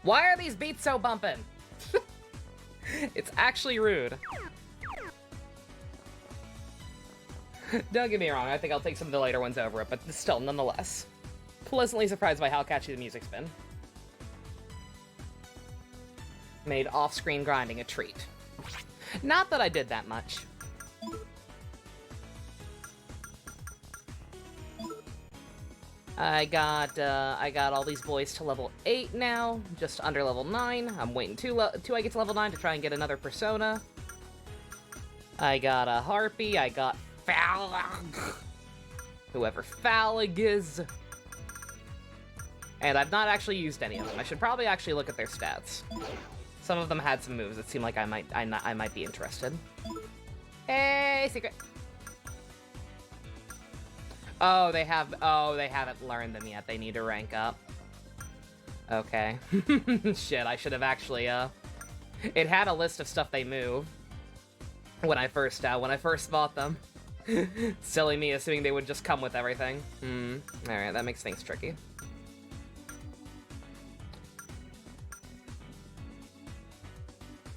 Why are these beats so bumping? It's actually rude. Don't get me wrong, I think I'll take some of the later ones over it, but still, nonetheless. Pleasantly surprised by how catchy the music's been. Made off-screen grinding a treat. Not that I did that much. I got all these boys to level 8 now, just under level 9. I'm waiting till I get to level 9 to try and get another persona. I got a Harpy, I got Phalag, whoever Phalag is. And I've not actually used any of them. I should probably actually look at their stats. Some of them had some moves that seemed like I might be interested. Hey, secret. Oh, they haven't learned them yet. They need to rank up. Okay. Shit, I should have actually, it had a list of stuff they move when I first bought them. Silly me assuming they would just come with everything. Alright, that makes things tricky.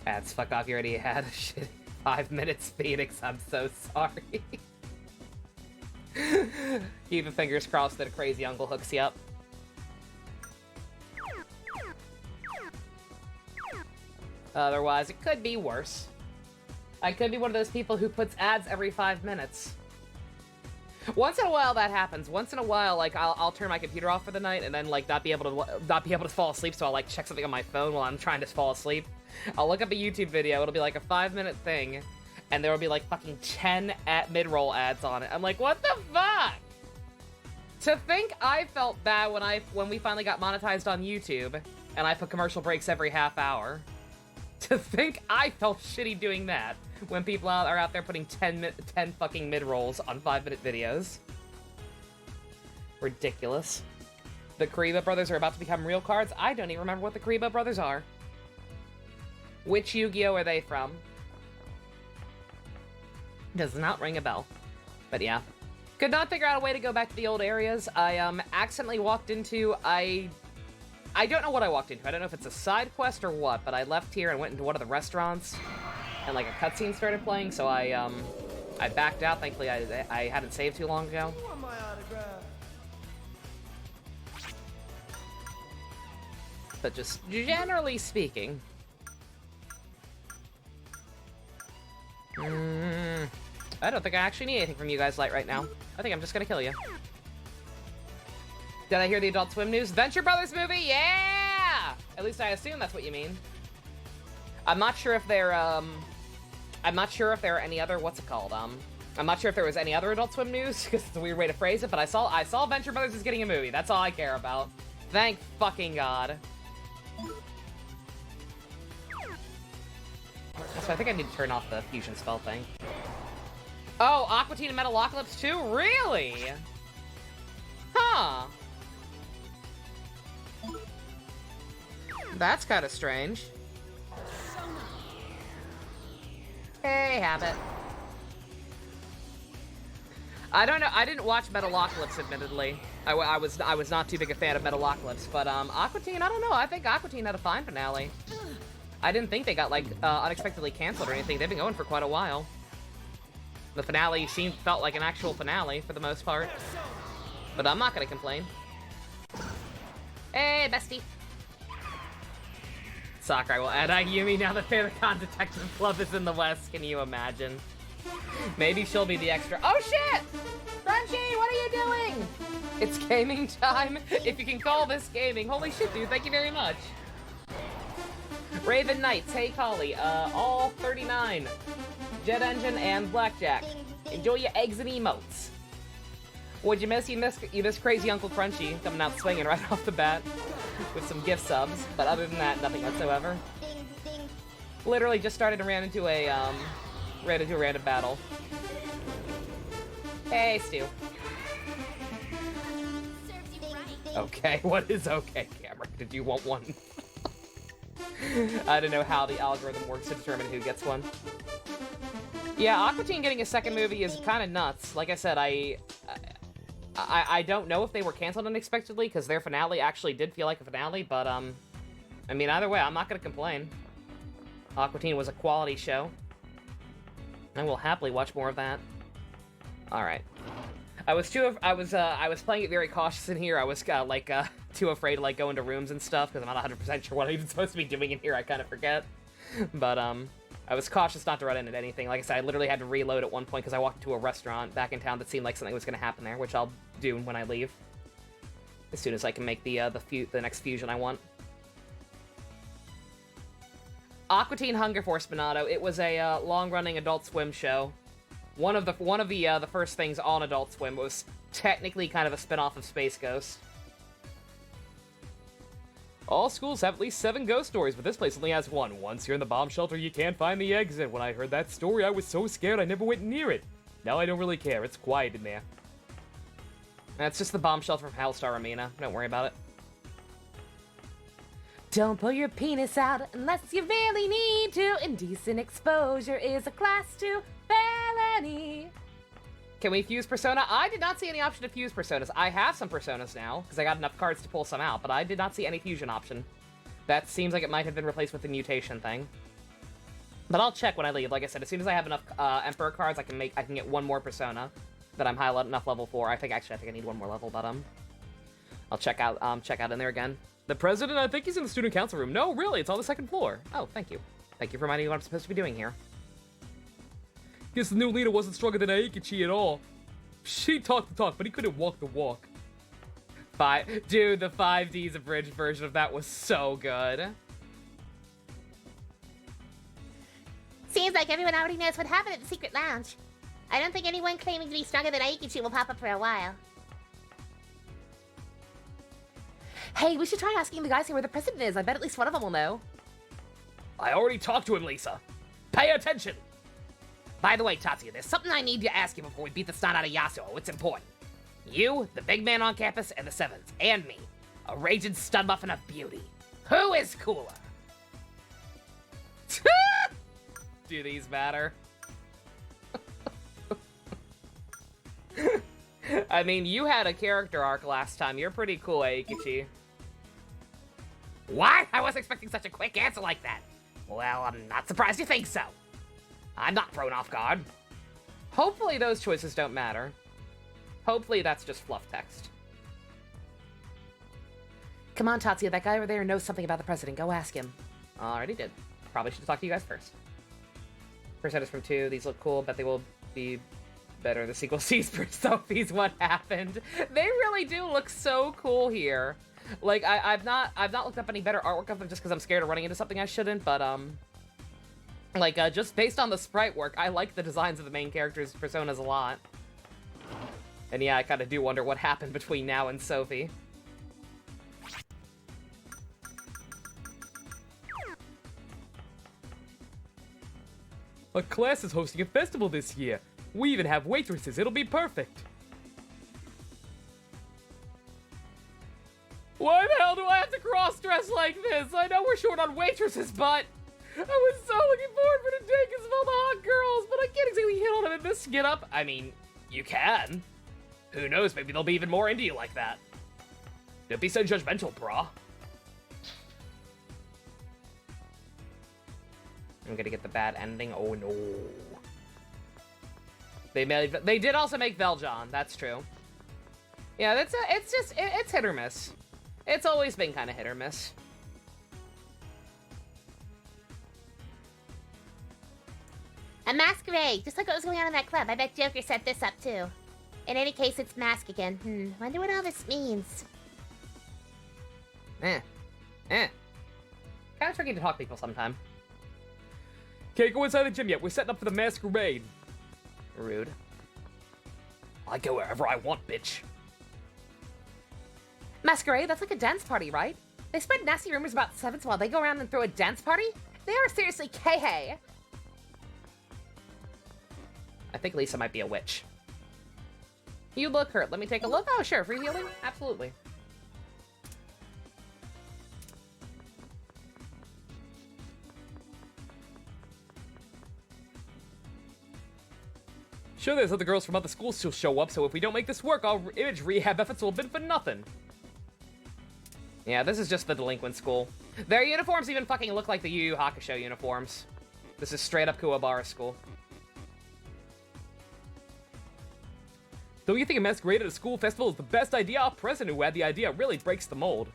Ads, fuck off, you already had a shitty 5 minutes, Phoenix, I'm so sorry. Keep your fingers crossed that a crazy uncle hooks you up. Otherwise, it could be worse. I could be one of those people who puts ads every 5 minutes. Once in a while that happens. Once in a while, like, I'll turn my computer off for the night and then, like, not be able to fall asleep, so I'll, like, check something on my phone while I'm trying to fall asleep. I'll look up a YouTube video, it'll be like a 5-minute thing, and there will be like fucking 10 mid-roll ads on it. I'm like, what the fuck? To think I felt bad when we finally got monetized on YouTube, and I put commercial breaks every half hour. To think I felt shitty doing that, when people are out there putting 10 fucking mid-rolls on 5-minute videos. Ridiculous. The Kariba brothers are about to become real cards? I don't even remember what the Kariba brothers are. Which Yu-Gi-Oh! Are they from? Does not ring a bell. But yeah. Could not figure out a way to go back to the old areas. I accidentally walked into... I don't know what I walked into. I don't know if it's a side quest or what, but I left here and went into one of the restaurants. And like a cutscene started playing, so I backed out. Thankfully, I hadn't saved too long ago. But just generally speaking... I don't think I actually need anything from you guys right now. I think I'm just gonna kill you. Did I hear the Adult Swim news? Venture Brothers movie? Yeah! At least I assume that's what you mean. I'm not sure if they're, I'm not sure if there are any other, what's it called? I'm not sure if there was any other Adult Swim news, because it's a weird way to phrase it, but I saw Venture Brothers is getting a movie. That's all I care about. Thank fucking God. So I think I need to turn off the fusion spell thing. Oh, Aqua Teen and Metalocalypse too? Really? Huh. That's kind of strange. Hey, Habit. I don't know. I didn't watch Metalocalypse, admittedly. I was not too big a fan of Metalocalypse, but Aqua Teen, I don't know. I think Aqua Teen had a fine finale. I didn't think they got, like, unexpectedly canceled or anything. They've been going for quite a while. The finale felt like an actual finale, for the most part. But I'm not gonna complain. Hey, bestie! Sakurai will add Ayumi now that Famicom Detective Club is in the West. Can you imagine? Maybe she'll be the extra- Oh, shit! Crunchy, what are you doing? It's gaming time? If you can call this gaming. Holy shit, dude, thank you very much. Raven Knights, hey Collie, all 39. Jet Engine and Blackjack. Enjoy your eggs and emotes. What'd you miss? You miss Crazy Uncle Crunchy coming out swinging right off the bat with some gift subs. But other than that, nothing whatsoever. Literally just started and ran into a random battle. Hey, Stu. Okay, what is okay, Cameron? Did you want one? I don't know how the algorithm works to determine who gets one. Yeah, Aqua Teen getting a second movie is kind of nuts. Like I said, I don't know if they were canceled unexpectedly, because their finale actually did feel like a finale, but, I mean, either way, I'm not gonna complain. Aqua Teen was a quality show. I will happily watch more of that. All right. I was playing it very cautious in here. I was too afraid to like go into rooms and stuff because I'm not 100% sure what I'm even supposed to be doing in here. I kind of forget. But I was cautious not to run into anything. Like I said, I literally had to reload at one point because I walked into a restaurant back in town that seemed like something was going to happen there, which I'll do when I leave. As soon as I can make the next fusion I want. Aqua Teen Hunger Force Minato. It was a long-running Adult Swim show. One of the first things on Adult Swim. Was technically kind of a spin-off of Space Ghost. All schools have at least 7 ghost stories, but this place only has 1. Once you're in the bomb shelter, you can't find the exit. When I heard that story, I was so scared I never went near it. Now I don't really care. It's quiet in there. That's just the bomb shelter from Hellstar Ramina. Don't worry about it. Don't pull your penis out unless you really need to. Indecent exposure is a class 2 felony. Can we fuse Persona? I did not see any option to fuse Personas. I have some Personas now, because I got enough cards to pull some out, but I did not see any fusion option. That seems like it might have been replaced with the mutation thing. But I'll check when I leave. Like I said, as soon as I have enough Emperor cards, I can get one more Persona that I'm high enough level for. I think I need one more level, but I'll check out in there again. The president, I think he's in the student council room. No, really, it's on the 2nd floor. Oh, thank you. Thank you for reminding me what I'm supposed to be doing here. Guess the new leader wasn't stronger than Aikichi at all. She talked the talk, but he couldn't walk the walk. Dude, the 5D's abridged version of that was so good. Seems like everyone already knows what happened at the secret lounge. I don't think anyone claiming to be stronger than Aikichi will pop up for a while. Hey, we should try asking the guys here where the president is. I bet at least one of them will know. I already talked to him, Lisa. Pay attention! By the way, Tatsuya, there's something I need to ask you before we beat the snot out of Yasuo. It's important. You, the big man on campus, and the 7s, and me, a raging stud muffin of beauty. Who is cooler? Do these matter? I mean, you had a character arc last time. You're pretty cool, Aikichi. What? I wasn't expecting such a quick answer like that. Well, I'm not surprised you think so. I'm not thrown off guard. Hopefully those choices don't matter. Hopefully that's just fluff text. Come on, Tatsuya, that guy over there knows something about the president. Go ask him. Already did. Probably should have talked to you guys first. Personas from 2, these look cool, but they will be better. The sequel sees for Sophie's What Happened. They really do look so cool here. Like, I've not looked up any better artwork of them just because I'm scared of running into something I shouldn't, but, just based on the sprite work, I like the designs of the main characters' personas a lot. And yeah, I kind of do wonder what happened between now and Sophie. Our class is hosting a festival this year. We even have waitresses. It'll be perfect. Why the hell do I have to cross-dress like this? I know we're short on waitresses, but I was so looking forward for the day because of all the hot girls, but I can't exactly hit on them in this get-up. I mean, you can. Who knows, maybe they'll be even more into you like that. Don't be so judgmental, brah. I'm gonna get the bad ending. Oh no. They did also make Veljon, that's true. Yeah, it's hit or miss. It's always been kind of hit or miss. A masquerade, just like what was going on in that club. I bet Joker set this up too. In any case, it's mask again. Wonder what all this means. Kind of tricky to talk to people sometime. Can't go inside the gym yet. We're setting up for the masquerade. Rude. I go wherever I want, bitch. Masquerade? That's like a dance party, right? They spread nasty rumors about sevens while they go around and throw a dance party? They are seriously K-hey. I think Lisa might be a witch. You look hurt. Let me take a look. Oh, sure. Free healing? Absolutely. Sure, there's other girls from other schools who'll show up, so if we don't make this work, our image rehab efforts will have been for nothing. Yeah, this is just the delinquent school. Their uniforms even fucking look like the Yu Yu Hakusho uniforms. This is straight up Kuwabara school. Don't you think a masquerade at a school festival is the best idea? Our president who had the idea really breaks the mold.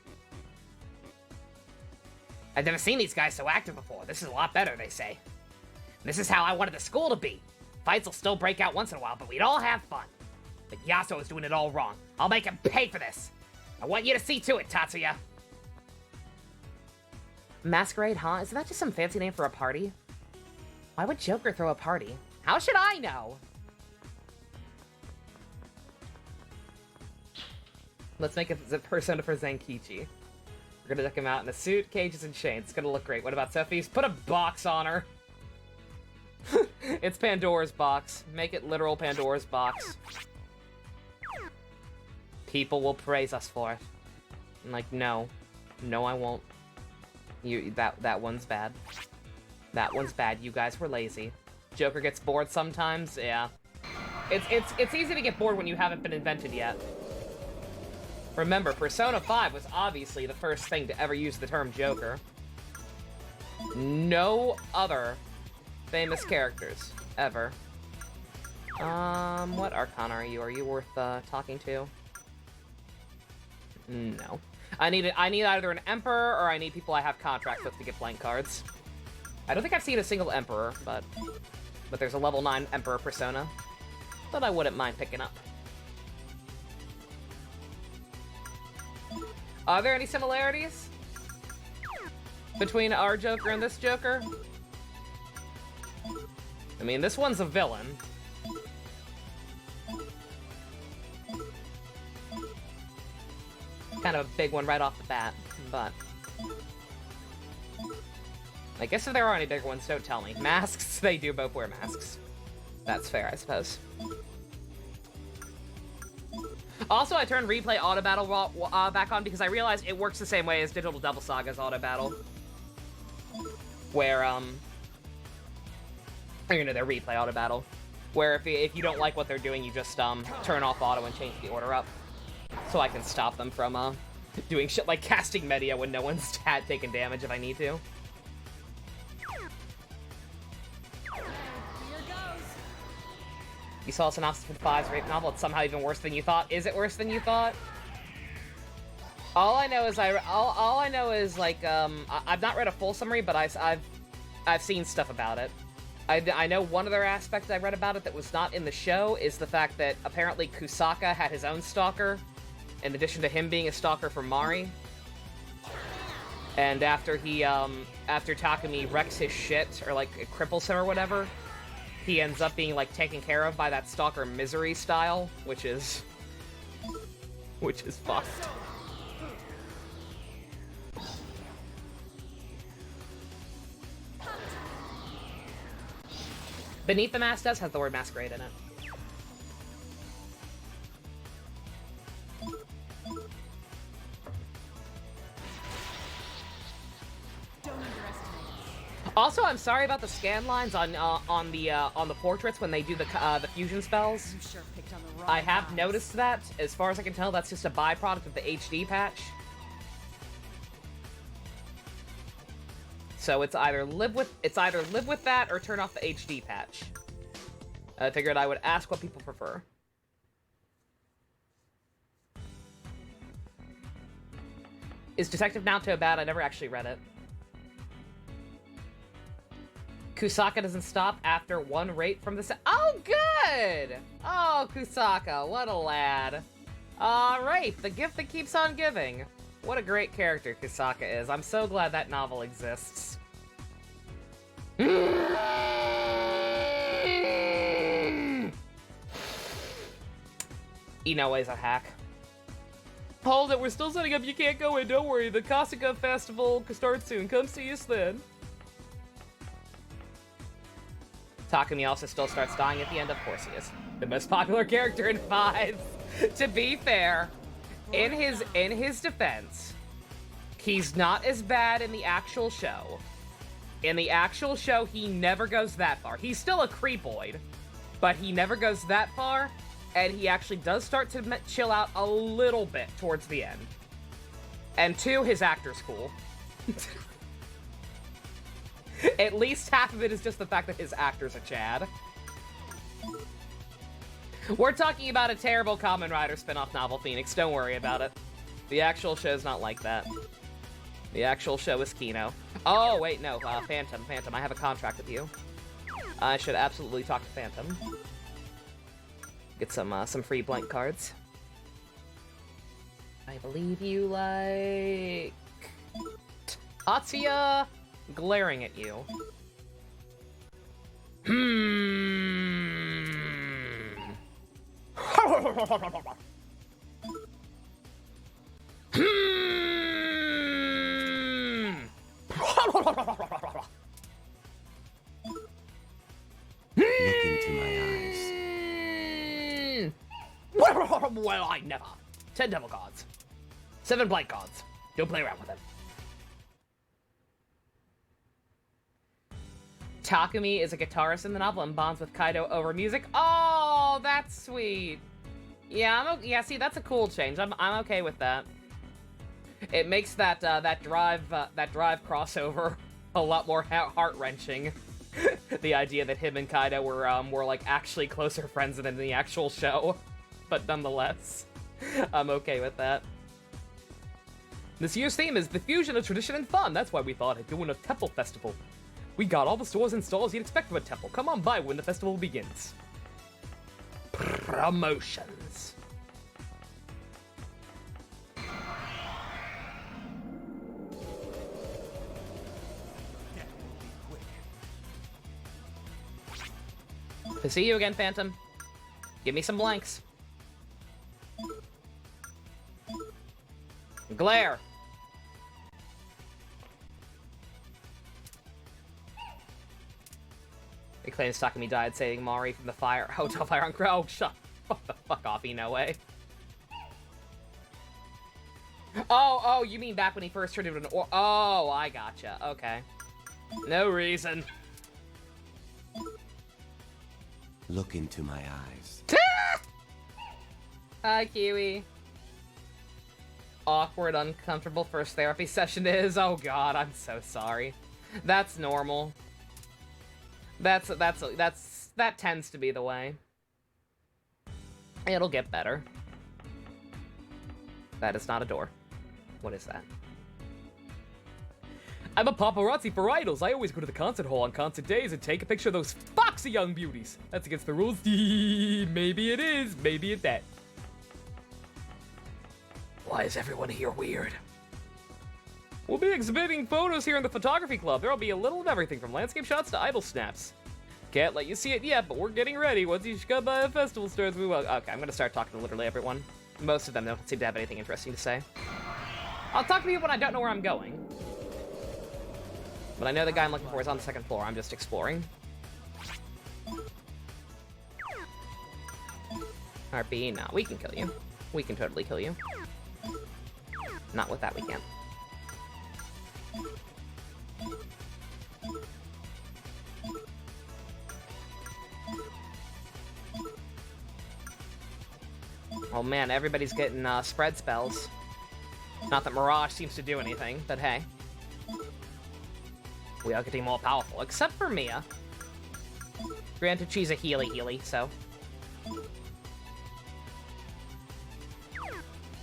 I've never seen these guys so active before. This is a lot better, they say. This is how I wanted the school to be. Fights will still break out once in a while, but we'd all have fun. But Yasuo is doing it all wrong. I'll make him pay for this. I want you to see to it, Tatsuya. Masquerade, huh? Isn't that just some fancy name for a party? Why would Joker throw a party? How should I know? Let's make a persona for Zenkichi. We're gonna deck him out in a suit, cages, and chains. It's gonna look great. What about Sophie's? Put a box on her. It's Pandora's box. Make it literal Pandora's box. People will praise us for it. I'm like, no. No, I won't. That one's bad. That one's bad. You guys were lazy. Joker gets bored sometimes. Yeah. It's easy to get bored when you haven't been invented yet. Remember, Persona 5 was obviously the first thing to ever use the term Joker. No other famous characters ever. What Arcana are you? Are you worth talking to? No. I need either an Emperor or I need people I have contracts with to get playing cards. I don't think I've seen a single Emperor, but there's a level 9 Emperor persona that I wouldn't mind picking up. Are there any similarities between our Joker and this Joker? I mean, this one's a villain. Kind of a big one right off the bat, but I guess if there are any bigger ones, don't tell me. Masks, they do both wear masks. That's fair, I suppose. Also, I turned Replay Auto Battle back on because I realized it works the same way as Digital Devil Saga's Auto Battle. Where, you know, their Replay Auto Battle. Where if you don't like what they're doing, you just, turn off auto and change the order up. So I can stop them from, doing shit like casting Media when no one's taking damage if I need to. You saw a synopsis for the 5's rape novel. It's somehow even worse than you thought. Is it worse than you thought? All I know is I've not read a full summary, but I've seen stuff about it. I know one other aspect I read about it that was not in the show is the fact that apparently Kusaka had his own stalker, in addition to him being a stalker for Mari. And after Takumi wrecks his shit, or like it cripples him or whatever, he ends up being like taken care of by that stalker Misery style, which is fucked. Beneath the Mask has the word masquerade in it. Also, I'm sorry about the scan lines on the portraits when they do the fusion spells. You sure picked on the wrong I have noticed that. As far as I can tell, that's just a byproduct of the HD patch. So it's either live with that or turn off the HD patch. I figured I would ask what people prefer. Is Detective Naoto bad? I never actually read it. Kusaka doesn't stop after one rape from the set. Oh, good! Oh, Kusaka, what a lad. Rape, the gift that keeps on giving. What a great character Kusaka is. I'm so glad that novel exists. Inoue is a hack. Hold it, we're still setting up. You can't go in, don't worry. The Kasuga Festival starts soon. Come see us then. Takumi also still starts dying at the end. Of course he is. The most popular character in 5. To be fair, in his defense, he's not as bad in the actual show. In the actual show, he never goes that far. He's still a creepoid, but he never goes that far, and he actually does start to chill out a little bit towards the end. And 2, his actor's cool. At least half of it is just the fact that his actor's a Chad. We're talking about a terrible Kamen Rider spin-off novel, Phoenix. Don't worry about it. The actual show's not like that. The actual show is Kino. Oh, wait, no. Phantom. I have a contract with you. I should absolutely talk to Phantom. Get some free blank cards. I believe you like... Tatsuya glaring at you. Look into my eyes. Well, I never. 10 devil cards. 7 blank cards. Don't play around with it. Takumi is a guitarist in the novel and bonds with Kaido over music. Oh, that's sweet. Yeah, see, that's a cool change. I'm okay with that. It makes that drive crossover a lot more heart-wrenching. The idea that him and Kaido were like actually closer friends than in the actual show, but nonetheless, I'm okay with that. This year's theme is the fusion of tradition and fun. That's why we thought of doing a temple festival. We got all the stores and stalls you'd expect from a temple. Come on by when the festival begins. Promotions. To see you again, Phantom. Give me some blanks. Glare. It claims Takumi died saving Mari from the hotel fire on Crow. Shut the fuck off, no way. Oh, you mean back when he first turned into an oh, I gotcha. Okay. No reason. Look into my eyes. Hi, Kiwi. Awkward, uncomfortable first therapy session is. Oh god, I'm so sorry. That's normal. That tends to be the way. It'll get better. That is not a door. What is that? I'm a paparazzi for idols. I always go to the concert hall on concert days and take a picture of those foxy young beauties. That's against the rules. Maybe it is. Maybe it's that. Why is everyone here weird? We'll be exhibiting photos here in the photography club. There'll be a little of everything from landscape shots to idol snaps. Can't let you see it yet, but we're getting ready. Once you come by a festival starts, we will. Okay, I'm gonna start talking to literally everyone. Most of them don't seem to have anything interesting to say. I'll talk to people when I don't know where I'm going. But I know the guy I'm looking for is on the 2nd floor. I'm just exploring. RP, no, we can kill you. We can totally kill you. Not with that, we can't. Oh man, everybody's getting spread spells. Not that Mirage seems to do anything, but hey. We are getting more powerful, except for Mia. Granted, she's a healy, so.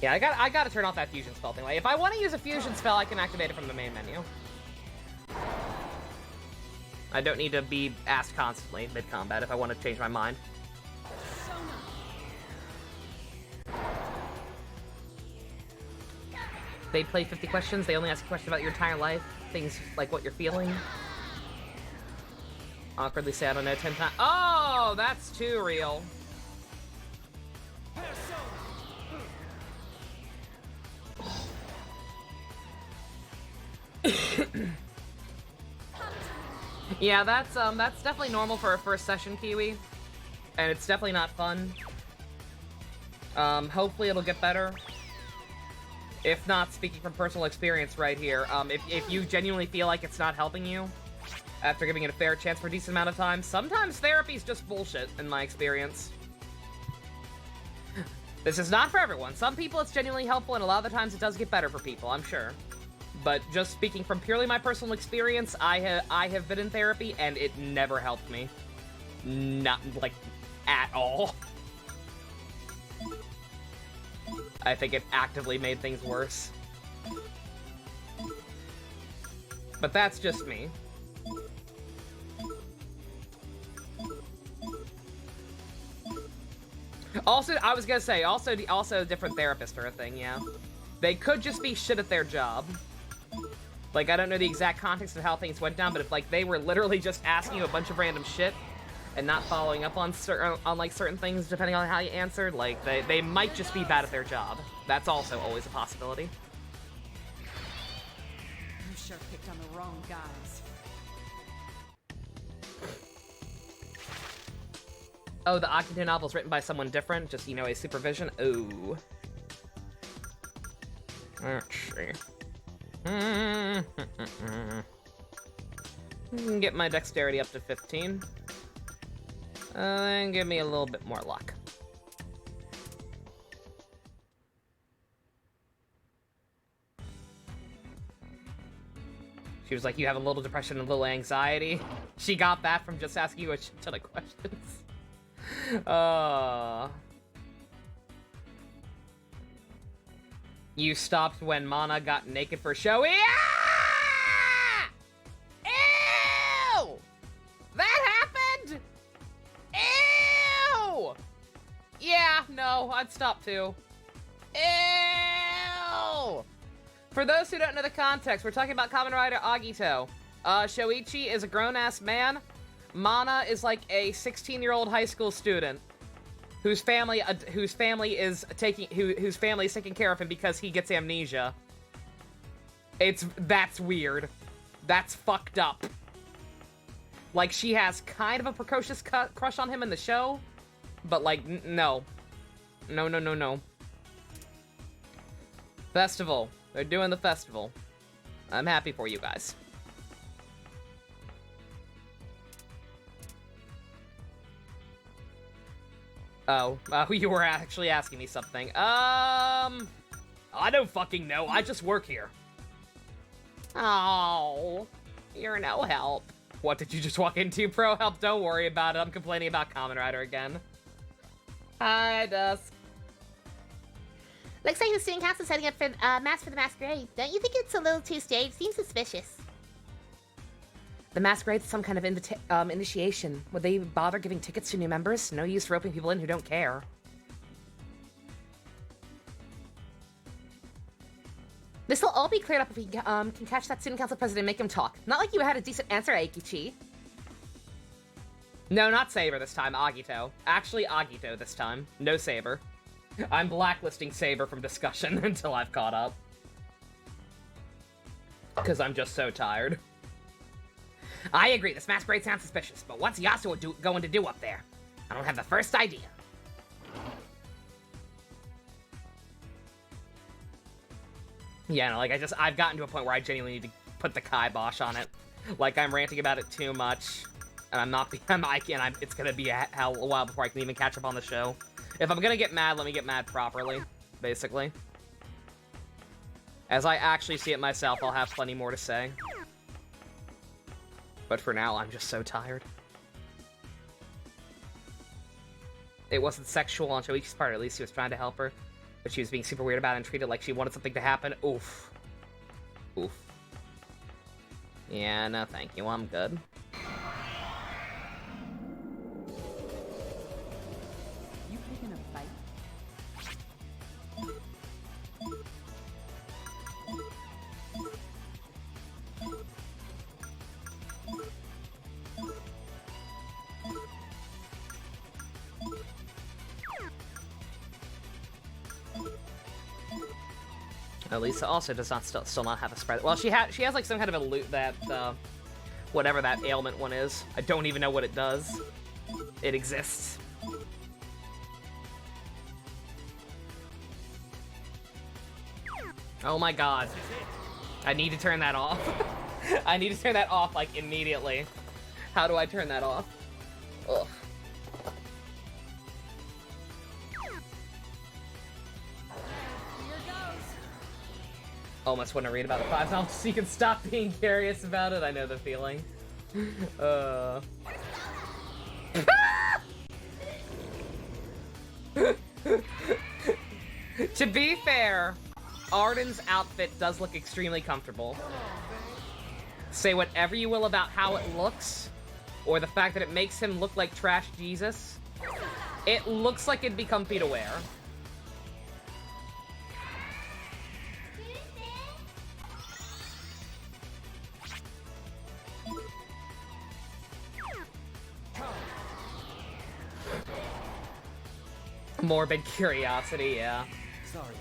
Yeah, I gotta turn off that fusion spell thing. Like, if I want to use a fusion spell, I can activate it from the main menu. I don't need to be asked constantly mid-combat if I want to change my mind. They play 50 questions, they only ask a question about your entire life. Things like what you're feeling. Awkwardly say I don't know 10 times. Oh, that's too real. Yeah, that's definitely normal for a first session, Kiwi. And it's definitely not fun. Hopefully it'll get better. If not, speaking from personal experience right here, if you genuinely feel like it's not helping you, after giving it a fair chance for a decent amount of time, sometimes therapy's just bullshit, in my experience. This is not for everyone. Some people it's genuinely helpful, and a lot of the times it does get better for people, I'm sure. But just speaking from purely my personal experience, I have been in therapy, and it never helped me. Not, like, at all. I think it actively made things worse. But that's just me. Also, I was gonna say, also a different therapist or a thing, yeah. They could just be shit at their job. Like, I don't know the exact context of how things went down, but if, like, they were literally just asking you a bunch of random shit and not following up on certain things depending on how you answered, like, they might just be bad at their job. That's also always a possibility. You sure picked on the wrong guys. Oh, the Akito novel's written by someone different, just, you know, a supervision. Ooh. Let's see. Get my dexterity up to 15. And give me a little bit more luck. She was like, you have a little depression and a little anxiety. She got that from just asking you a ton of questions. You stopped when Mana got naked for show. Yeah! Ew! That happened? Ew! Yeah, no, I'd stop too. Ew! For those who don't know the context, we're talking about Kamen Rider Agito. Shoichi is a grown-ass man. Mana is like a 16-year-old high school student whose family is taking care of him because he gets amnesia. That's weird. That's fucked up. Like, she has kind of a precocious crush on him in the show, but like, no. No. Festival. They're doing the festival. I'm happy for you guys. Oh, you were actually asking me something. I don't fucking know. I just work here. Oh, you're no help. What did you just walk into, Pro? Help, don't worry about it. I'm complaining about Kamen Rider again. Hi, Dusk. Looks like the student council is setting up for Mask for the Masquerade. Don't you think it's a little too staged? Seems suspicious. The masquerade's some kind of initiation. Would they bother giving tickets to new members? No use roping people in who don't care. This will all be cleared up if we can catch that student council president and make him talk. Not like you had a decent answer, Aikichi. No, not Saber this time, Agito. Actually, Agito this time. No Saber. I'm blacklisting Saber from discussion until I've caught up. Because I'm just so tired. I agree, this masquerade sounds suspicious, but what's Yasuo going to do up there? I don't have the first idea. Yeah, no, like, I've gotten to a point where I genuinely need to put the kibosh on it. Like, I'm ranting about it too much, and it's gonna be a while before I can even catch up on the show. If I'm gonna get mad, let me get mad properly, basically. As I actually see it myself, I'll have plenty more to say. But for now, I'm just so tired. It wasn't sexual on Shoichi's part, at least he was trying to help her. But she was being super weird about it and treated like she wanted something to happen. Oof. Oof. Yeah, no thank you, I'm good. You picking a fight? Lisa also does not still not have a spread. Well, she has like some kind of a loot that whatever that ailment one is. I don't even know what it does. It exists. Oh my god. I need to turn that off. I need to turn that off like immediately. How do I turn that off? Ugh. Almost want to read about the 5 novels so you can stop being curious about it. I know the feeling. To be fair, Arden's outfit does look extremely comfortable. Say whatever you will about how it looks, or the fact that it makes him look like Trash Jesus. It looks like it'd be comfy to wear. Morbid curiosity, yeah. Sorry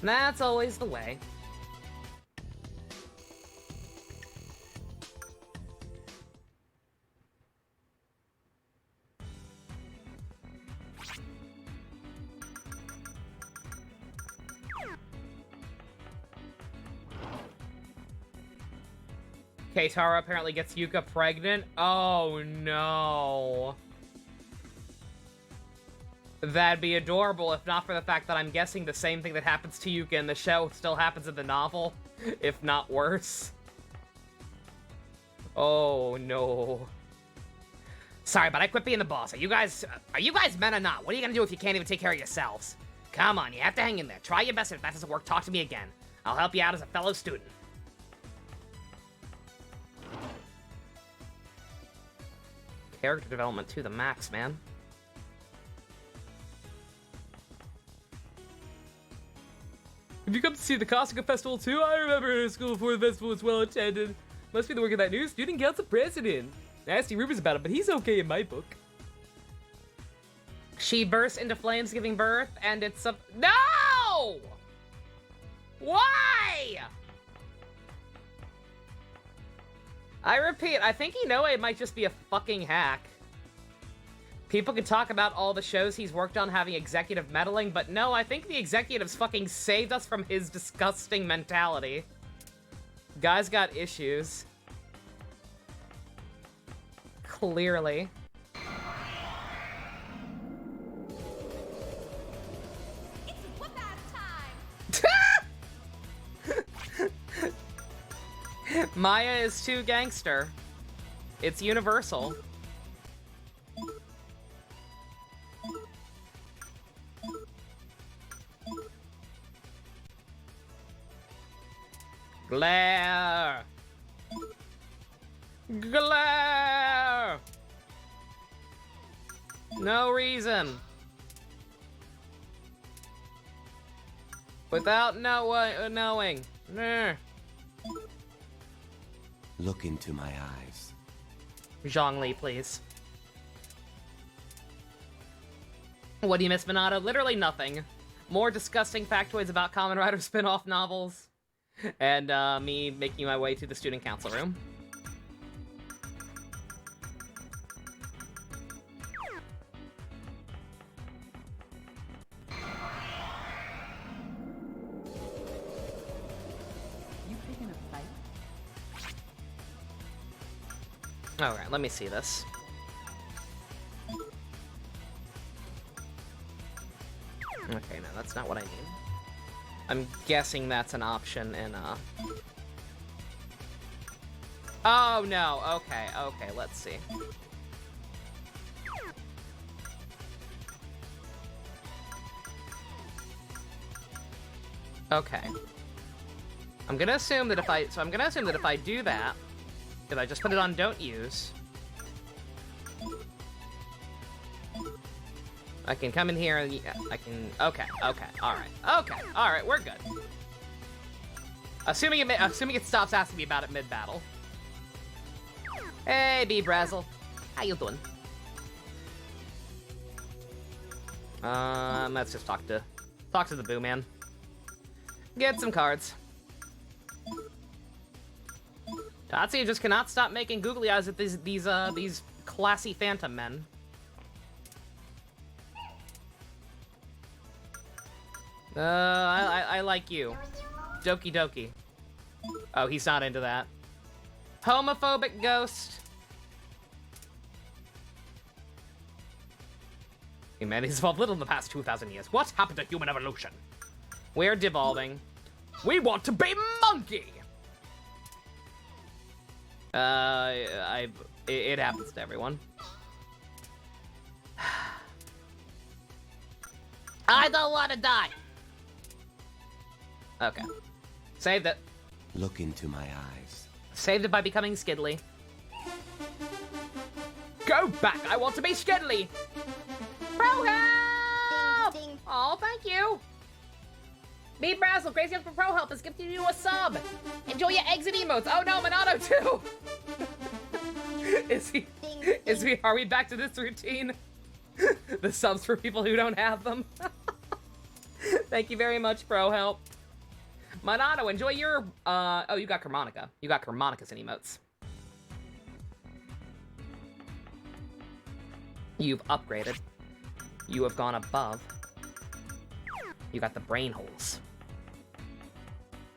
about That's always the way. Keitaro apparently gets Yuka pregnant. Oh no. That'd be adorable if not for the fact that I'm guessing the same thing that happens to Yuka in the show still happens in the novel, if not worse. Oh no. Sorry, but I quit being the boss. Are you guys men or not? What are you gonna do if you can't even take care of yourselves? Come on, you have to hang in there. Try your best, and if that doesn't work, talk to me again. I'll help you out as a fellow student. Character development to the max, man. Have you come to see the Kasuga Festival too? I remember in school before the festival was well attended. Must be the work of that new student council president. Nasty rumors about him, but he's okay in my book. She bursts into flames giving birth, and it's a... No! Why? I repeat, I think Inoue might just be a fucking hack. People can talk about all the shows he's worked on having executive meddling, but no, I think the executives fucking saved us from his disgusting mentality. Guy's got issues. Clearly. It's whoop-ass time! Maya is too gangster. It's universal. Glare! Glare! No reason. Without knowing. Nah. Look into my eyes. Zhongli, please. What do you miss, Minato? Literally nothing. More disgusting factoids about Kamen Rider spin-off novels. And me making my way to the student council room. You picking a fight? Alright, let me see this. Okay, no, that's not what I need. I'm guessing that's an option in, Oh, no. Okay, let's see. Okay. I'm gonna assume that if I do that, if I just put it on don't use, I can come in here and I can, okay, alright, we're good. Assuming it stops asking me about it mid-battle. Hey, B Brazzle. How you doing? Let's just talk to the Boo Man. Get some cards. Tatsuya just cannot stop making googly eyes at these classy phantom men. I like you. Doki Doki. Oh, he's not into that. Homophobic ghost. Humanity's evolved little in the past 2,000 years. What happened to human evolution? We're devolving. We want to be monkey! It happens to everyone. I don't want to die! Okay. Saved it. Look into my eyes. Saved it by becoming Skidly. Go back! I want to be Skidly! Pro help! Ding, ding. Oh, thank you! Be Brazzle, Crazy Uncle Pro Help is gifting you a sub! Enjoy your exit emotes! Oh no, Monado too! Are we back to this routine? The subs for people who don't have them? Thank you very much, Pro Help. Monado, enjoy your, oh, you got Harmonica. You got Harmonicas and emotes. You've upgraded. You have gone above. You got the brain holes.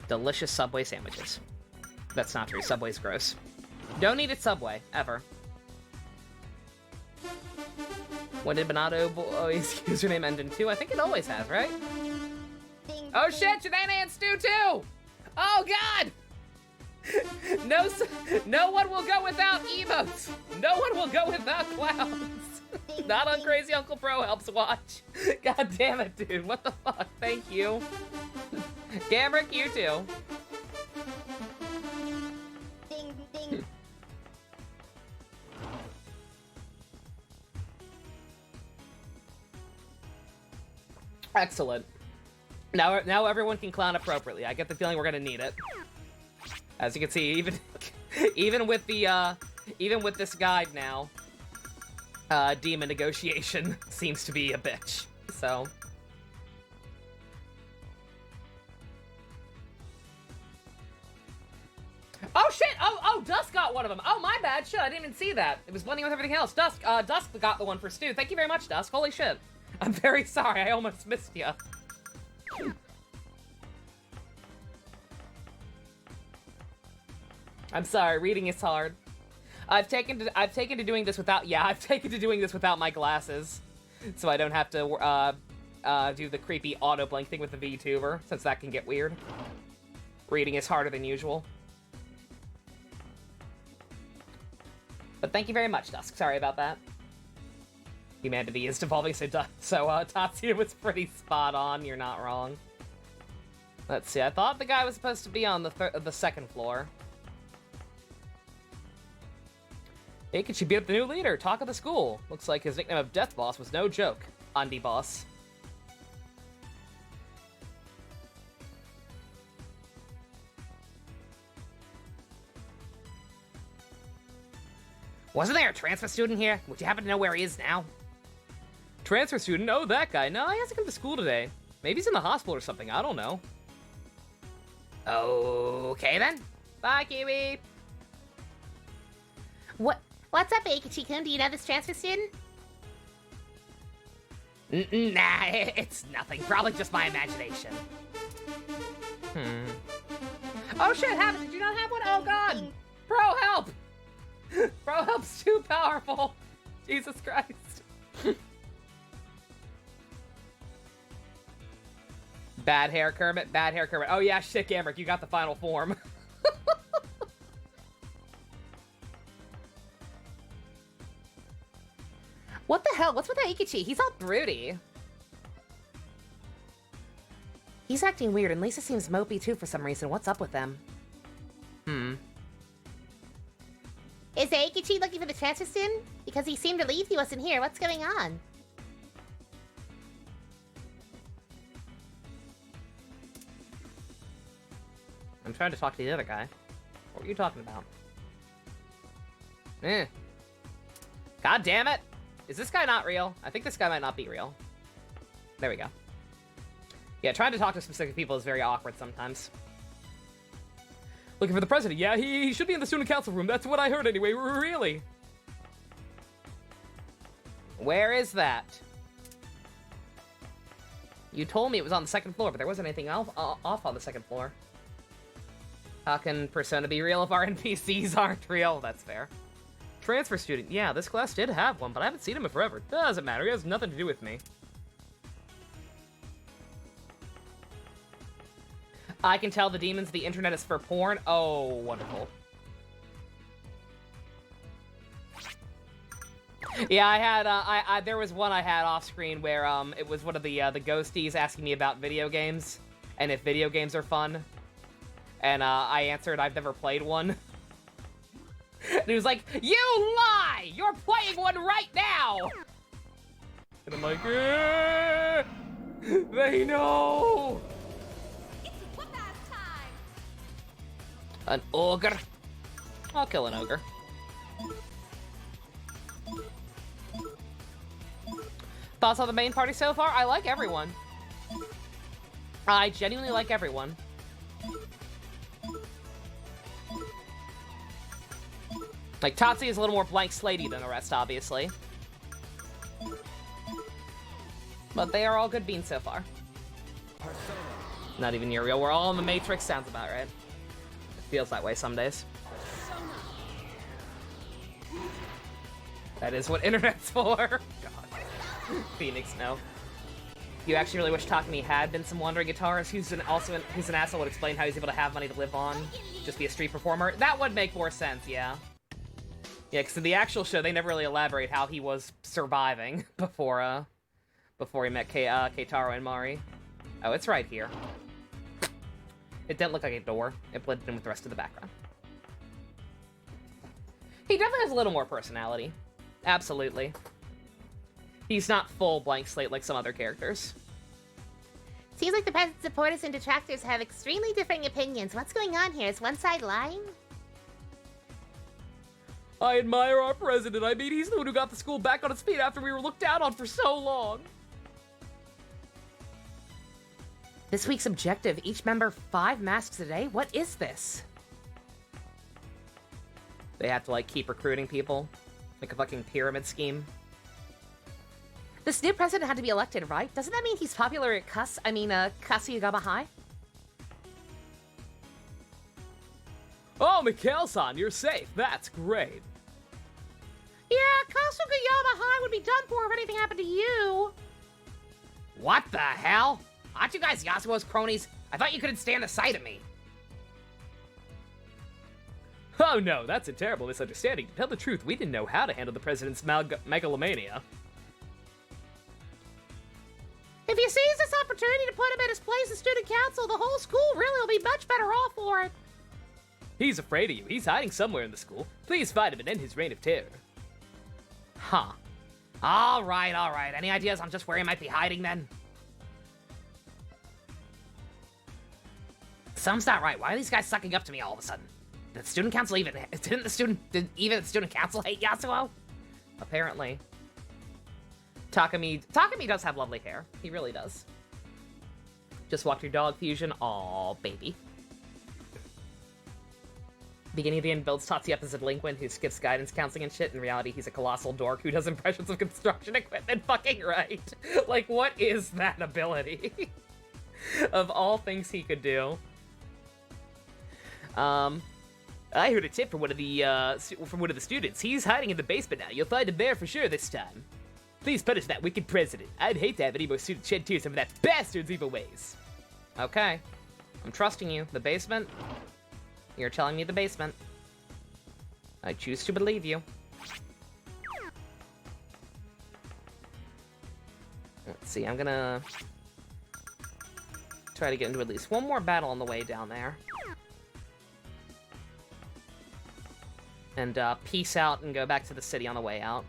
Delicious Subway sandwiches. That's not true. Subway's gross. Don't eat at Subway, ever. When did Bonato Boy's username end in 2? I think it always has, right? Ding, Oh ding. shit, Shenanigans Stew too! Oh god! No one will go without emotes! No one will go without clowns! Not on Crazy Uncle Pro Helps Watch. God damn it, dude. What the fuck? Thank you. Gamrick, you too. Ding, ding. Excellent. Now everyone can clown appropriately. I get the feeling we're gonna need it. As you can see, even with this guide now, demon negotiation seems to be a bitch. So. Oh shit! Oh, Dusk got one of them. Oh, my bad. Shit, I didn't even see that. It was blending with everything else. Dusk got the one for Stu. Thank you very much, Dusk. Holy shit. I'm very sorry. I almost missed you. I'm sorry. Reading is hard. I've taken to doing this without my glasses, so I don't have to do the creepy auto blink thing with the VTuber, since that can get weird. Reading is harder than usual. But thank you very much, Dusk. Sorry about that. Humanity is devolving, so Tatsuya was pretty spot on. You're not wrong. Let's see. I thought the guy was supposed to be on the second floor. Hey, could she beat up the new leader? Talk of the school. Looks like his nickname of Death Boss was no joke. Andy Boss. Wasn't there a transfer student here? Would you happen to know where he is now? Transfer student? Oh, that guy. No, he hasn't come to school today. Maybe he's in the hospital or something. I don't know. Okay, then. Bye, Kiwi. What's up, Eikichi-kun? Do you know this transfer student? Nah, it's nothing. Probably just my imagination. Oh shit, Habit, did you not have one? Oh god! Pro help! Pro help's too powerful. Jesus Christ. Bad hair Kermit, bad hair Kermit. Oh yeah, shit, Gamrick, you got the final form. What the hell? What's with Aikichi? He's all broody. He's acting weird, and Lisa seems mopey too for some reason. What's up with them? Is Eikichi looking for the transfer student? Because he seemed relieved he wasn't here. What's going on? I'm trying to talk to the other guy. What were you talking about? God damn it! Is this guy not real? I think this guy might not be real. There we go. Yeah, trying to talk to specific people is very awkward sometimes. Looking for the president. Yeah, he should be in the student council room. That's what I heard anyway. Really? Where is that? You told me it was on the second floor, but there wasn't anything off on the second floor. How can Persona be real if our NPCs aren't real? That's fair. Transfer student. Yeah, this class did have one, but I haven't seen him in forever. Doesn't matter. He has nothing to do with me. I can tell the demons the internet is for porn. Oh, wonderful. Yeah, I had, there was one I had off screen where, it was one of the ghosties asking me about video games, and if video games are fun. And, I answered, I've never played one. And he was like, you lie! You're playing one right now! And I'm like, they know! It's whoop-ass time! An ogre. I'll kill an ogre. Thoughts on the main party so far? I like everyone. I genuinely like everyone. Like, Tatsu is a little more blank slatey than the rest, obviously. But they are all good beans so far. Not even Uriel. We're all in the Matrix. Sounds about right. It feels that way some days. That is what internet's for. God. Phoenix, no. You actually really wish Takumi had been some wandering guitarist who's an asshole would explain how he's able to have money to live on, just be a street performer. That would make more sense, yeah. Yeah, because in the actual show, they never really elaborate how he was surviving before he met Keitaro and Mari. Oh, it's right here. It didn't look like a door. It blended in with the rest of the background. He definitely has a little more personality. Absolutely. He's not full blank slate like some other characters. Seems like the present supporters and detractors have extremely differing opinions. What's going on here? Is one side lying? I admire our president. I mean, he's the one who got the school back on its feet after we were looked down on for so long. This week's objective, each member 5 masks a day? What is this? They have to, like, keep recruiting people. Like a fucking pyramid scheme. This new president had to be elected, right? Doesn't that mean he's popular at Kasuyagama High? Oh, Mikhail-san, you're safe. That's great. Yeah, Kasuyagama High would be done for if anything happened to you. What the hell? Aren't you guys Yasuo's cronies? I thought you couldn't stand the sight of me. Oh no, that's a terrible misunderstanding. To tell the truth, we didn't know how to handle the president's megalomania. If he sees this opportunity to put him in his place as student council, the whole school really will be much better off for it. He's afraid of you. He's hiding somewhere in the school. Please find him and end his reign of terror. Huh. All right. Any ideas on just where he might be hiding then? Something's not right. Why are these guys sucking up to me all of a sudden? Did the student council even the student council hate Yasuo? Apparently. Takumi does have lovely hair. He really does. Just walked your dog fusion. Aw, baby. Beginning of the end builds Tatsu up as a delinquent who skips guidance counseling and shit. In reality, he's a colossal dork who does impressions of construction equipment. Fucking right. Like, what is that ability? Of all things he could do. I heard a tip from one of the students. He's hiding in the basement now. You'll find him there for sure this time. Please punish that wicked president. I'd hate to have any more students shed tears over that bastard's evil ways. Okay. I'm trusting you. The basement? You're telling me the basement. I choose to believe you. Let's see, I'm gonna try to get into at least one more battle on the way down there. And peace out and go back to the city on the way out.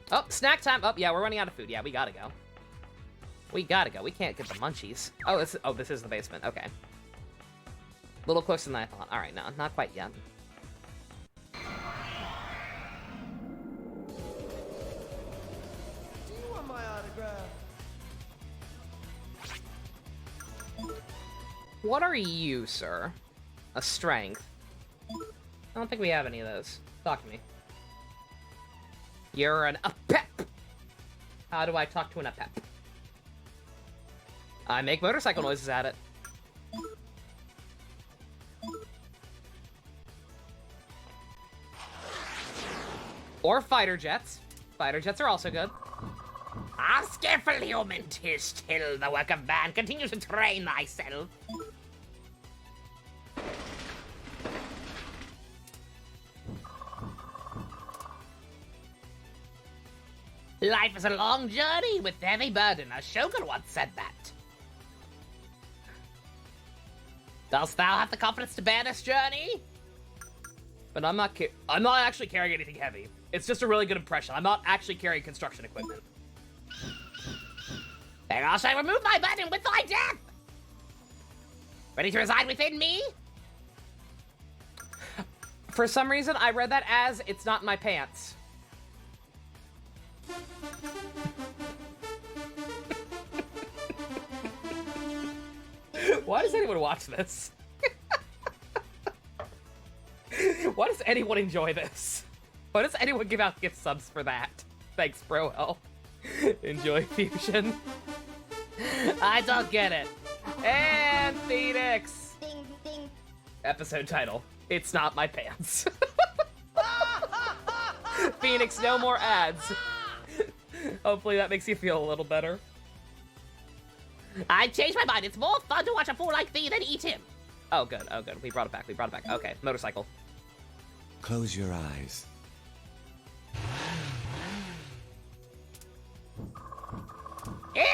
Oh, snack time. Oh, yeah, we're running out of food. Yeah, we gotta go. We gotta go. We can't get the munchies. Oh, this is the basement. Okay. A little closer than I thought. All right, no, not quite yet. Do you want my autograph? What are you, sir? A strength. I don't think we have any of those. Talk to me. You're an apep. How do I talk to an apep? I make motorcycle noises at it. Or fighter jets. Fighter jets are also good. Ah, skillful human, 'tis still the work of man. Continue to train thyself. Life is a long journey with heavy burden. A shogun once said that. Dost thou have the confidence to bear this journey? But I'm not actually carrying anything heavy. It's just a really good impression. I'm not actually carrying construction equipment. Then I shall remove my burden with thy death! Ready to reside within me? For some reason, I read that as, it's not in my pants. Why does anyone watch this? Why does anyone enjoy this? Why does anyone give out gift subs for that? Thanks, bro. Enjoy Fusion. I don't get it. And Phoenix. Ding, ding. Episode title. It's not my pants. Phoenix, no more ads. Hopefully that makes you feel a little better. I changed my mind. It's more fun to watch a fool like thee than eat him. Oh, good. Oh, good. We brought it back. We brought it back. Okay, motorcycle. Close your eyes.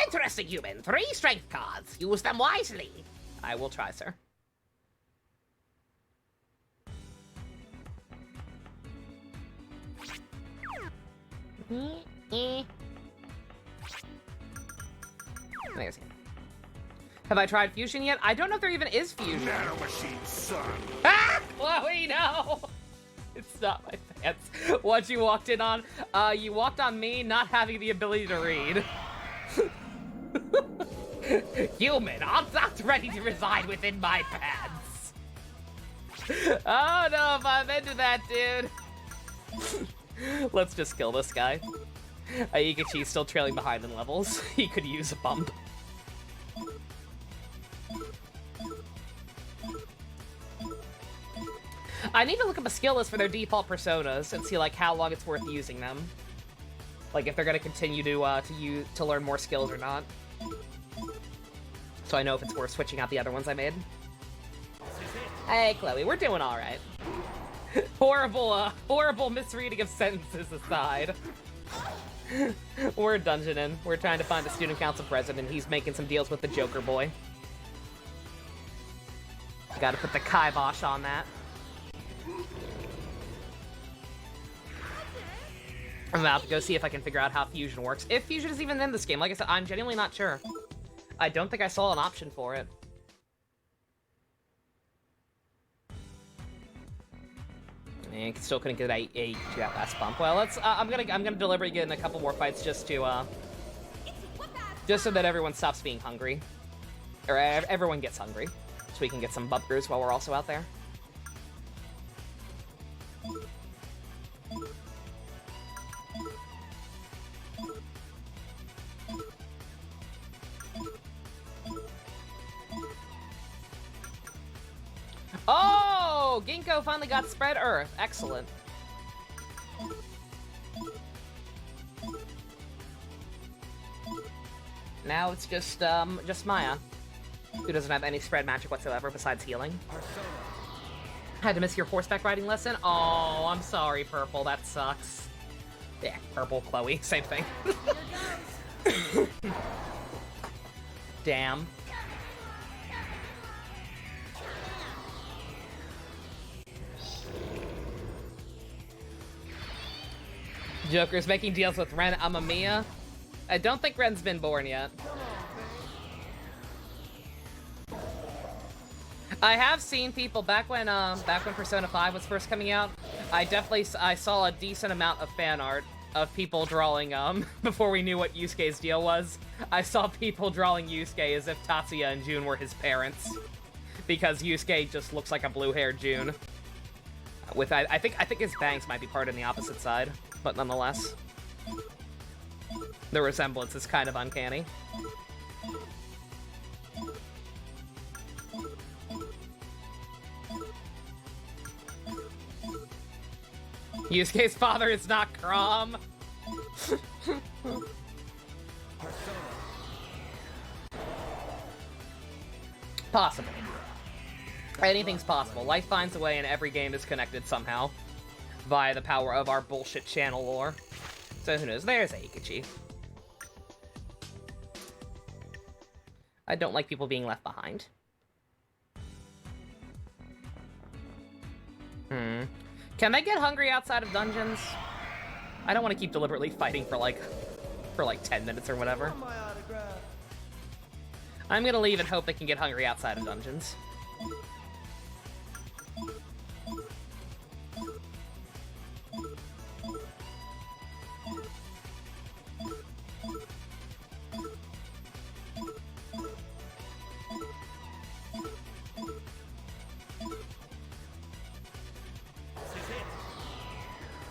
Interesting, human. 3 strength cards. Use them wisely. I will try, sir. There's him. Have I tried fusion yet? I don't know if there even is fusion. Nanomachine, son. Ah! Chloe, no! It's not my pants. What you walked in on? You walked on me not having the ability to read. Human, I'm not ready to reside within my pants. Oh no, if I'm into that, dude. Let's just kill this guy. Aikachi's still trailing behind in levels. He could use a bump. I need to look up a skill list for their default personas and see like how long it's worth using them. Like if they're gonna continue to learn more skills or not. So I know if it's worth switching out the other ones I made. Hey Chloe, we're doing all right. Horrible misreading of sentences aside. We're dungeoning. We're trying to find a student council president. He's making some deals with the Joker boy. Gotta put the kibosh on that. I'm about to go see if I can figure out how fusion works. If fusion is even in this game. Like I said, I'm genuinely not sure. I don't think I saw an option for it. And still couldn't get a to that last bump. Well, let's. I'm gonna deliberately get in a couple more fights just to just so that everyone stops being hungry, or everyone gets hungry, so we can get some bumpers while we're also out there. Oh, Ginkgo finally got spread earth. Excellent. Now it's just Maya, who doesn't have any spread magic whatsoever besides healing. Had to miss your horseback riding lesson? Oh, I'm sorry, Purple. That sucks. Yeah, Purple, Chloe, same thing. Damn. Joker's making deals with Ren Amamiya. I don't think Ren's been born yet. I have seen people back when Persona 5 was first coming out. I saw a decent amount of fan art of people drawing before we knew what Yusuke's deal was. I saw people drawing Yusuke as if Tatsuya and Jun were his parents, because Yusuke just looks like a blue-haired Jun. With I think his bangs might be part on the opposite side, but nonetheless, the resemblance is kind of uncanny. Yusuke's father is not Crom. Possible. Anything's possible. Life finds a way, and every game is connected somehow via the power of our bullshit channel lore. So who knows? There's Aikachi. I don't like people being left behind. Can they get hungry outside of dungeons? I don't want to keep deliberately fighting for like 10 minutes or whatever. Want my autograph? I'm gonna leave and hope they can get hungry outside of dungeons.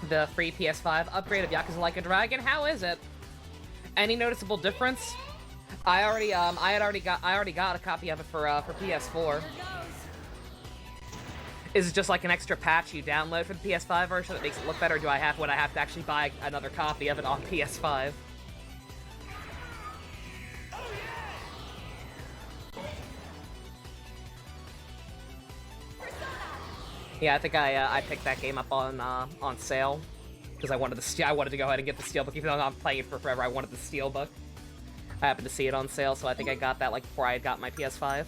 The free PS5 upgrade of Yakuza Like a Dragon. How is it? Any noticeable difference? I already got a copy of it for PS4. Is it just like an extra patch you download for the PS5 version that makes it look better? Would I have to actually buy another copy of it on PS5? Yeah, I think I picked that game up on sale because I wanted to go ahead and get the Steelbook, even though I'm not playing it for forever. I wanted the Steelbook. I happened to see it on sale, so I think I got that like before I had got my PS5.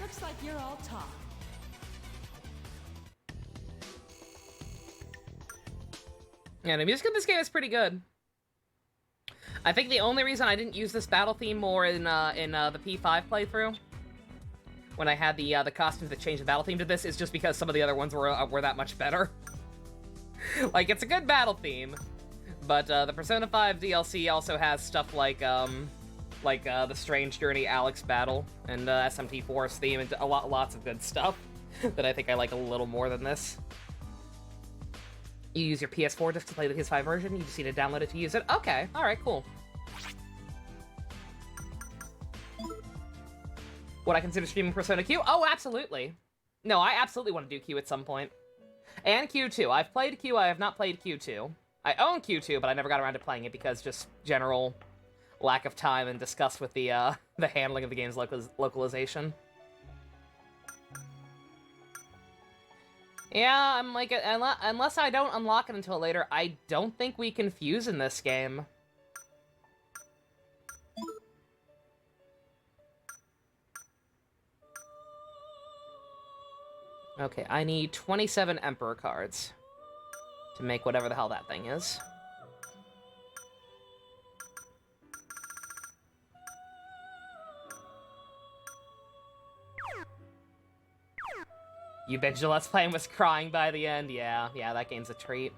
Looks like you're all talk. Yeah, the music in this game is pretty good. I think the only reason I didn't use this battle theme more in the P5 playthrough, when I had the costumes that changed the battle theme to this, is just because some of the other ones were that much better. Like, it's a good battle theme, but the Persona 5 DLC also has stuff like the Strange Journey Alex battle and SMT Forest theme and lots of good stuff that I think I like a little more than this. You use your PS4 disc to play the PS5 version, you just need to download it to use it? Okay, alright, cool. Would I consider streaming Persona Q? Oh, absolutely. No, I absolutely want to do Q at some point. And Q2. I've played Q, I have not played Q2. I own Q2, but I never got around to playing it because just general lack of time and disgust with the handling of the game's localization. Yeah, I'm like, unless I don't unlock it until later, I don't think we can fuse in this game. Okay, I need 27 Emperor cards to make whatever the hell that thing is. You bitch, your Let's Play was crying by the end. Yeah, that game's a treat.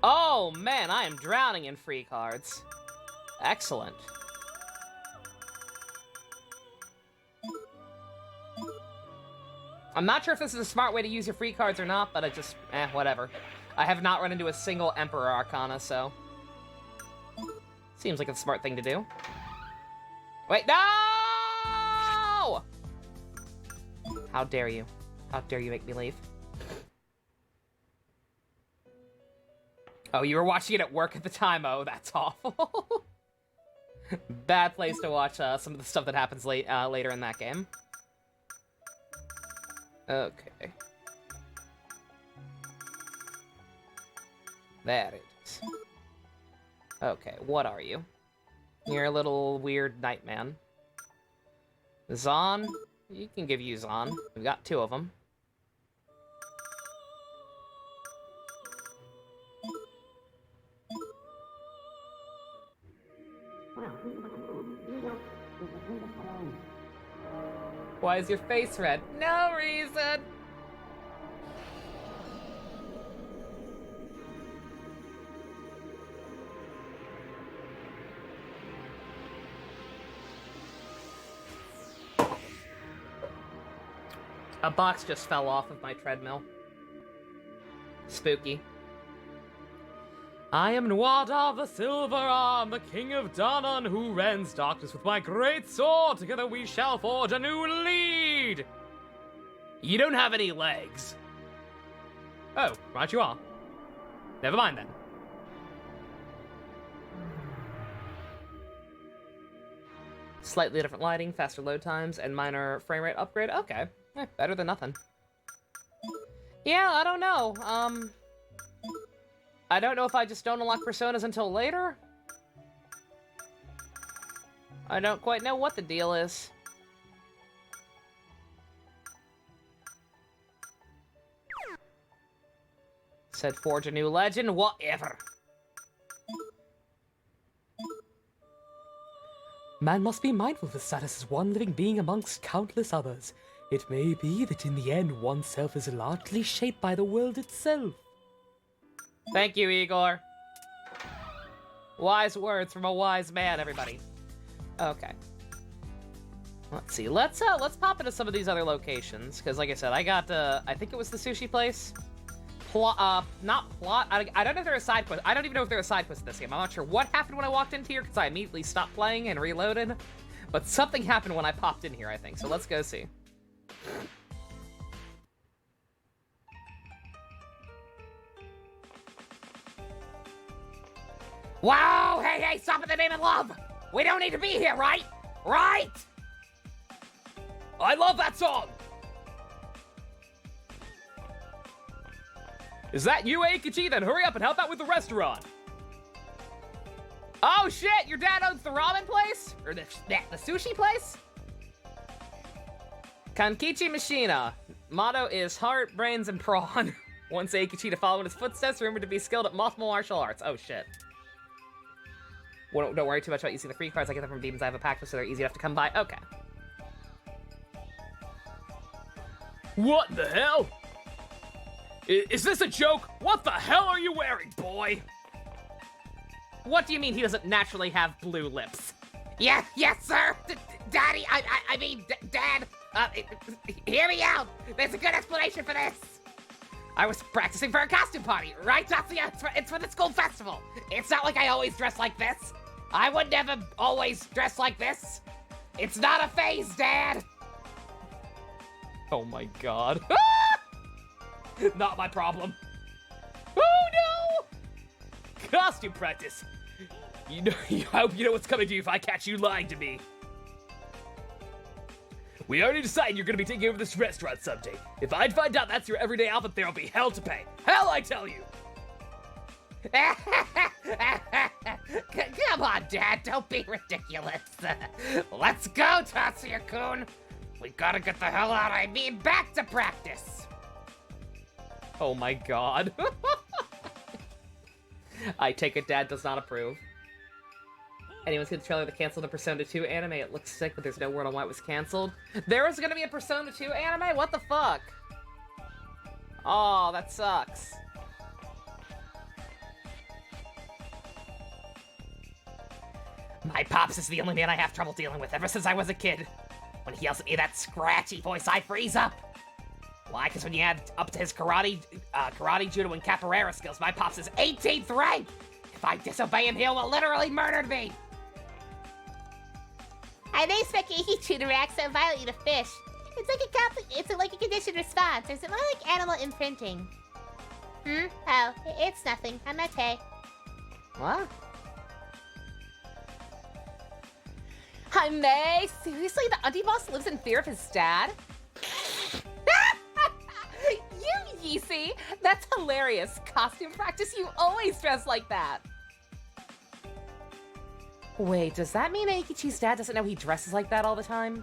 Oh, man, I am drowning in free cards. Excellent. I'm not sure if this is a smart way to use your free cards or not, but whatever. I have not run into a single Emperor Arcana, so... Seems like a smart thing to do. Wait, no! How dare you? How dare you make me leave? Oh, you were watching it at work at the time. Oh, that's awful. Bad place to watch some of the stuff that happens later in that game. Okay. There it is. Okay, what are you? You're a little weird nightman. Zon? You can give you Zon. We've got 2 of them. Why is your face red? No reason! A box just fell off of my treadmill. Spooky. I am Nwada the Silver Arm, the King of Danon, who rends darkness with my great sword. Together we shall forge a new lead. You don't have any legs. Oh, right you are. Never mind then. Slightly different lighting, faster load times, and minor frame rate upgrade. Okay, better than nothing. Yeah, I don't know. I don't know if I just don't unlock personas until later. I don't quite know what the deal is. Said forge a new legend, whatever. Man must be mindful of his status as one living being amongst countless others. It may be that in the end, oneself is largely shaped by the world itself. Thank you, Igor. Wise words from a wise man, everybody. Okay. Let's see. Let's pop into some of these other locations, because like I said, I got I think it was the sushi place. Not plot. I don't know if there are side quests. I don't even know if there are side quests in this game. I'm not sure what happened when I walked into here, because I immediately stopped playing and reloaded. But something happened when I popped in here, I think. So let's go see. Wow! Hey, stop in the name of love! We don't need to be here, right? Right? I love that song! Is that you, Eikichi? Then hurry up and help out with the restaurant. Oh shit, your dad owns the ramen place? Or the sushi place? Kankichi Machina. Motto is heart, brains, and prawn. Wants Eikichi to follow in his footsteps, rumored to be skilled at multiple martial arts. Oh shit. Well, don't worry too much about using the free cards. I get them from demons I have a pact with, so they're easy enough to come by. Okay. What the hell? Is this a joke? What the hell are you wearing, boy? What do you mean he doesn't naturally have blue lips? Yes, sir. Daddy, I mean, Dad. Hear me out. There's a good explanation for this. I was practicing for a costume party, right, Tatsuya? It's for the school festival. It's not like I always dress like this. I would never always dress like this. It's not a phase, Dad. Oh my god. Not my problem. Oh no! Costume practice. I hope you know what's coming to you if I catch you lying to me. We already decided you're gonna be taking over this restaurant someday. If I'd find out that's your everyday outfit, there'll be hell to pay. Hell, I tell you! Come on, Dad, don't be ridiculous. Let's go, Tatsuya-kun. We gotta get the hell out, I mean, back to practice. Oh my god. I take it Dad does not approve. Anyone see the trailer that canceled the Persona 2 anime? It looks sick, but there's no word on why it was canceled. There was gonna be a Persona 2 anime? What the fuck? Oh, that sucks. My pops is the only man I have trouble dealing with ever since I was a kid. When he yells at me that scratchy voice, I freeze up. Why? Because when you add up to his karate, judo, and capoeira skills, my pops is 18th rank! If I disobey him, he'll literally murder me! I didn't expect Eikichi to react so violently to fish. It's like a conditioned response, or is it more like animal imprinting? Oh, it's nothing. I'm okay. What? Hi, May. Seriously, the auntie boss lives in fear of his dad? You Yeezy, that's hilarious. Costume practice, you always dress like that. Wait, does that mean Eikichi's dad doesn't know he dresses like that all the time?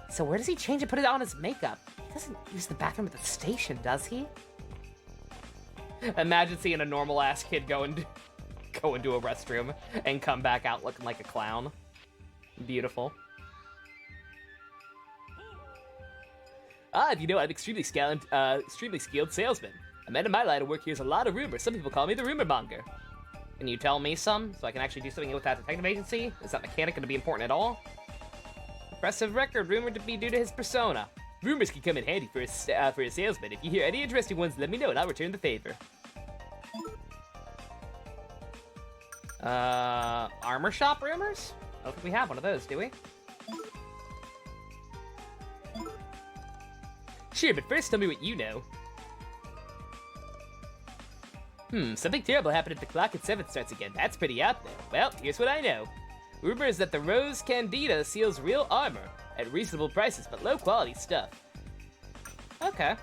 So where does he change and put it on his makeup? He doesn't use the bathroom at the station, does he? Imagine seeing a normal-ass kid go into a restroom and come back out looking like a clown. Beautiful. You know, I'm extremely skilled salesman. A man in my line of work hears a lot of rumors. Some people call me the rumor monger. Can you tell me some, so I can actually do something with that detective agency? Is that mechanic going to be important at all? Impressive record, rumored to be due to his persona. Rumors can come in handy for a salesman. If you hear any interesting ones, let me know and I'll return the favor. Armor shop rumors? I don't think we have one of those, do we? Sure, but first tell me what you know. Something terrible happened if the clock at 7 starts again. That's pretty out there. Well, here's what I know. Rumor is that the Rose Candida seals real armor at reasonable prices, but low quality stuff. Okay.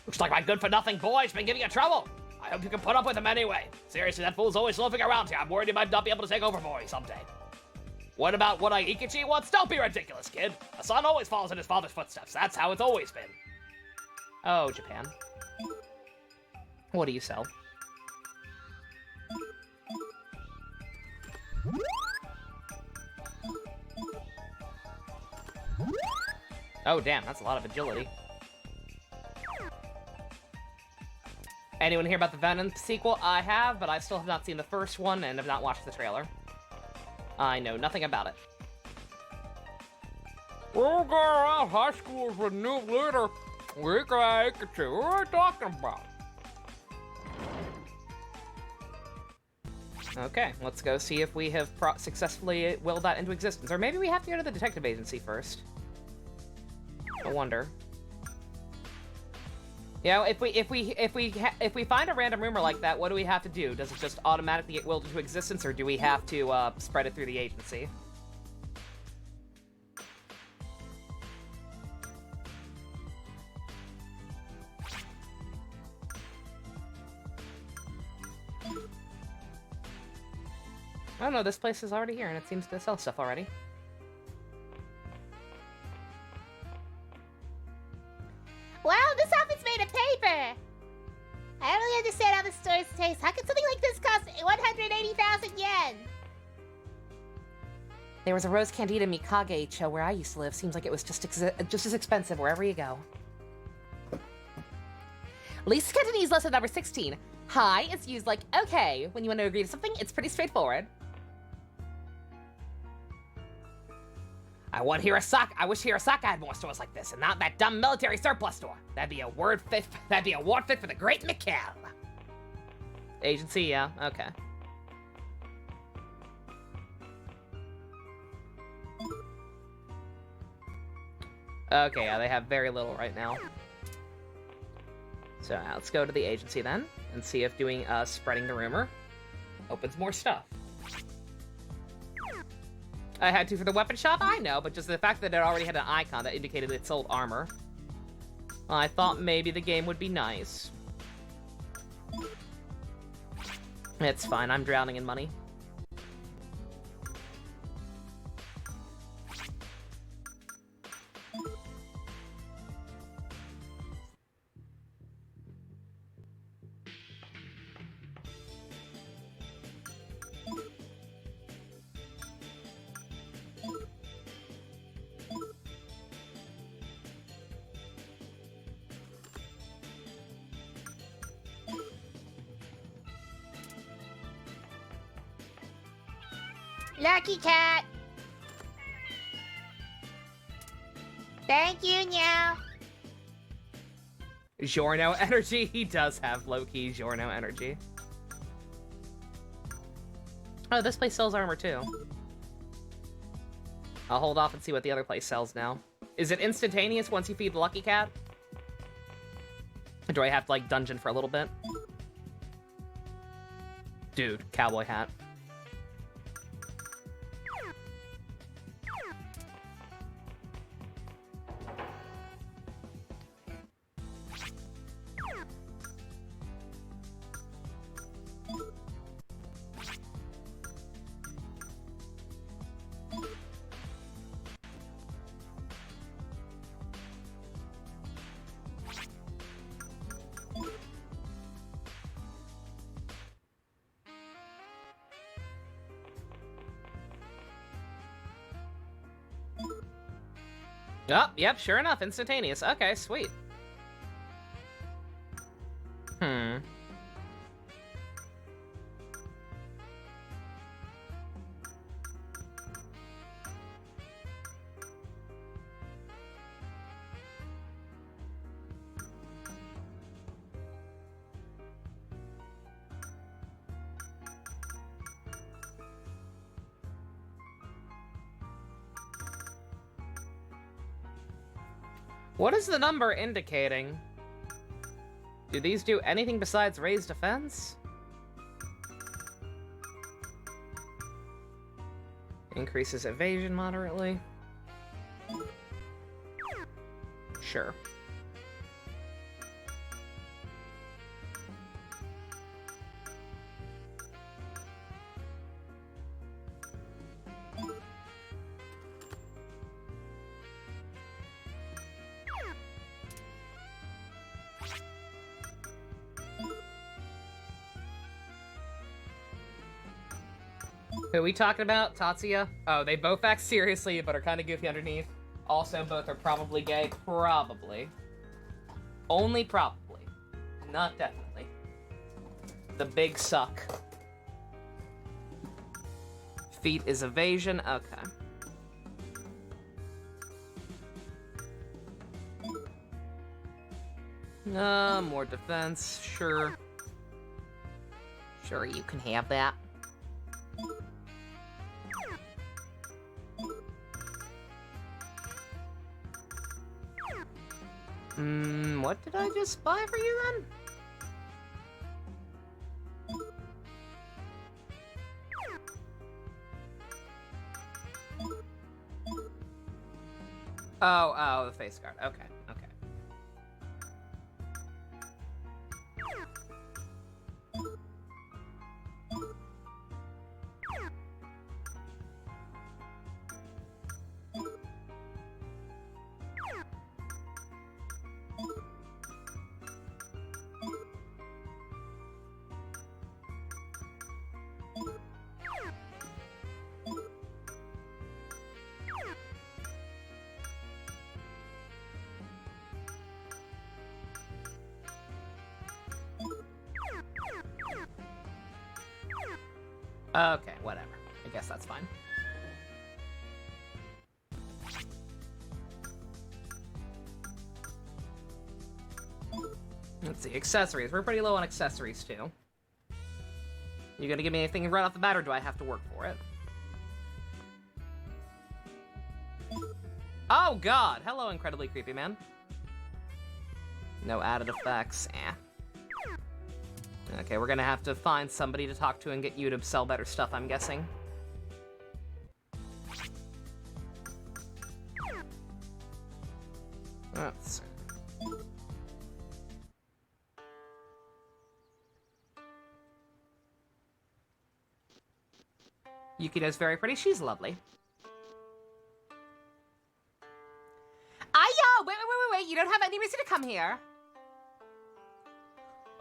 Looks like my good-for-nothing boy's been giving you trouble. I hope you can put up with him anyway. Seriously, that fool's always loafing around here. I'm worried he might not be able to take over for me someday. What about what Ikichi wants? Don't be ridiculous, kid. A son always follows in his father's footsteps. That's how it's always been. Oh, Japan. What do you sell? Oh, damn, that's a lot of agility. Anyone hear about the Venom sequel? I have, but I still have not seen the first one and have not watched the trailer. I know nothing about it. We'll go around high schools with new leader. What are you talking about? Okay, let's go see if we have successfully willed that into existence. Or maybe we have to go to the detective agency first. I wonder. You know, if we find a random rumor like that, what do we have to do? Does it just automatically get willed into existence, or do we have to spread it through the agency? I don't know, this place is already here, and it seems to sell stuff already. Wow, this outfit's made of paper! I don't really understand how the stores taste. How can something like this cost 180,000 yen? There was a Rose Candida Mikage show where I used to live. Seems like it was just as expensive wherever you go. Least Cantonese lesson number 16. Hi is used like okay when you want to agree to something. It's pretty straightforward. I wish Hirosaka had more stores like this, and not that dumb military surplus store. That'd be a ward fit for the great Mikhail. Agency, yeah, okay. Okay, yeah, they have very little right now. So let's go to the agency then, and see if doing spreading the rumor opens more stuff. I had to for the weapon shop? I know, but just the fact that it already had an icon that indicated it sold armor. I thought maybe the game would be nice. It's fine, I'm drowning in money. Lucky cat! Thank you, Meow. Giorno energy? He does have low-key Giorno energy. Oh, this place sells armor too. I'll hold off and see what the other place sells now. Is it instantaneous once you feed the Lucky Cat? Or do I have to, like, dungeon for a little bit? Dude, cowboy hat. Oh, yep, sure enough, instantaneous. Okay, sweet. What is the number indicating? Do these do anything besides raise defense? Increases evasion moderately. Sure. Who are we talking about? Tatsuya? Oh, they both act seriously, but are kind of goofy underneath. Also, both are probably gay. Probably. Only probably. Not definitely. The big suck. Feet is evasion. Okay. More defense. Sure. Sure, you can have that. What did I just buy for you then? Oh, the face guard. Okay, okay. Okay, whatever. I guess that's fine. Let's see, accessories. We're pretty low on accessories, too. You gonna give me anything right off the bat, or do I have to work for it? Oh, God! Hello, incredibly creepy man. No added effects. Eh. Okay, we're gonna have to find somebody to talk to and get you to sell better stuff, I'm guessing. Let's see. Yukito's very pretty. She's lovely. Ayo! Wait. You don't have any reason to come here.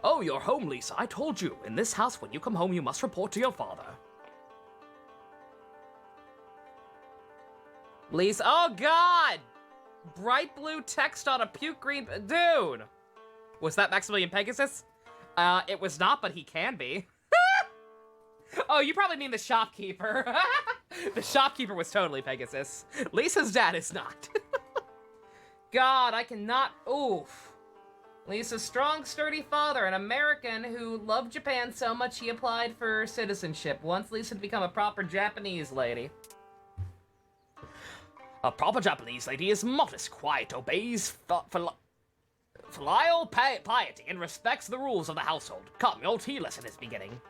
Oh, you're home, Lisa. I told you. In this house, when you come home, you must report to your father. Lisa, oh God! Bright blue text on a puke green, dude! Was that Maximilian Pegasus? It was not, but he can be. Oh, you probably mean the shopkeeper. The shopkeeper was totally Pegasus. Lisa's dad is not. God, I cannot, oof. Lisa's strong, sturdy father, an American who loved Japan so much he applied for citizenship. Wants Lisa to become a proper Japanese lady. A proper Japanese lady is modest, quiet, obeys filial piety, and respects the rules of the household. Come, your tea lesson is beginning.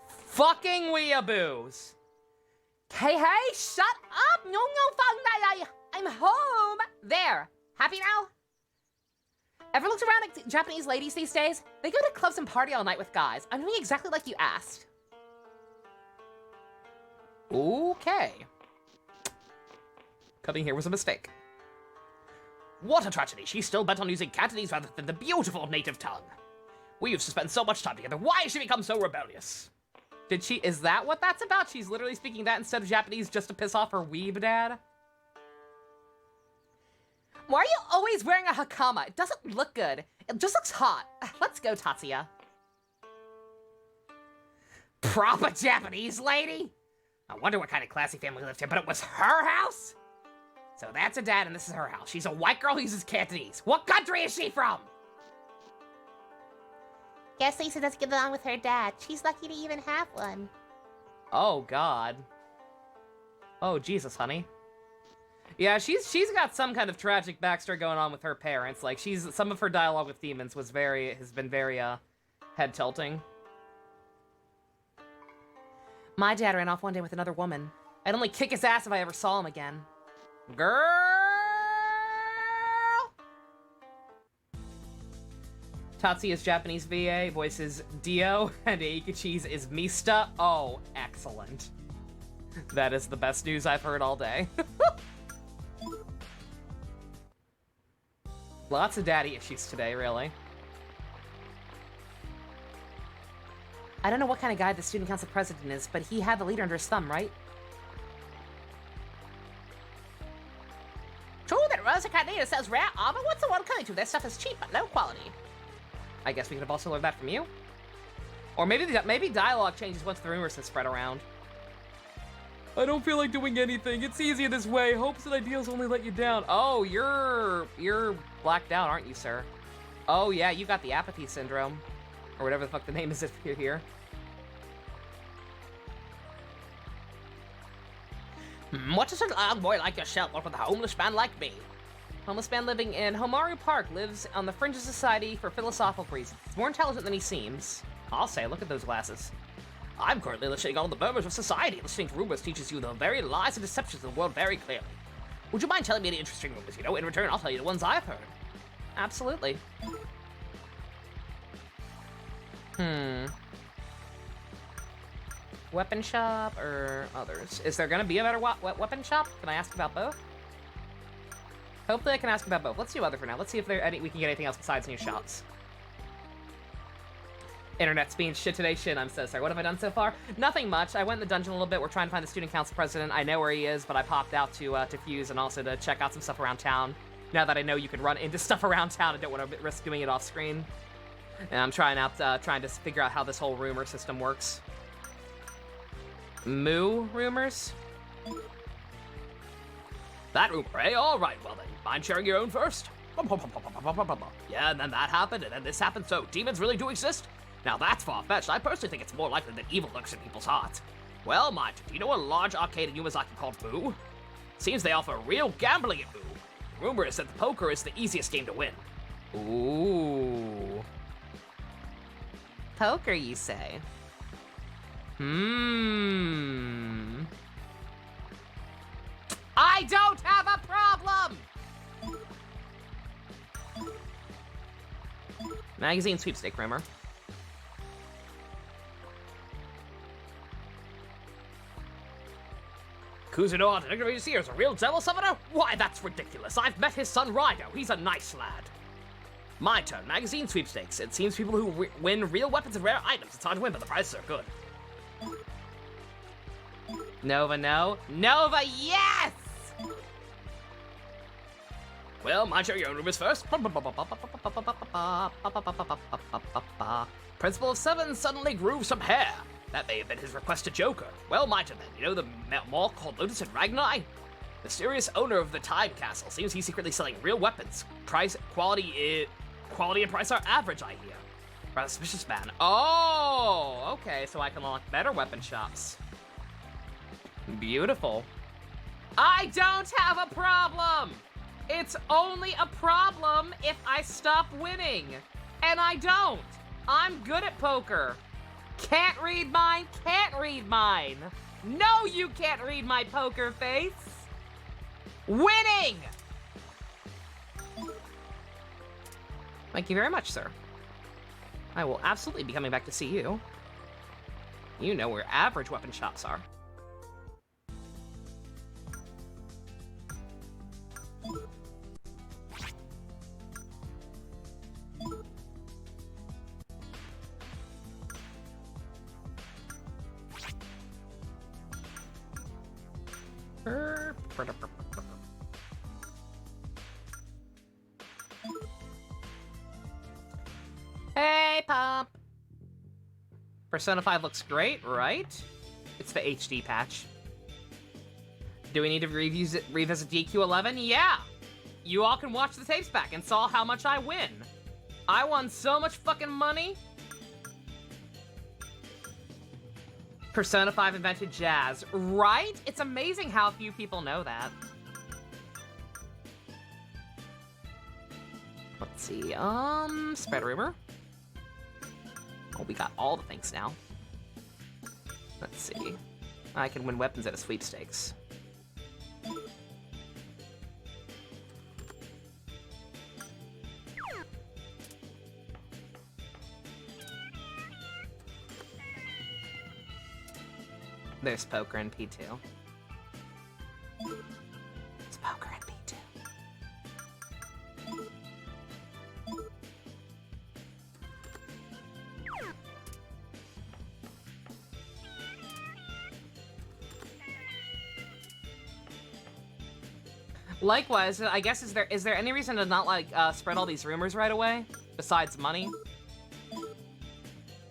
Fucking weeaboos! Hey, shut up! No, I'm home! There. Happy now? Ever looked around at Japanese ladies these days? They go to clubs and party all night with guys. I'm doing exactly like you asked. Okay. Coming here was a mistake. What a tragedy. She's still bent on using Cantonese rather than the beautiful native tongue. We used to spend so much time together. Why has she become so rebellious? Did she? Is that what that's about? She's literally speaking that instead of Japanese just to piss off her weeb dad? Why are you always wearing a hakama? It doesn't look good. It just looks hot. Let's go, Tatsuya. Proper Japanese lady? I wonder what kind of classy family lived here, but it was her house? So that's her dad and this is her house. She's a white girl who uses Cantonese. What country is she from? Guess Lisa doesn't get along with her dad. She's lucky to even have one. Oh, God. Oh, Jesus, honey. Yeah, she's got some kind of tragic backstory going on with her parents. Like, some of her dialogue with demons has been very, head-tilting. My dad ran off one day with another woman. I'd only kick his ass if I ever saw him again. Girl! Tatsuya's Japanese VA voices Dio, and Eikichi's is Mista. Oh, excellent. That is the best news I've heard all day. Lots of daddy issues today, really. I don't know what kind of guy the student council president is, but he had the leader under his thumb, right? True that Rosa Carnita sells rare armor. What's the one coming to? Their stuff is cheap but low quality. I guess we could have also learned that from you. Or maybe dialogue changes once the rumors have spread around. I don't feel like doing anything. It's easier this way. Hopes and ideals only let you down. Oh, you're blacked out, aren't you, sir? Oh, yeah, you got the apathy syndrome. Or whatever the fuck the name is if you're here. What does a young boy like yourself want with a homeless man like me? Homeless man living in Homaru Park lives on the fringe of society for philosophical reasons. He's more intelligent than he seems. I'll say, look at those glasses. I'm currently listening on the murmurs of society. Listening to rumors teaches you the very lies and deceptions of the world very clearly. Would you mind telling me any interesting rumors you know? In return, I'll tell you the ones I've heard. Absolutely. Weapon shop or others? Is there gonna be a better weapon shop? Can I ask about both? Hopefully I can ask about both. Let's do other for now. Let's see if we can get anything else besides new shops. Internet's being shit today. Shit, I'm so sorry. What have I done so far? Nothing much. I went in the dungeon a little bit. We're trying to find the student council president. I know where he is, but I popped out to fuse and also to check out some stuff around town. Now that I know you can run into stuff around town, I don't want to risk doing it off screen. And I'm trying to figure out how this whole rumor system works. Moo rumors? That rumor, eh? All right, well then, mind sharing your own first? Yeah, and then that happened, and then this happened, so demons really do exist? Now that's far-fetched. I personally think it's more likely that evil lurks in people's hearts. Well, mind you, do you know a large arcade in Yumazaki called Boo? Seems they offer real gambling at Boo. The rumor is that the poker is the easiest game to win. Ooh. Poker, you say? I don't have a problem! Magazine sweepstake rumor. Kuzuno Hatanagari is a real devil summoner? Why, that's ridiculous. I've met his son Rido. He's a nice lad. My turn. Magazine sweepstakes. It seems people who win real weapons and rare items. It's hard to win, but the prizes are good. Nova, no. Nova, yes! Well, mind share your own rumors first. Principal of Seven suddenly grew some hair. That may have been his request to Joker. Well, my turn then. You know the mall called Lotus in Ragnar? Mysterious owner of the Time Castle. Seems he's secretly selling real weapons. Quality and price are average, I hear. Rather suspicious man. Oh, okay, so I can unlock better weapon shops. Beautiful. I don't have a problem! It's only a problem if I stop winning. And I don't. I'm good at poker. Can't read mine, can't read mine. No, you can't read my poker face. Winning! Thank you very much, sir. I will absolutely be coming back to see you. You know where average weapon shops are. Hey, Pop. Persona 5 looks great, right? It's the HD patch. Do we need to revisit DQ11? Yeah! You all can watch the tapes back and saw how much I win. I won so much fucking money. Persona 5 invented jazz, right? It's amazing how few people know that. Let's see, spread rumor. Oh, we got all the things now. Let's see. I can win weapons at a sweepstakes. There's poker in P2. It's poker in P2. Likewise, I guess is there any reason to not like spread all these rumors right away besides money?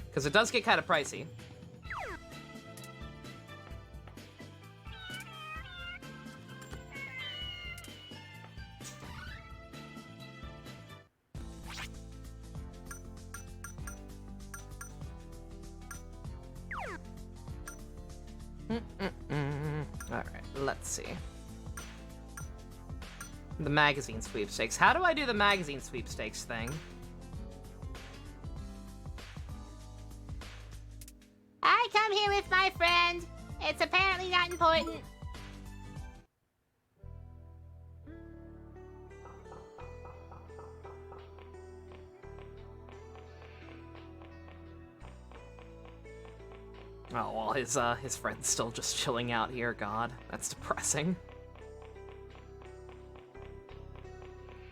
Because it does get kind of pricey. Alright, let's see. The magazine sweepstakes. How do I do the magazine sweepstakes thing? I come here with my friend. It's apparently not important. Oh, well, his friend's still just chilling out here. God, that's depressing.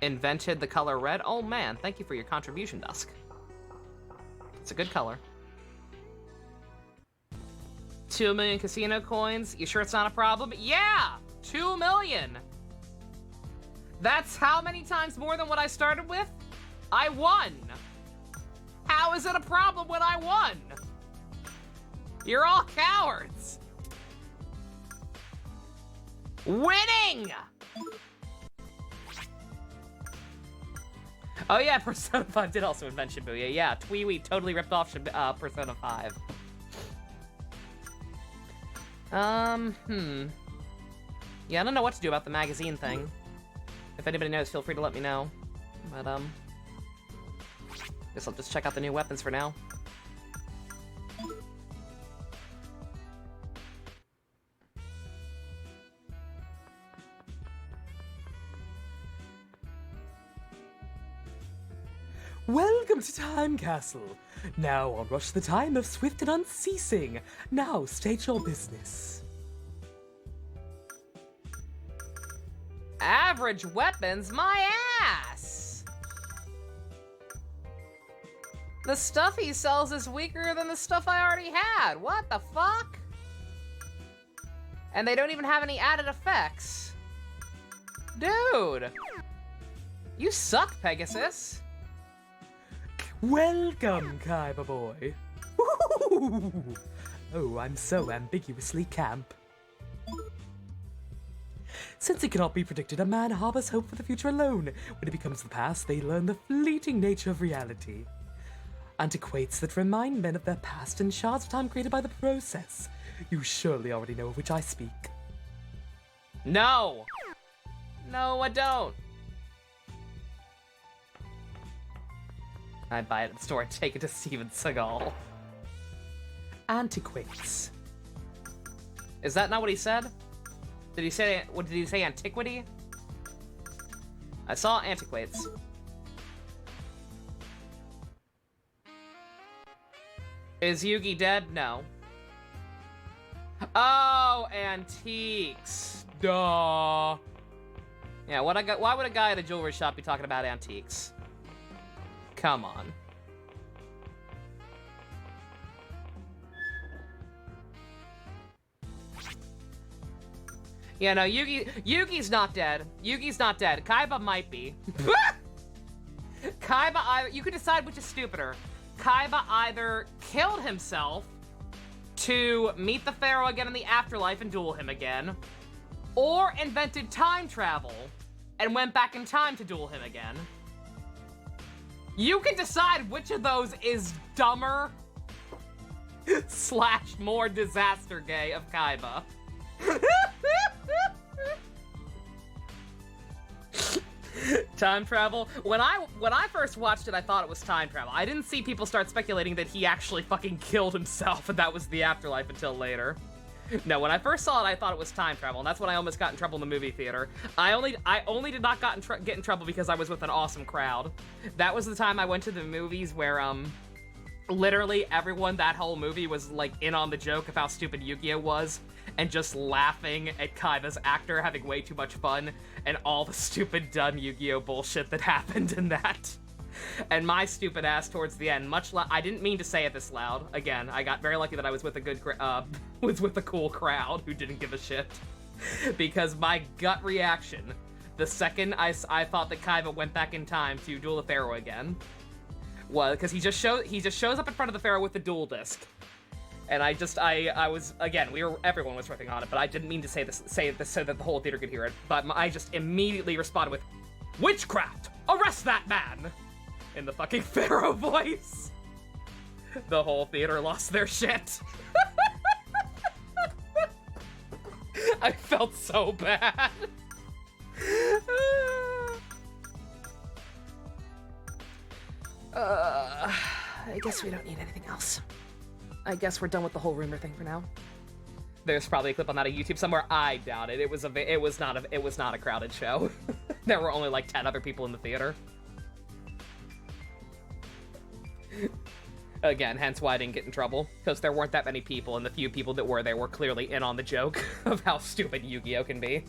Invented the color red. Oh man, thank you for your contribution, Dusk. It's a good color. 2 million casino coins. You sure it's not a problem? Yeah! 2 million! That's how many times more than what I started with? I won! How is it a problem when I won? You're all cowards! Winning! Oh yeah, Persona 5 did also invent Shibuya. Yeah, Tweewee totally ripped off Persona 5. Yeah, I don't know what to do about the magazine thing. If anybody knows, feel free to let me know. But, guess I'll just check out the new weapons for now. Welcome to Time Castle. Now I'll rush the time of swift and unceasing. Now state your business. Average weapons? My ass! The stuff he sells is weaker than the stuff I already had. What the fuck? And they don't even have any added effects. Dude! You suck, Pegasus. Welcome, Kaiba boy. Ooh. Oh, I'm so ambiguously camp. Since it cannot be predicted, a man harbors hope for the future alone. When it becomes the past, they learn the fleeting nature of reality. Antiquates that remind men of their past and shards of time created by the process. You surely already know of which I speak. No! No, I don't. I'd buy it at the store and take it to Steven Seagal. Antiquates. Is that not what he said? Did he say, what did he say, antiquity? I saw antiquates. Is Yugi dead? No. Oh, antiques. Duh. Yeah, why would a guy at a jewelry shop be talking about antiques? Come on. Yeah, no, Yugi's not dead. Yugi's not dead. Kaiba might be. Kaiba either... You could decide which is stupider. Kaiba either killed himself to meet the Pharaoh again in the afterlife and duel him again, or invented time travel and went back in time to duel him again. You can decide which of those is dumber / more disaster gay of Kaiba. Time travel. When I first watched it, I thought it was time travel. I didn't see people start speculating that he actually fucking killed himself and that was the afterlife until later. No, when I first saw it, I thought it was time travel, and that's when I almost got in trouble in the movie theater. I only did not get in trouble because I was with an awesome crowd. That was the time I went to the movies where literally everyone that whole movie was like in on the joke of how stupid Yu-Gi-Oh was, and just laughing at Kaiba's actor having way too much fun, and all the stupid dumb Yu-Gi-Oh bullshit that happened in that. And my stupid ass towards the end, I didn't mean to say it this loud. Again, I got very lucky that I was with a cool crowd who didn't give a shit. Because my gut reaction, the second I thought that Kaiba went back in time to duel the Pharaoh again, was because he just shows up in front of the Pharaoh with the duel disc. And I was, again, everyone was riffing on it, but I didn't mean to say this so that the whole theater could hear it. But I just immediately responded with, "Witchcraft! Arrest that man!" in the fucking Pharaoh voice. The whole theater lost their shit. I felt so bad. I guess we don't need anything else. I guess we're done with the whole rumor thing for now. There's probably a clip on that on YouTube somewhere. I doubt it. It was not a crowded show. There were only like 10 other people in the theater. Again, hence why I didn't get in trouble, because there weren't that many people, and the few people that were there were clearly in on the joke of how stupid Yu-Gi-Oh can be.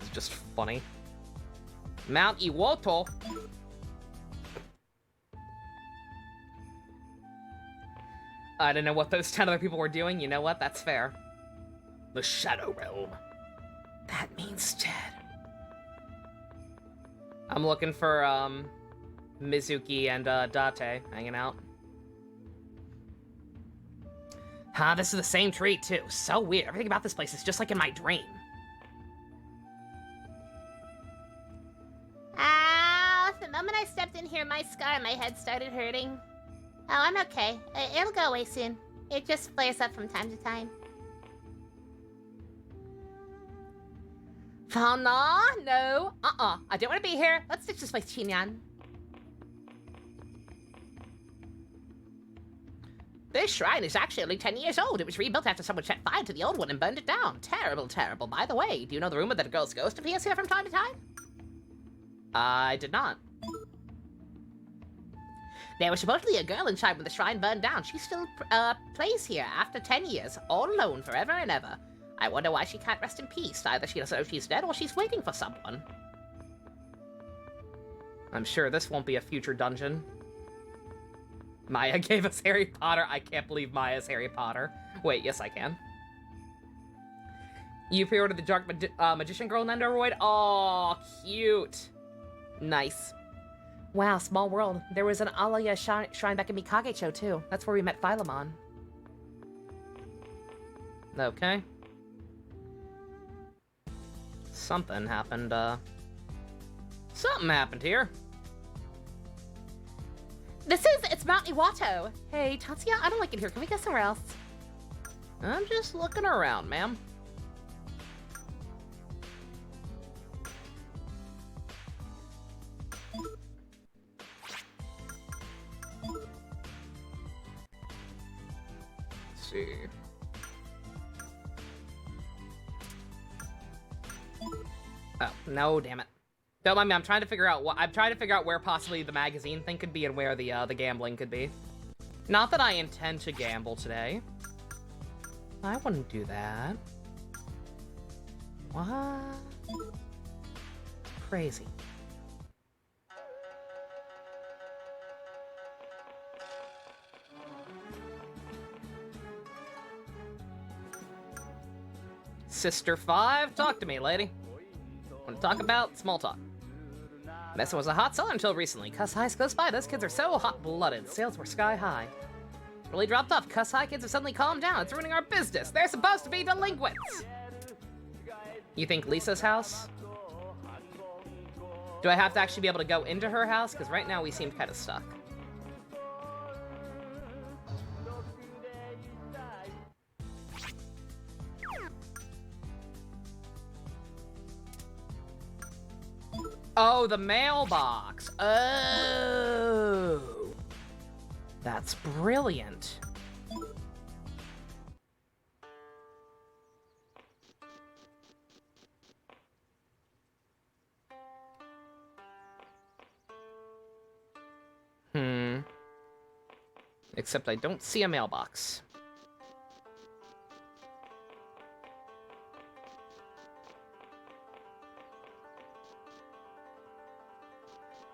It's just funny. Mount Iwoto. I don't know what those 10 other people were doing. You know what? That's fair. The Shadow Realm. That means dead. I'm looking for, Mizuki and, Date hanging out. This is the same tree, too. So weird. Everything about this place is just like in my dream. Ow! The moment I stepped in here, my scar on my head started hurting. Oh, I'm okay. It'll go away soon. It just flares up from time to time. Fauna, no. I don't want to be here. Let's ditch this place, Chinyan. This shrine is actually only 10 years old. It was rebuilt after someone set fire to the old one and burned it down. Terrible, terrible. By the way, do you know the rumor that a girl's ghost appears here from time to time? I did not. There was supposedly a girl inside when the shrine burned down. She still plays here after 10 years, all alone forever and ever. I wonder why she can't rest in peace. Either she doesn't know she's dead or she's waiting for someone. I'm sure this won't be a future dungeon. Maya gave us Harry Potter. I can't believe Maya's Harry Potter. Wait, yes I can. You pre-ordered the Dark Magician Girl Nendoroid? Aw, cute. Nice. Wow, small world. There was an Alaya shrine back in Mikage-cho, too. That's where we met Philemon. Okay. Something happened, Something happened here. It's Mount Iwato. Hey, Tatsuya, I don't like it here. Can we go somewhere else? I'm just looking around, ma'am. Let's see. Oh, no, damn it. Don't mind me, I'm trying to figure out where possibly the magazine thing could be and where the gambling could be. Not that I intend to gamble today. I wouldn't do that. What? Crazy. Sister 5, talk to me, lady. time to talk about small talk. Mesa was a hot seller until recently. Cuss High's close by. Those kids are so hot-blooded. Sales were sky high. Really dropped off. Cuss High kids have suddenly calmed down. It's ruining our business. They're supposed to be delinquents. You think Lisa's house? Do I have to actually be able to go into her house? Because right now we seem kind of stuck. Oh, the mailbox. Oh. That's brilliant. Except I don't see a mailbox.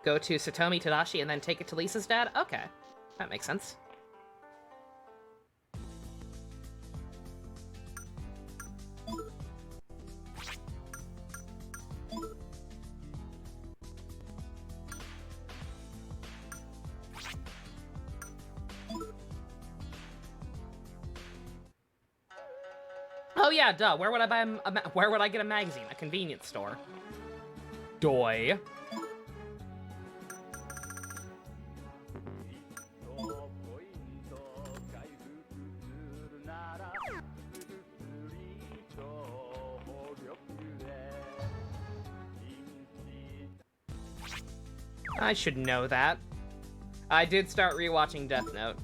Go to Satomi Tadashi and then take it to Lisa's dad? Okay. That makes sense. Oh yeah, duh. Where would I buy where would I get a magazine? A convenience store. Doy. I should know that. I did start rewatching Death Note.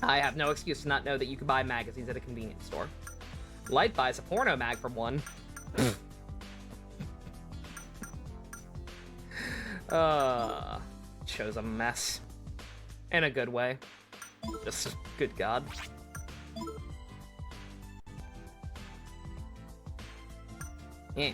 I have no excuse to not know that you can buy magazines at a convenience store. Light buys a porno mag from one. Show's a mess. In a good way. Just, good God. Yeah.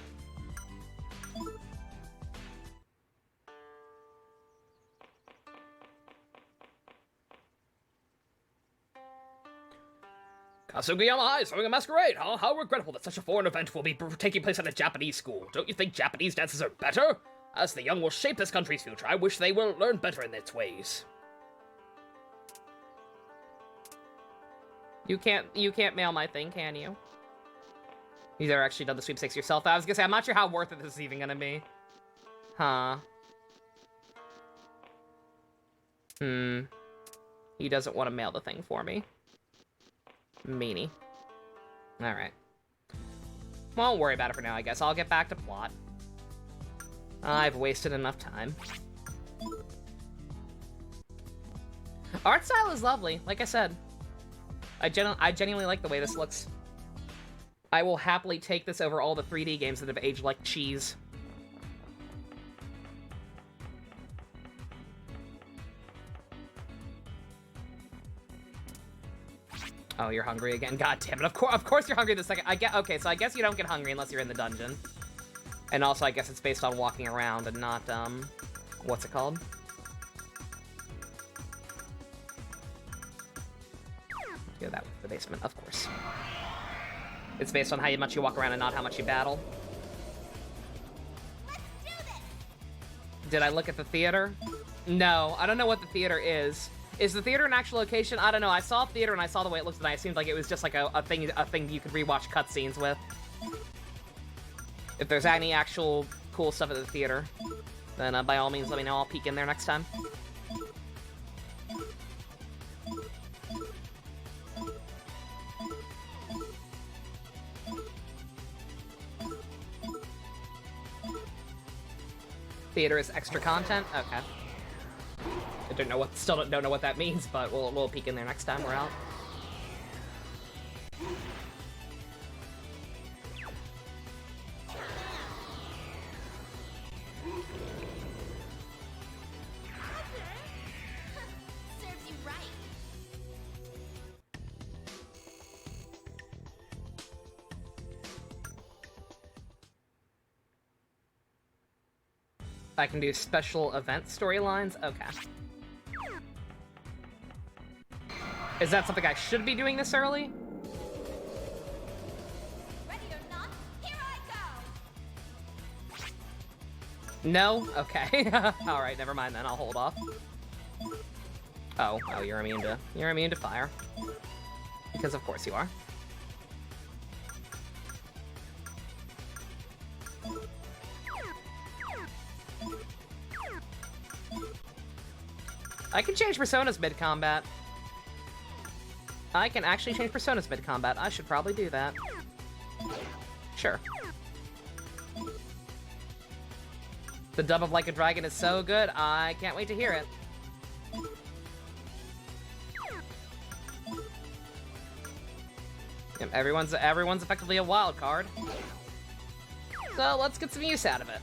Kasugiyama High is having a masquerade, huh? How regrettable that such a foreign event will be taking place at a Japanese school. Don't you think Japanese dances are better? As the young will shape this country's future, I wish they will learn better in its ways. You can't mail my thing, can you? You've never actually done the sweepstakes yourself. I was gonna say, I'm not sure how worth it this is even gonna be. Huh. He doesn't want to mail the thing for me. Meanie. Alright. Won't worry about it for now, I guess. I'll get back to plot. I've wasted enough time. Art style is lovely, like I said. I genuinely like the way this looks. I will happily take this over all the 3D games that have aged like cheese. Oh, you're hungry again? God damn it. Of course you're hungry the second. Okay, so I guess you don't get hungry unless you're in the dungeon. And also, I guess it's based on walking around and not, what's it called? Go that way, the basement, of course. It's based on how much you walk around and not how much you battle. Let's do this. Did I look at the theater? No, I don't know what the theater is. Is the theater an actual location? I don't know. I saw a theater and I saw the way it looked and it seemed like it was just like a thing you could rewatch cutscenes with. If there's any actual cool stuff at the theater, then by all means let me know. I'll peek in there next time. Theater is extra content? Okay. Still don't know what that means, but we'll peek in there next time we're out. Serves you right. I can do special event storylines? Okay. Is that something I should be doing this early? Ready or not, here I go. No? Okay. Alright, never mind then. I'll hold off. Oh, you're immune to fire. Because of course you are. I can change personas mid-combat. I can actually change personas mid-combat. I should probably do that. Sure. The dub of Like a Dragon is so good, I can't wait to hear it. Yep, everyone's effectively a wild card. So let's get some use out of it.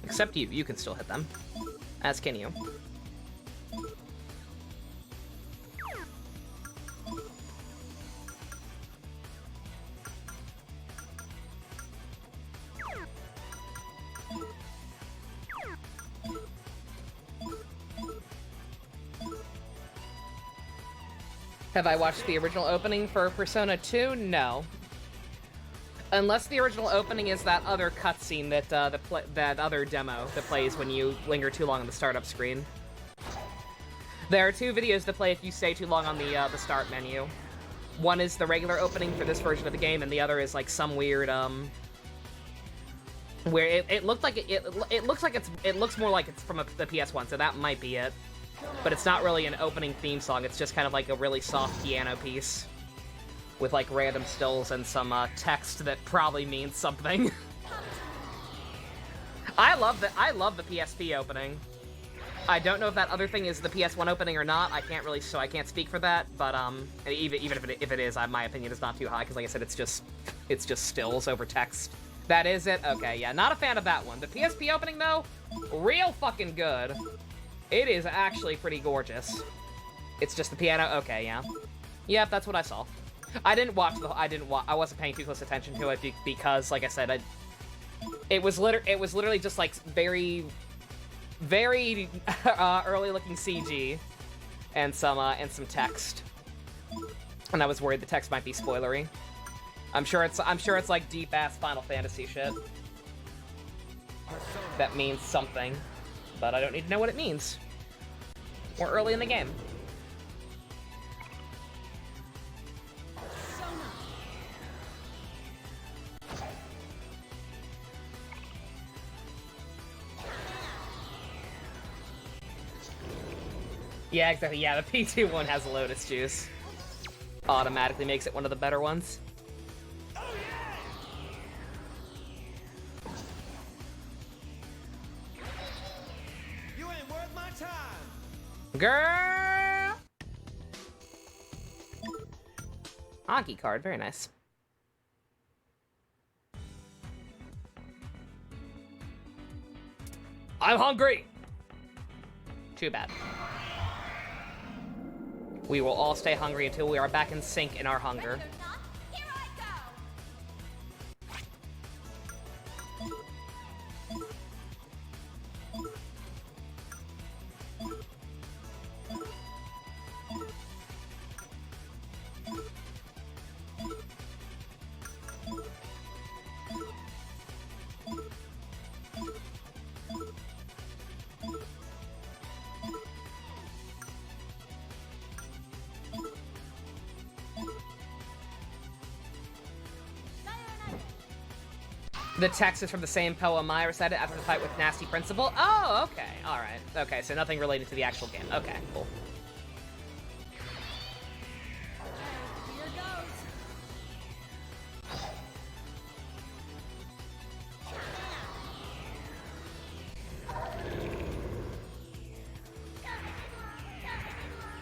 Except you can still hit them. As can you. Have I watched the original opening for Persona 2? No. Unless the original opening is that other cutscene that that other demo that plays when you linger too long on the startup screen. There are two videos that play if you stay too long on the start menu. One is the regular opening for this version of the game, and the other is like some weird where it looked like it looks more like it's from the PS1, so that might be it. But it's not really an opening theme song. It's just kind of like a really soft piano piece with like random stills and some text that probably means something. I love the PSP opening. I don't know if that other thing is the PS1 opening or not. I can't speak for that. But even if it is, my opinion is not too high because, like I said, it's just stills over text. That is it. Okay, yeah, not a fan of that one. The PSP opening though, real fucking good. It is actually pretty gorgeous. It's just the piano. Okay, yeah. Yep, that's what I saw. I wasn't paying too close attention to it because, like I said, it was literally just like very, very early looking CG and some text, and I was worried the text might be spoilery. I'm sure it's like deep ass Final Fantasy shit. That means something, but I don't need to know what it means. We're early in the game. Yeah, exactly. Yeah, the P2 one has Lotus Juice. Automatically makes it one of the better ones. You ain't worth my time. Girl! Anki card, very nice. I'm hungry! Too bad. We will all stay hungry until we are back in sync in our hunger. The text is from the same poem I recited after the fight with Nasty Principal. Oh, okay. Alright. Okay, so nothing related to the actual game. Okay, cool. Here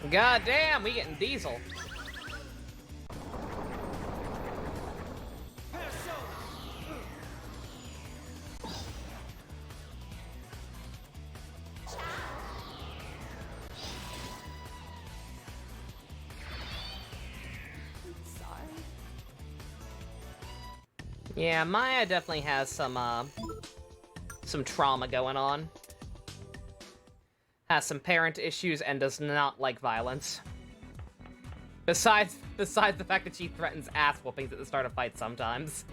goes. God damn, we getting diesel. Yeah, Maya definitely has some trauma going on. Has some parent issues and does not like violence. Besides the fact that she threatens ass whoopings at the start of fights sometimes.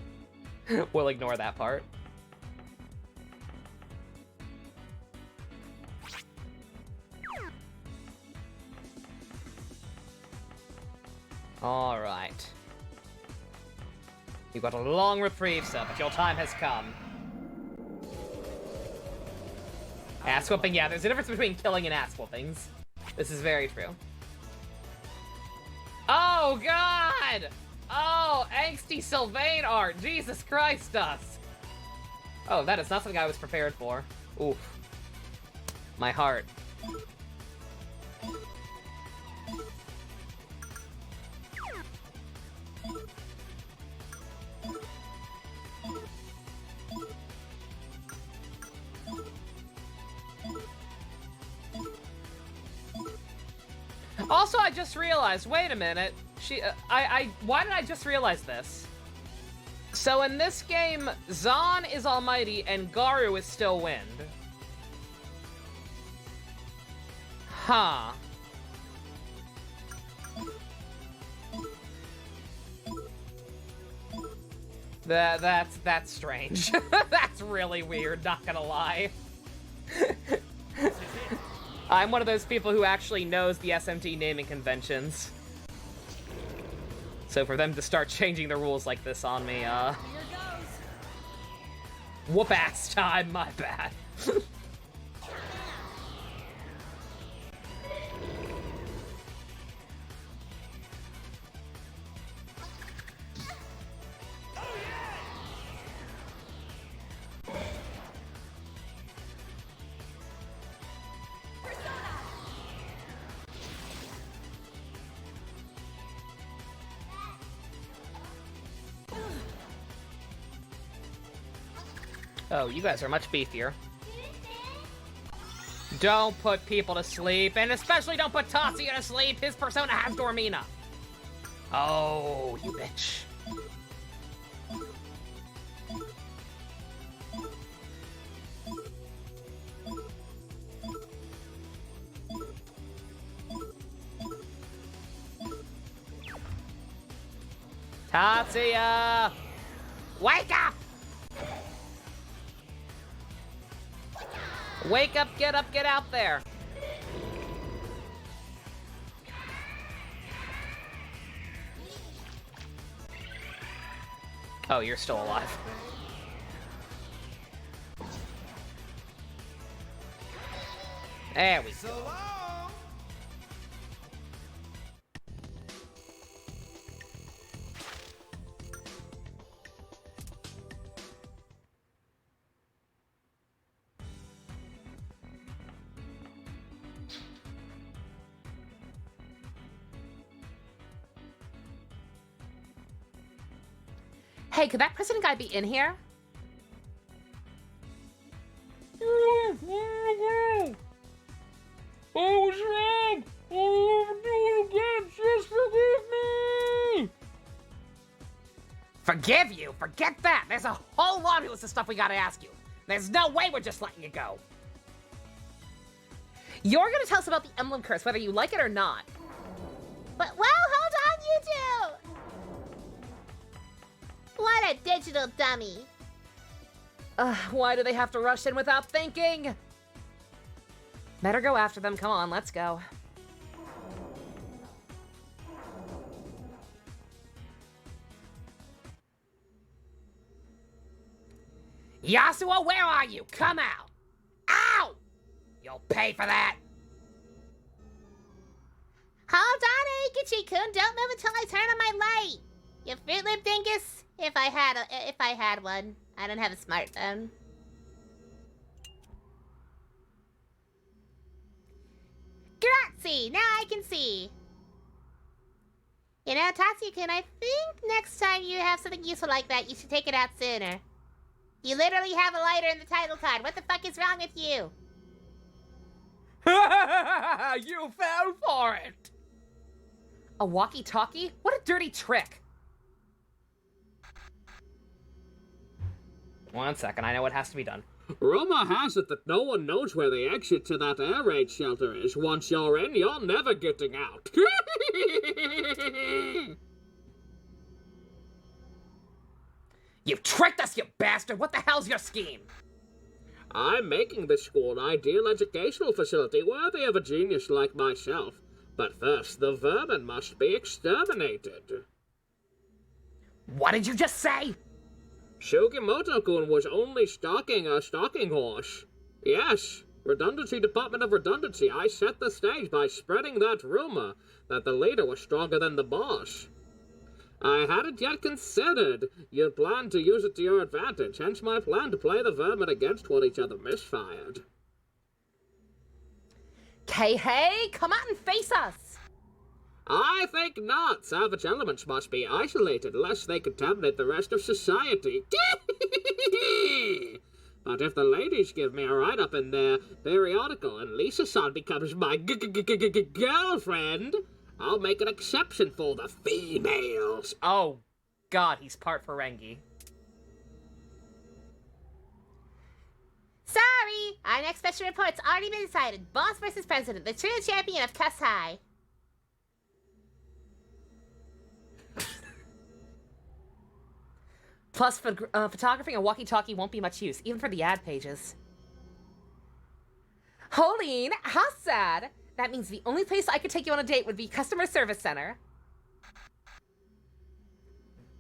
We'll ignore that part. Alright. You've got a long reprieve, sir, but your time has come. Ass whooping, yeah, there's a difference between killing and ass whoopings. This is very true. Oh, God! Oh, angsty Sylvain art! Jesus Christ, us! Oh, that is not something I was prepared for. Oof. My heart. Also, I just realized, wait a minute. Why did I just realize this? So in this game, Zahn is Almighty and Garu is still Wind. Huh. That's strange. That's really weird, not gonna lie. I'm one of those people who actually knows the SMT naming conventions. So for them to start changing the rules like this on me, whoop ass time, my bad. Oh, you guys are much beefier. Don't put people to sleep, and especially don't put Tatsuya to sleep. His persona has Dormina. Oh, you bitch. Tatsuya! Wake up! Wake up, get out there. Oh, you're still alive. There we go. Hey, could that president guy be in here? Oh, what's wrong? I'll never do it again. Just forgive me. Forgive you? Forget that. There's a whole laundry list of stuff we gotta ask you. There's no way we're just letting you go. You're gonna tell us about the emblem curse, whether you like it or not. But, well, hold on, you two! What a digital dummy. Why do they have to rush in without thinking? Better go after them. Come on, let's go. Yasuo, where are you? Come out! Ow! You'll pay for that. Hold on, Ikichi-kun. Don't move until I turn on my light. You Fruit Loop dingus. If I had one. I don't have a smartphone. Grazie! Now I can see. You know, Tatsuya-kun, I think next time you have something useful like that, you should take it out sooner. You literally have a lighter in the title card. What the fuck is wrong with you? You fell for it! A walkie-talkie? What a dirty trick. 1 second, I know what has to be done. Rumor has it that no one knows where the exit to that air raid shelter is. Once you're in, you're never getting out. You tricked us, you bastard! What the hell's your scheme? I'm making this school an ideal educational facility worthy of a genius like myself. But first, the vermin must be exterminated. What did you just say? Sugimoto-kun was only stalking a stalking horse. Yes, redundancy department of redundancy. I set the stage by spreading that rumor that the leader was stronger than the boss. I hadn't yet considered you'd plan to use it to your advantage, hence my plan to play the vermin against what each other misfired. Hey, come out and face us! I think not. Savage elements must be isolated lest they contaminate the rest of society. But if the ladies give me a write-up in their periodical and Lisa-san becomes my girlfriend, I'll make an exception for the females. Oh, God, he's part Ferengi. Sorry! Our next special report's already been decided. Boss versus president, the true champion of Cuss High. Plus, photographing a walkie-talkie won't be much use, even for the ad pages. Holeen, how sad! That means the only place I could take you on a date would be customer service center.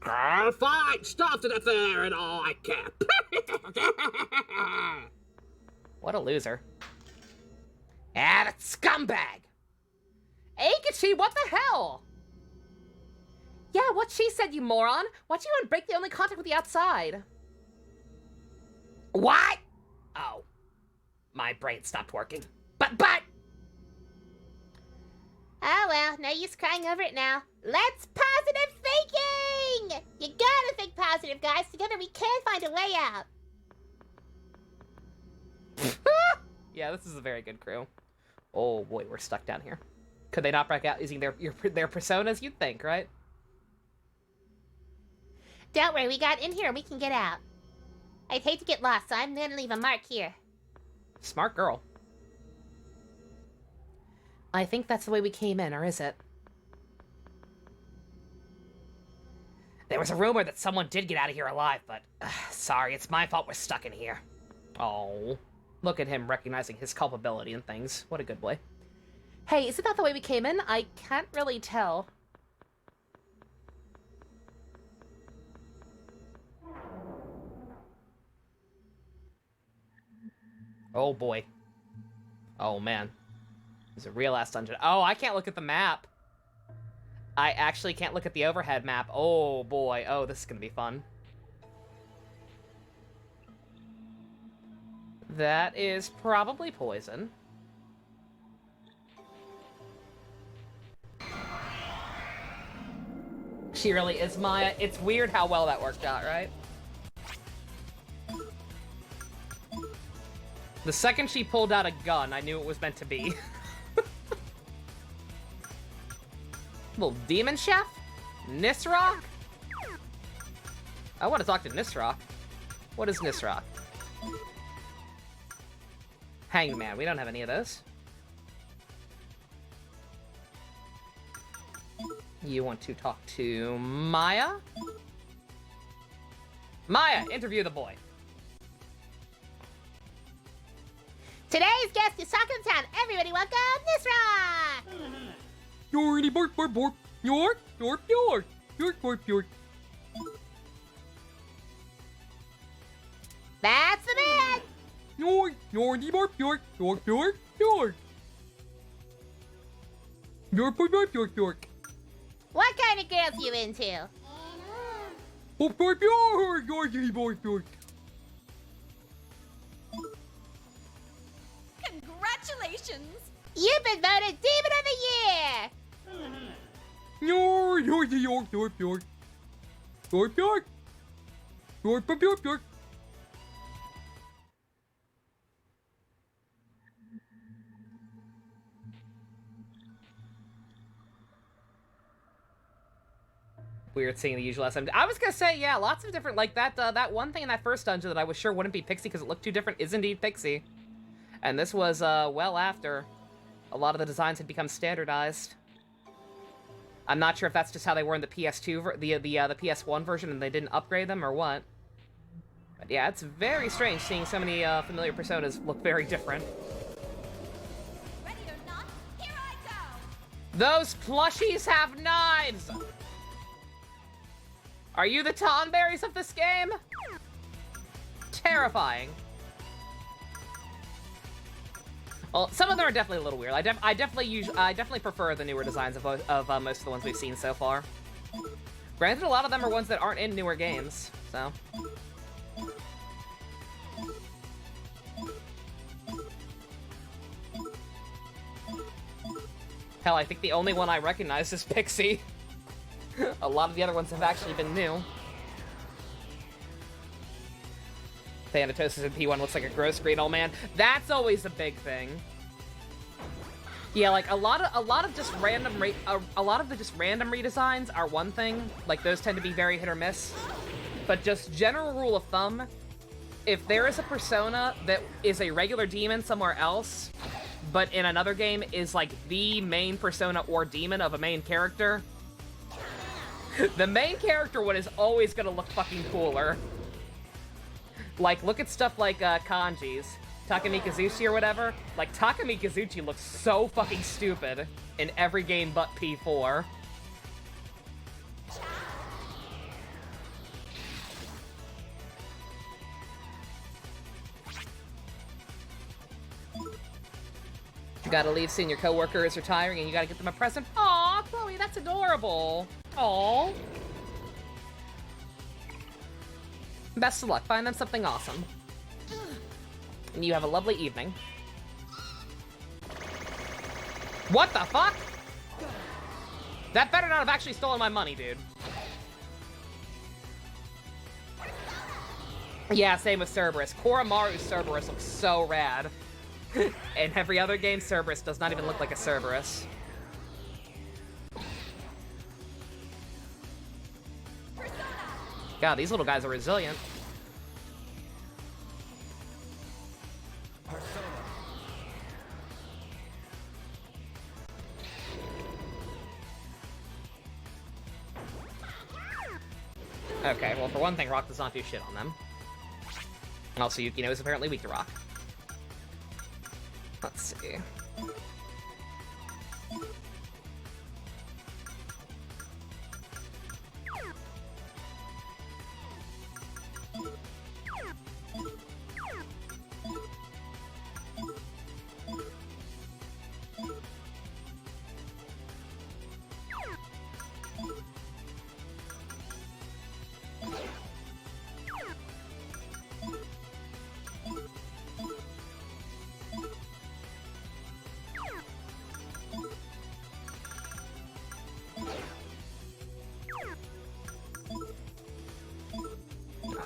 Fine, stop to the fair and all I care. What a loser. Ah, that scumbag! Aikachi, what the hell? Yeah, what she said, you moron. Why'd you even break the only contact with the outside? What? Oh. My brain stopped working. But! Oh well, no use crying over it now. Let's positive thinking! You gotta think positive, guys. Together we can find a way out. Yeah, this is a very good crew. Oh boy, we're stuck down here. Could they not break out using their personas? You'd think, right? Don't worry, we got in here and we can get out. I'd hate to get lost, so I'm gonna leave a mark here. Smart girl. I think that's the way we came in, or is it? There was a rumor that someone did get out of here alive, but... sorry, it's my fault we're stuck in here. Oh. Look at him recognizing his culpability and things. What a good boy. Hey, is it not the way we came in? I can't really tell. Oh boy. Oh man. There's a real ass dungeon. Oh, I can't look at the map. I actually can't look at the overhead map. Oh boy. Oh, this is gonna be fun. That is probably poison. She really is Maya. It's weird how well that worked out, right? The second she pulled out a gun, I knew it was meant to be. Little demon chef? Nisrock? I want to talk to Nisrock. What is Nisrock? Hangman. We don't have any of those. You want to talk to Maya? Maya, interview the boy. Today's guest is Talking Town. Everybody welcome Nisrock! Yorty bork bork bork. York, york, york. York, york, york. That's the man! York, yorty bork, york, york, york, york. York, bork, bork, york, york. What kind of girls you into? Bork, bork, york, yorky, bork, york. Congratulations! You've been voted Demon of the Year! York, yorky, york, york, york. York, york. York, bork, york, york. Weird seeing the usual SMD. I was gonna say, yeah, lots of different, like that that one thing in that first dungeon that I was sure wouldn't be Pixie because it looked too different is indeed Pixie. And this was, well after a lot of the designs had become standardized. I'm not sure if that's just how they were in the PS2, the PS1 version and they didn't upgrade them or what. But yeah, it's very strange seeing so many familiar personas look very different. Ready or not, here I go! Those plushies have knives! Are you the Tonberries of this game? Terrifying. Well, some of them are definitely a little weird. I definitely prefer the newer designs of most of the ones we've seen so far. Granted, a lot of them are ones that aren't in newer games, so. Hell, I think the only one I recognize is Pixie. A lot of the other ones have actually been new. Thanatos in P1 looks like a gross green old man. That's always a big thing. Yeah, like a lot of just random redesigns are one thing. Like those tend to be very hit or miss. But just general rule of thumb, if there is a persona that is a regular demon somewhere else, but in another game is like the main persona or demon of a main character, the main character one is always gonna look fucking cooler. Like, look at stuff like Kanji's. Takamikazuchi or whatever. Like, Takamikazuchi looks so fucking stupid in every game but P4. You gotta leave soon, your coworker is retiring and you gotta get them a present. Aw, Chloe, that's adorable. Aw. Best of luck, find them something awesome. And you have a lovely evening. What the fuck? That better not have actually stolen my money, dude. Yeah, same with Cerberus. Koromaru's Cerberus looks so rad. In every other game, Cerberus does not even look like a Cerberus. God, these little guys are resilient. Okay, well, for one thing, Rock does not do shit on them. And also, Yukino is apparently weak to Rock. Let's see.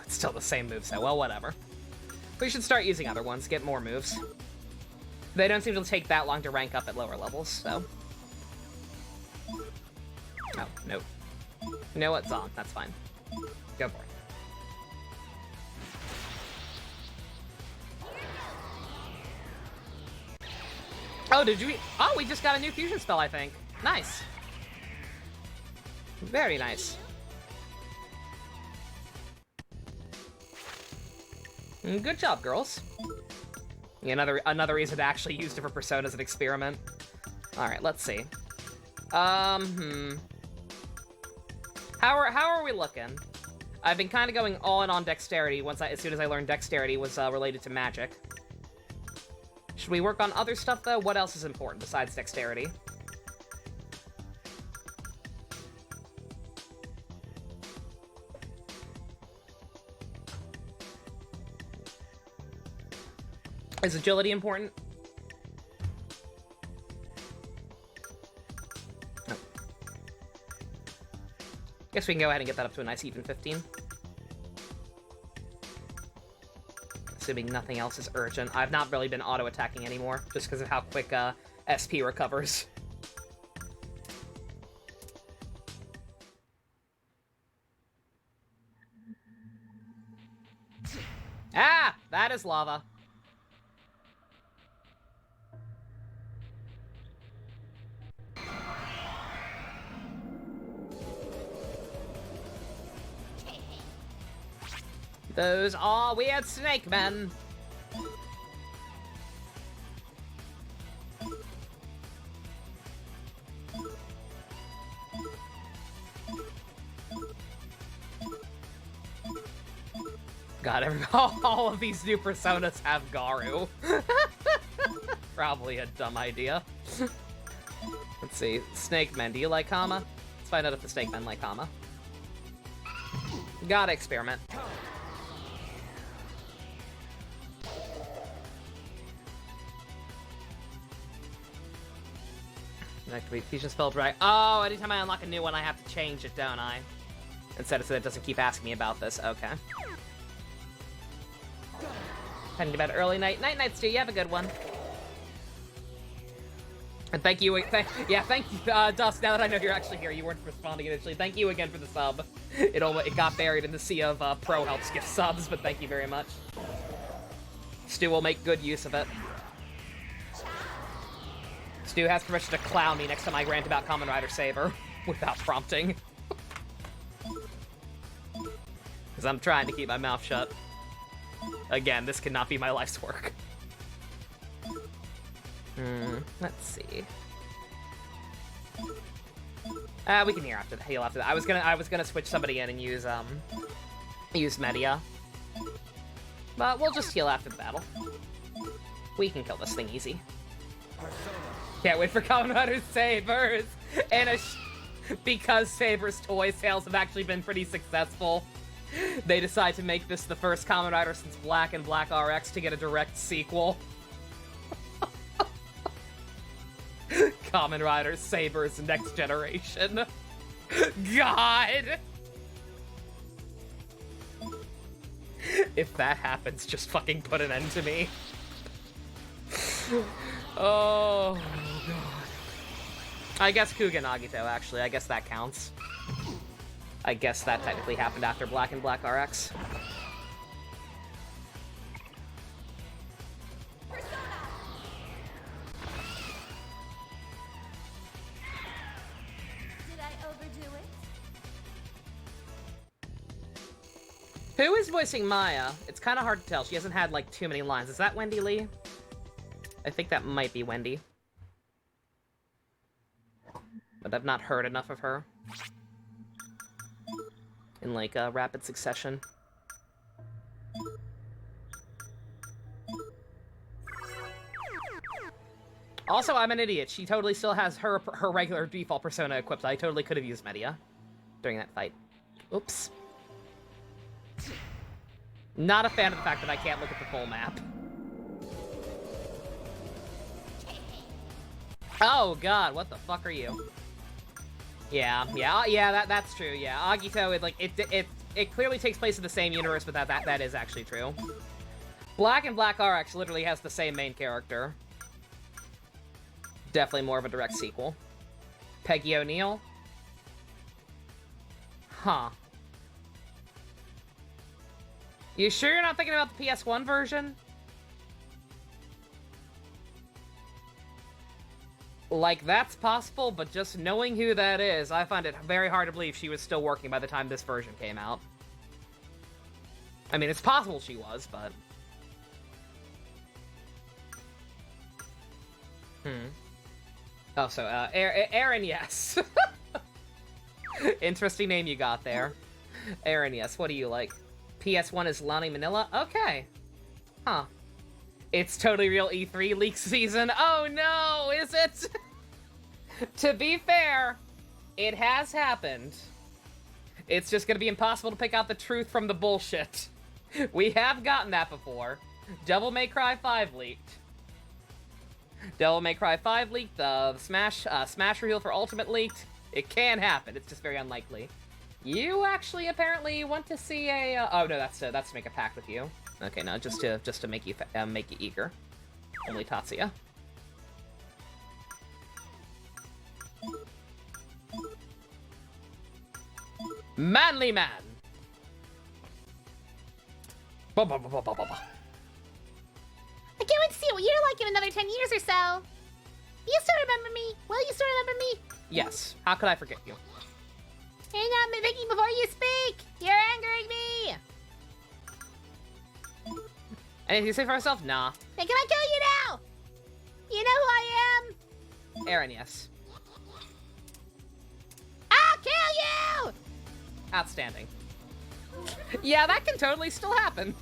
Still the same moveset. Well, whatever. We should start using other ones, get more moves. They don't seem to take that long to rank up at lower levels, so. Oh, nope. You know what? Zon. That's fine. Go for it. Oh, did you... Oh, we just got a new fusion spell, I think. Nice. Very nice. Good job, girls. Another reason to actually use different personas as an experiment. Alright, let's see. How are we looking? I've been kind of going all in on dexterity as soon as I learned dexterity was related to magic. Should we work on other stuff, though? What else is important besides dexterity? Is agility important? No. Guess we can go ahead and get that up to a nice even 15. Assuming nothing else is urgent. I've not really been auto-attacking anymore, just because of how quick SP recovers. Ah! That is lava. Those are weird snake men. God, all of these new personas have Garu. Probably a dumb idea. Let's see. Snake men, do you like Kama? Let's find out if the snake men like Kama. Gotta experiment. Activate fusion spell drag. Oh, anytime I unlock a new one, I have to change it, don't I? Instead of so that it doesn't keep asking me about this. Okay. Heading to bed early night. Night, Stu. You have a good one. And thank you. Thank you, Dusk. Now that I know you're actually here, you weren't responding initially. Thank you again for the sub. It got buried in the sea of pro helps gift subs, but thank you very much. Stu will make good use of it. Stu has permission to clown me next time I rant about Kamen Rider Saber without prompting. Because I'm trying to keep my mouth shut. Again, this cannot be my life's work. Let's see. We can heal after that. I was gonna switch somebody in and use Media. But we'll just heal after the battle. We can kill this thing easy. Can't wait for Kamen Rider Sabers! And because Sabers toy sales have actually been pretty successful, they decide to make this the first Kamen Rider since Black and Black RX to get a direct sequel. Kamen Rider Sabers Next Generation. God! If that happens, just fucking put an end to me. Oh, God. I guess Kuga Nagito, actually. I guess that counts. I guess that technically happened after Black and Black RX. Did I overdo it? Who is voicing Maya? It's kind of hard to tell. She hasn't had, like, too many lines. Is that Wendy Lee? I think that might be Wendy. But I've not heard enough of her. In, like, rapid succession. Also, I'm an idiot. She totally still has her regular default persona equipped. I totally could have used Media during that fight. Oops. Not a fan of the fact that I can't look at the full map. Oh God, what the fuck are you? Yeah, that's true. Yeah, Agito, it clearly takes place in the same universe, but that is actually true. Black and Black RX literally has the same main character. Definitely more of a direct sequel. Peggy O'Neill? Huh. You sure you're not thinking about the PS1 version? Like, that's possible, but just knowing who that is, I find it very hard to believe she was still working by the time this version came out. I mean, it's possible she was, but... Oh, so, Aaron, yes. Interesting name you got there. Aaron, yes. What do you like? PS1 is Lonnie Manila? Okay. Huh. It's totally real E3 leak season. Oh no, is it? To be fair, it has happened. It's just gonna be impossible to pick out the truth from the bullshit. We have gotten that before. Devil May Cry 5 leaked. Devil May Cry 5 leaked, the Smash reveal for Ultimate leaked. It can happen, it's just very unlikely. You actually apparently want to see a, oh no, that's to make a pact with you. Okay, no, just to make you eager. Only Tatsuya. Manly man. I can't wait to see what you're like in another 10 years or so. You still remember me? Will you still remember me? Yes. How could I forget you? Hang on, Vicky, before you speak. You're angering me. Anything to say for myself? Nah. Hey, can I kill you now? You know who I am? Aaron, yes. I'll kill you! Outstanding. Yeah, that can totally still happen.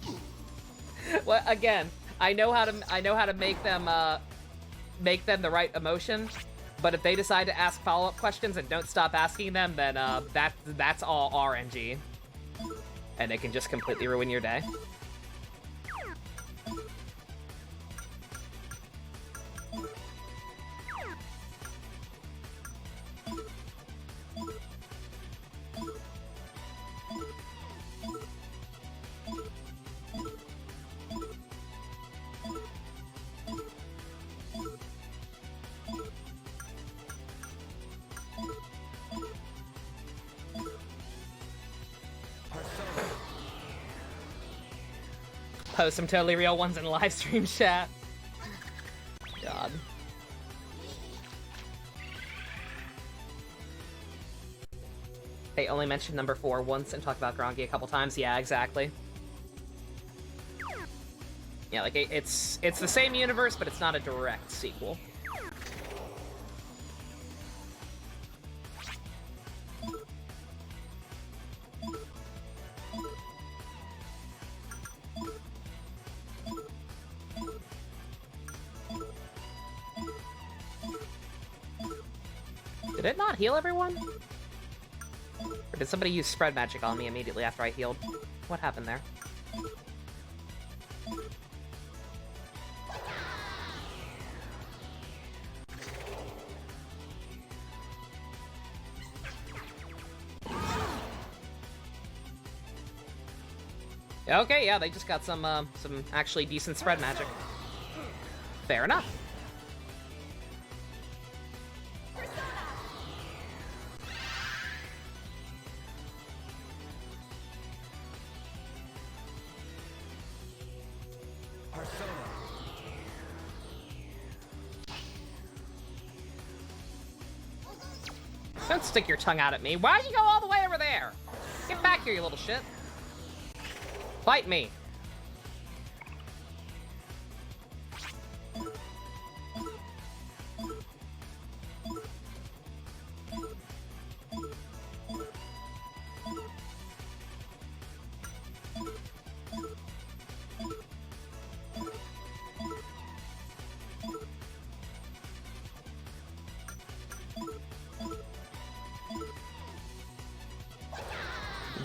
Well, again, I know how to make them the right emotion, but if they decide to ask follow-up questions and don't stop asking them, then that's all RNG. And it can just completely ruin your day. Post some totally real ones in live stream chat. God. They only mentioned number 4 once and talked about Grongi a couple times. Yeah, exactly. Yeah, like it's the same universe, but it's not a direct sequel. Did it not heal everyone? Or did somebody use spread magic on me immediately after I healed? What happened there? Okay, yeah, they just got some actually decent spread magic. Fair enough. Don't stick your tongue out at me. Why'd you go all the way over there? Get back here, you little shit. Fight me.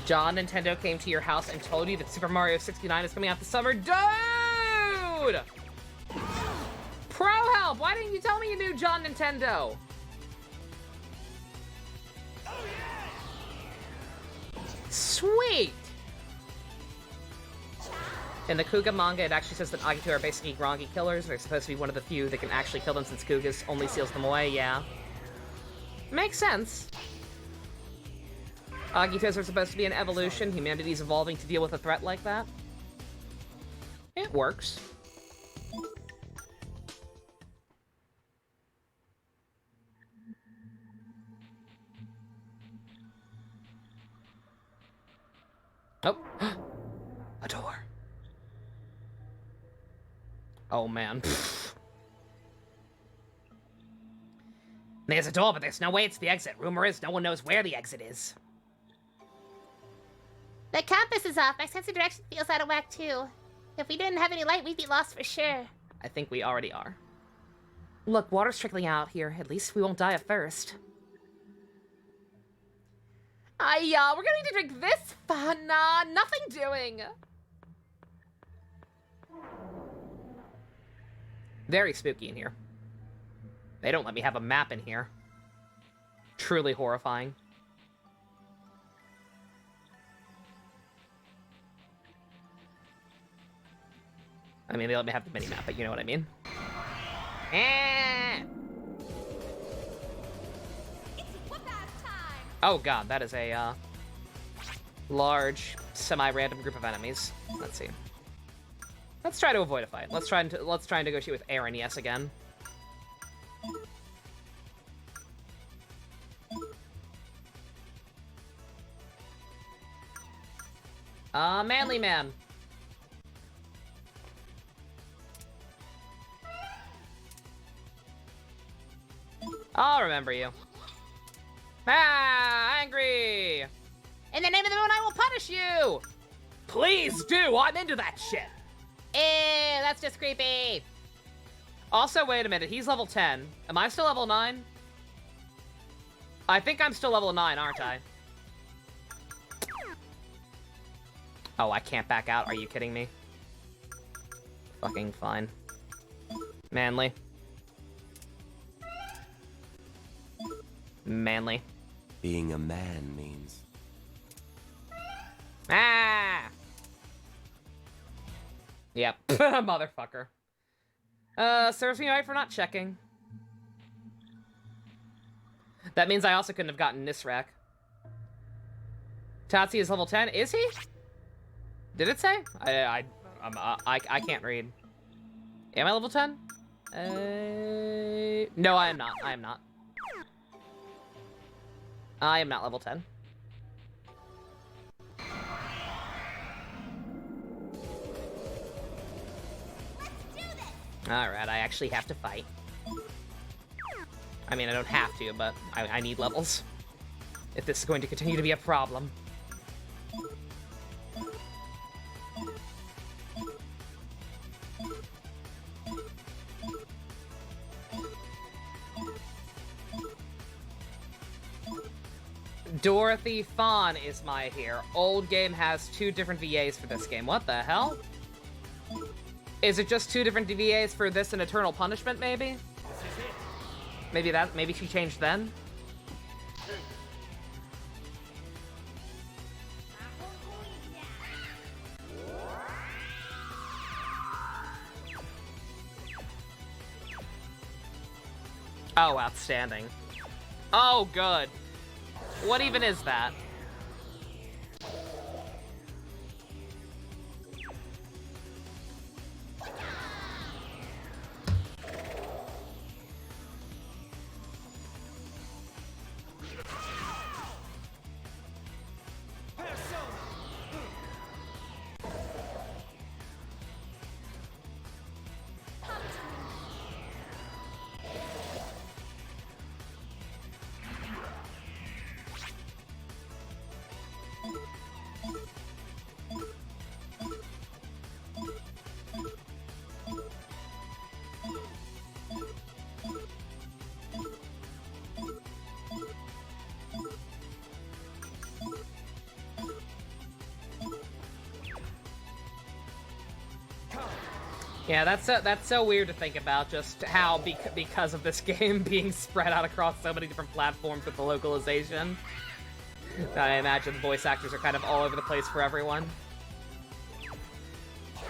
John Nintendo came to your house and told you that Super Mario 69 is coming out this summer. Dude! Pro help! Why didn't you tell me you knew John Nintendo? Sweet! In the Kuga manga, it actually says that Agito are basically Grongi killers. They're supposed to be one of the few that can actually kill them since Kuga's only seals them away, yeah. Makes sense. Agitos are supposed to be an evolution. Humanity's evolving to deal with a threat like that. It works. Oh. A door. Oh, man. There's a door, but there's no way it's the exit. Rumor is no one knows where the exit is. The compass is off. My sense of direction feels out of whack, too. If we didn't have any light, we'd be lost for sure. I think we already are. Look, water's trickling out here. At least we won't die of thirst. We're gonna need to drink this fun. Nothing doing. Very spooky in here. They don't let me have a map in here. Truly horrifying. I mean, they let me have the mini-map, but you know what I mean. It's whoop-ass time! Oh god, that is a, large, semi-random group of enemies. Let's see. Let's try to avoid a fight. Let's try and negotiate with Aaron, yes, again. Manly man. I'll remember you. Ah, angry! In the name of the moon, I will punish you! Please do! I'm into that shit! Ew, that's just creepy. Also, wait a minute, he's level 10. Am I still level 9? I think I'm still level 9, aren't I? Oh, I can't back out. Are you kidding me? Fucking fine. Manly. Manly. Being a man means Ah! Yep. Motherfucker. Serves me right for not checking. That means I also couldn't have gotten Nisrak. Tatsi is level 10. Is he? Did it say? I can't read. Am I level 10? No, I am not. I am not. I am not level 10. Alright, I actually have to fight. I mean, I don't have to, but I need levels. If this is going to continue to be a problem. Dorothy Fawn is my here. Old game has 2 different VAs for this game. What the hell? Is it just 2 different VAs for this and Eternal Punishment, maybe? Maybe she changed then? Oh, outstanding. Oh, good. What even is that? Yeah, that's so weird to think about, just how, because of this game being spread out across so many different platforms with the localization. I imagine voice actors are kind of all over the place for everyone.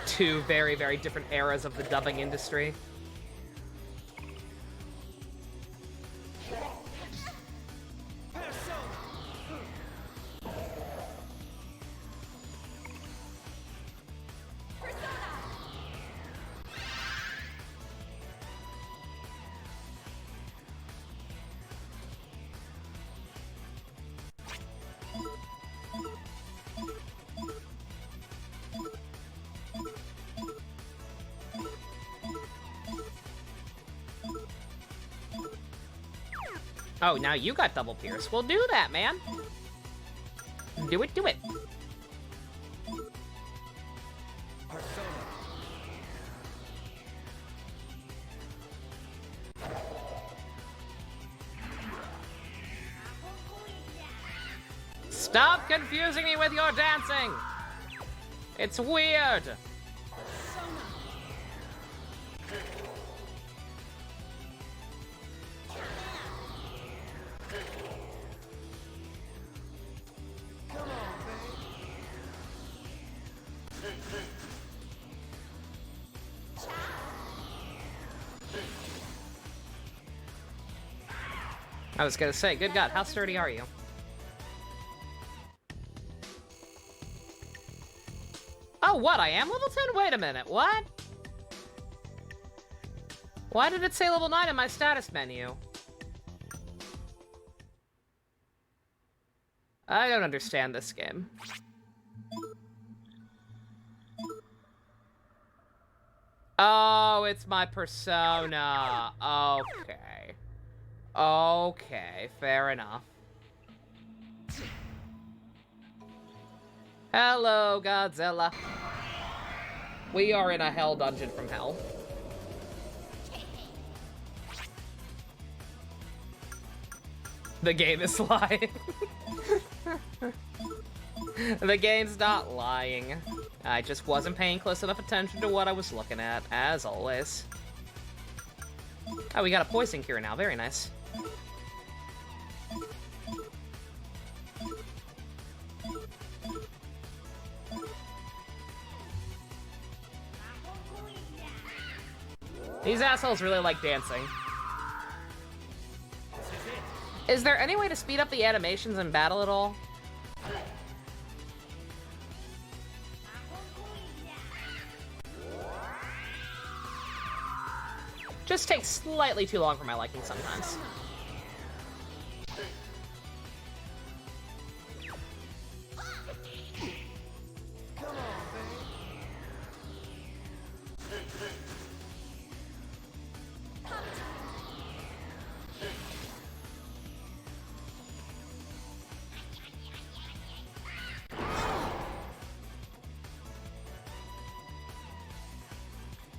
2 very, very different eras of the dubbing industry. Oh, now you got double pierce. Well, do that, man. Do it, do it. Stop confusing me with your dancing! It's weird! I was gonna say, good God, how sturdy are you? Oh, what? I am level 10? Wait a minute, what? Why did it say level 9 in my status menu? I don't understand this game. Oh, it's my persona. Okay. Okay, fair enough. Hello, Godzilla. We are in a hell dungeon from hell. The game is lying. The game's not lying. I just wasn't paying close enough attention to what I was looking at, as always. Oh, we got a poison cure now. Very nice. These assholes really like dancing. Is there any way to speed up the animations in battle at all? Just takes slightly too long for my liking sometimes.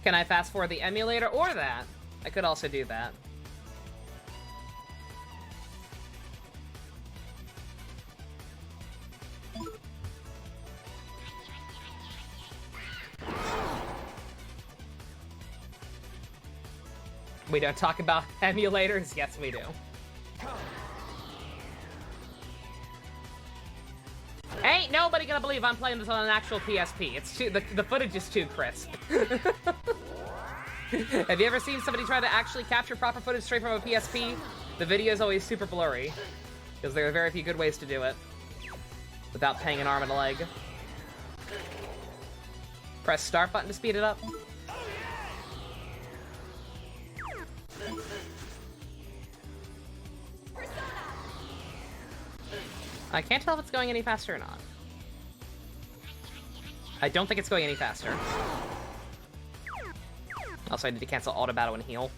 Can I fast forward the emulator or that? I could also do that. We don't talk about emulators? Yes, we do. Ain't nobody gonna believe I'm playing this on an actual PSP. It's too, the footage is too crisp. Have you ever seen somebody try to actually capture proper footage straight from a PSP? The video is always super blurry, because there are very few good ways to do it without paying an arm and a leg. Press start button to speed it up. I can't tell if it's going any faster or not. I don't think it's going any faster. Also, I need to cancel auto battle and heal.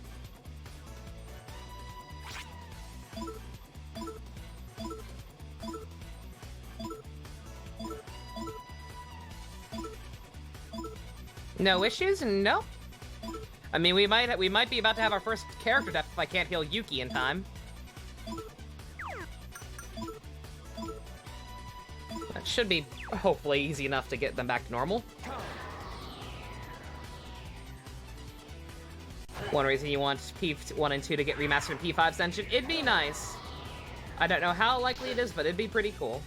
No issues? Nope. I mean, we might be about to have our first character death if I can't heal Yuki in time. That should be hopefully easy enough to get them back to normal. One reason you want P1 and 2 to get remastered in P5's engine, it'd be nice. I don't know how likely it is, but it'd be pretty cool.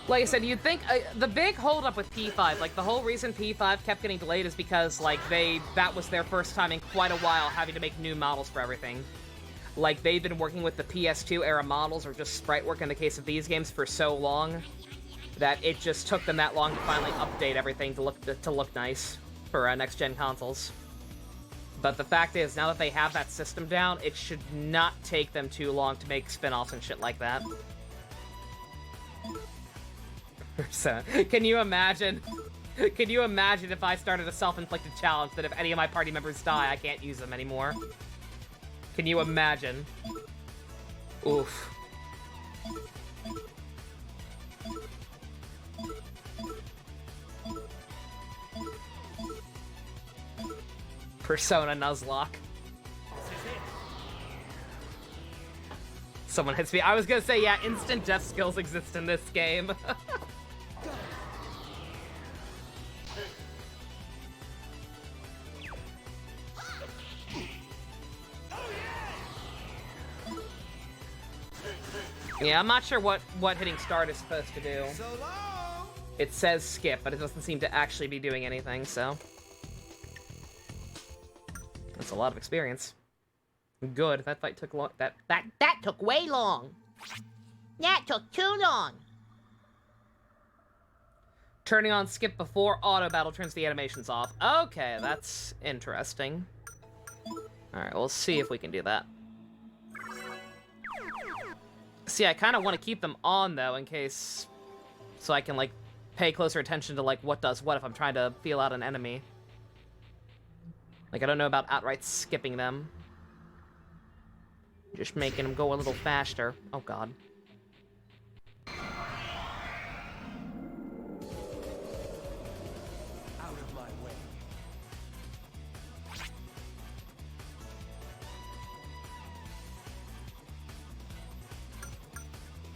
Like I said, you'd think the big holdup with P5, like the whole reason P5 kept getting delayed is because like that was their first time in quite a while having to make new models for everything. Like they've been working with the PS2 era models or just sprite work in the case of these games for so long that it just took them that long to finally update everything to look nice for next-gen consoles. But the fact is, now that they have that system down, it should not take them too long to make spin-offs and shit like that. So, can you imagine? Can you imagine if I started a self-inflicted challenge that if any of my party members die, I can't use them anymore? Can you imagine? Oof. Persona Nuzlocke. Someone hits me. I was gonna say, yeah, instant death skills exist in this game. Yeah, I'm not sure what hitting start is supposed to do. So long. It says skip, but it doesn't seem to actually be doing anything, so. That's a lot of experience. Good, that fight took long. That took way long. That took too long. Turning on skip before auto battle turns the animations off. Okay, that's interesting. Alright, we'll see if we can do that. See, I kind of want to keep them on, though, in case... So I can, like, pay closer attention to, like, what does what if I'm trying to feel out an enemy. Like, I don't know about outright skipping them. Just making them go a little faster. Oh, God. Out of my way.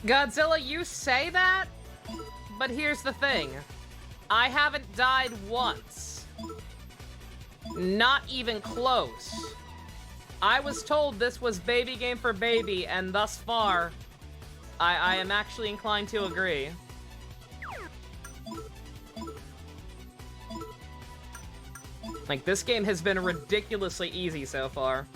Godzilla, you say that? But here's the thing. I haven't died once. Not even close. I was told this was baby game for baby, and thus far, I am actually inclined to agree. Like, this game has been ridiculously easy so far.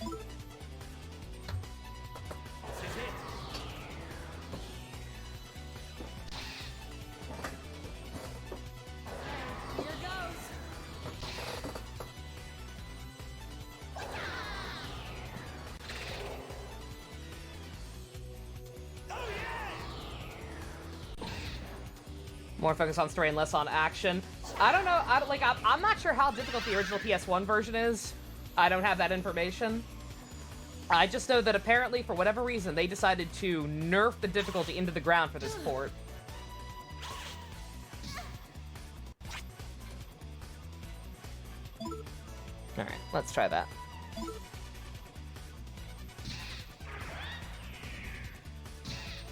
More focus on story and less on action. I don't know. I'm not sure how difficult the original PS1 version is. I don't have that information. I just know that apparently, for whatever reason, they decided to nerf the difficulty into the ground for this port. Alright, let's try that.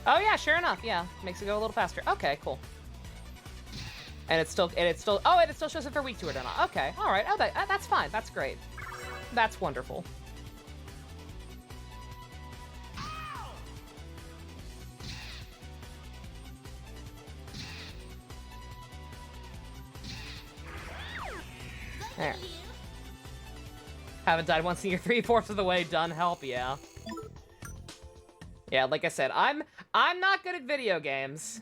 Oh yeah, sure enough, yeah. Makes it go a little faster. Okay, cool. And it still shows it for week 2 or not. Okay, all right. Oh, that's fine. That's great. That's wonderful. There. Haven't died once and you're 3/4 of the way done. Help, yeah. Yeah, like I said, I'm not good at video games.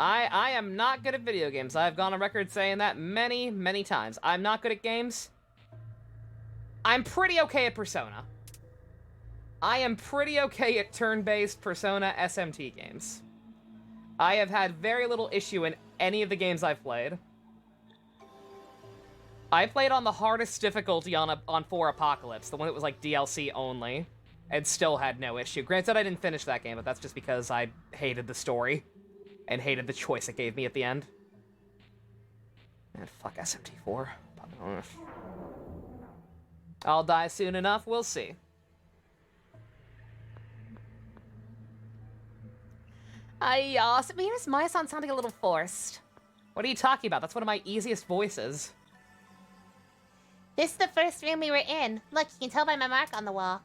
I am not good at video games. I've gone on record saying that many, many times. I'm not good at games. I'm pretty okay at Persona. I am pretty okay at turn-based Persona SMT games. I have had very little issue in any of the games I've played. I played on the hardest difficulty on 4 Apocalypse, the one that was like DLC only, and still had no issue. Granted, I didn't finish that game, but that's just because I hated the story. And hated the choice it gave me at the end. Man, fuck SMT4. I'll die soon enough, we'll see. Sabrina's my sound sounding a little forced. What are you talking about? That's one of my easiest voices. This is the first room we were in. Look, you can tell by my mark on the wall.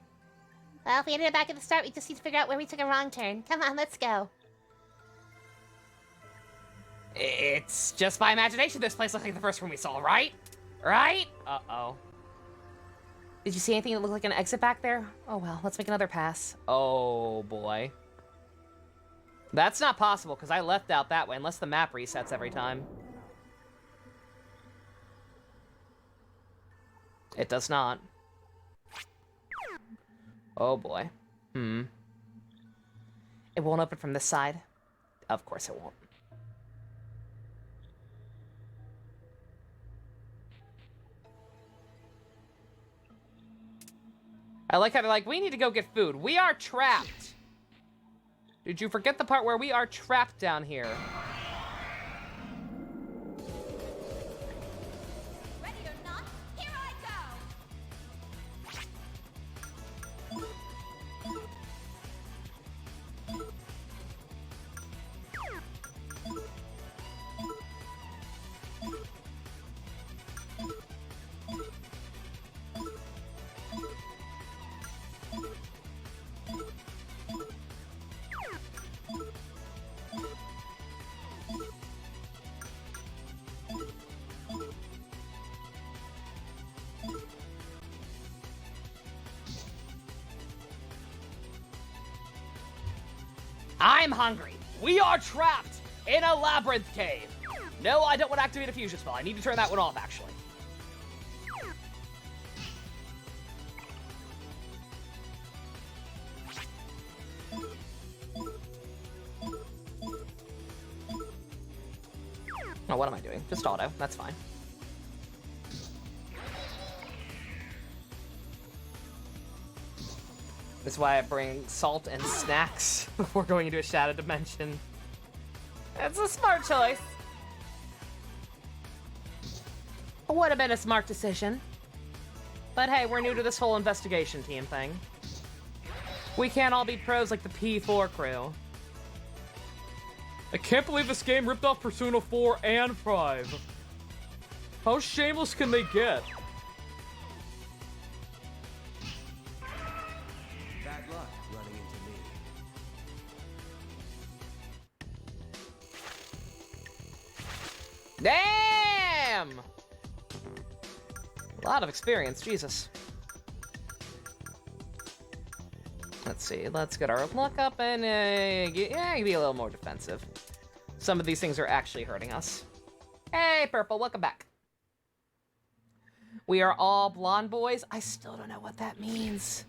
Well, if we ended back at the start, we just need to figure out where we took a wrong turn. Come on, let's go. It's just by imagination this place looks like the first room we saw, right? Right? Uh-oh. Did you see anything that looked like an exit back there? Oh well, let's make another pass. Oh, boy. That's not possible, because I left out that way, unless the map resets every time. It does not. Oh, boy. It won't open from this side. Of course it won't. I like how they're like, we need to go get food. We are trapped. Did you forget the part where we are trapped down here? Ready or not, here I go! I'm hungry. We are trapped in a labyrinth cave. No, I don't want to activate a fusion spell. I need to turn that one off, actually. Oh, what am I doing? Just auto. That's fine. That's why I bring salt and snacks before going into a shadow dimension. It's a smart choice. It would have been a smart decision. But hey, we're new to this whole investigation team thing. We can't all be pros like the P4 crew. I can't believe this game ripped off Persona 4 and 5. How shameless can they get? Bad luck running into me. Damn! A lot of experience, Jesus. Let's see, let's get our luck up and be a little more defensive. Some of these things are actually hurting us. Hey, Purple, welcome back. We are all blonde boys. I still don't know what that means.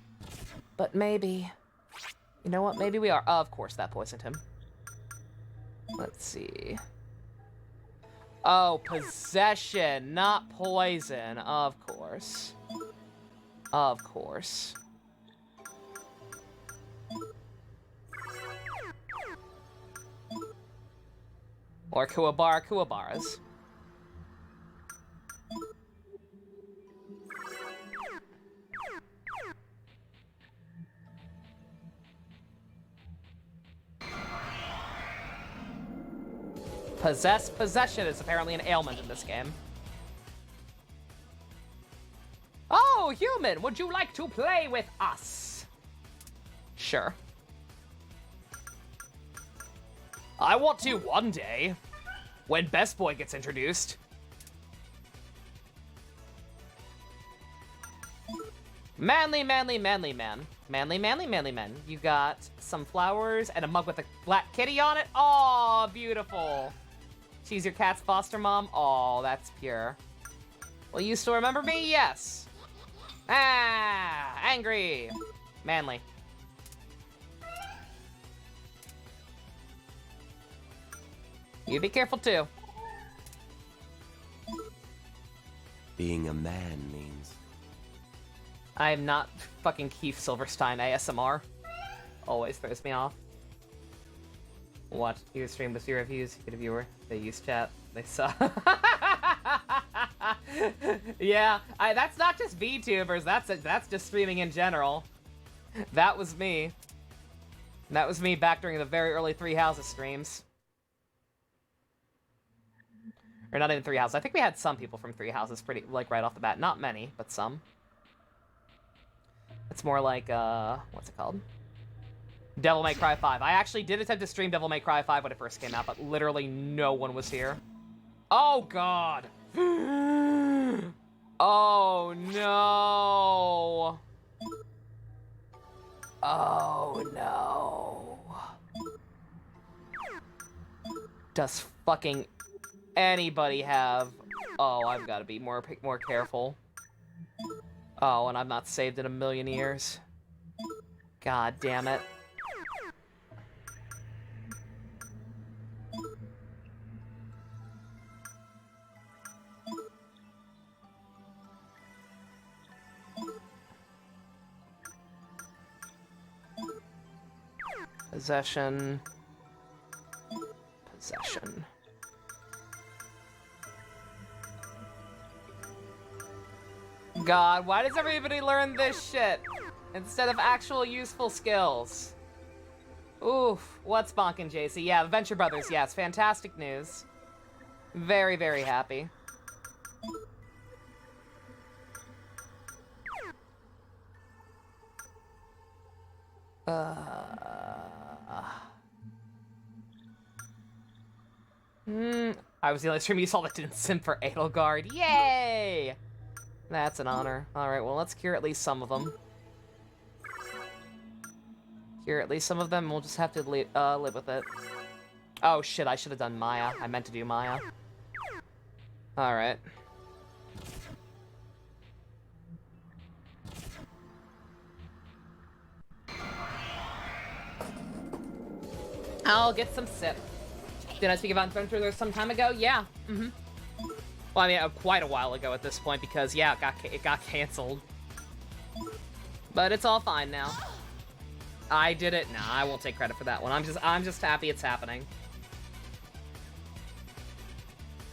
But maybe. You know what? Maybe we are. Oh, of course, that poisoned him. Let's see. Oh, possession, not poison. Of course. Of course. Or Kuwabaras. Possession is apparently an ailment in this game. Oh, human, would you like to play with us? Sure. I want to one day, when Best Boy gets introduced. Manly, manly, manly man. Manly, manly, manly man. You got some flowers and a mug with a black kitty on it. Oh, beautiful. She's your cat's foster mom? Oh, that's pure. Will you still remember me? Yes. Ah, angry. Manly. You be careful too. Being a man means... I am not fucking Keith Silverstein ASMR. Always throws me off. Watch your stream with your reviews. Get a viewer. They use chat. They suck. Yeah, that's not just VTubers. That's just streaming in general. That was me. That was me back during the very early Three Houses streams. Or not even Three Houses. I think we had some people from Three Houses pretty, like, right off the bat. Not many, but some. It's more like, what's it called? Devil May Cry 5. I actually did attempt to stream Devil May Cry 5 when it first came out, but literally no one was here. Oh, God. Oh, no. Oh, no. Does fucking anybody have... Oh, I've got to be more careful. Oh, and I'm not saved in a million years. God damn it. Possession. Possession. God, why does everybody learn this shit instead of actual useful skills? Oof, what's bonkin' JC? Yeah, the Venture Brothers, yes, fantastic news. Very, very happy. I was the only stream you saw that didn't simp for Edelgard. Yay! That's an honor. Alright, well, let's cure at least some of them. Cure at least some of them, we'll just have to live with it. Oh, shit, I should have done Maya. I meant to do Maya. Alright. I'll get some sip. Did I speak about Adventure some time ago? Yeah. Mm-hmm. Well, I mean, quite a while ago at this point, because, yeah, it got canceled. But it's all fine now. I did it? Nah, I won't take credit for that one. I'm just happy it's happening.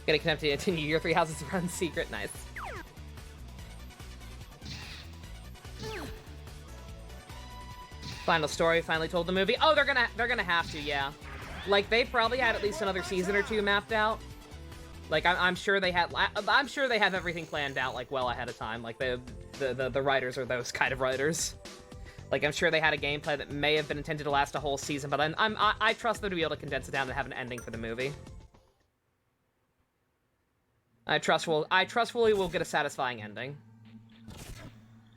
Gonna connect to your 3 houses run secret. Nice. Final story, finally told the movie. Oh, they're gonna have to, yeah. Like, they probably had at least another season or 2 mapped out. Like, I'm sure they had. I'm sure they have everything planned out like well ahead of time. Like the writers are those kind of writers. Like, I'm sure they had a gameplay that may have been intended to last a whole season, but I trust them to be able to condense it down and have an ending for the movie. I trustfully will get a satisfying ending.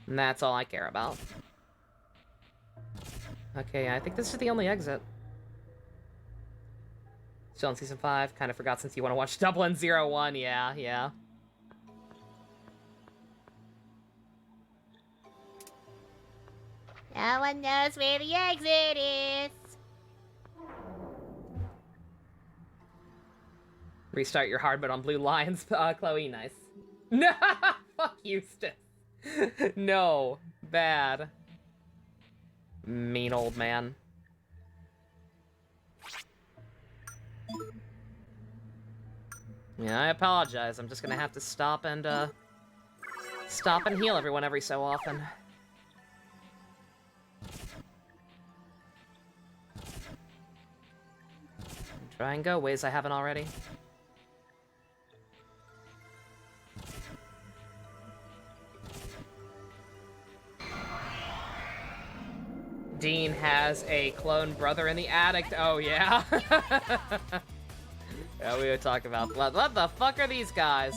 And that's all I care about. Okay, I think this is the only exit. Still in Season 5. Kind of forgot since you want to watch Dublin 01. Yeah. No one knows where the exit is. Restart your hard mode on Blue Lions, Chloe. Nice. No! Fuck you, Stiff. No. Bad. Mean old man. Yeah, I apologize. I'm just gonna have to stop and heal everyone every so often. Try and go ways I haven't already. Dean has a clone brother in the attic. Oh, yeah. Yeah, we would talk about what the fuck are these guys?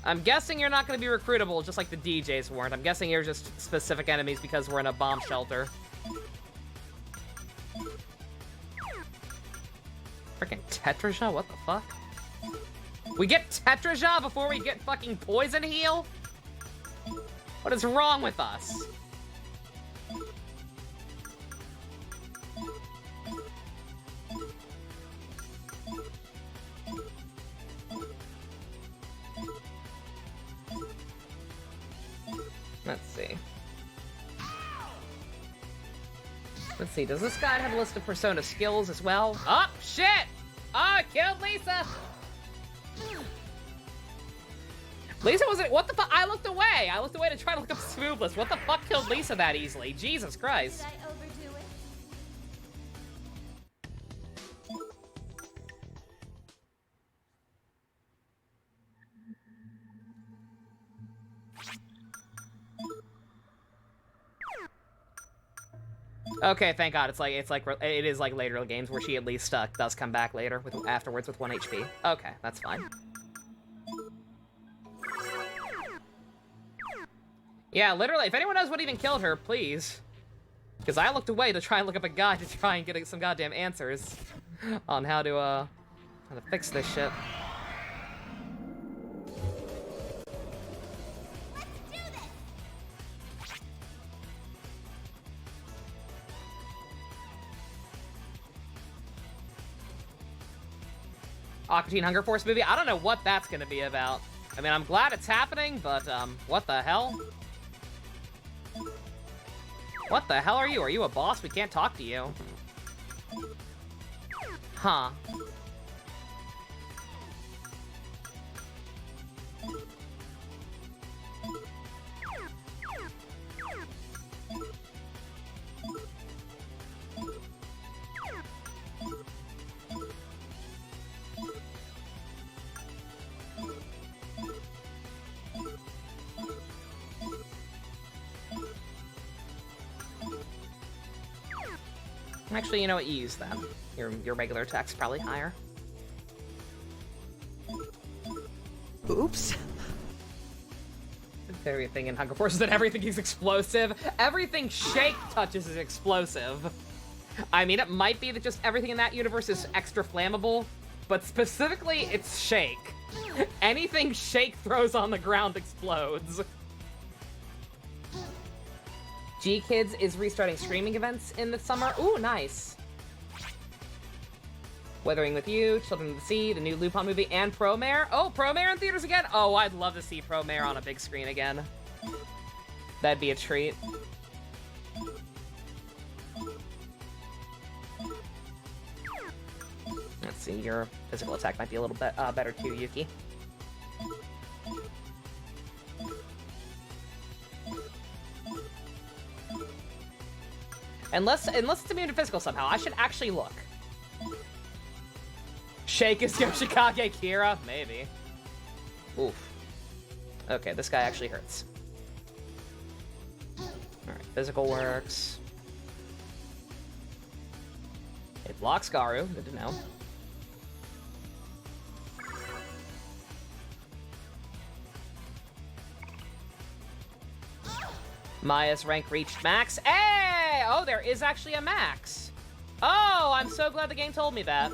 I'm guessing you're not going to be recruitable, just like the DJs weren't. I'm guessing you're just specific enemies because we're in a bomb shelter. Freaking Tetraja? What the fuck? We get Tetraja before we get fucking Poison Heal? What is wrong with us? Let's see. Let's see, does this guy have a list of Persona skills as well? Oh, shit! Oh, I killed Lisa! Lisa wasn't- what the fuck? I looked away! I looked away to try to look up Smoothless. What the fuck killed Lisa that easily? Jesus Christ. Did I overdo it? Okay, thank God. It is like later games where she at least does come back later afterwards with 1 HP. Okay, that's fine. Yeah, literally, if anyone knows what even killed her, please. Because I looked away to try and look up a guide to try and get some goddamn answers on how to fix this shit. Aqua Teen Hunger Force movie? I don't know what that's gonna be about. I mean, I'm glad it's happening, but, what the hell? What the hell are you? Are you a boss? We can't talk to you. Huh. Actually, you know what? You use that. Your regular attack's probably higher. Oops. Everything in Hunger Force is that everything is explosive. Everything Shake touches is explosive. I mean, it might be that just everything in that universe is extra flammable, but specifically, it's Shake. Anything Shake throws on the ground explodes. G-Kids is restarting streaming events in the summer. Ooh, nice. Weathering with You, Children of the Sea, the new Lupin movie, and Promare. Oh, Promare in theaters again? Oh, I'd love to see Promare on a big screen again. That'd be a treat. see, your physical attack might be a little bit better too, Yuki. Unless it's immune to physical somehow. I should actually look. Shake is Yoshikage Kira? Maybe. Oof. Okay, this guy actually hurts. Alright, physical works. It blocks Garu, good to know. Maya's rank reached max. Hey! Oh, there is actually a max. Oh, I'm so glad the game told me that.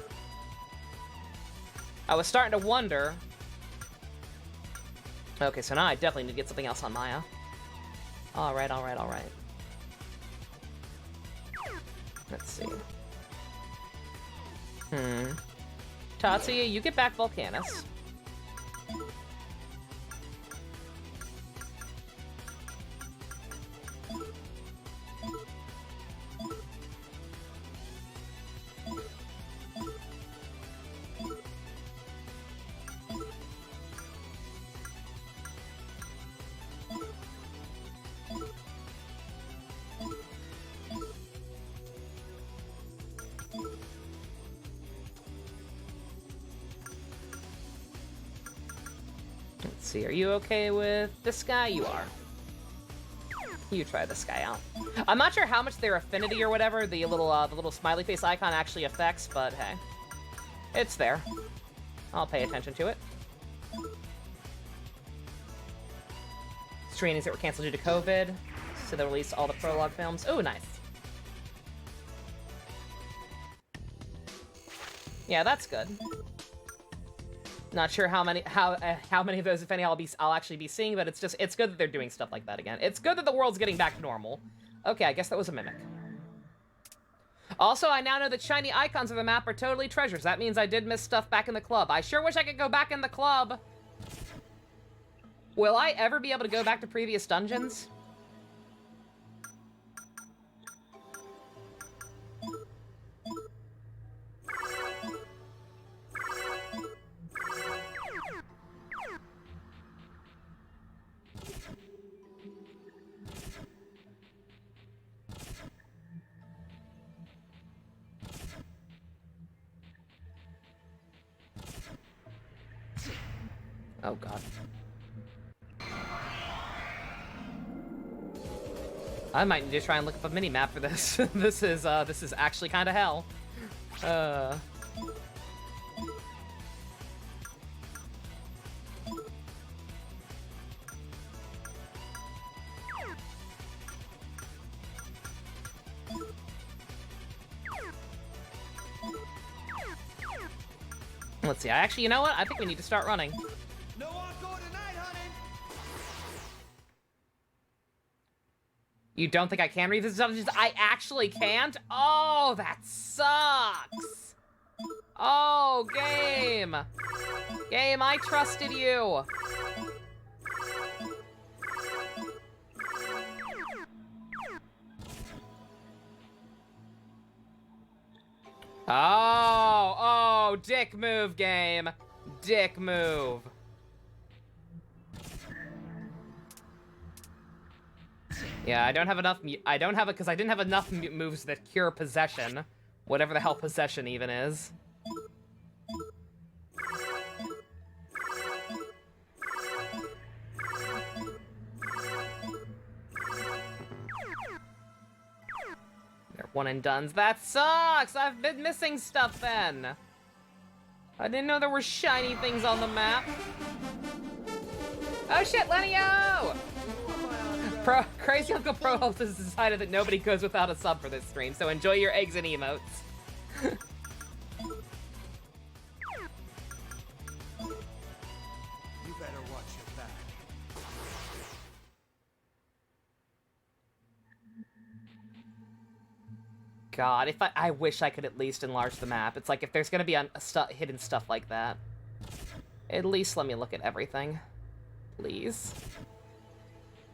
I was starting to wonder. Okay, so now I definitely need to get something else on Maya. Alright, alright, alright. Let's see. Tatsuya, you get back Volcanus. Let's see, are you okay with this guy? You are. You try this guy out. I'm not sure how much their affinity or whatever, the little smiley face icon actually affects, but hey. It's there. I'll pay attention to it. Screenings that were canceled due to COVID, so they released all the prologue films. Oh, nice. Yeah, that's good. Not sure how many of those, if any, I'll actually be seeing, but it's good that they're doing stuff like that again. It's good that the world's getting back to normal. Okay, I guess that was a mimic. Also, I now know that shiny icons of the map are totally treasures. That means I did miss stuff back in the club. I sure wish I could go back in the club. Will I ever be able to go back to previous dungeons? Oh god. I might need to try and look up a mini-map for this. This is actually kind of hell. Let's see, you know what? I think we need to start running. No encore tonight, honey. You don't think I can read this dungeons? I actually can't? Oh, that sucks. Oh, game. Game, I trusted you. Oh, dick move, game. Dick move. Yeah, I don't have enough, because I didn't have enough moves that cure possession. Whatever the hell possession even is. They're one and dones. That sucks! I've been missing stuff then. I didn't know there were shiny things on the map. Oh shit, Lenio! Crazy Uncle Pro Host has decided that nobody goes without a sub for this stream, so enjoy your eggs and emotes. You better watch your back. God, if I wish I could at least enlarge the map. It's like if there's gonna be hidden stuff like that, at least let me look at everything, please.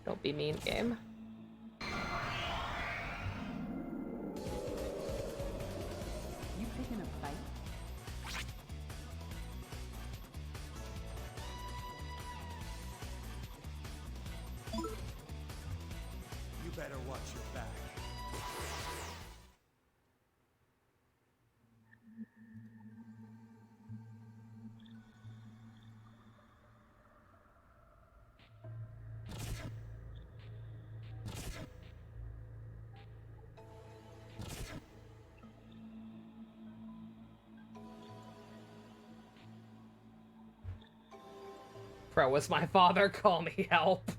Don't be mean, game. You picking a fight? Better watch your back. Bro, was my father? Call me help.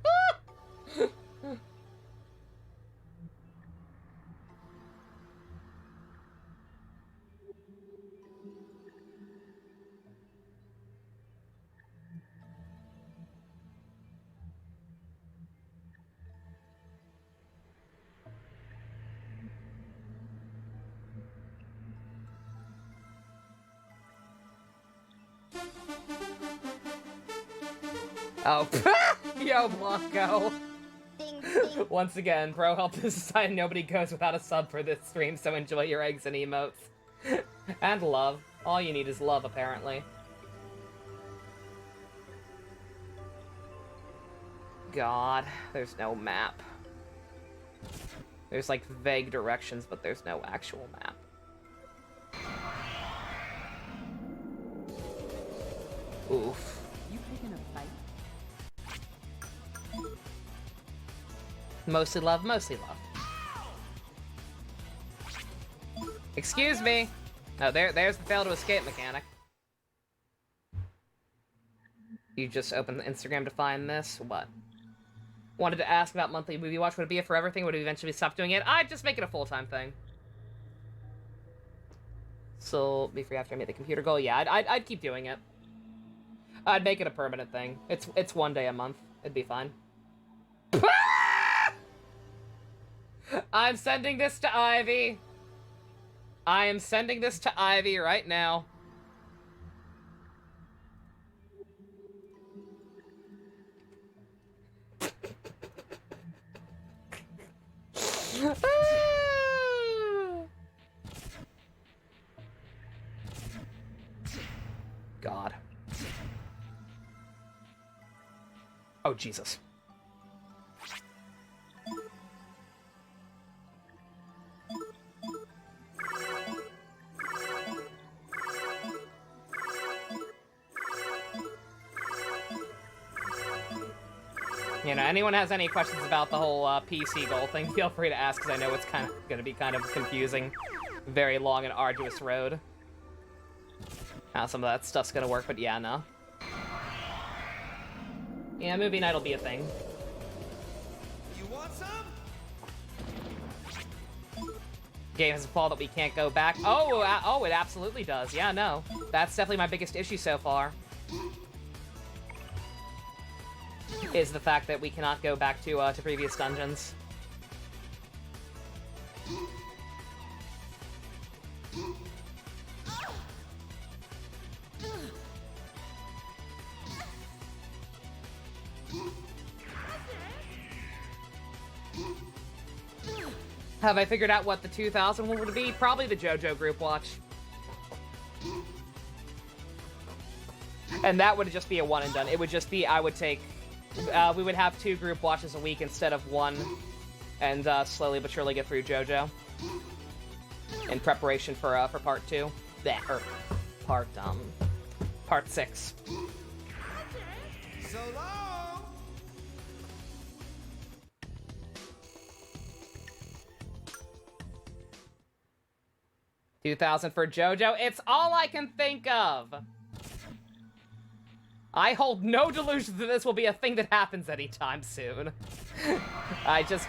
Oh, yo, Blanco. Ding, ding. Once again, bro, help us decide nobody goes without a sub for this stream, so enjoy your eggs and emotes. And love. All you need is love, apparently. God, there's no map. There's, like, vague directions, but there's no actual map. Oof. You picking a fight? Mostly love, mostly love. Excuse me. Oh, there's the fail to escape mechanic. You just opened the Instagram to find this? What? Wanted to ask about monthly movie watch. Would it be a forever thing? Would it eventually stop doing it? I'd just make it a full-time thing. So, be free after I made the computer goal? Yeah, I'd keep doing it. I'd make it a permanent thing. It's 1 day a month. It'd be fine. I'm sending this to Ivy. I am sending this to Ivy right now. God. Oh, Jesus. You know, anyone has any questions about the whole PC goal thing, feel free to ask, because I know it's kind of going to be kind of confusing. Very long and arduous road. How some of that stuff's going to work, but yeah, no. Yeah, movie night will be a thing. You want some? Game has a flaw that we can't go back. Oh, it absolutely does. Yeah, no. That's definitely my biggest issue so far. Is the fact that we cannot go back to previous dungeons. Have I figured out what the 2000 one would be? Probably the JoJo group watch. And that would just be a one and done. It would just be, I would take, we would have 2 group watches a week instead of 1, and slowly but surely get through JoJo. In preparation for part 2. Or part 6. So long! 2000 for JoJo. It's all I can think of. I hold no delusions that this will be a thing that happens anytime soon. I just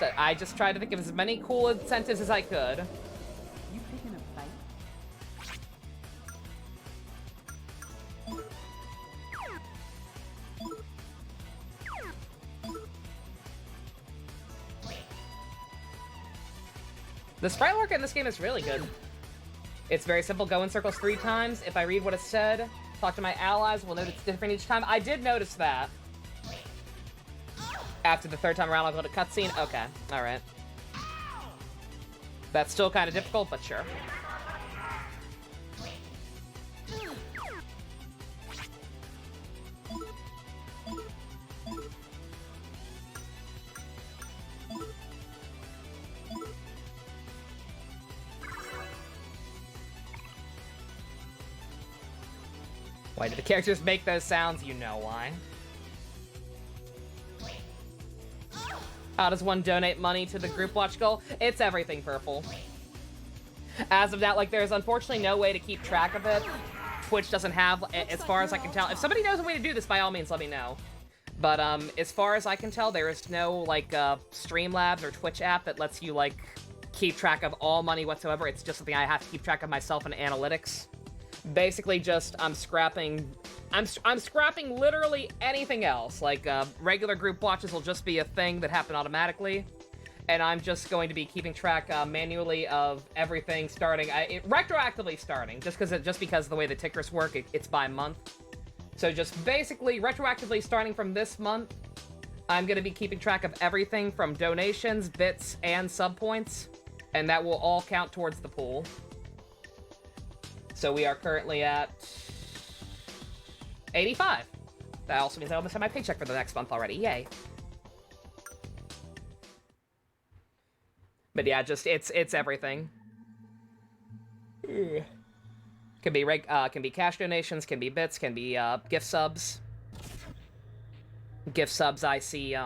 tried to think of as many cool incentives as I could. You picking a fight? The sprite work in this game is really good. It's very simple. Go in circles 3 times. If I read what it said, talk to my allies, we'll note it's different each time. I did notice that. After the 3rd time around, I'll go to cutscene. Okay, alright. That's still kind of difficult, but sure. Why do the characters make those sounds? You know why. How does one donate money to the group watch goal? It's everything purple. As of now, like, there's unfortunately no way to keep track of it. Twitch doesn't have, as far as I can tell. If somebody knows a way to do this, by all means, let me know. But as far as I can tell, there is no, like, Streamlabs or Twitch app that lets you, like, keep track of all money whatsoever. It's just something I have to keep track of myself in analytics. Basically, just I'm scrapping literally anything else. Like regular group watches will just be a thing that happen automatically, and I'm just going to be keeping track manually of everything starting retroactively starting, just because of the way the tickers work. It's by month, so just basically retroactively starting from this month, I'm going to be keeping track of everything from donations, bits, and sub points, and that will all count towards the pool. So we are currently at 85. That also means I almost have my paycheck for the next month already. Yay. But yeah, just it's everything. Can be cash donations, can be bits, can be gift subs. Gift subs I see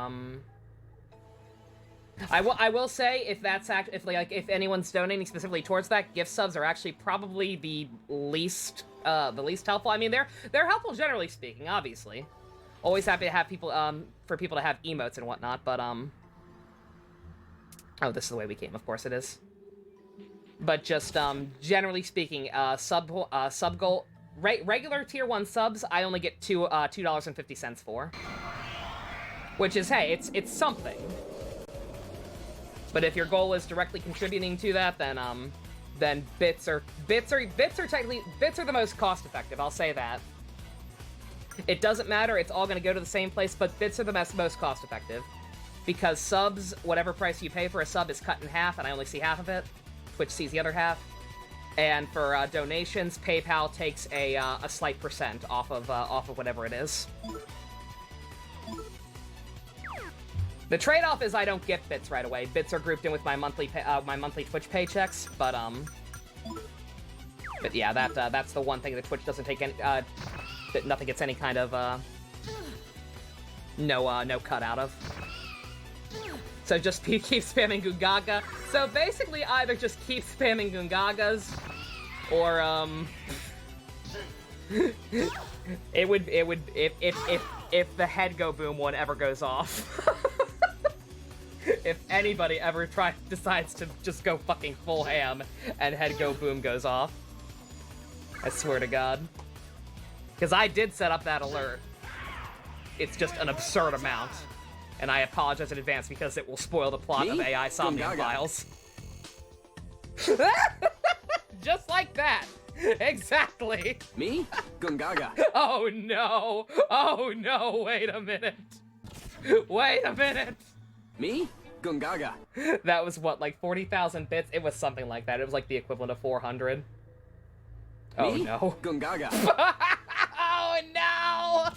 I will say, if anyone's donating specifically towards that, gift subs are actually probably the least helpful. I mean, they're helpful generally speaking, obviously. Always happy to have people for people to have emotes and whatnot, but oh, this is the way we came. Of course it is. But just generally speaking, sub goal regular tier 1 subs, I only get $2.50 for, which is, hey, it's something. But if your goal is directly contributing to that, then bits are the most cost effective. I'll say that. It doesn't matter. It's all going to go to the same place, but bits are the most cost effective, because subs, whatever price you pay for a sub, is cut in half, and I only see half of it. Twitch sees the other half. And for donations, PayPal takes a slight percent off of whatever it is. The trade-off is I don't get bits right away. Bits are grouped in with my monthly Twitch paychecks, but yeah, that's the one thing that Twitch doesn't take any, that nothing gets any kind of no cut out of. So just keep spamming Gongaga. So basically, either just keep spamming Gongagas, or if the head go boom one ever goes off. If anybody ever decides to just go fucking full ham and head go boom goes off, I swear to God. Because I did set up that alert. It's just an absurd amount. And I apologize in advance because it will spoil the plot of AI Somnium Files. Just like that. Exactly. Me? Gongaga. Oh no. Oh no, wait a minute. Wait a minute. Me? Gongaga. That was what, like 40,000 bits? It was something like that. It was like the equivalent of 400. Oh Me? no. Gongaga. Oh no!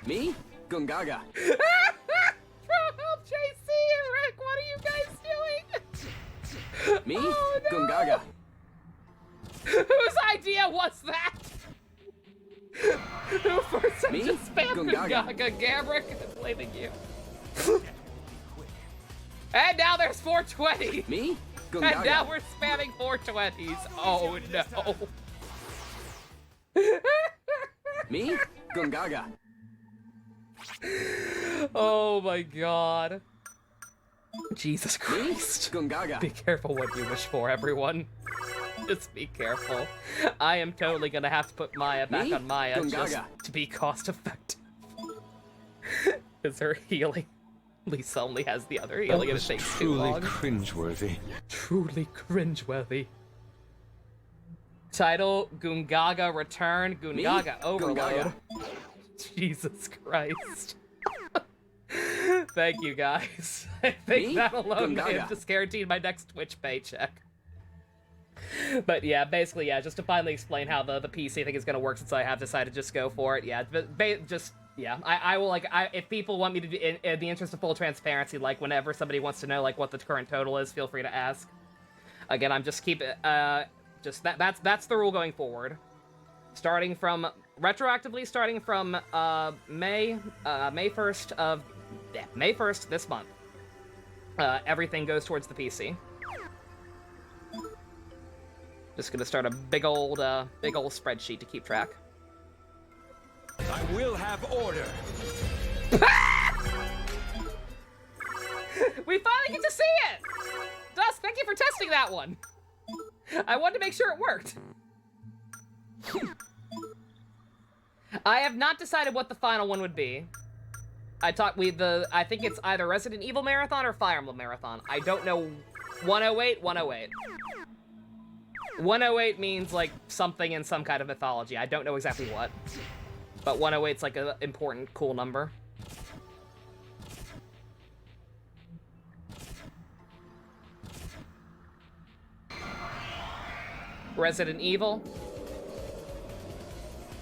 Me? Gongaga. Help, JC and Rick, what are you guys doing? Me? Oh, no. Gongaga. Whose idea was that? Who first said Me? just spam Gongaga. Gongaga? Gamrick, I'm blaming you. And now there's 420. Me? Gongaga. And now we're spamming 420s. Oh no. Me? Gongaga. Oh my God. Jesus Me? Christ. Gongaga. Be careful what you wish for, everyone. Just be careful. I am totally gonna have to put Maya back Me? on Maya Gongaga. just to be cost effective. Is her healing? Lisa only has the other healing and it takes too truly long. cringeworthy. Truly cringeworthy. Title, Gongaga Return, Gongaga Overload. Gongaga. Jesus Christ. Thank you, guys. I think Me? that alone may Gongaga. have just guaranteed my next Twitch paycheck. But yeah, basically, yeah, just to finally explain how the PC thing is going to work, since I have decided to just go for it, yeah, but yeah, I will, like, if people want me to do, in the interest of full transparency, like, whenever somebody wants to know, like, what the current total is, feel free to ask. Again, I'm just Just that's the rule going forward. Retroactively starting from May 1st this month. Everything goes towards the PC. Just gonna start a big old spreadsheet to keep track. I will have order. We finally get to see it! Dust, thank you for testing that one. I wanted to make sure it worked. I have not decided what the final one would be. I think it's either Resident Evil Marathon or Fire Emblem Marathon. I don't know. 108. 108 means like something in some kind of mythology. I don't know exactly what. But 108's like an important, cool number. Resident Evil.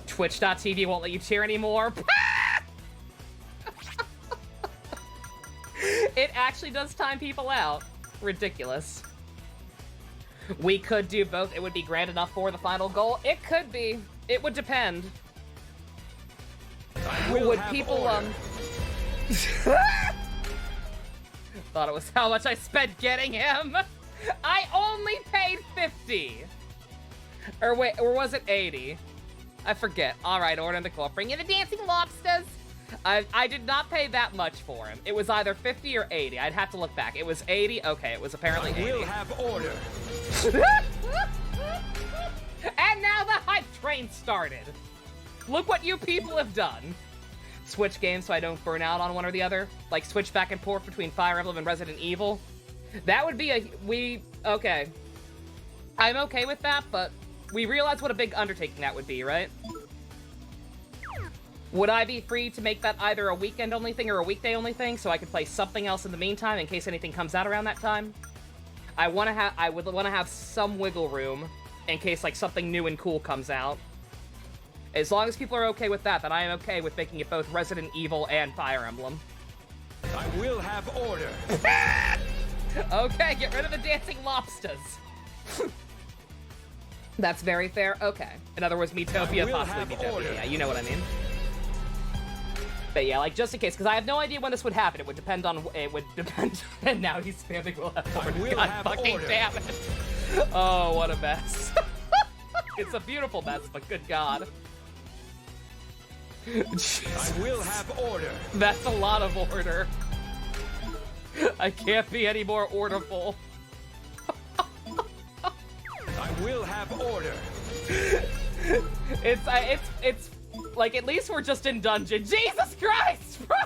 Twitch.tv won't let you cheer anymore. It actually does time people out. Ridiculous. We could do both. It would be grand enough for the final goal. It could be. It would depend. Would people, thought it was how much I spent getting him. I only paid 50. Or wait, or was it 80? I forget. All right, order the call. Bring in the dancing lobsters. I did not pay that much for him. It was either 50 or 80. I'd have to look back. It was 80. Okay, it was apparently 80. I will have order. And now the hype train started. Look what you people have done. Switch games so I don't burn out on one or the other. Like switch back and forth between Fire Emblem and Resident Evil. That would be okay. I'm okay with that, but we realize what a big undertaking that would be, right? Would I be free to make that either a weekend-only thing or a weekday-only thing so I could play something else in the meantime in case anything comes out around that time? I would want to have some wiggle room in case like something new and cool comes out. As long as people are okay with that, then I am okay with making it both Resident Evil and Fire Emblem. I will have order. Okay, get rid of the dancing lobsters. That's very fair. Okay. In other words, Miitopia, possibly Miitopia. Order. Yeah, you know what I mean. But yeah, like just in case, because I have no idea when this would happen. It would depend. And now he's spamming will have order. God fucking order. damn it. Oh, what a mess. It's a beautiful mess, but good God. I will have order. That's a lot of order. I can't be any more orderful. I will have order. It's like at least we're just in dungeon. Jesus Christ, bro!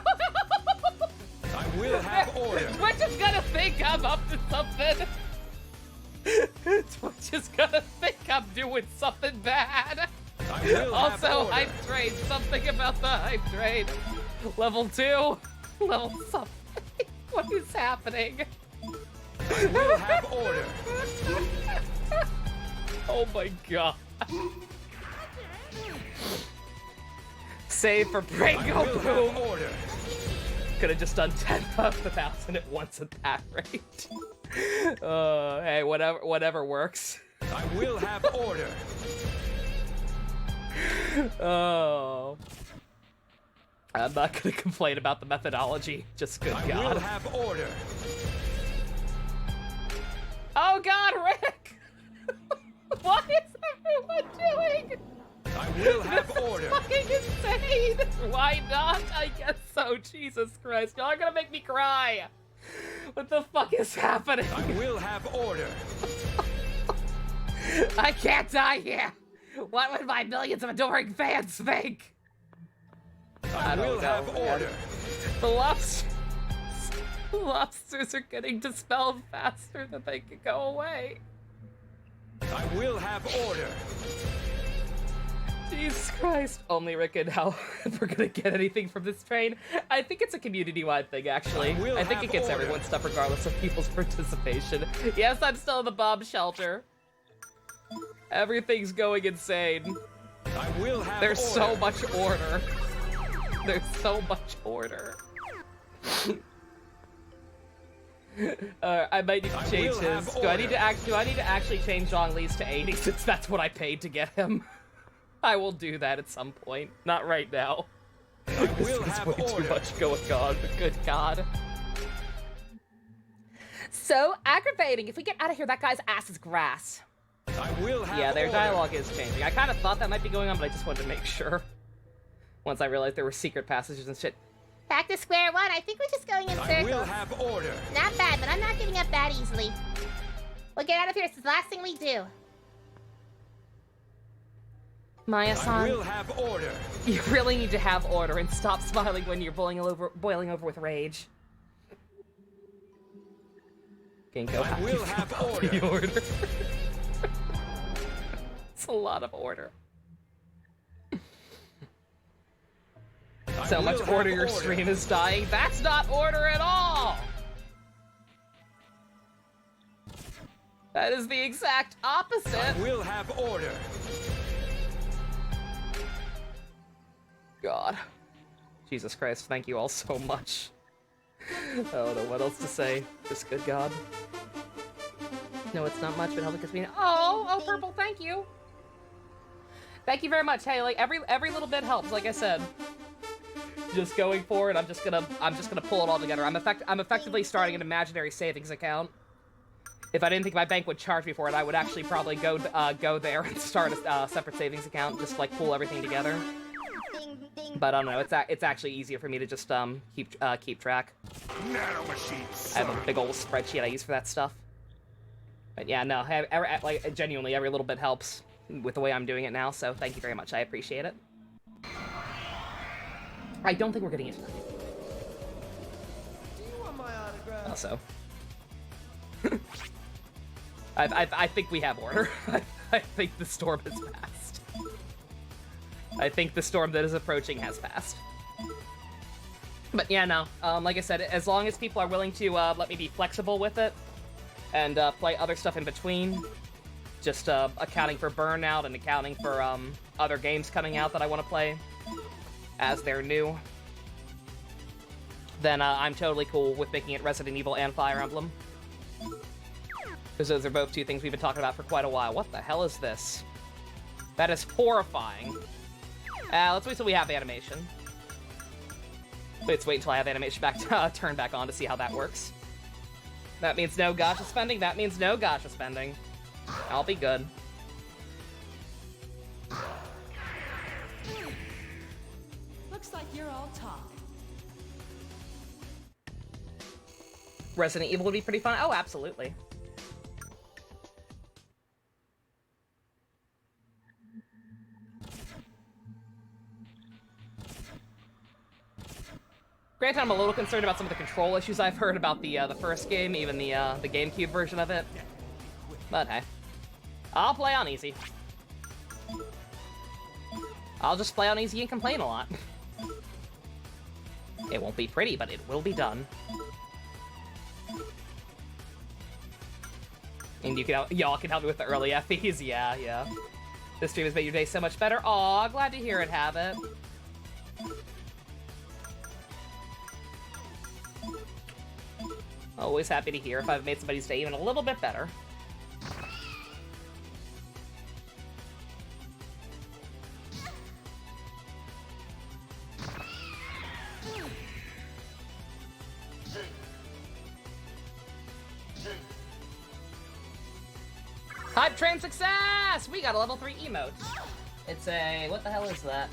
I will have order. Twitch is gonna think I'm up to something. Twitch is gonna think I'm doing something bad. I will have Also, order. hype train. Something about the hype train. Level 2. Level something. What is happening? I will have order. Oh my God. Save for Brain I Go will Boom. have order. Could have just done 10,000 at once at that rate. Hey, whatever works. I will have order. Oh. I'm not gonna complain about the methodology. Just good I God. will have order. Oh God, Rick! What is everyone doing? I will have This is order. fucking insane! Why not? I guess so. Jesus Christ. Y'all are gonna make me cry. What the fuck is happening? I will have order. I can't die here. What would my millions of adoring fans think? I will have order. The lobsters are getting dispelled faster than they can go away. I will have order. Jesus Christ. Only Rick and how if we're gonna get anything from this train. I think it's a community-wide thing, actually. I think it gets everyone's stuff regardless of people's participation. Yes, I'm still in the bomb shelter. Everything's going insane. I will have There's order. so much order. There's so much order. I might need to change will have his. Do I need order. to actually change Zhongli's to 80 since that's what I paid to get him? I will do that at some point. Not right now. I This will is have way too order. much going on. Good God. So aggravating. If we get out of here, that guy's ass is grass. I will have Yeah, their order. dialogue is changing. I kind of thought that might be going on, but I just wanted to make sure. Once I realized there were secret passages and shit. Back to square one. I think we're just going in I will circles. have order. Not bad, but I'm not giving up that easily. We'll get out of here. It's the last thing we do. I Maya-san, will have order. You really need to have order and stop smiling when you're boiling over with rage. Ginko, I will have order. the order. It's a lot of order. I So will much have order your stream is dying. That's not order at all! That is the exact I opposite. will have order. God. Jesus Christ, thank you all so much. I don't know what else to say. Just good God. No, it's not much, but help because we. Oh, Purple, thank you. Thank you very much. Hey, like every little bit helps. Like I said, just going forward, I'm just gonna pull it all together. I'm effectively starting an imaginary savings account. If I didn't think my bank would charge me for it, I would actually probably go there and start a separate savings account, just like pull everything together. But I don't know. It's actually easier for me to just keep track. Nanomachines. I have a big old spreadsheet I use for that stuff. But yeah, no, like genuinely, every little bit helps with the way I'm doing it now. So thank you very much. I appreciate it. I don't think we're getting it tonight. Also, I think we have order. I think the storm has passed. I think the storm that is approaching has passed. But yeah, no. Like I said, as long as people are willing to let me be flexible with it and play other stuff in between, just accounting for Burnout and accounting for other games coming out that I want to play as they're new, then I'm totally cool with making it Resident Evil and Fire Emblem. Because those are both two things we've been talking about for quite a while. What the hell is this? That is horrifying. Let's wait till we have animation. Let's wait until I have animation turned back on to see how that works. That means no gacha spending. That means no gacha spending. I'll be good. Looks like you're all talk. Resident Evil would be pretty fun. Oh, absolutely. Granted, I'm a little concerned about some of the control issues I've heard about the first game, even the GameCube version of it. But hey, I'll play on easy. I'll just play on easy and complain a lot. It won't be pretty, but it will be done. And y'all can help me with the early FEs. Yeah. This stream has made your day so much better. Aw, glad to hear it, Habit. Always happy to hear if I've made somebody's day even a little bit better. Hype train success! We got a level 3 emote. It's a... what the hell is that?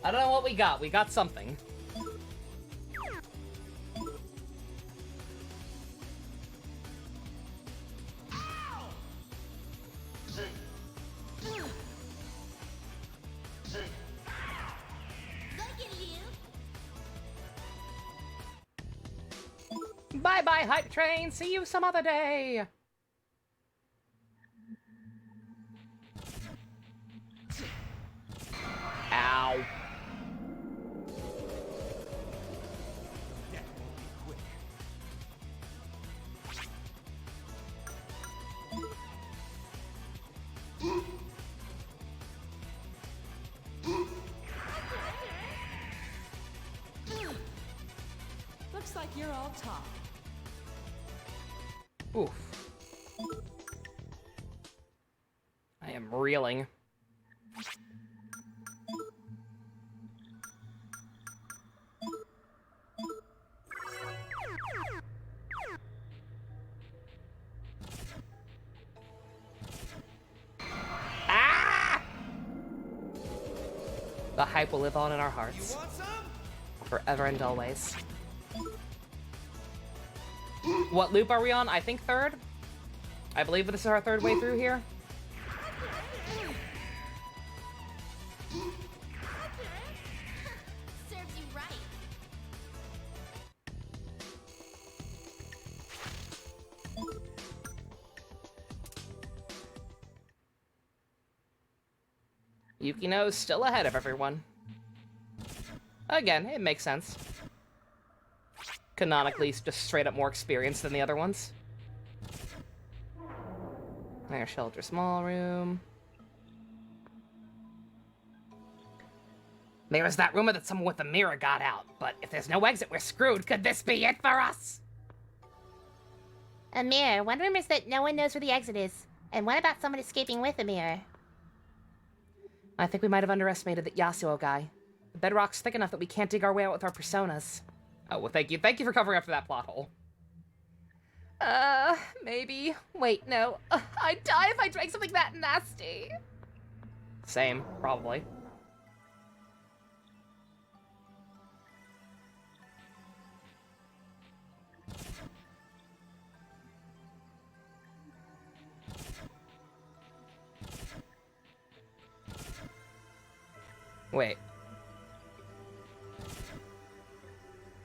I don't know what we got. We got something. Bye-bye, Hype Train! See you some other day! Ow. Looks like you're all talk. Oof. I am reeling. Ah! The hype will live on in our hearts. Forever and always. What loop are we on? I think third? I believe this is our third way through here. Serves you right. Yukino's still ahead of everyone. Again, it makes sense. Canonically, just straight up more experienced than the other ones. There's shelter, small room. There is that rumor that someone with a mirror got out, but if there's no exit, we're screwed. Could this be it for us? A mirror. One rumor is that no one knows where the exit is. And what about someone escaping with a mirror? I think we might have underestimated that Yasuo guy. The bedrock's thick enough that we can't dig our way out with our personas. Oh, well, thank you. Thank you for covering up for that plot hole. Maybe. Wait, no. I'd die if I drank something that nasty. Same, probably. Wait.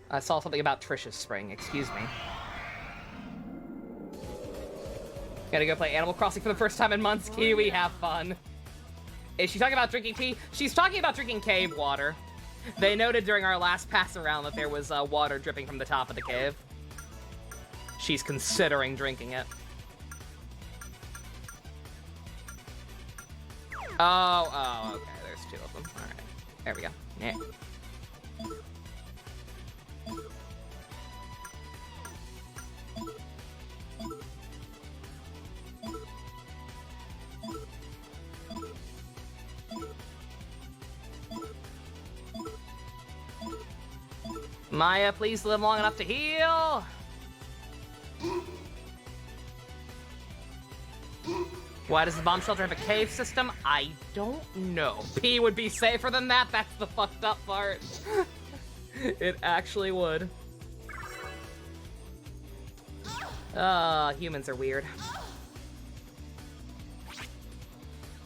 I saw something about Trish's spring, excuse me. Gotta go play Animal Crossing for the first time in months. Kiwi, have fun. Is she talking about drinking tea? She's talking about drinking cave water. They noted during our last pass around that there was water dripping from the top of the cave. She's considering drinking it. Oh, okay. There's two of them. All right. There we go. Yeah. Maya, please live long enough to heal. Why does the bomb shelter have a cave system? I don't know. P would be safer than that. That's the fucked up part. It actually would. Humans are weird.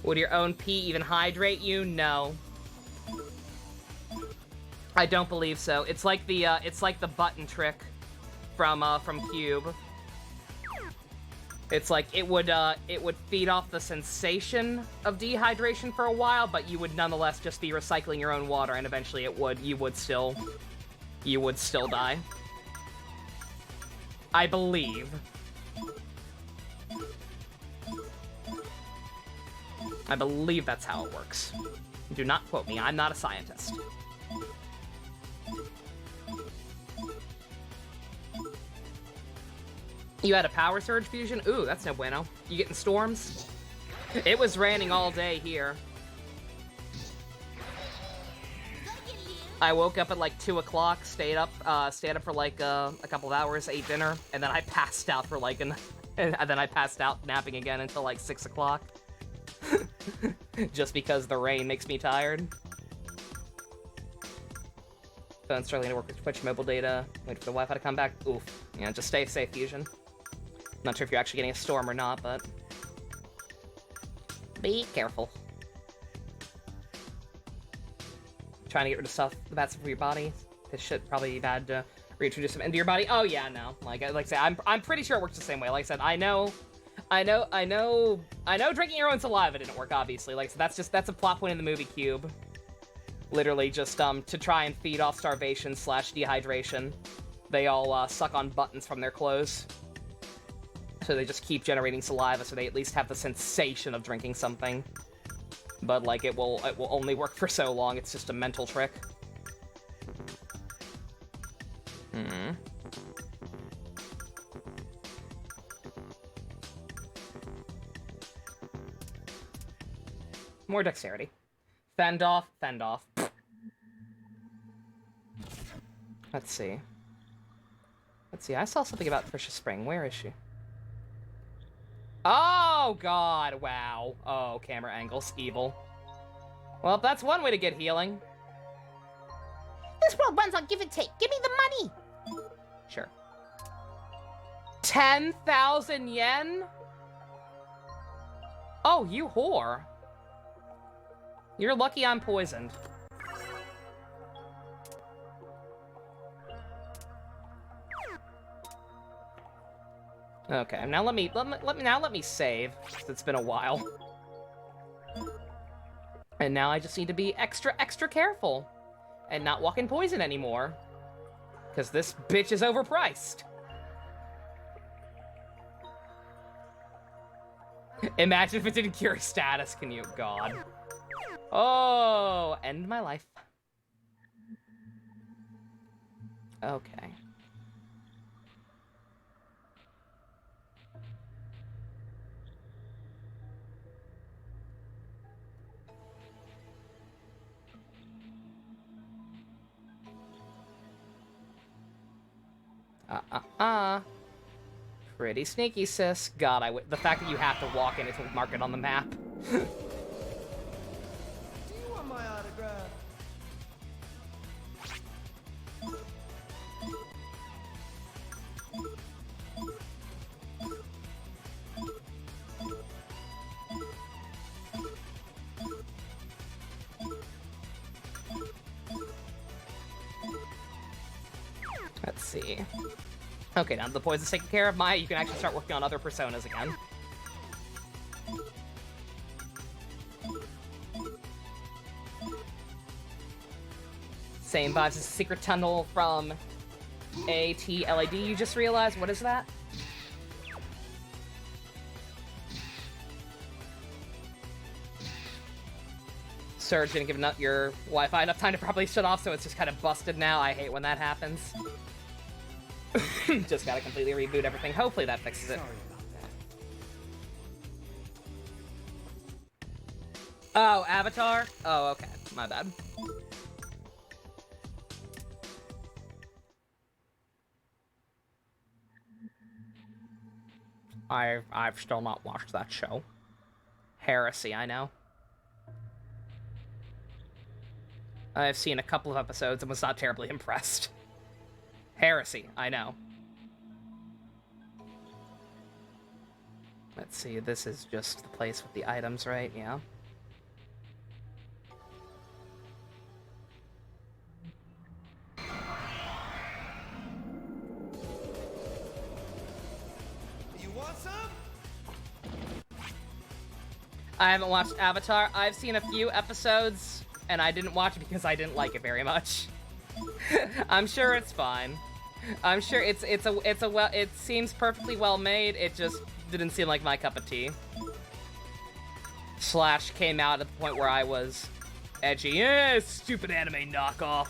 Would your own pee even hydrate you? No. I don't believe so. It's like the button trick from Cube. It's like it would feed off the sensation of dehydration for a while, but you would nonetheless just be recycling your own water, and eventually you would still die. I believe. I believe that's how it works. Do not quote me. I'm not a scientist. You had a power surge fusion? Ooh, that's no bueno. You getting storms? It was raining all day here. I woke up at like 2 o'clock, stayed up for like a couple of hours, ate dinner, and then I passed out for like and then I passed out napping again until like 6 o'clock. Just because the rain makes me tired. Phone's struggling to work with Twitch mobile data. Wait for the Wi-Fi to come back. Oof. Yeah, just stay safe, Fusion. Not sure if you're actually getting a storm or not, but be careful. Trying to get rid of stuff, the bad stuff for your body. This should probably be bad to reintroduce them into your body. Oh yeah, no. Like I say, I'm pretty sure it works the same way. Like I said, I know drinking your own saliva didn't work, obviously. Like, so that's a plot point in the movie Cube. Literally just to try and feed off starvation / dehydration. They all suck on buttons from their clothes. So they just keep generating saliva, so they at least have the sensation of drinking something. But like it will only work for so long. It's just a mental trick. More dexterity. Fend off, fend off. Let's see. Let's see, I saw something about Trisha Spring. Where is she? Oh, God, wow. Oh, camera angles, evil. Well, that's one way to get healing. This world runs on give and take. Give me the money. Sure. 10,000 yen? Oh, you whore. You're lucky I'm poisoned. Okay, now let me save, since it's been a while. And now I just need to be extra careful and not walk in poison anymore, because this bitch is overpriced. Imagine if it didn't cure status, can you? God. Oh, end my life. Okay. Pretty sneaky, sis. God, the fact that you have to walk in it to mark it on the map. Do you want my autograph? Let's see. Okay, now that the poison's taken care of, Maya, you can actually start working on other personas again. Same vibes as Secret Tunnel from ATLAD, you just realized? What is that? Surge didn't give your Wi-Fi enough time to properly shut off, so it's just kind of busted now. I hate when that happens. Just gotta completely reboot everything. Hopefully that fixes it. Sorry about that. Oh, Avatar? Oh, okay. My bad. I've still not watched that show. Heresy, I know. I've seen a couple of episodes and was not terribly impressed. Heresy, I know. Let's see, this is just the place with the items, right? Yeah. You want some? I haven't watched Avatar. I've seen a few episodes, and I didn't watch it because I didn't like it very much. I'm sure it's fine. I'm sure it seems perfectly well made. It just didn't seem like my cup of tea. Slash came out at the point where I was edgy. Stupid anime knockoff.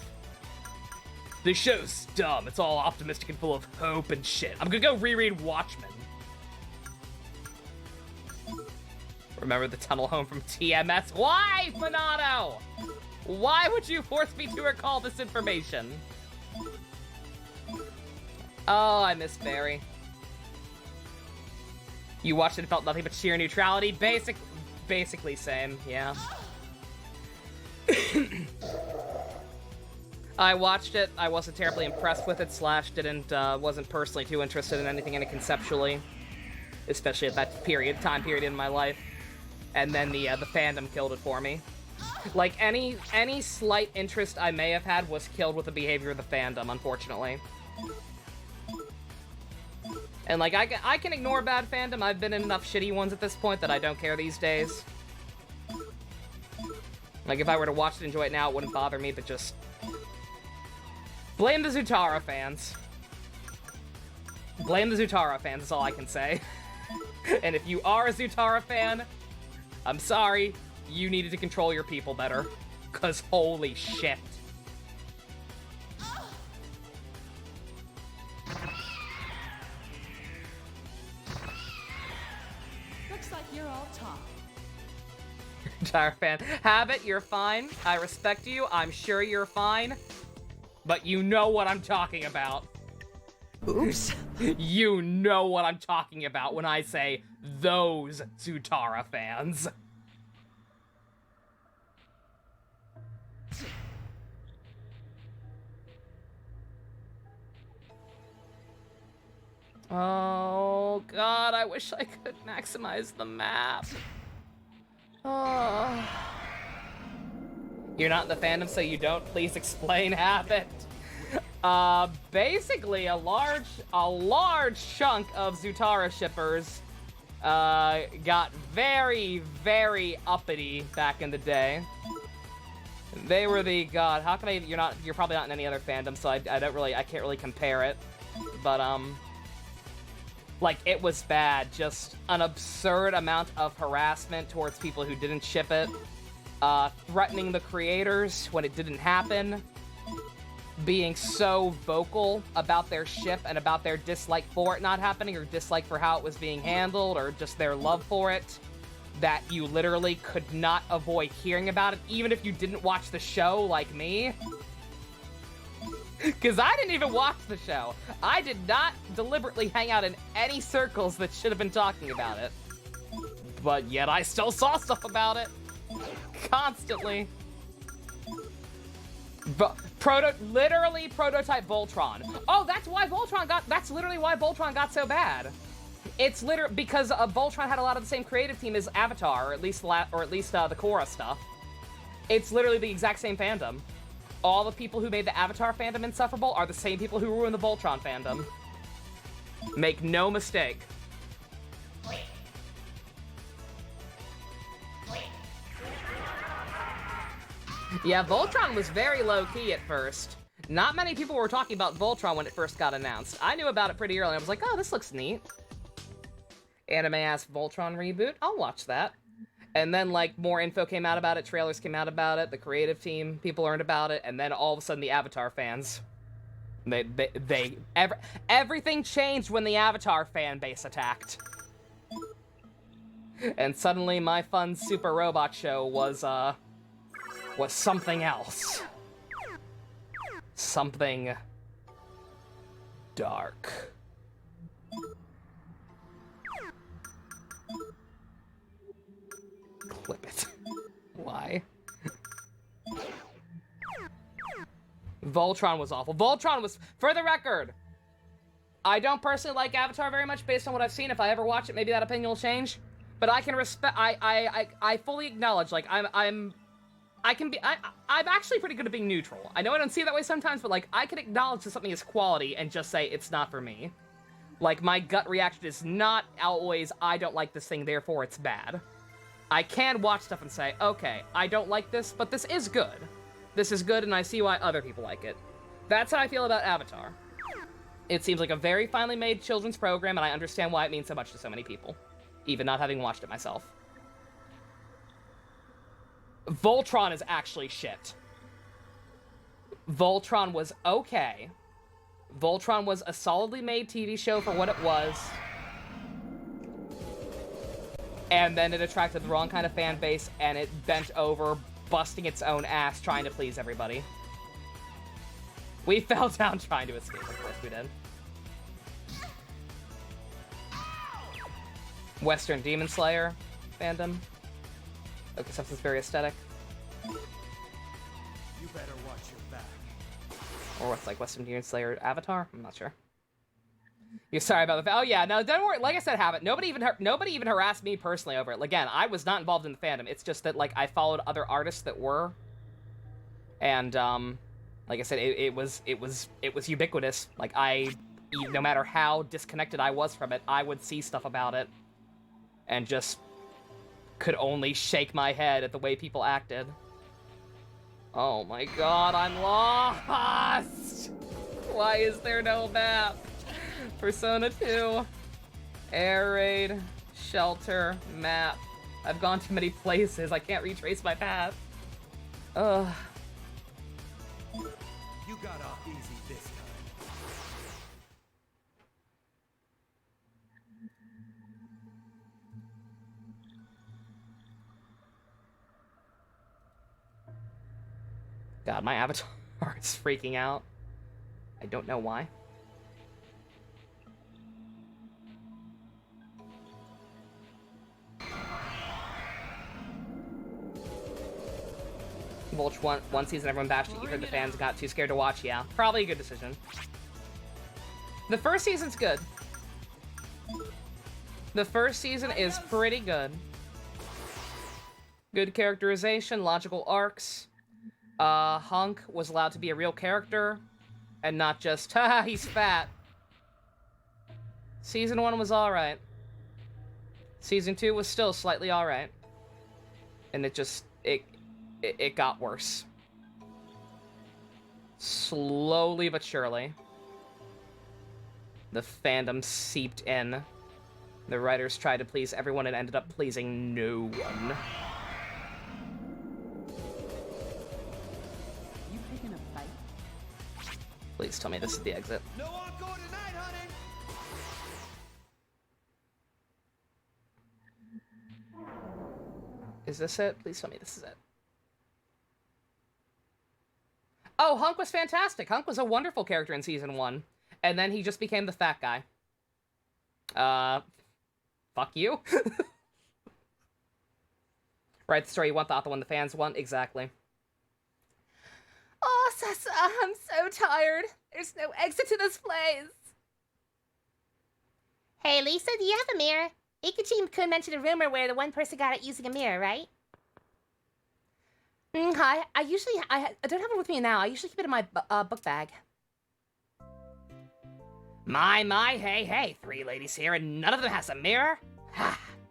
This show's dumb. It's all optimistic and full of hope and shit. I'm gonna go reread Watchmen. Remember the tunnel home from TMS? Why, Minato? Why would you force me to recall this information? Oh, I miss Barry. You watched it and felt nothing but sheer neutrality? Basically same, yeah. I watched it, I wasn't terribly impressed with it, slash wasn't personally too interested in anything in it conceptually. Especially at that time period in my life. And then the fandom killed it for me. Like, any slight interest I may have had was killed with the behavior of the fandom, unfortunately. And, like, I can ignore bad fandom. I've been in enough shitty ones at this point that I don't care these days. Like, if I were to watch it and enjoy it now, it wouldn't bother me, but just... blame the Zutara fans. Blame the Zutara fans is all I can say. And if you are a Zutara fan, I'm sorry. You needed to control your people better. 'Cause holy shit. Looks like you're all talk. Entire fan. Habit, you're fine. I respect you. I'm sure you're fine. But you know what I'm talking about. Oops. You know what I'm talking about when I say those Zutara fans. Oh, God, I wish I could maximize the map. Oh. You're not in the fandom, so you don't. Please explain, Habit. Basically, a large chunk of Zutara shippers got very, very uppity back in the day. They were the God. How can I? You're probably not in any other fandom, so I can't really compare it. But like, it was bad. Just an absurd amount of harassment towards people who didn't ship it. Threatening the creators when it didn't happen. Being so vocal about their ship and about their dislike for it not happening, or dislike for how it was being handled, or just their love for it, that you literally could not avoid hearing about it, even if you didn't watch the show like me. Because I didn't even watch the show. I did not deliberately hang out in any circles that should have been talking about it. But yet I still saw stuff about it. Constantly. But literally prototype Voltron. Oh, that's literally why Voltron got so bad. It's literally because Voltron had a lot of the same creative team as Avatar, or at least the Korra stuff. It's literally the exact same fandom. All the people who made the Avatar fandom insufferable are the same people who ruined the Voltron fandom. Make no mistake. Yeah, Voltron was very low-key at first. Not many people were talking about Voltron when it first got announced. I knew about it pretty early. I was like, oh, this looks neat. Anime-ass Voltron reboot? I'll watch that. And then, like, more info came out about it, trailers came out about it, the creative team, people learned about it, and then all of a sudden the Avatar fans. Everything changed when the Avatar fan base attacked. And suddenly my fun Super Robot show was something else. Something dark. Clip it. Why? Voltron was awful. Voltron was, for the record, I don't personally like Avatar very much based on what I've seen. If I ever watch it, maybe that opinion will change. But I can respect, I fully acknowledge, like, I'm actually pretty good at being neutral. I know I don't see it that way sometimes, but, like, I can acknowledge that something is quality and just say it's not for me. Like, my gut reaction is not always, I don't like this thing, therefore it's bad. I can watch stuff and say, okay, I don't like this, but this is good. This is good, and I see why other people like it. That's how I feel about Avatar. It seems like a very finely made children's program, and I understand why it means so much to so many people, even not having watched it myself. Voltron is actually shit. Voltron was okay. Voltron was a solidly made TV show for what it was. And then it attracted the wrong kind of fan base, and it bent over, busting its own ass, trying to please everybody. We fell down trying to escape, of course we did. Western Demon Slayer fandom. Okay, something's very aesthetic. You better watch your back. Or what's like Western Demon Slayer Avatar? I'm not sure. You're sorry about the... Oh yeah, no, don't worry. Like I said, nobody even harassed me personally over it. Again, I was not involved in the fandom. It's just that, like, I followed other artists that were. And, like I said, it was ubiquitous. Like, no matter how disconnected I was from it, I would see stuff about it. And just could only shake my head at the way people acted. Oh my god, I'm lost! Why is there no map? Persona 2, air raid, shelter, map. I've gone too many places. I can't retrace my path. Ugh. You got off easy this time. God, my avatar is freaking out. I don't know why. Vulch one season, everyone bashed it. You heard the fans got too scared to watch. Yeah, probably a good decision. The first season's good. The first season is pretty good. Good characterization, logical arcs. Hunk was allowed to be a real character, and not just, haha, he's fat. Season 1 was alright. Season 2 was still slightly alright. And it got worse. Slowly but surely. The fandom seeped in. The writers tried to please everyone and ended up pleasing no one. You taking a bite? Please tell me this is the exit. No encore tonight, honey. Is this it? Please tell me this is it. Oh, Hunk was fantastic. Hunk was a wonderful character in season 1. And then he just became the fat guy. Fuck you. Write the story you want, the author one the fans want. Exactly. Oh, Sessa, I'm so tired. There's no exit to this place. Hey, Lisa, do you have a mirror? Ikachi-kun mentioned a rumor where the one person got it using a mirror, right? Hi. I don't have it with me now. I usually keep it in my book bag. My, hey, 3 ladies here and none of them has a mirror?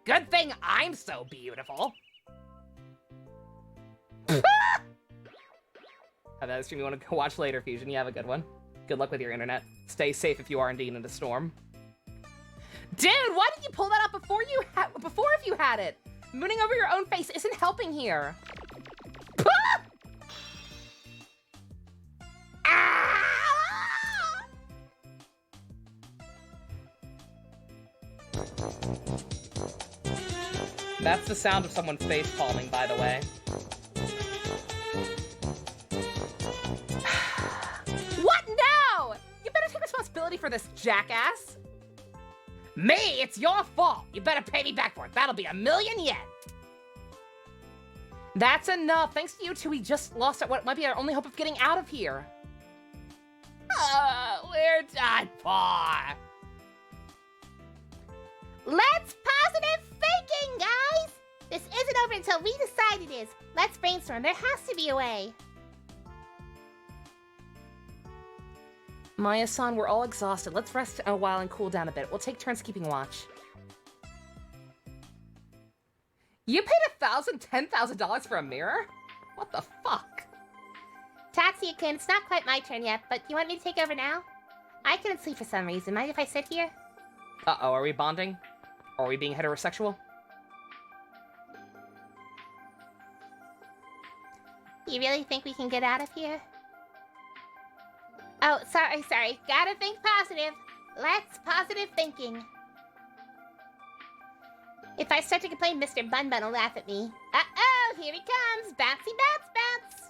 Good thing I'm so beautiful. Have that stream you want to go watch later, Fusion. You have a good one. Good luck with your internet. Stay safe if you are indeed in a storm. Dude, why did you pull that up before if you had it? Mooning over your own face isn't helping here. That's the sound of someone face palming, by the way. What now? You better take responsibility for this, jackass. Me? It's your fault. You better pay me back for it. That'll be 1,000,000 yen. That's enough. Thanks to you two, we just lost what might be our only hope of getting out of here. We're done for. Let's positive thinking, guys! This isn't over until we decide it is. Let's brainstorm. There has to be a way. Maya-san, we're all exhausted. Let's rest a while and cool down a bit. We'll take turns keeping watch. You paid $10,000 for a mirror? What the fuck? Tatsuya-kun, it's not quite my turn yet, but you want me to take over now? I couldn't sleep for some reason. Mind if I sit here? Uh-oh, are we bonding? Are we being heterosexual? You really think we can get out of here? Oh, sorry. Gotta think positive. Let's positive thinking. If I start to complain, Mr. Bun Bun will laugh at me. Uh-oh, here he comes. Bouncy bounce bounce.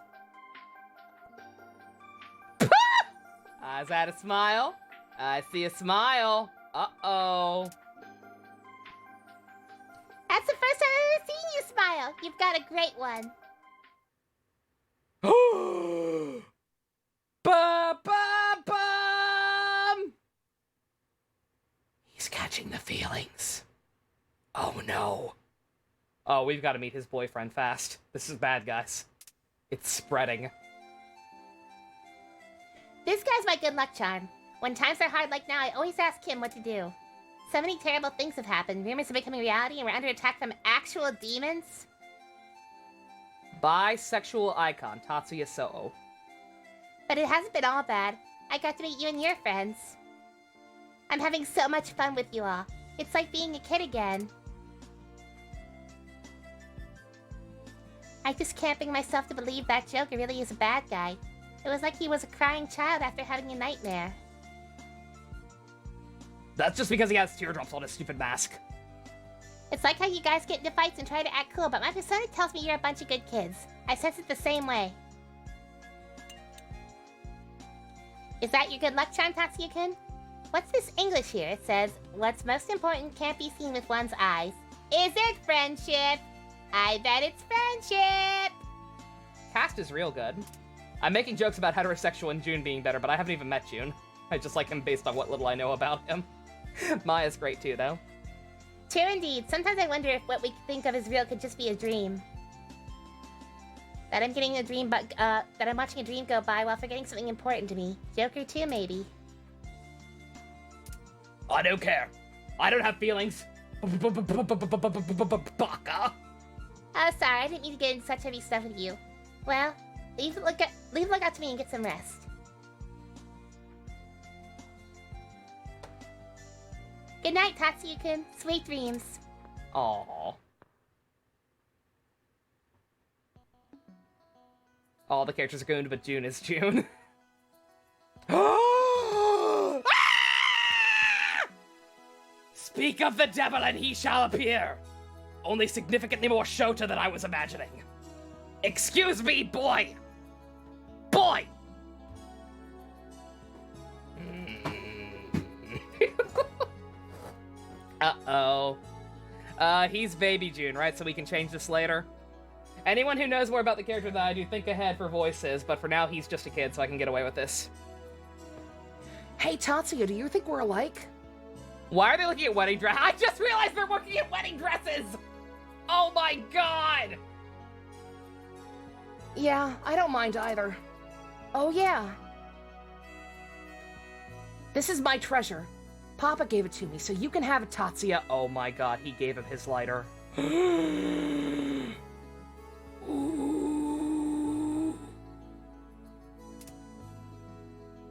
Is that a smile? I see a smile. Uh-oh. That's the first time I've ever seen you smile. You've got a great one. Ba-ba-bum! He's catching the feelings. Oh no. Oh, we've got to meet his boyfriend fast. This is bad, guys. It's spreading. This guy's my good luck charm. When times are hard like now, I always ask him what to do. So many terrible things have happened. Rumors are becoming reality and we're under attack from actual demons. Bisexual icon, Tatsuya Soo. But it hasn't been all bad. I got to meet you and your friends. I'm having so much fun with you all. It's like being a kid again. I just can't bring myself to believe that Joker really is a bad guy. It was like he was a crying child after having a nightmare. That's just because he has teardrops on his stupid mask. It's like how you guys get into fights and try to act cool, but my persona tells me you're a bunch of good kids. I sense it the same way. Is that your good luck charm, Tatsuya-kun? What's this English here? It says, what's most important can't be seen with one's eyes. Is it friendship? I bet it's friendship! Cast is real good. I'm making jokes about heterosexual and June being better, but I haven't even met June. I just like him based on what little I know about him. Maya's great too, though. True indeed. Sometimes I wonder if what we think of as real could just be a dream. That I'm getting a dream, that I'm watching a dream go by while forgetting something important to me. Joker too, maybe. I don't care. I don't have feelings. Baka. Oh, sorry. I didn't mean to get into such heavy stuff with you. Well, leave the lookout to me and get some rest. Good night, Tatsuya-kun. Sweet dreams. Aww. All the characters are good, but June is June. Speak of the devil and he shall appear. Only significantly more Shota than I was imagining. Excuse me, boy! Boy! Uh-oh. He's Baby June, right? So we can change this later. Anyone who knows more about the character than I do, think ahead for voices, but for now he's just a kid, so I can get away with this. Hey, Tatsuya, do you think we're alike? Why are they looking at wedding dress? I just realized they're looking at wedding dresses! Oh my god! Yeah, I don't mind either. Oh, yeah. This is my treasure. Papa gave it to me, so you can have it, Tatsuya. Oh my god, he gave him his lighter.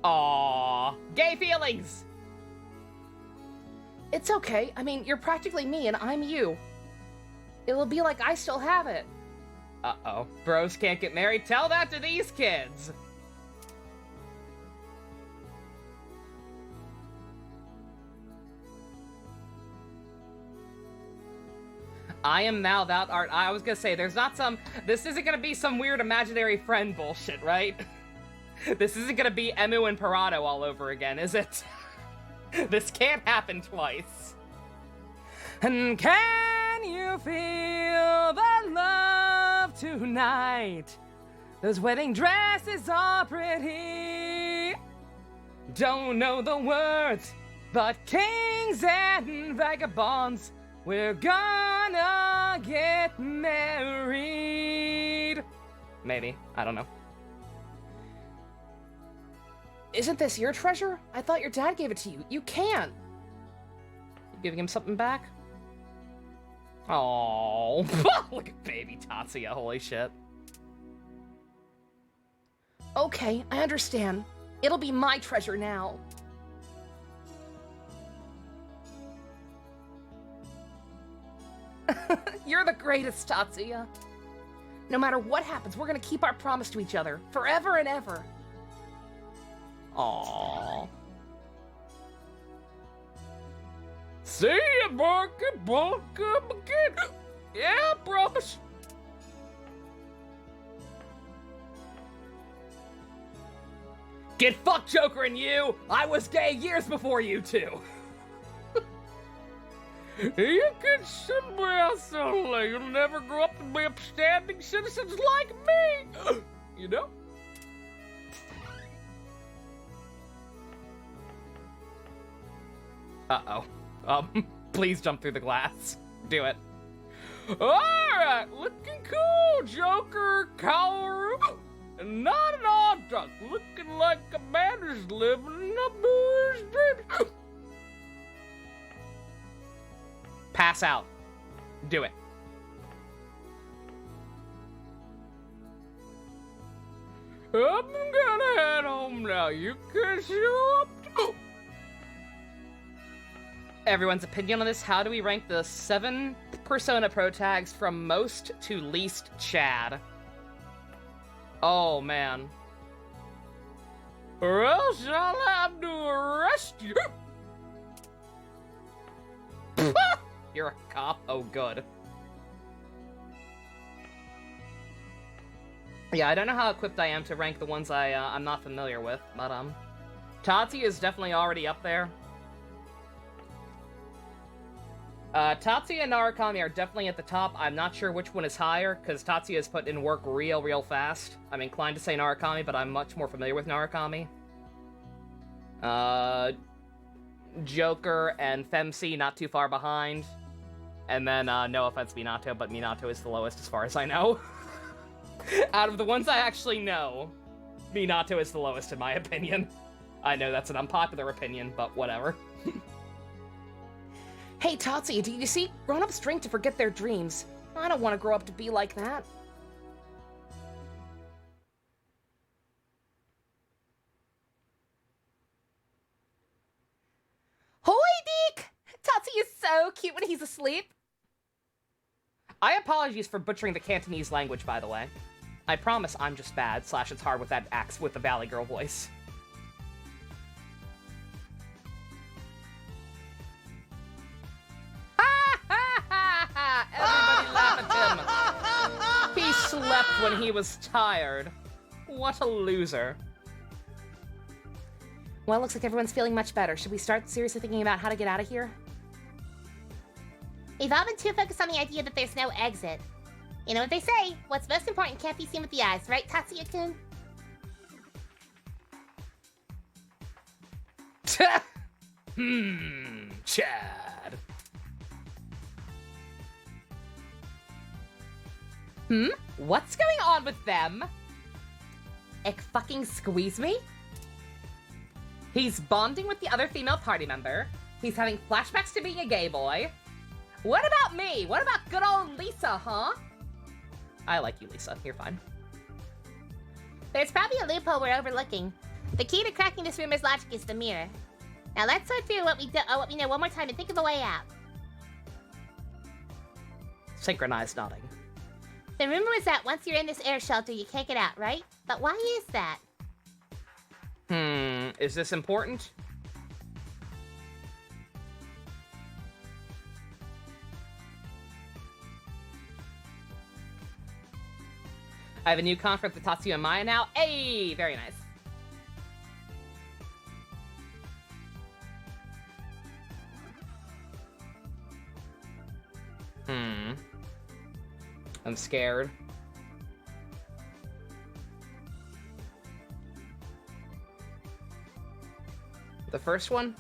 Aww. Gay feelings! It's okay. I mean, you're practically me and I'm you. It'll be like I still have it. Uh-oh. Bros can't get married? Tell that to these kids! I am now that art. I was gonna say, there's not some... This isn't gonna be some weird imaginary friend bullshit, right? This isn't gonna be Emu and Parado all over again, is it? This can't happen twice. And can you feel the love tonight? Those wedding dresses are pretty. Don't know the words, but kings and vagabonds, we're gonna get married. Maybe. I don't know. Isn't this your treasure? I thought your dad gave it to you. You can't. You giving him something back? Oh, look at baby Tatsuya, holy shit. Okay, I understand. It'll be my treasure now. You're the greatest, Tatsuya. No matter what happens, we're gonna keep our promise to each other, forever and ever. Aww. See ya, Barky, again. Yeah, I promise. Get fucked, Joker, and you! I was gay years before you two! You can somewhere else only. You'll never grow up to be upstanding citizens like me. You know? Uh-oh. Please jump through the glass. Do it. Alright, looking cool, Joker, Kaoru. And not an odd duck, looking like a man who's living up to his dreams. Pass out. Do it. I'm gonna head home now. You can show up. Everyone's opinion on this, how do we rank the 7 Persona Pro tags from most to least Chad? Oh, man. Or else I'll have to arrest you. You're a cop? Oh, good. Yeah, I don't know how equipped I am to rank the ones I'm not familiar with, but, Tatsuya is definitely already up there. Tatsuya and Narukami are definitely at the top. I'm not sure which one is higher, because Tatsuya has put in work real fast. I'm inclined to say Narukami, but I'm much more familiar with Narukami. Joker and Femc not too far behind. And then, no offense Minato, but Minato is the lowest as far as I know. Out of the ones I actually know, Minato is the lowest in my opinion. I know that's an unpopular opinion, but whatever. Hey, Tatsuya, do you see? Grown-ups drink to forget their dreams. I don't want to grow up to be like that. Hoy, Deke! Tatsuya's so cute when he's asleep. I apologize for butchering the Cantonese language, by the way. I promise I'm just bad, / it's hard with that axe with the Valley Girl voice. Everybody laugh at him. He slept when he was tired. What a loser. Well, it looks like everyone's feeling much better. Should we start seriously thinking about how to get out of here? We've all been too focused on the idea that there's no exit. You know what they say, what's most important can't be seen with the eyes, right, Tatsuya-kun? Chad. What's going on with them? Fucking squeeze me? He's bonding with the other female party member. He's having flashbacks to being a gay boy. What about me? What about good old Lisa, huh? I like you, Lisa. You're fine. There's probably a loophole we're overlooking. The key to cracking this rumor's logic is the mirror. Now let's sort through what we know one more time and think of a way out. Synchronized nodding. The rumor is that once you're in this air shelter, you can't get out, right? But why is that? Is this important? I have a new contract with Tatsuya and Maya now. Hey, very nice. I'm scared. The first one?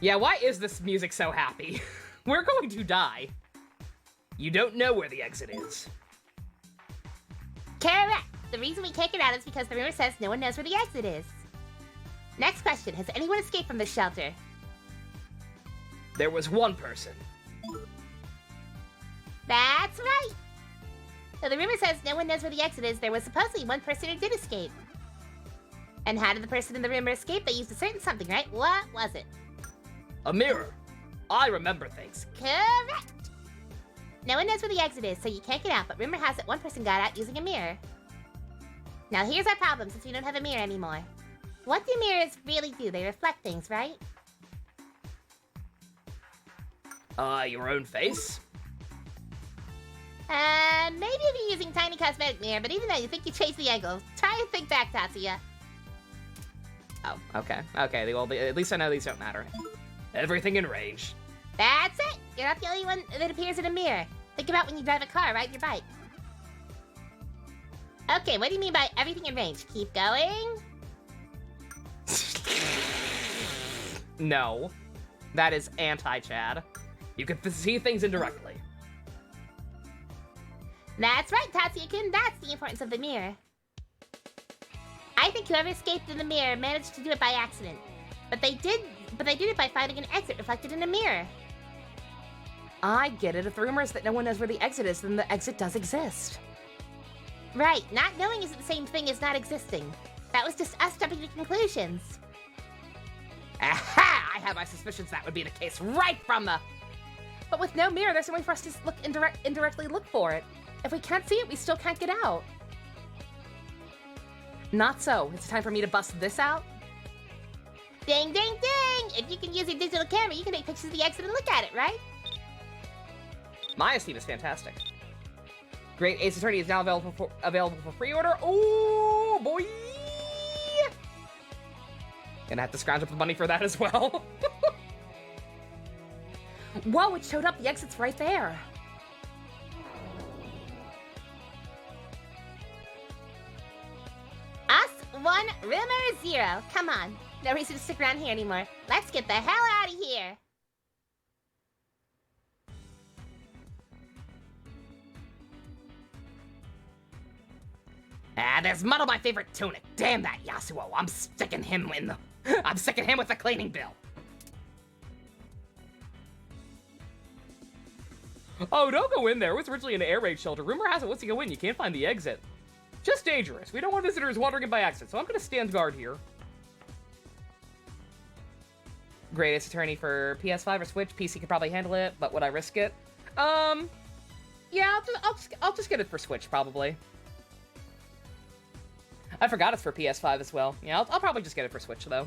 Yeah, why is this music so happy? We're going to die. You don't know where the exit is. Correct! The reason we can't get out is because the rumor says no one knows where the exit is. Next question, has anyone escaped from this shelter? There was one person. That's right! Though the rumor says no one knows where the exit is, there was supposedly one person who did escape. And how did the person in the rumor escape? They used a certain something, right? What was it? A mirror. I remember things. Correct! No one knows where the exit is, so you can't get out, but rumor has it one person got out using a mirror. Now here's our problem, since we don't have a mirror anymore. What do mirrors really do? They reflect things, right? Your own face? Maybe if you're using tiny cosmetic mirror, but even though you think you changed the angle, try and think back, Tatsuya. Oh, okay. Okay, well, at least I know these don't matter. Everything in range. That's it! You're not the only one that appears in a mirror. Think about when you drive a car, ride your bike. Okay, what do you mean by everything in range? Keep going? No. That is anti-Chad. You can see things indirectly. That's right, Tatsuya-kun, that's the importance of the mirror. I think whoever escaped in the mirror managed to do it by accident. But they did it by finding an exit reflected in a mirror. I get it. If the rumor is that no one knows where the exit is, then the exit does exist. Right, not knowing isn't the same thing as not existing. That was just us jumping to conclusions. Aha! I had my suspicions that would be the case right from the... But with no mirror, there's no way for us to look indirectly look for it. If we can't see it, we still can't get out. Not so. It's time for me to bust this out. Ding, ding, ding! If you can use your digital camera, you can take pictures of the exit and look at it, right? Maya's team is fantastic. Great Ace Attorney is now available for pre-order. Oh, boy! Gonna have to scrounge up the money for that as well. Whoa, it showed up. The exit's right there. Us 1, rumor 0. Come on. No reason to stick around here anymore. Let's get the hell out of here. Ah, there's mud on my favorite tunic. Damn that Yasuo. I'm sticking him with the cleaning bill. Oh, don't go in there. It was originally an air raid shelter. Rumor has it once you go in, you can't find the exit. Just dangerous. We don't want visitors wandering in by accident, so I'm gonna stand guard here. Greatest attorney for PS5 or Switch. PC could probably handle it, but would I risk it? Yeah, I'll just get it for Switch, probably. I forgot it's for PS5 as well. Yeah, I'll probably just get it for Switch, though.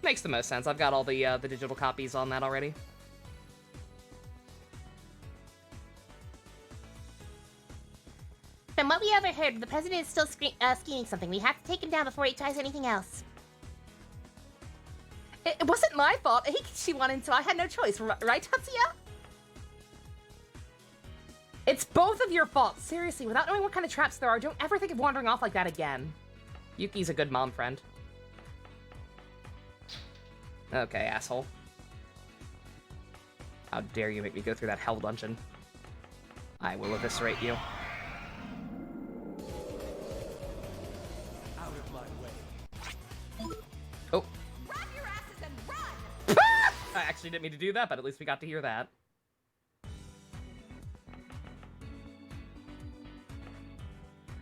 Makes the most sense. I've got all the digital copies on that already. From what we overheard, the president is still scheming something. We have to take him down before he tries anything else. It wasn't my fault. She wanted to. I had no choice. Right, Tatsuya? It's both of your faults. Seriously, without knowing what kind of traps there are, don't ever think of wandering off like that again. Yuki's a good mom friend. Okay, asshole. How dare you make me go through that hell dungeon. I will eviscerate you. Out of my way. Oh. Grab your asses and run! I actually didn't mean to do that, but at least we got to hear that.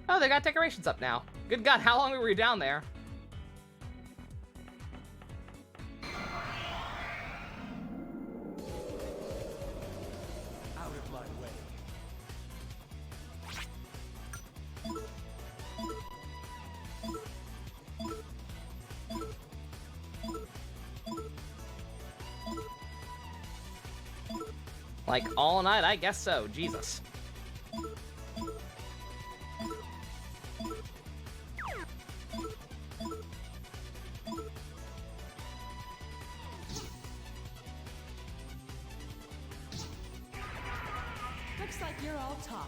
Oh, they got decorations up now. Good God, how long were we down there? Out of my way. Like, all night? I guess so. Jesus. Looks like you're all talk.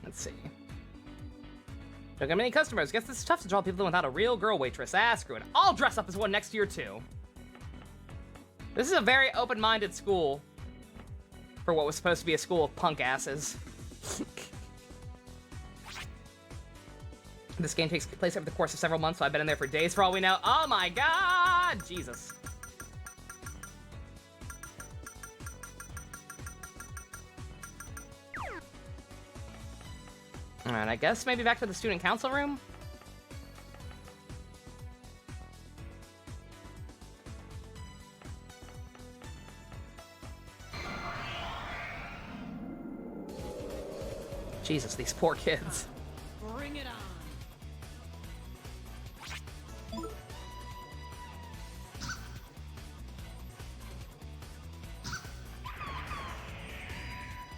Let's see. Don't get many customers. Guess it's tough to draw people without a real girl waitress. Ah, screw it. I'll dress up as one next year, too. This is a very open-minded school for what was supposed to be a school of punk asses. This game takes place over the course of several months, so I've been in there for days for all we know. Oh my God! Jesus. Alright, I guess maybe back to the student council room? Jesus, these poor kids. Bring it on.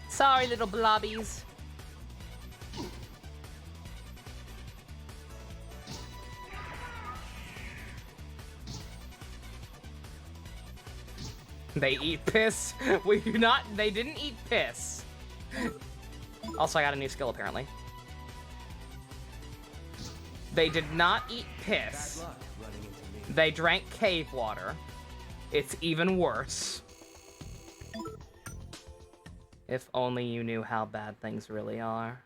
Sorry, little blobbies. They eat piss? We do not. They didn't eat piss. Also, I got a new skill apparently. They did not eat piss. Bad luck running into me. They drank cave water. It's even worse. If only you knew how bad things really are.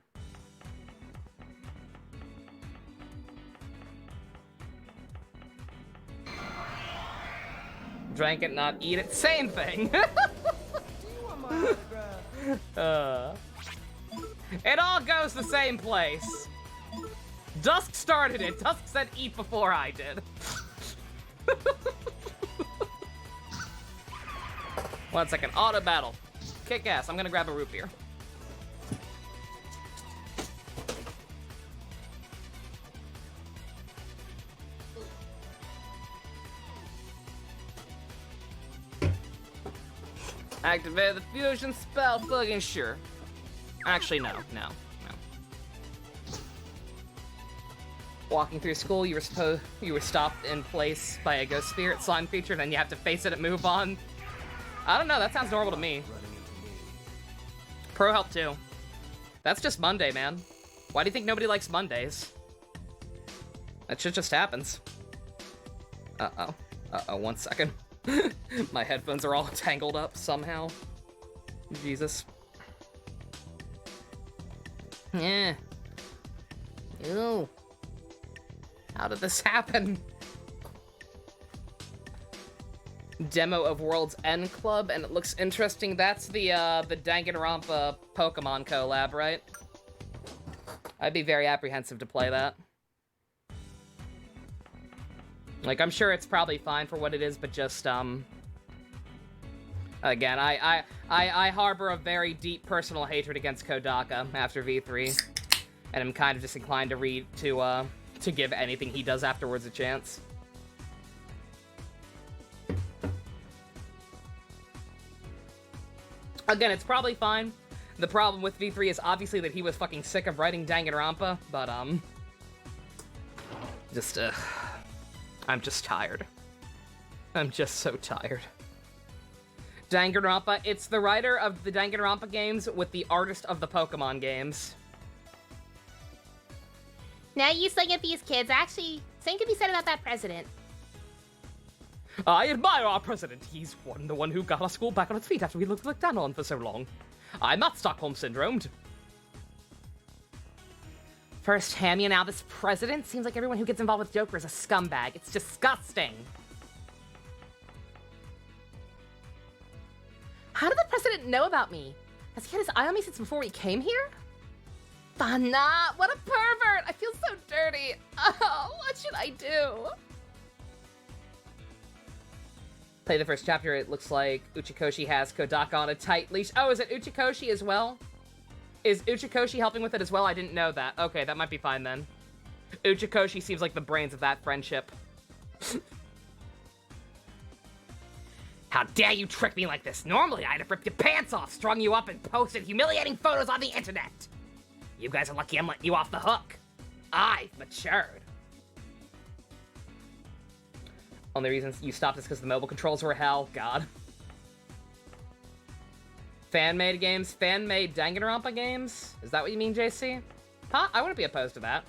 Drank it, not eat it. Same thing. Do you want my autograph? It all goes the same place. Dusk started it. Dusk said eat before I did. 1 second. Auto battle. Kick ass. I'm gonna grab a root beer. Activate the fusion spell, fucking sure. Actually, no. Walking through school, you were stopped in place by a ghost spirit slime creature, then you have to face it and move on. I don't know, that sounds normal to me. Pro help too. That's just Monday, man. Why do you think nobody likes Mondays? That shit just happens. Uh-oh. Uh-oh, 1 second. My headphones are all tangled up somehow. Jesus. Yeah. Ew. How did this happen? Demo of World's End Club, and it looks interesting. That's the Danganronpa Pokemon collab, right? I'd be very apprehensive to play that. Like, I'm sure it's probably fine for what it is, but just, again, I harbor a very deep personal hatred against Kodaka after V3, and I'm kind of disinclined to give anything he does afterwards a chance. Again, it's probably fine. The problem with V3 is obviously that he was fucking sick of writing Danganronpa, but, I'm just tired. I'm just so tired. Danganronpa, it's the writer of the Danganronpa games with the artist of the Pokemon games. Now you sing at these kids. Actually, same could be said about that president. I admire our president. He's the one who got our school back on its feet after we looked down on for so long. I'm not Stockholm Syndromed. First Hammy, now this president? Seems like everyone who gets involved with Joker is a scumbag. It's disgusting. How did the president know about me? Has he had his eye on me since before we came here? Fana, what a pervert! I feel so dirty. Oh, what should I do? Play the first chapter, it looks like Uchikoshi has Kodaka on a tight leash. Oh, is it Uchikoshi as well? Is Uchikoshi helping with it as well? I didn't know that. Okay, that might be fine then. Uchikoshi seems like the brains of that friendship. How dare you trick me like this? Normally, I'd have ripped your pants off, strung you up, and posted humiliating photos on the internet. You guys are lucky I'm letting you off the hook. I've matured. Only reason you stopped is because the mobile controls were hell. God. Fan-made games? Fan-made Danganronpa games? Is that what you mean, JC? Huh? I wouldn't be opposed to that.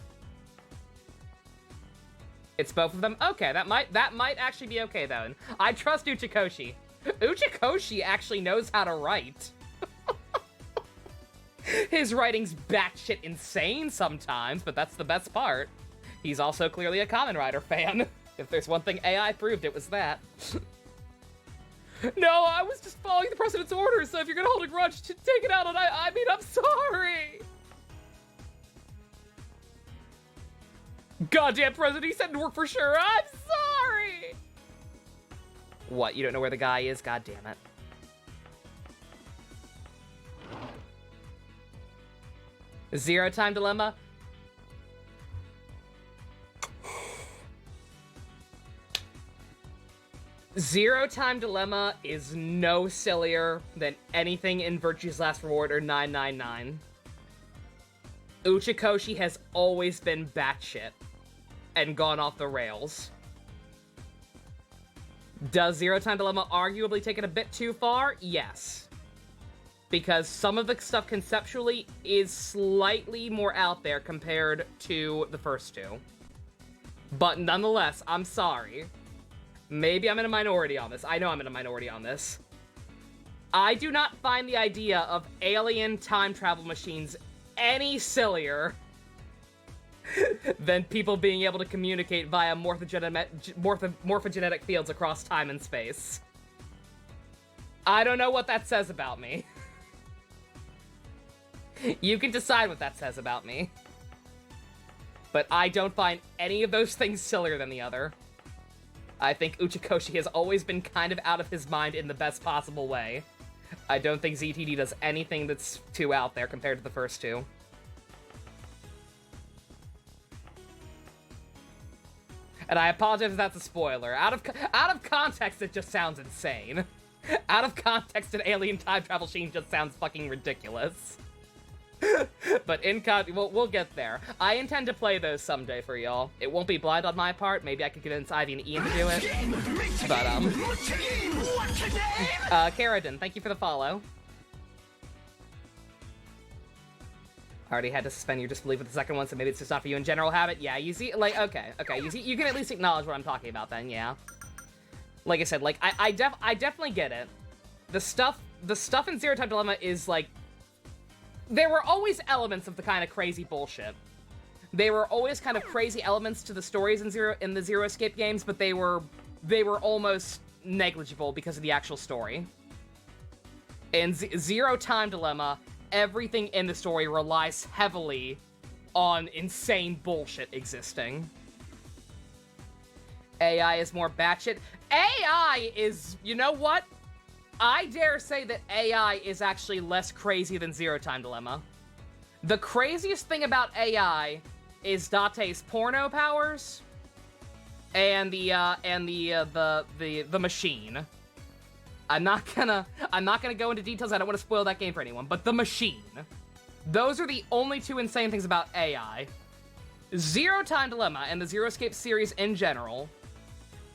It's both of them? Okay, that might actually be okay, though. I trust Uchikoshi. Uchikoshi actually knows how to write. His writing's batshit insane sometimes, but that's the best part. He's also clearly a Kamen Rider fan. If there's one thing AI proved, it was that. No, I was just following the president's orders, so if you're gonna hold a grudge, take it out on I mean, I'm sorry! Goddamn president, he said it'd work for sure, I'm sorry! What, you don't know where the guy is? God damn it. Zero Time Dilemma? Zero Time Dilemma is no sillier than anything in Virtue's Last Reward or 999. Uchikoshi has always been batshit and gone off the rails. Does Zero Time Dilemma arguably take it a bit too far? Yes. Because some of the stuff conceptually is slightly more out there compared to the first two. But nonetheless, I'm sorry. Maybe I'm in a minority on this. I know I'm in a minority on this. I do not find the idea of alien time travel machines any sillier than people being able to communicate via morphogenetic fields across time and space. I don't know what that says about me. You can decide what that says about me. But I don't find any of those things sillier than the other. I think Uchikoshi has always been kind of out of his mind in the best possible way. I don't think ZTD does anything that's too out there compared to the first two. And I apologize if that's a spoiler. Out of context, it just sounds insane. Out of context, an alien time travel scene just sounds fucking ridiculous. But in we'll get there. I intend to play those someday for y'all. It won't be blind on my part. Maybe I could convince Ivy and Ian to do it. But, Karadin, thank you for the follow. Already had to suspend your disbelief with the second one, so maybe it's just not for you in general habit. Yeah, you see, like, okay, you see, you can at least acknowledge what I'm talking about then, yeah. Like I said, like, I definitely get it. The stuff in Zero Time Dilemma is, like, there were always elements of the kind of crazy bullshit. There were always kind of crazy elements to the stories in the Zero Escape games, but they were almost negligible because of the actual story. In Zero Time Dilemma, everything in the story relies heavily on insane bullshit existing. AI is more batshit. AI is, you know what? I dare say that AI is actually less crazy than Zero Time Dilemma. The craziest thing about AI is Date's porno powers and the machine. I'm not gonna go into details. I don't want to spoil that game for anyone, but the machine. Those are the only two insane things about AI. Zero Time Dilemma and the Zero Escape series in general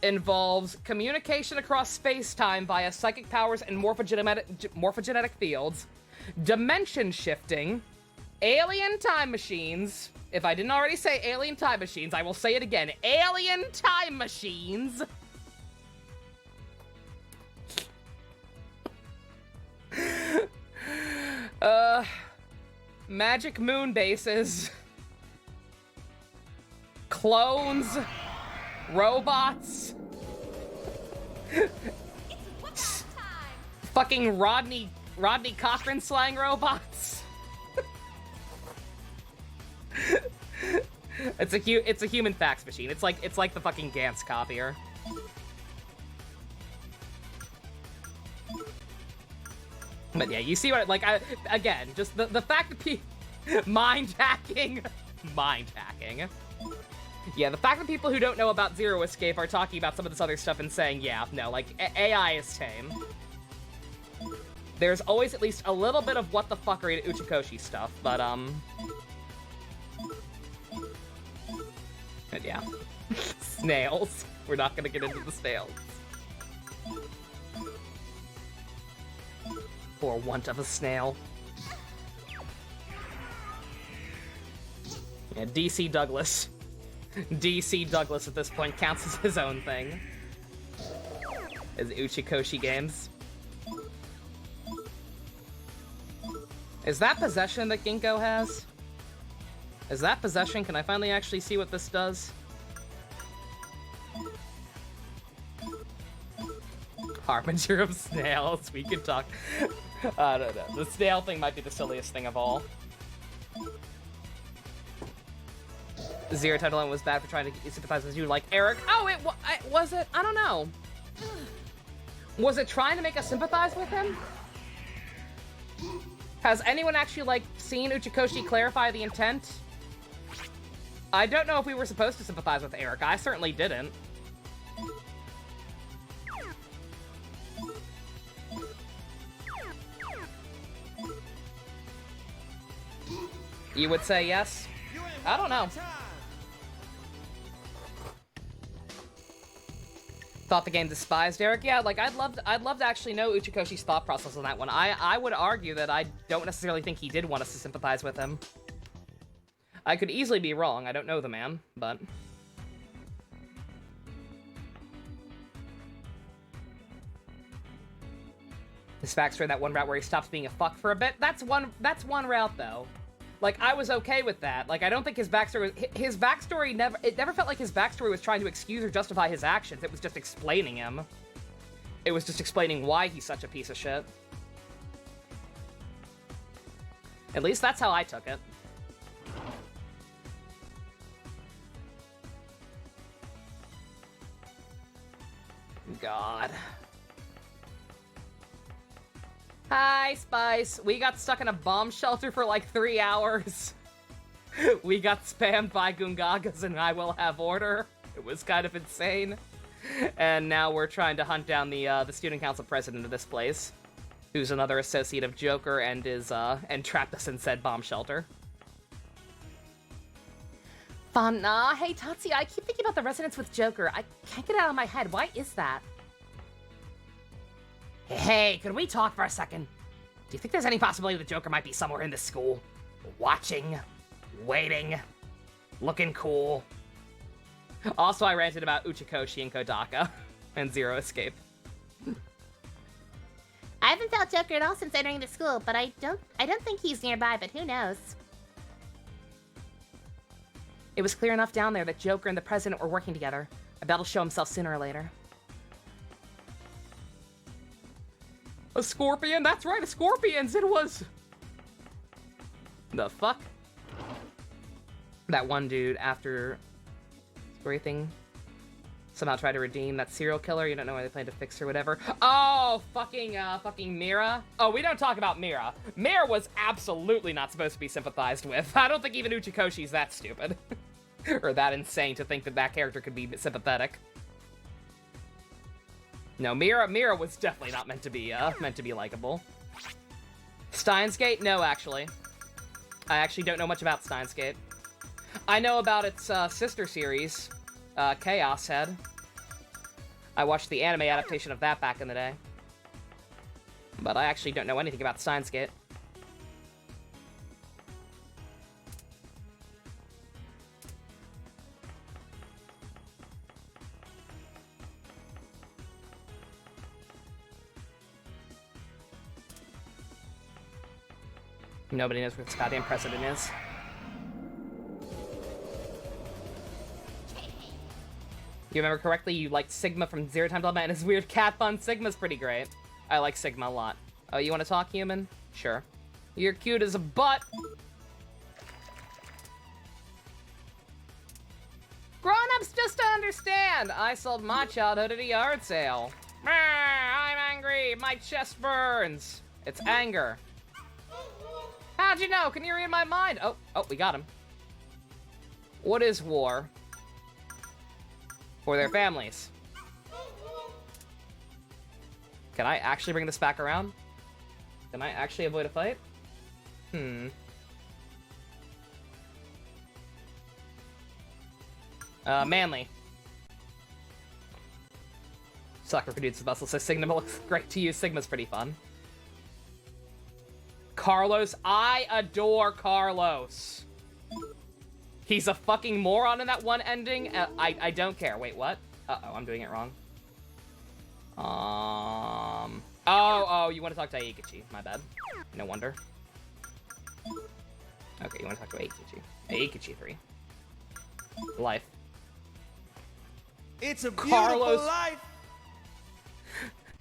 involves communication across space-time via psychic powers and morphogenetic fields, dimension shifting, alien time machines. If I didn't already say alien time machines, I will say it again. Alien time machines. Magic moon bases. Clones. Robots. Fucking Rodney Cochran slang robots. It's a human fax machine. It's like the fucking Gantz copier. But yeah, you see what again, just the fact that mind hacking. Yeah, the fact that people who don't know about Zero Escape are talking about some of this other stuff and saying, yeah, no, like, AI is tame. There's always at least a little bit of what the fuckery to Uchikoshi stuff, but, But yeah. Snails. We're not gonna get into the snails. For want of a snail. Yeah, DC Douglas. DC Douglas at this point counts as his own thing. As Uchikoshi games. Is that possession that Ginkgo has? Is that possession? Can I finally actually see what this does? Harbinger of snails. We can talk. I don't know. The snail thing might be the silliest thing of all. Zero Time Dilemma was bad for trying to sympathize with you like Eric. Oh, was it? I don't know. Was it trying to make us sympathize with him? Has anyone actually, like, seen Uchikoshi clarify the intent? I don't know if we were supposed to sympathize with Eric. I certainly didn't. You would say yes? I don't know. Thought the game despised Eric? Yeah, like, I'd love to actually know Uchikoshi's thought process on that one. I would argue that I don't necessarily think he did want us to sympathize with him. I could easily be wrong. I don't know the man, but... His backstory, that one route where he stops being a fuck for a bit, that's one route, though. Like, I was okay with that. Like, I don't think his backstory never felt like his backstory was trying to excuse or justify his actions. It was just explaining him. It was just explaining why he's such a piece of shit. At least that's how I took it. God. Hi, Spice. We got stuck in a bomb shelter for like 3 hours. We got spammed by Gongagas and I will have order. It was kind of insane. And now we're trying to hunt down the student council president of this place, who's another associate of Joker and and trapped us in said bomb shelter. Hey, Tatsuya, I keep thinking about the resonance with Joker. I can't get it out of my head. Why is that? Hey, could we talk for a second? Do you think there's any possibility the Joker might be somewhere in this school? Watching, waiting, looking cool. Also, I ranted about Uchikoshi and Kodaka and Zero Escape. I haven't felt Joker at all since entering the school, but I don't think he's nearby, but who knows? It was clear enough down there that Joker and the president were working together. I bet he'll show himself sooner or later. A scorpion? That's right, a scorpions! It was... The fuck? That one dude, after everything, somehow tried to redeem that serial killer. You don't know why they plan to fix her, whatever. Oh, fucking Mira. Oh, we don't talk about Mira. Mira was absolutely not supposed to be sympathized with. I don't think even Uchikoshi's that stupid. Or that insane to think that that character could be sympathetic. No, Mira was definitely not meant to be likable. Steins Gate? No, actually. I actually don't know much about Steins Gate. I know about its sister series, Chaos Head. I watched the anime adaptation of that back in the day. But I actually don't know anything about Steins Gate. Nobody knows what this goddamn president is. You remember correctly, you liked Sigma from Zero Time Dilemma and his weird cat fun. Sigma's pretty great. I like Sigma a lot. Oh, you want to talk, human? Sure. You're cute as a butt. Grown-ups just don't understand. I sold my childhood at a yard sale. I'm angry. My chest burns. It's anger. How'd you know? Can you read my mind? Oh, we got him. What is war? For their families. Can I actually bring this back around? Can I actually avoid a fight? Manly. Sucker produces muscle, so Sigma looks great to use. Sigma's pretty fun. Carlos, I adore Carlos. He's a fucking moron in that one ending. I don't care. Wait, what? Uh-oh, I'm doing it wrong. Oh, you want to talk to Aikichi. My bad. No wonder. Okay, you want to talk to Aikichi. Aikichi 3. Life. It's a beautiful Carlos. life.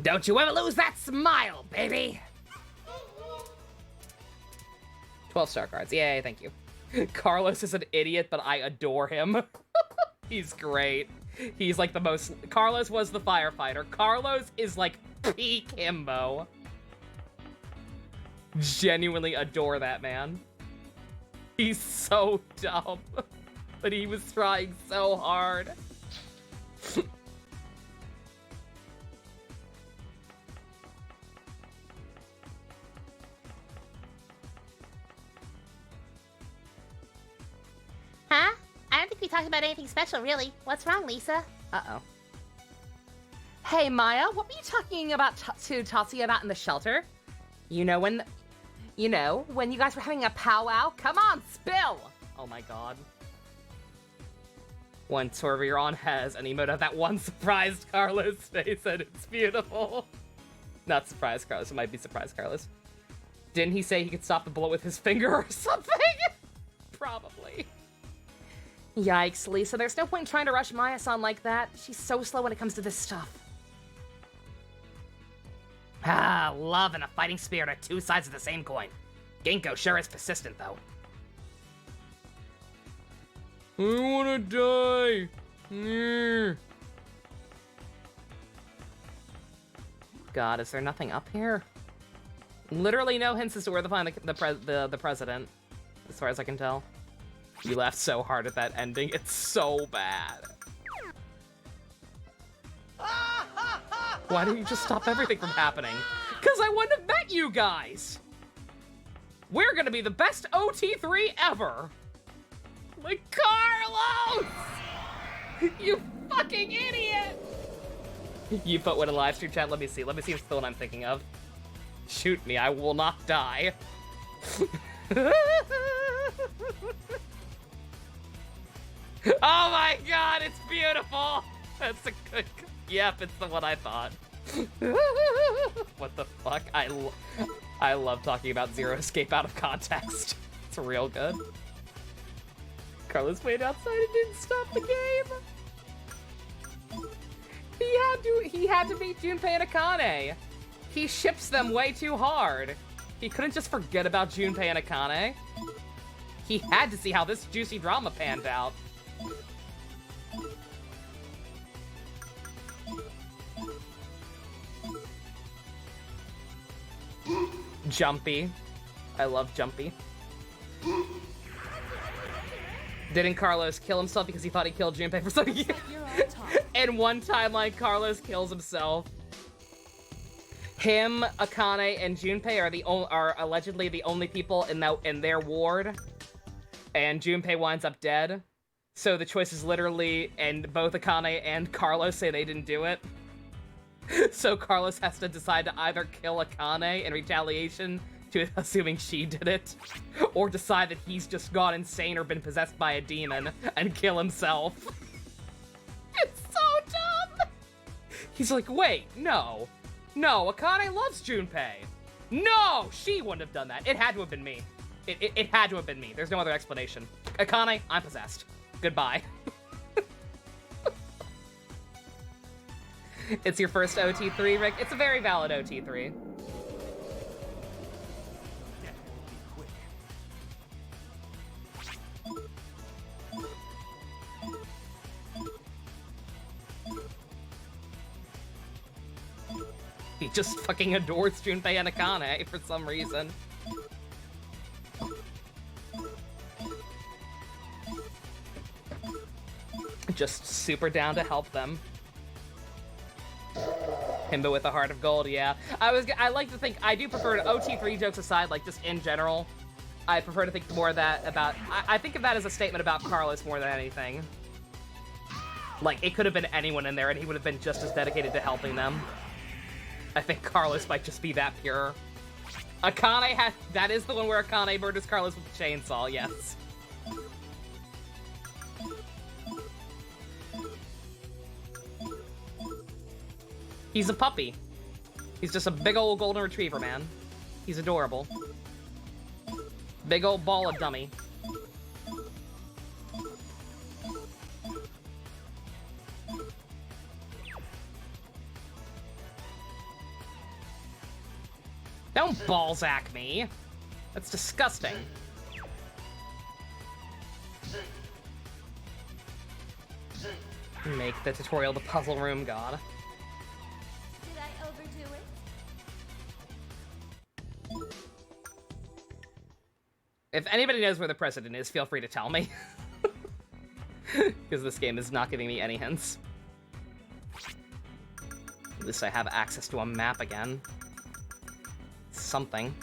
Don't you ever lose that smile, baby. 12-star cards. Yay, thank you. Carlos is an idiot, but I adore him. He's great. He's like the most... Carlos was the firefighter. Carlos is like peak himbo. Genuinely adore that man. He's so dumb. But he was trying so hard. Huh? I don't think we talked about anything special, really. What's wrong, Lisa? Uh-oh. Hey, Maya, what were you talking about to Tatsuya about in the shelter? You know, when you guys were having a powwow? Come on, spill! Oh my god. When Torbjorn has an emote of that one surprised Carlos face, and it's beautiful. Not surprised Carlos, it might be surprised Carlos. Didn't he say he could stop the bullet with his finger or something? Probably. Yikes, Lisa, there's no point in trying to rush Maya-san like that. She's so slow when it comes to this stuff. Ah, love and a fighting spirit are two sides of the same coin. Ginkgo sure is persistent, though. I wanna die. God, is there nothing up here? Literally no hints as to where to find the president, as far as I can tell. You laughed so hard at that ending. It's so bad. Why didn't you just stop everything from happening? Because I wouldn't have met you guys! We're gonna be the best OT3 ever! Like, Carlos! You fucking idiot! You put one in live stream chat? Let me see if it's the one I'm thinking of. Shoot me, I will not die. Oh my god, it's beautiful! That's a good... Yep, it's the one I thought. What the fuck? I love talking about Zero Escape out of context. It's real good. Carlos waited outside and didn't stop the game. He had to beat Junpei and Akane. He ships them way too hard. He couldn't just forget about Junpei and Akane. He had to see how this juicy drama panned out. Jumpy. I love Jumpy. Didn't Carlos kill himself because he thought he killed Junpei for something? In one timeline, Carlos kills himself. Him, Akane, and Junpei are allegedly the only people in their ward, and Junpei winds up dead. So the choice is literally, and both Akane and Carlos say they didn't do it. So Carlos has to decide to either kill Akane in retaliation to assuming she did it, or decide that he's just gone insane or been possessed by a demon and kill himself. It's so dumb! He's like, wait, no, Akane loves Junpei. No, she wouldn't have done that. It had to have been me. It had to have been me. There's no other explanation. Akane, I'm possessed. Goodbye. It's your first OT3, Rick? It's a very valid OT3. He just fucking adores Junpei and Akane for some reason. Just super down to help them. Himba with a heart of gold, yeah. I like to think, I do prefer to, OT3 jokes aside, like just in general, I prefer to think more of that about, I think of that as a statement about Carlos more than anything. Like, it could have been anyone in there and he would have been just as dedicated to helping them. I think Carlos might just be that pure. Akane that is the one where Akane murders Carlos with a chainsaw, yes. He's a puppy. He's just a big old golden retriever, man. He's adorable. Big old ball of dummy. Don't Balzac me. That's disgusting. Make the tutorial the puzzle room god. Did I overdo it? If anybody knows where the president is, feel free to tell me. Because this game is not giving me any hints. At least I have access to a map again. Something.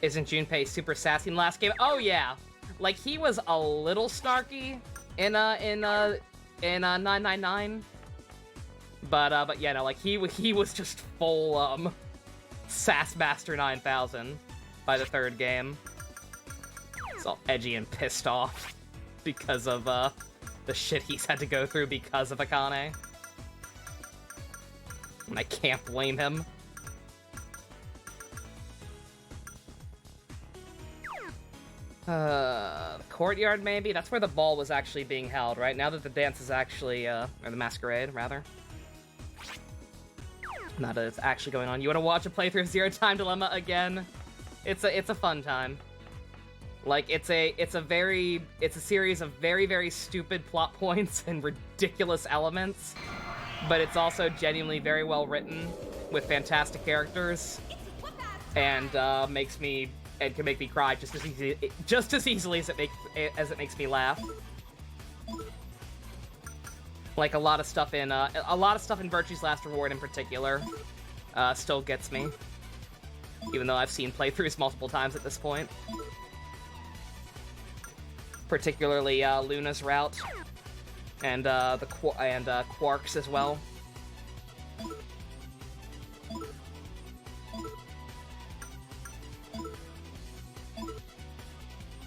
Isn't Junpei super sassy in the last game? Oh yeah, like he was a little snarky in 999, but yeah, no, like he was just full Sass Master 9000 by the third game. It's all edgy and pissed off because of the shit he's had to go through because of Akane. And I can't blame him. The courtyard, maybe? That's where the ball was actually being held, right? Now that the dance is actually, or the masquerade, rather. Now that it's actually going on. You want to watch a playthrough of Zero Time Dilemma again? It's a fun time. Like, it's a series of very, very stupid plot points and ridiculous elements, but it's also genuinely very well written with fantastic characters, and makes me and can make me cry just as easily as it makes me laugh. Like a lot of stuff in Virtue's Last Reward in particular, still gets me. Even though I've seen playthroughs multiple times at this point. Particularly Luna's route, and Quark's as well.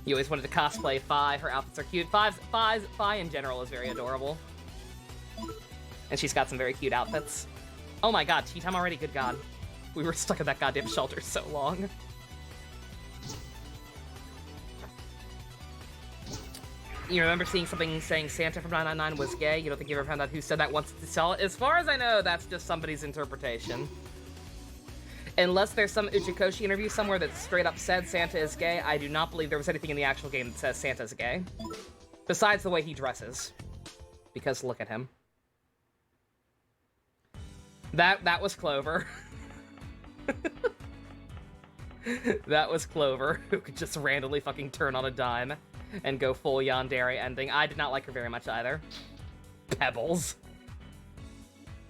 You always wanted to cosplay Fi. Her outfits are cute. Fi in general is very adorable. And she's got some very cute outfits. Oh my god, tea time already? Good god. We were stuck in that goddamn shelter so long. You remember seeing something saying Santa from 999 was gay? You don't think you ever found out who said that once to sell it? As far as I know, that's just somebody's interpretation. Unless there's some Uchikoshi interview somewhere that straight up said Santa is gay, I do not believe there was anything in the actual game that says Santa's gay. Besides the way he dresses. Because look at him. That was Clover. That was Clover, who could just randomly fucking turn on a dime and go full yandere ending. I did not like her very much either. Pebbles.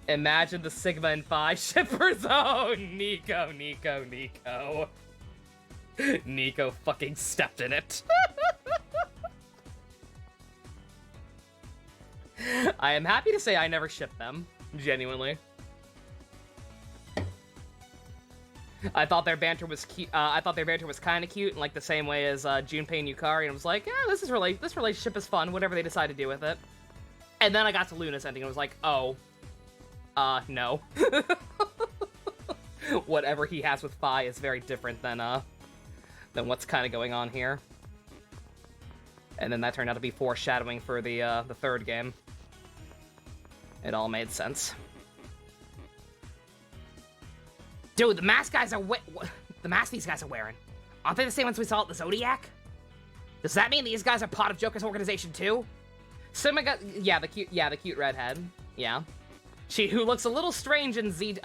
Imagine the Sigma and Phi shippers. Oh, Nico. Nico fucking stepped in it. I am happy to say I never shipped them. Genuinely. I thought their banter was cute. I thought their banter was kind of cute, in like the same way as Junpei and Yukari, and I was like, yeah, this relationship is fun. Whatever they decide to do with it. And then I got to Luna's ending, and was like, oh, no. Whatever he has with Phi is very different than what's kind of going on here. And then that turned out to be foreshadowing for the third game. It all made sense. Dude, the mask guys are the mask these guys are wearing. Aren't they the same ones we saw at the Zodiac? Does that mean these guys are part of Joker's organization too? The cute redhead. Yeah. Who looks a little strange in Zero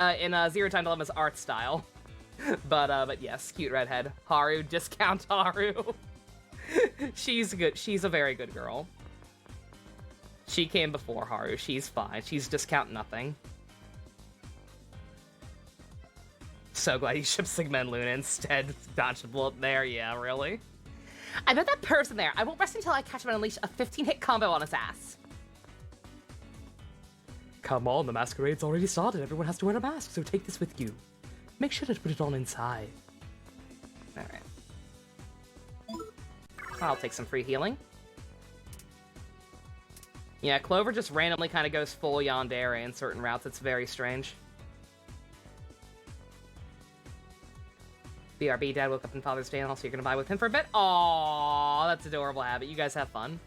Time Dilemma's art style. But yes, cute redhead. Haru, discount Haru. She's good. She's a very good girl. She came before Haru. She's fine. She's discount nothing. So glad he shipped Sigma and Luna instead. Dodged a bullet there. Yeah, really? I bet that person there. I won't rest until I catch him and unleash a 15-hit combo on his ass. Come on, the masquerade's already started. Everyone has to wear a mask, so take this with you. Make sure to put it on inside. Alright. I'll take some free healing. Yeah, Clover just randomly kind of goes full yandere in certain routes. It's very strange. BRB, Dad woke up on Father's Day and also you're gonna buy with him for a bit? Aww, that's adorable habit. You guys have fun.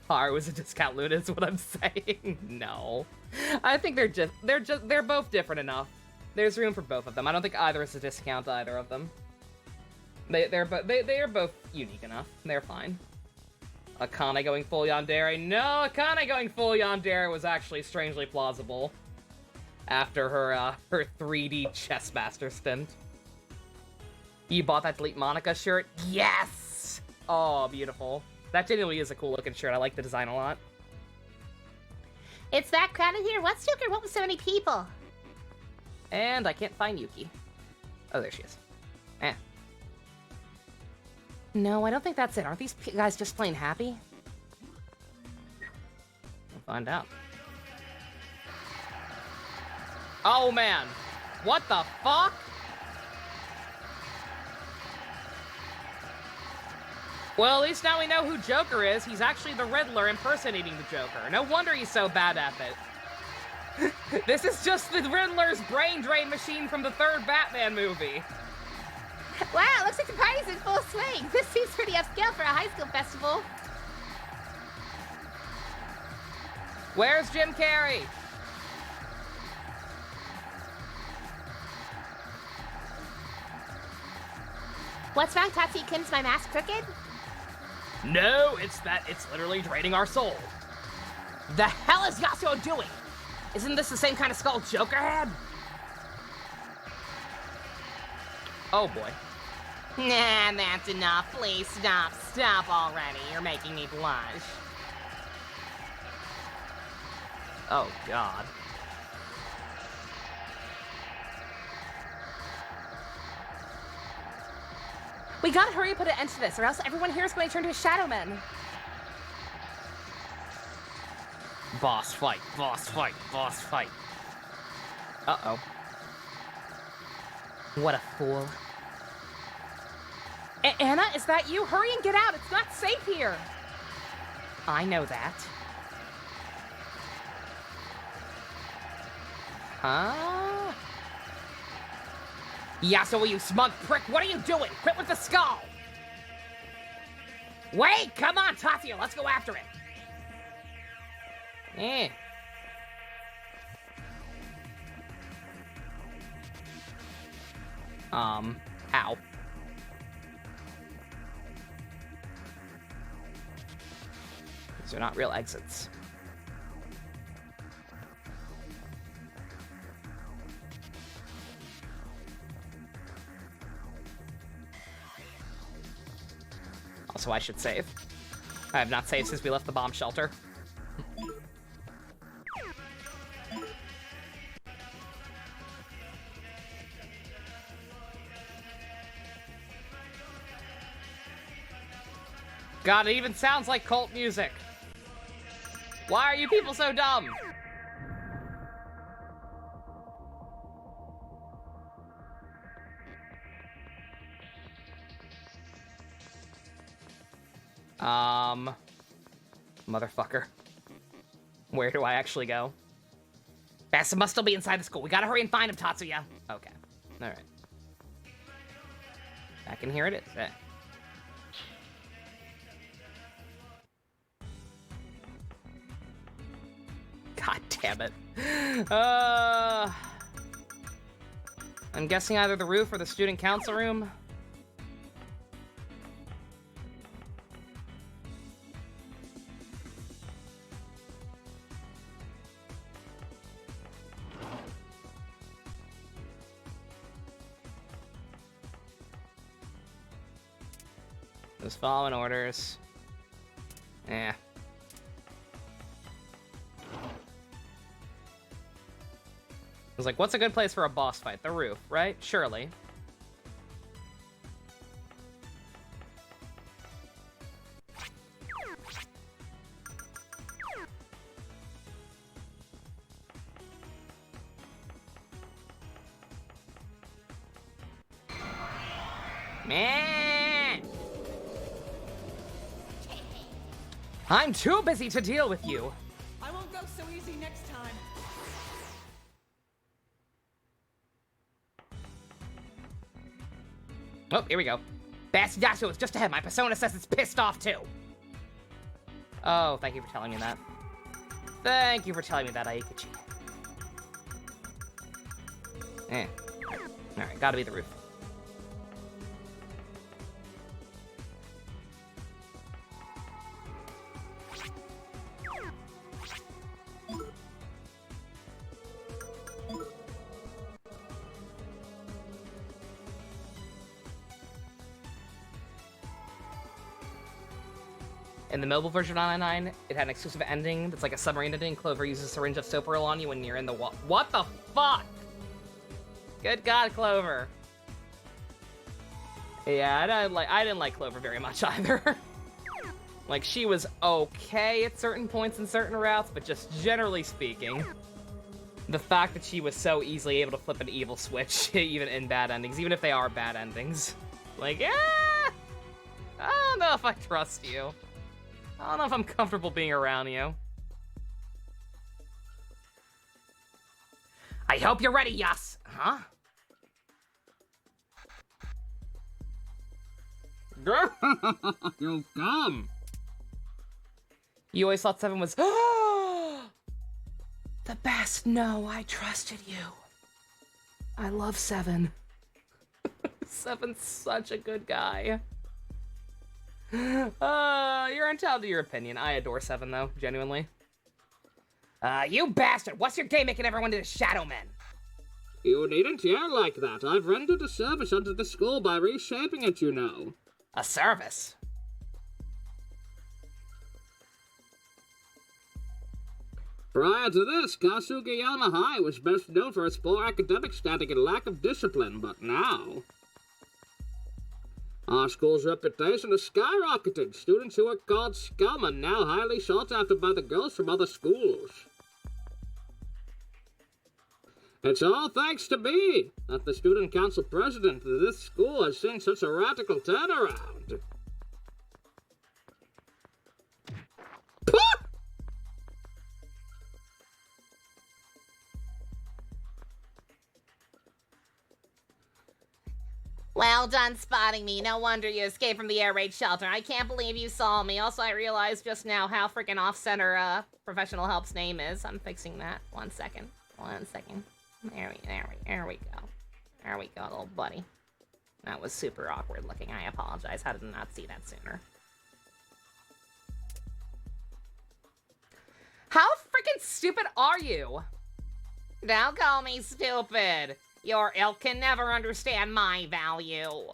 Haru is a discount Luna is what I'm saying. No. I think they're both different enough. There's room for both of them. I don't think either is a discount either of them. They are both unique enough. They're fine. Akane going full yandere. No, Akane going full yandere was actually strangely plausible. After her 3D chess master stint. You bought that Delete Monica shirt? Yes! Oh, beautiful. That genuinely is a cool looking shirt. I like the design a lot. It's that crowded here. What's Joker? What with so many people? And I can't find Yuki. Oh, there she is. Eh. No, I don't think that's it. Aren't these guys just plain happy? We'll find out. Oh, man. What the fuck? Well, at least now we know who Joker is. He's actually the Riddler impersonating the Joker. No wonder he's so bad at it. This is just the Riddler's brain drain machine from the third Batman movie. Wow, looks like the party's in full swing. This seems pretty upscale for a high school festival. Where's Jim Carrey? What's wrong, Tatsuya-kun? Is my mask crooked? No, it's literally draining our soul. The hell is Yasuo doing? Isn't this the same kind of skull Joker had? Oh boy. Nah, that's enough. Please stop. Stop already. You're making me blush. Oh, God. We gotta hurry and put an end to this, or else everyone here is going to turn to Shadow Men. Boss fight, boss fight, boss fight. Uh-oh. What a fool. Anna, is that you? Hurry and get out. It's not safe here. I know that. Huh? Yasuo, you smug prick, what are you doing? Quit with the skull! Wait, come on, Tatsuya, let's go after it! Eh. Ow. These are not real exits. Also, I should save. I have not saved since we left the bomb shelter. God, it even sounds like cult music. Why are you people so dumb? Motherfucker. Where do I actually go? Basta must still be inside the school. We gotta hurry and find him, Tatsuya. Okay. Alright. Back in here it is. Eh. God damn it. I'm guessing either the roof or the student council room. Just following orders. Yeah. I was like, what's a good place for a boss fight? The roof, right? Surely. Man! I'm too busy to deal with you. I won't go so easy next time. Oh, here we go. Yasuo is just ahead. My persona says it's pissed off too. Oh, thank you for telling me that. Thank you for telling me that, Aikachi. Eh. Alright, gotta be the roof. In the mobile version of 999, it had an exclusive ending that's like a submarine ending. Clover uses a syringe of soap roll on you when you're in the water. What the fuck? Good God, Clover. Yeah, I didn't like Clover very much either. Like, she was okay at certain points in certain routes, but just generally speaking, the fact that she was so easily able to flip an evil switch, even in bad endings, even if they are bad endings. Like, yeah, I don't know if I trust you. I don't know if I'm comfortable being around you. I hope you're ready, Yas. Huh? You come. You always thought 7 was the best. No, I trusted you. I love 7. 7's such a good guy. You're entitled to your opinion. I adore 7 though, genuinely. You bastard! What's your game making everyone into Shadow Men? You needn't yell like that. I've rendered a service unto the school by reshaping it, you know. A service? Prior to this, Kasugiyama High was best known for its poor academic standing and lack of discipline, but now... our school's reputation has skyrocketed. Students who are called scum are now highly sought after by the girls from other schools. It's all thanks to me that the student council president of this school has seen such a radical turnaround. Well done spotting me. No wonder you escaped from the air raid shelter. I can't believe you saw me. Also, I realized just now how freaking off-center professional help's name is. I'm fixing that. 1 second. 1 second. There we go. There we go, little buddy. That was super awkward looking. I apologize. How did I not see that sooner? How freaking stupid are you? Don't call me stupid. Your ilk can never understand my value.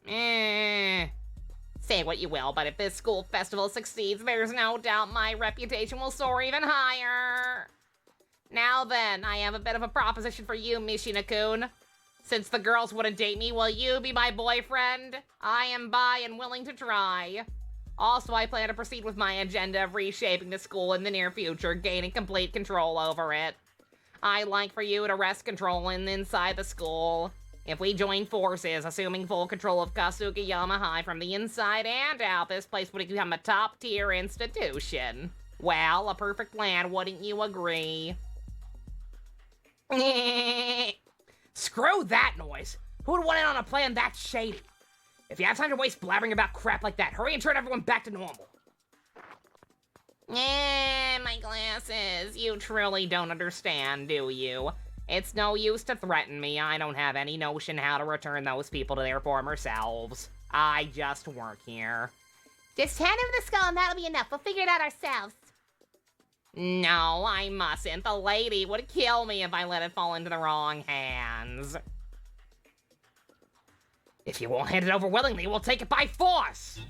Say what you will, but if this school festival succeeds, there's no doubt my reputation will soar even higher. Now then, I have a bit of a proposition for you, Mishina-kun. Since the girls wouldn't date me, will you be my boyfriend? I am bi and willing to try. Also, I plan to proceed with my agenda of reshaping the school in the near future, gaining complete control over it. I'd like for you to wrest control inside the school. If we join forces, assuming full control of Kasugiyama High from the inside and out, this place would become a top-tier institution. Well, a perfect plan, wouldn't you agree? Screw that noise! Who would want in on a plan that shady? If you have time to waste blabbering about crap like that, hurry and turn everyone back to normal. My glasses. You truly don't understand, do you? It's no use to threaten me. I don't have any notion how to return those people to their former selves. I just work here. Just hand him the skull and that'll be enough. We'll figure it out ourselves. No, I mustn't. The lady would kill me if I let it fall into the wrong hands. If you won't hand it over willingly, we'll take it by force!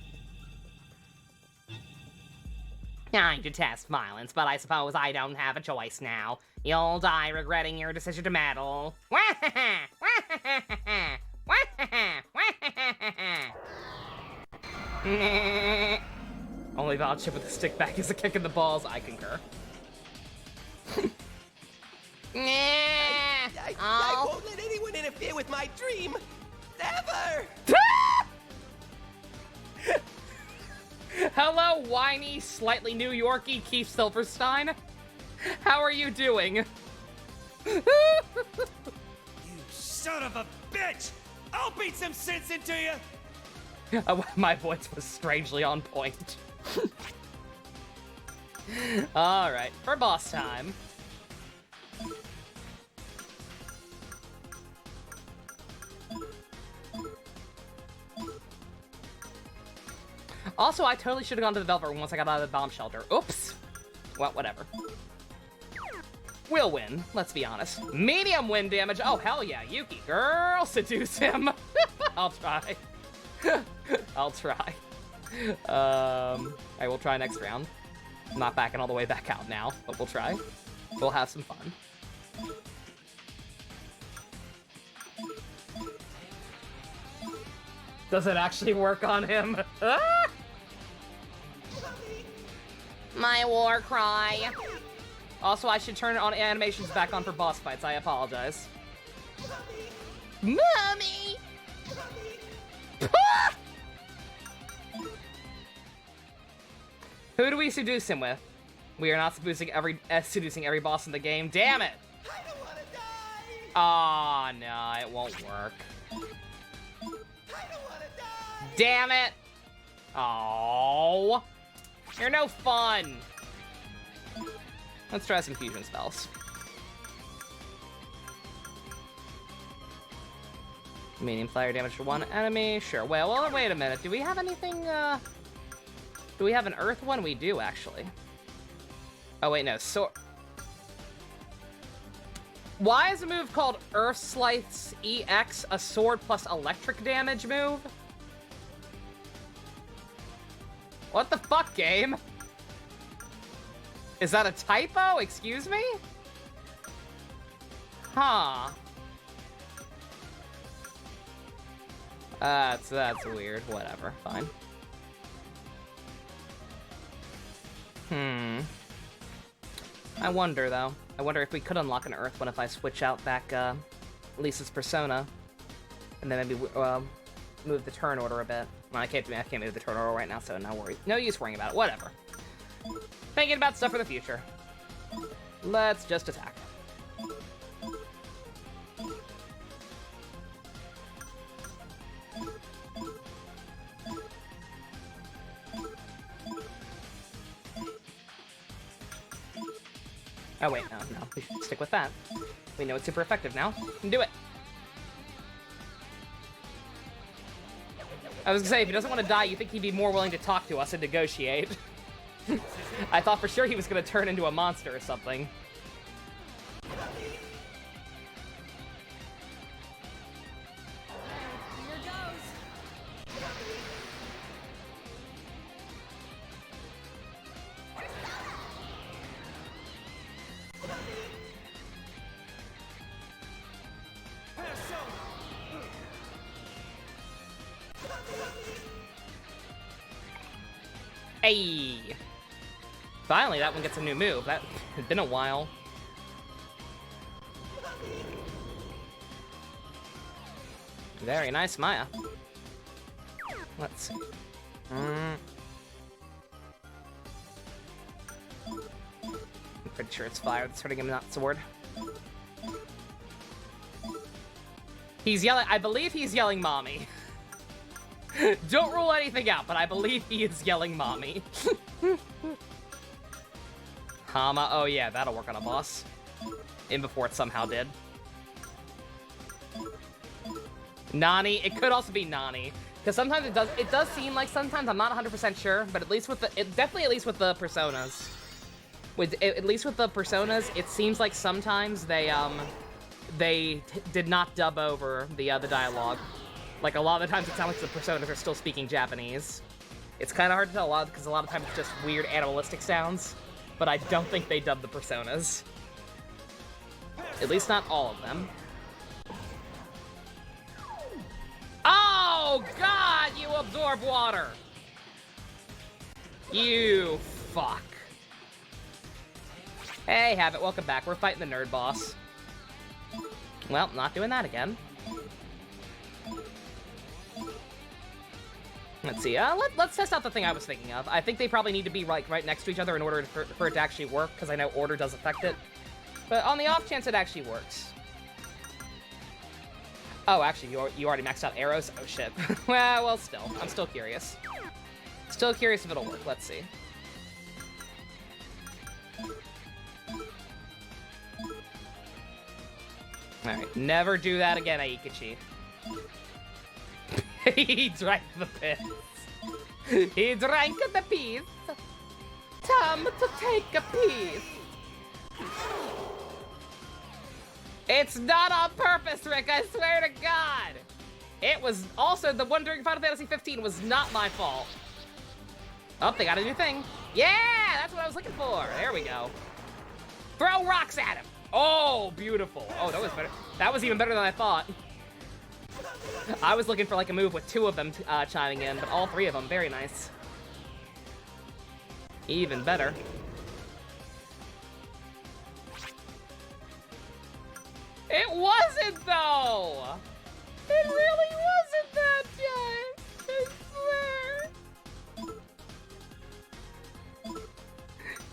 I detest violence, but I suppose I don't have a choice now. You'll die regretting your decision to meddle. Only valid chip with a stick back is a kick in the balls, I concur. I won't let anyone interfere with my dream! Never! Hello, whiny, slightly New Yorky Keith Silverstein. How are you doing? You son of a bitch! I'll beat some sense into you! My voice was strangely on point. Alright, for boss time. Also, I totally should have gone to the Velvet Room once I got out of the bomb shelter. Oops. Well, whatever. We'll win, let's be honest. Medium win damage. Oh, hell yeah. Yuki, girl, seduce him. I'll try. I'll try. I will try next round. I'm not backing all the way back out now, but we'll try. We'll have some fun. Does it actually work on him? My war cry. Also, I should turn on animations back on for boss fights. I apologize. Mommy! Who do we seduce him with? We are not seducing every boss in the game. Damn it! I don't wanna die! Aw, no, it won't work. I don't wanna die! Damn it! Oh, you're no fun. Let's try some fusion spells. Medium fire damage for one enemy. Sure. Well, wait a minute. Do we have anything? Do we have an earth one? We do actually. Oh wait, no. Why is a move called Earth Slice EX a sword plus electric damage move? What the fuck, game? Is that a typo? Excuse me? Huh. That's weird. Whatever. Fine. I wonder, though. I wonder if we could unlock an Earth one if I switch out back Lisa's persona. And then maybe move the turn order a bit. Well, I can't move the turn order right now, so no use worrying about it. Whatever. Thinking about stuff for the future. Let's just attack. Oh wait, no, we should stick with that. We know it's super effective now. We can do it. I was gonna say, if he doesn't want to die, you think he'd be more willing to talk to us and negotiate. I thought for sure he was gonna turn into a monster or something. Here goes. Hey! Finally, that one gets a new move. That had been a while. Very nice, Maya. Let's see. I'm pretty sure it's fire that's hurting him, not sword. He's yelling. I believe he's yelling mommy. Don't rule anything out, but I believe he is yelling mommy. Hama. Oh yeah, that'll work on a boss. In before it somehow did. Nani. It could also be Nani. Because sometimes it does seem like sometimes, I'm not 100% sure, but at least with definitely at least with the personas. At least with the personas, it seems like sometimes they did not dub over the dialogue. Like, a lot of the times it sounds like the personas are still speaking Japanese. It's kind of hard to tell because a lot of times it's just weird animalistic sounds. But I don't think they dubbed the personas. At least not all of them. Oh, God! You absorb water! You fuck. Hey, Habit, welcome back. We're fighting the nerd boss. Well, not doing that again. Let's see, let's test out the thing I was thinking of. I think they probably need to be like right next to each other in order for it to actually work, because I know order does affect it. But on the off chance it actually works. Oh, actually, you already maxed out arrows? Oh, shit. well, still. I'm still curious. Still curious if it'll work. Let's see. Alright, never do that again, Aikachi. He drank the piss. He drank the piece. Time to take a piece. It's not on purpose, Rick, I swear to God. It was also the one during Final Fantasy 15 was not my fault. Oh, they got a new thing. Yeah, that's what I was looking for. There we go. Throw rocks at him. Oh, beautiful. Oh, that was better. That was even better than I thought. I was looking for like a move with two of them chiming in, but all three of them, very nice. Even better. It wasn't, though! It really wasn't that time! I swear!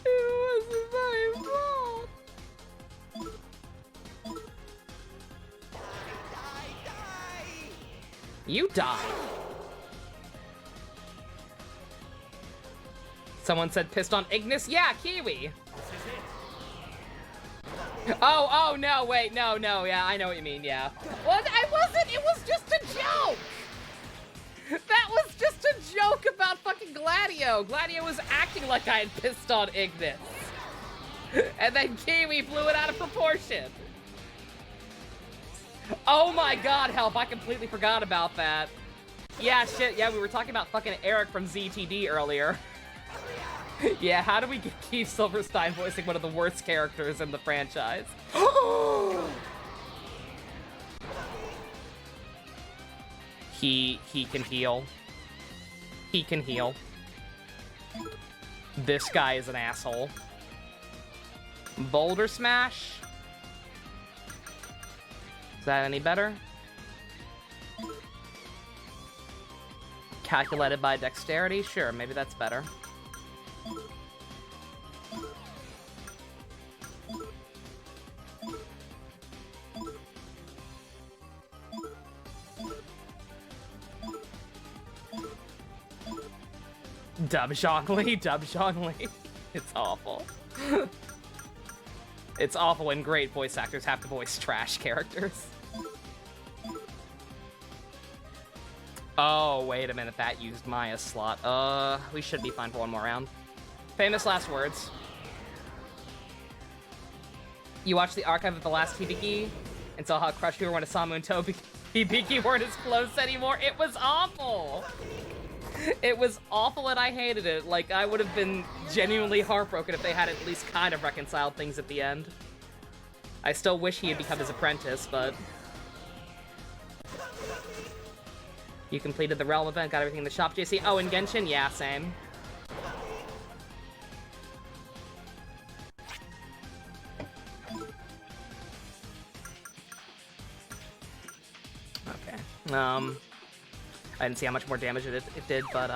It wasn't my fault! You died. Someone said pissed on Ignis? Yeah, Kiwi! Oh, no, wait, no, yeah, I know what you mean, yeah. Well, I wasn't, it was just a joke! That was just a joke about fucking Gladio. Gladio was acting like I had pissed on Ignis. And then Kiwi blew it out of proportion. Oh my god, help, I completely forgot about that. Yeah, shit, yeah, we were talking about fucking Eric from ZTD earlier. Yeah, how do we get Keith Silverstein voicing one of the worst characters in the franchise? He can heal. He can heal. This guy is an asshole. Boulder Smash? Is that any better? Calculated by dexterity? Sure, maybe that's better. Dub Zhongli. It's awful. It's awful when great voice actors have to voice trash characters. Oh, wait a minute, that used Maya's slot. We should be fine for one more round. Famous last words. You watched the archive of the last Hibiki and saw how crushed you were when Osamu and Hibiki weren't as close anymore. It was awful! It was awful and I hated it. Like, I would have been genuinely heartbroken if they had at least kind of reconciled things at the end. I still wish he had become his apprentice, but... You completed the Realm event, got everything in the shop, JC. Oh, in Genshin? Yeah, same. Okay. I didn't see how much more damage it did, but,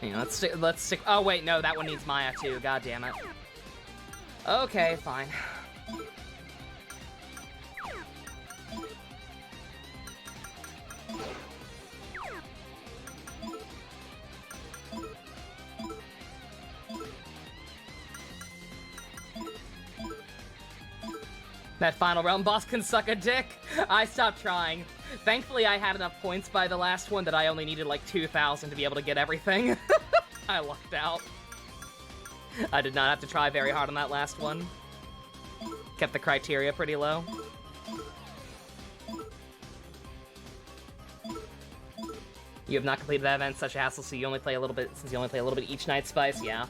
yeah, let's stick. Oh, wait, no, that one needs Maya, too. God damn it. Okay, fine. That final realm boss can suck a dick. I stopped trying. Thankfully, I had enough points by the last one that I only needed like 2,000 to be able to get everything. I lucked out. I did not have to try very hard on that last one. Kept the criteria pretty low. You have not completed that event, such a hassle, so you only play a little bit, since you only play a little bit each night, Spice, yeah.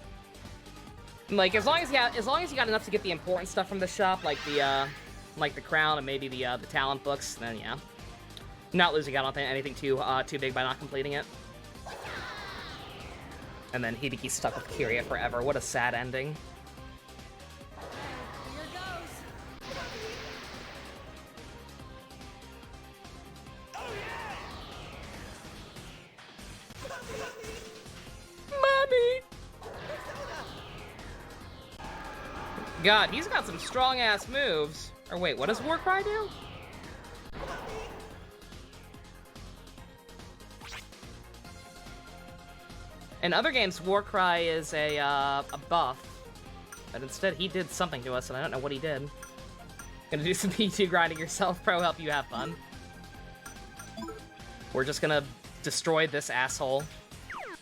Like, as long as you got enough to get the important stuff from the shop, like the crown and maybe the talent books, then yeah. Not losing out on anything too big by not completing it. And then Hideki's stuck with Kiria forever. What a sad ending. Here goes. Mommy! God, he's got some strong-ass moves. Or wait, what does Warcry do? In other games, Warcry is a buff. But instead, he did something to us, and I don't know what he did. Gonna do some P2 grinding yourself, pro, help you have fun. We're just gonna destroy this asshole.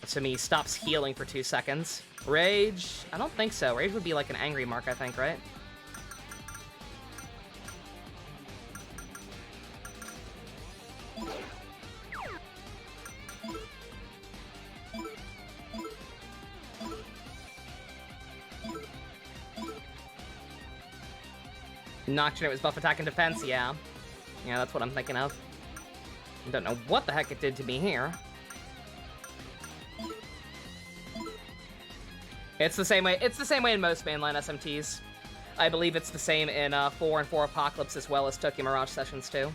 Assuming he stops healing for 2 seconds. Rage? I don't think so. Rage would be like an angry mark, I think, right? Nocturne, it was buff attack and defense, yeah. Yeah, that's what I'm thinking of. I don't know what the heck it did to me here. It's the same way in most mainline SMTs. I believe it's the same in 4 and 4 Apocalypse as well as Tokyo Mirage Sessions too.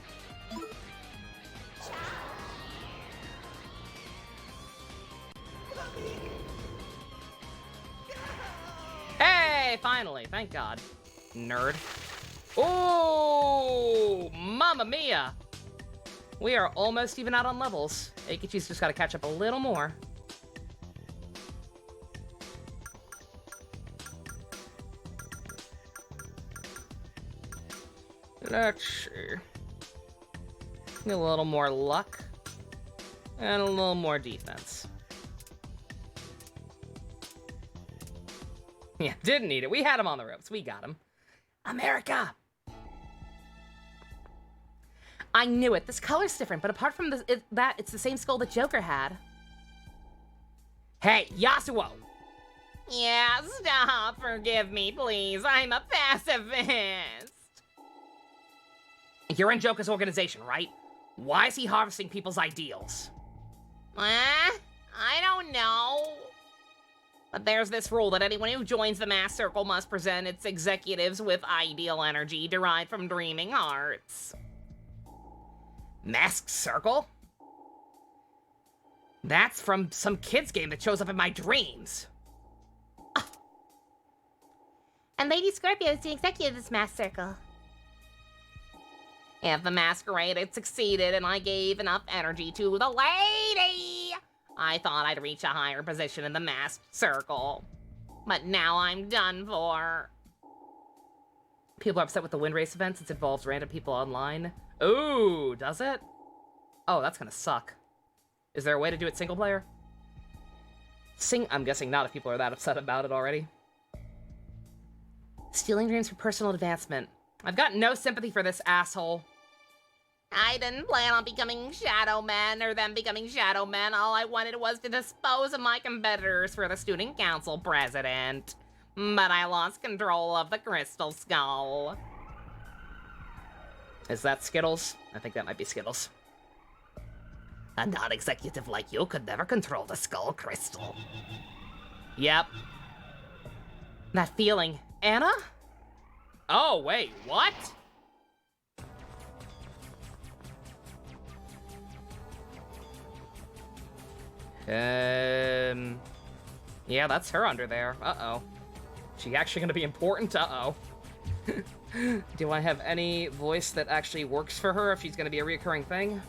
Hey, finally, thank God. Nerd. Oh, mamma mia! We are almost even out on levels. Eikichi's just gotta catch up a little more. Let's see. Need a little more luck. And a little more defense. Yeah, didn't need it. We had him on the ropes. We got him. America! I knew it. This color's different, but apart from that, it's the same skull that Joker had. Hey, Yasuo! Yeah, stop. Forgive me, please. I'm a pacifist. You're in Joker's organization, right? Why is he harvesting people's ideals? I don't know. But there's this rule that anyone who joins the Mass Circle must present its executives with ideal energy derived from dreaming hearts. Masked Circle? That's from some kid's game that shows up in my dreams. And Lady Scorpio is the executive of this Mass Circle. If the masquerade had succeeded and I gave enough energy to the lady, I thought I'd reach a higher position in the Masked Circle. But now I'm done for. People are upset with the wind race event since it involves random people online. Ooh, does it? Oh, that's gonna suck. Is there a way to do it single player? I'm guessing not if people are that upset about it already. Stealing dreams for personal advancement. I've got no sympathy for this asshole. I didn't plan on becoming Shadow Man or them becoming Shadow Men. All I wanted was to dispose of my competitors for the Student Council president. But I lost control of the Crystal Skull. Is that Skittles? I think that might be Skittles. A non-executive like you could never control the Skull Crystal. Yep. That feeling. Anna? Oh, wait, what? Yeah, that's her under there. Uh-oh. She actually gonna be important? Uh-oh. Do I have any voice that actually works for her if she's gonna be a reoccurring thing?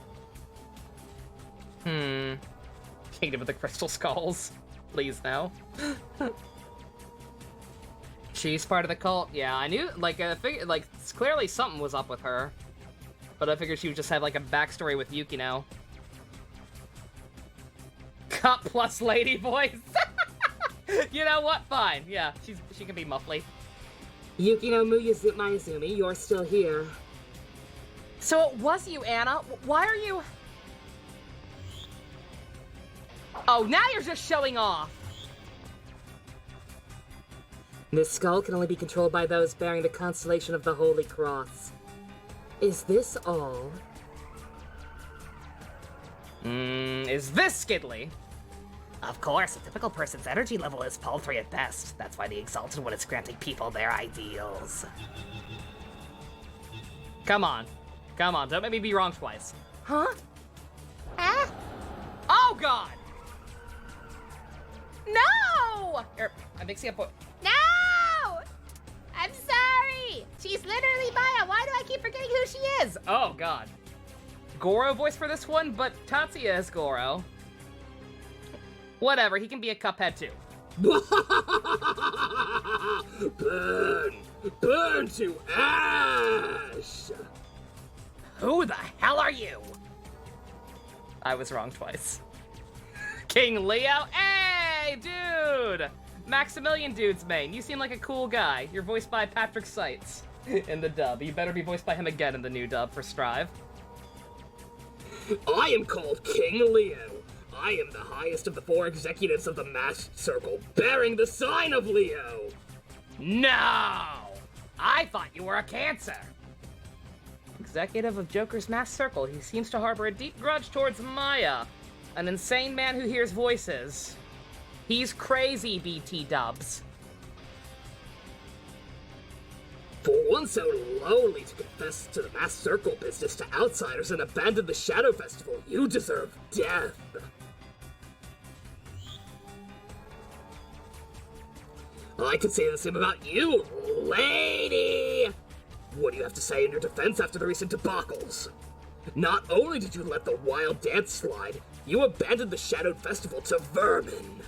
Kingdom of the Crystal Skulls. Please, no. She's part of the cult? Yeah, I knew, like, clearly something was up with her. But I figured she would just have, like, a backstory with Yukino. Cup plus lady voice. You know what? Fine. Yeah, she can be muffly. Yukino Mayuzumi, you're still here. So it was you, Anna. Why are you... Oh, now you're just showing off. This skull can only be controlled by those bearing the constellation of the Holy Cross. Is this all? Is this Skidly? Of course, a typical person's energy level is paltry at best. That's why the Exalted One is granting people their ideals. Come on. Come on, don't make me be wrong twice. Huh? Huh? Oh, God! No! I'm mixing up what... No! I'm sorry! She's literally Maya. Why do I keep forgetting who she is? Oh, God. Goro voice for this one, but Tatsuya is Goro. Whatever, he can be a Cuphead too. Burn! Burn to ash! Who the hell are you? I was wrong twice. King Leo? Hey, dude! Maximilian Dude's main. You seem like a cool guy. You're voiced by Patrick Seitz in the dub. You better be voiced by him again in the new dub for Strive. I am called King Leo. I am the highest of the 4 executives of the Masked Circle, bearing the sign of Leo. No! I thought you were a Cancer. Executive of Joker's Masked Circle. He seems to harbor a deep grudge towards Maya, an insane man who hears voices. He's crazy, BT dubs. For one so lowly to confess to the Masked Circle business to outsiders and abandon the Shadow Festival, you deserve death. I could say the same about you, lady! What do you have to say in your defense after the recent debacles? Not only did you let the wild dance slide, you abandoned the Shadowed Festival to vermin.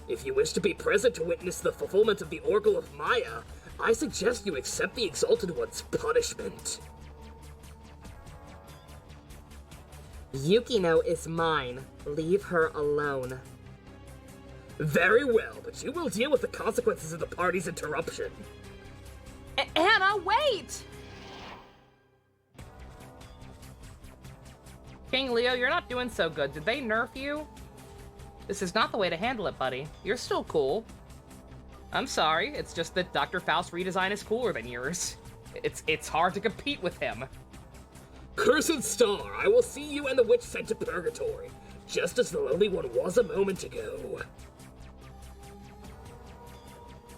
If you wish to be present to witness the fulfillment of the Oracle of Maya, I suggest you accept the Exalted One's punishment. Yukino is mine. Leave her alone. Very well, but you will deal with the consequences of the party's interruption. Anna, wait! King Leo, you're not doing so good. Did they nerf you? This is not the way to handle it, buddy. You're still cool. I'm sorry, it's just that Dr. Faust's redesign is cooler than yours. It's hard to compete with him. Cursed star, I will see you and the witch sent to purgatory, just as the lonely one was a moment ago.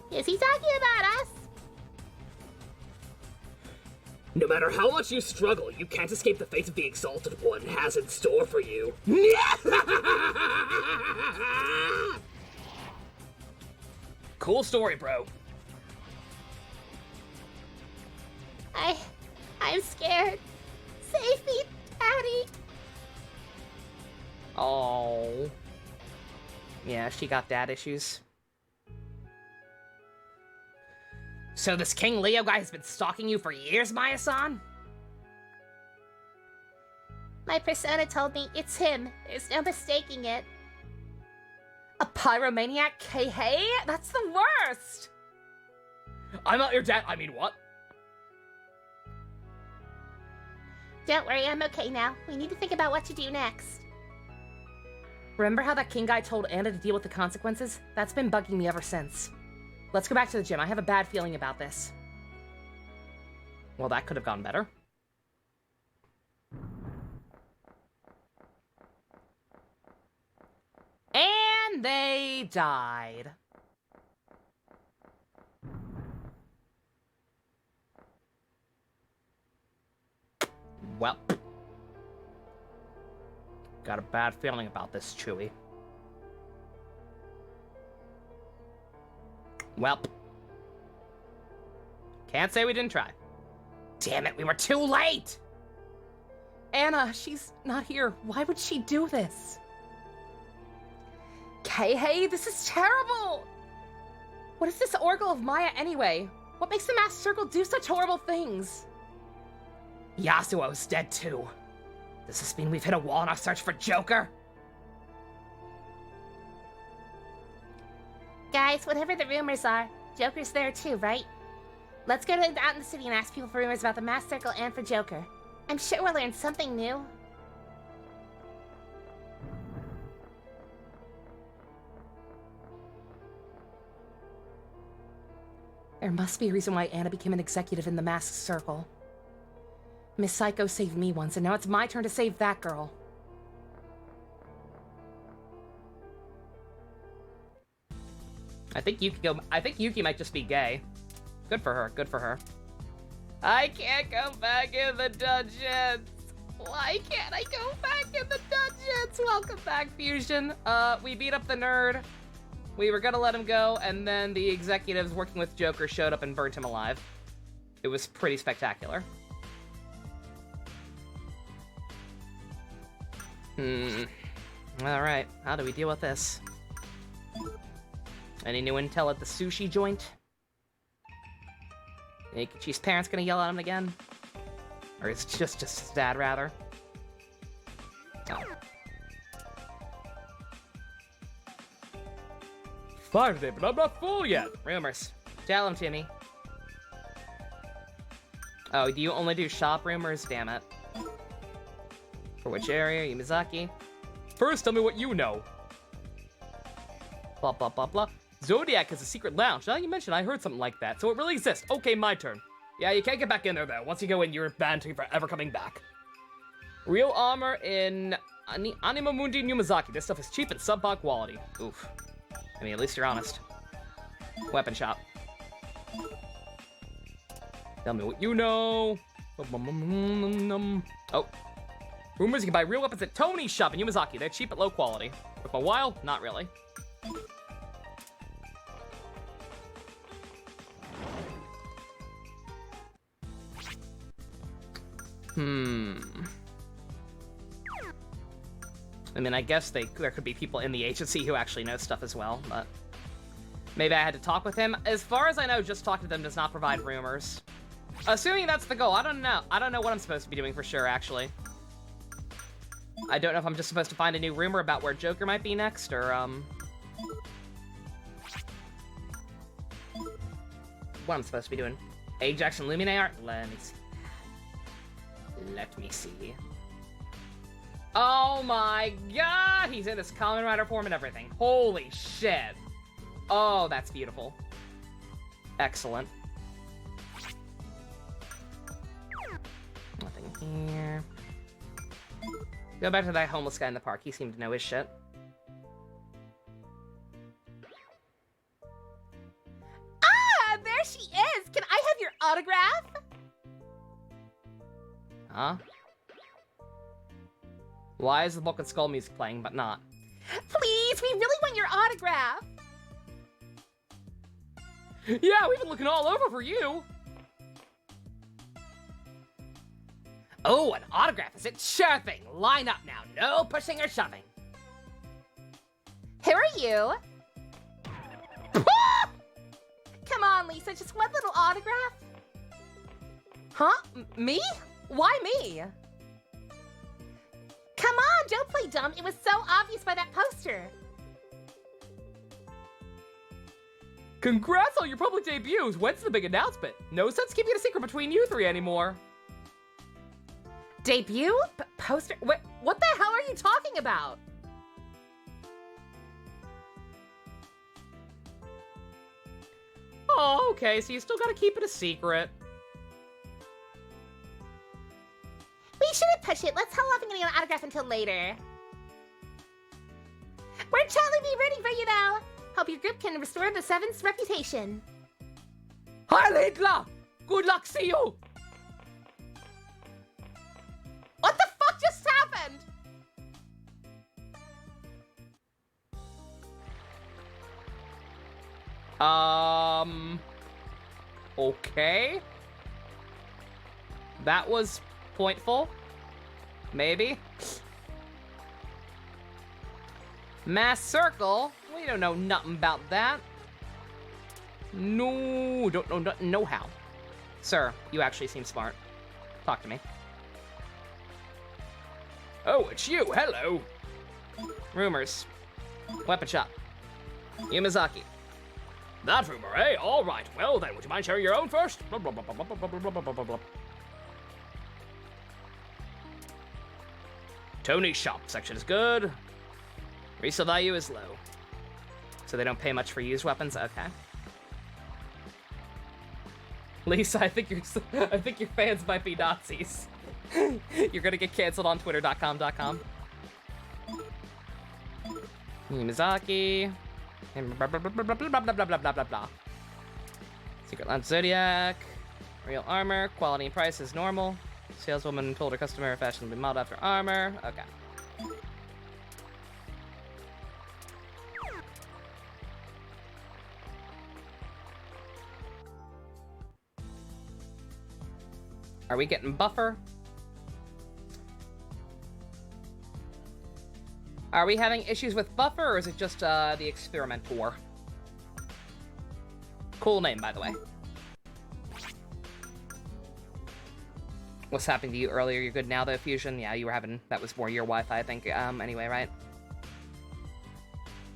Is he talking about us? No matter how much you struggle, you can't escape the fate of the Exalted One has in store for you. Cool story, bro. I'm scared. Save me, Daddy. Oh. Yeah, she got dad issues. So this King Leo guy has been stalking you for years, Maya-san? My persona told me it's him. There's no mistaking it. A pyromaniac K-Hey? That's the worst! I'm not your dad. I mean, what? Don't worry, I'm okay now. We need to think about what to do next. Remember how that king guy told Anna to deal with the consequences? That's been bugging me ever since. Let's go back to the gym. I have a bad feeling about this. Well, that could have gone better. And they died. Well. Got a bad feeling about this, Chewie. Welp. Can't say we didn't try. Damn it, we were too late! Anna, she's not here. Why would she do this? K-Hey, this is terrible! What is this Oracle of Maya anyway? What makes the Masked Circle do such horrible things? Yasuo's dead too. Does this mean we've hit a wall in our search for Joker? Guys, whatever the rumors are, Joker's there too, right? Let's go out in the city and ask people for rumors about the Masked Circle and for Joker. I'm sure we'll learn something new. There must be a reason why Anna became an executive in the Masked Circle. Miss Psycho saved me once, and now it's my turn to save that girl. I think Yuki might just be gay. Good for her, good for her. I can't go back in the dungeons! Why can't I go back in the dungeons? Welcome back, Fusion. We beat up the nerd. We were gonna let him go, and then the executives working with Joker showed up and burnt him alive. It was pretty spectacular. Alright, how do we deal with this? Any new intel at the sushi joint? Ikichi's parents gonna yell at him again? Or is it just his dad, rather? Oh. Fine, but I'm not full yet. Rumors. Tell him, Timmy. Oh, do you only do shop rumors? Damn it. For which area? Yumazaki? First, tell me what you know. Blah, blah, blah, blah. Zodiac is a secret lounge. Now you mentioned I heard something like that, so it really exists. Okay, my turn. Yeah, you can't get back in there, though. Once you go in, you're banned from ever coming back. Real armor in Anima Mundi Numazaki. This stuff is cheap and subpar quality. Oof. I mean, at least you're honest. Weapon shop. Tell me what you know. Oh. Rumors you can buy real weapons at Tony's shop in Yumazaki. They're cheap but low quality. Took a while? Not really. I mean, I guess there could be people in the agency who actually know stuff as well, but maybe I had to talk with him. As far as I know, just talking to them does not provide rumors. Assuming that's the goal, I don't know. I don't know what I'm supposed to be doing for sure, actually. I don't know if I'm just supposed to find a new rumor about where Joker might be next, or, what I'm supposed to be doing. Ajax and Lumine art? Let me see. Let me see. Oh my god! He's in his Kamen Rider form and everything. Holy shit. Oh, that's beautiful. Excellent. Nothing here. Go back to that homeless guy in the park. He seemed to know his shit. Ah, there she is! Can I have your autograph? Huh? Why is the Book and Skull music playing, but not? Please, we really want your autograph! Yeah, we've been looking all over for you! Oh, an autograph, is it? Sure thing. Line up now. No pushing or shoving. Who are you? Come on, Lisa, just one little autograph. Huh? Me? Why me? Come on, don't play dumb. It was so obvious by that poster. Congrats on your public debuts. When's the big announcement? No sense keeping it a secret between you three anymore. Debut? Poster? What the hell are you talking about? Oh, okay, so you still gotta keep it a secret. We shouldn't push it. Let's hold off on getting an autograph until later. We're totally be rooting for you, though. Hope your group can restore the Seventh's reputation. Hi, Hitler! Good luck, see you! What the fuck just happened? Okay. That was pointful. Maybe. Mass circle? We don't know nothing about that. No, don't know nothing, no how. Sir, you actually seem smart. Talk to me. Oh, it's you, hello. Rumors. Weapon shop. Yumazaki. That rumor, eh? All right. Well then, would you mind sharing your own first? Blah, blah, blah, blah, blah, blah, blah, blah, blah, blah. Tony's shop section is good. Resale value is low. So they don't pay much for used weapons? Okay. Lisa, I think your fans might be Nazis. You're gonna get canceled on twitter.com. Miyazaki. And blah blah blah blah blah blah blah blah blah blah blah. Secret Lance Zodiac. Real armor. Quality and price is normal. Saleswoman told her customer fashion will be modeled after armor. Okay. Are we getting buffer? Are we having issues with buffer, or is it just the Experimentor? Cool name, by the way. What's happening to you earlier? You're good now, though, Fusion? Yeah, you were having... That was more your Wi-Fi, I think. Anyway, right?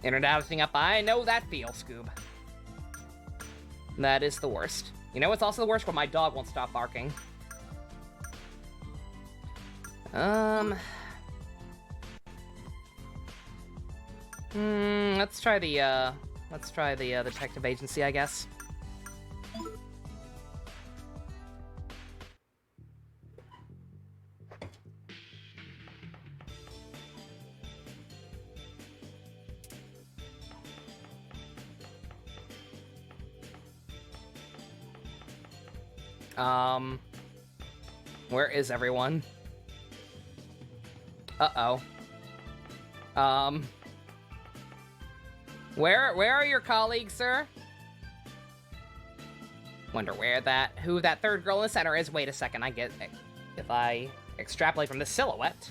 Internet outing up. I know that feel, Scoob. That is the worst. You know what's also the worst? When my dog won't stop barking. Let's try the detective agency, I guess. Where is everyone? Uh-oh. Where are your colleagues, sir? Wonder who that third girl in the center is. Wait a second, I get it. If I extrapolate from the silhouette.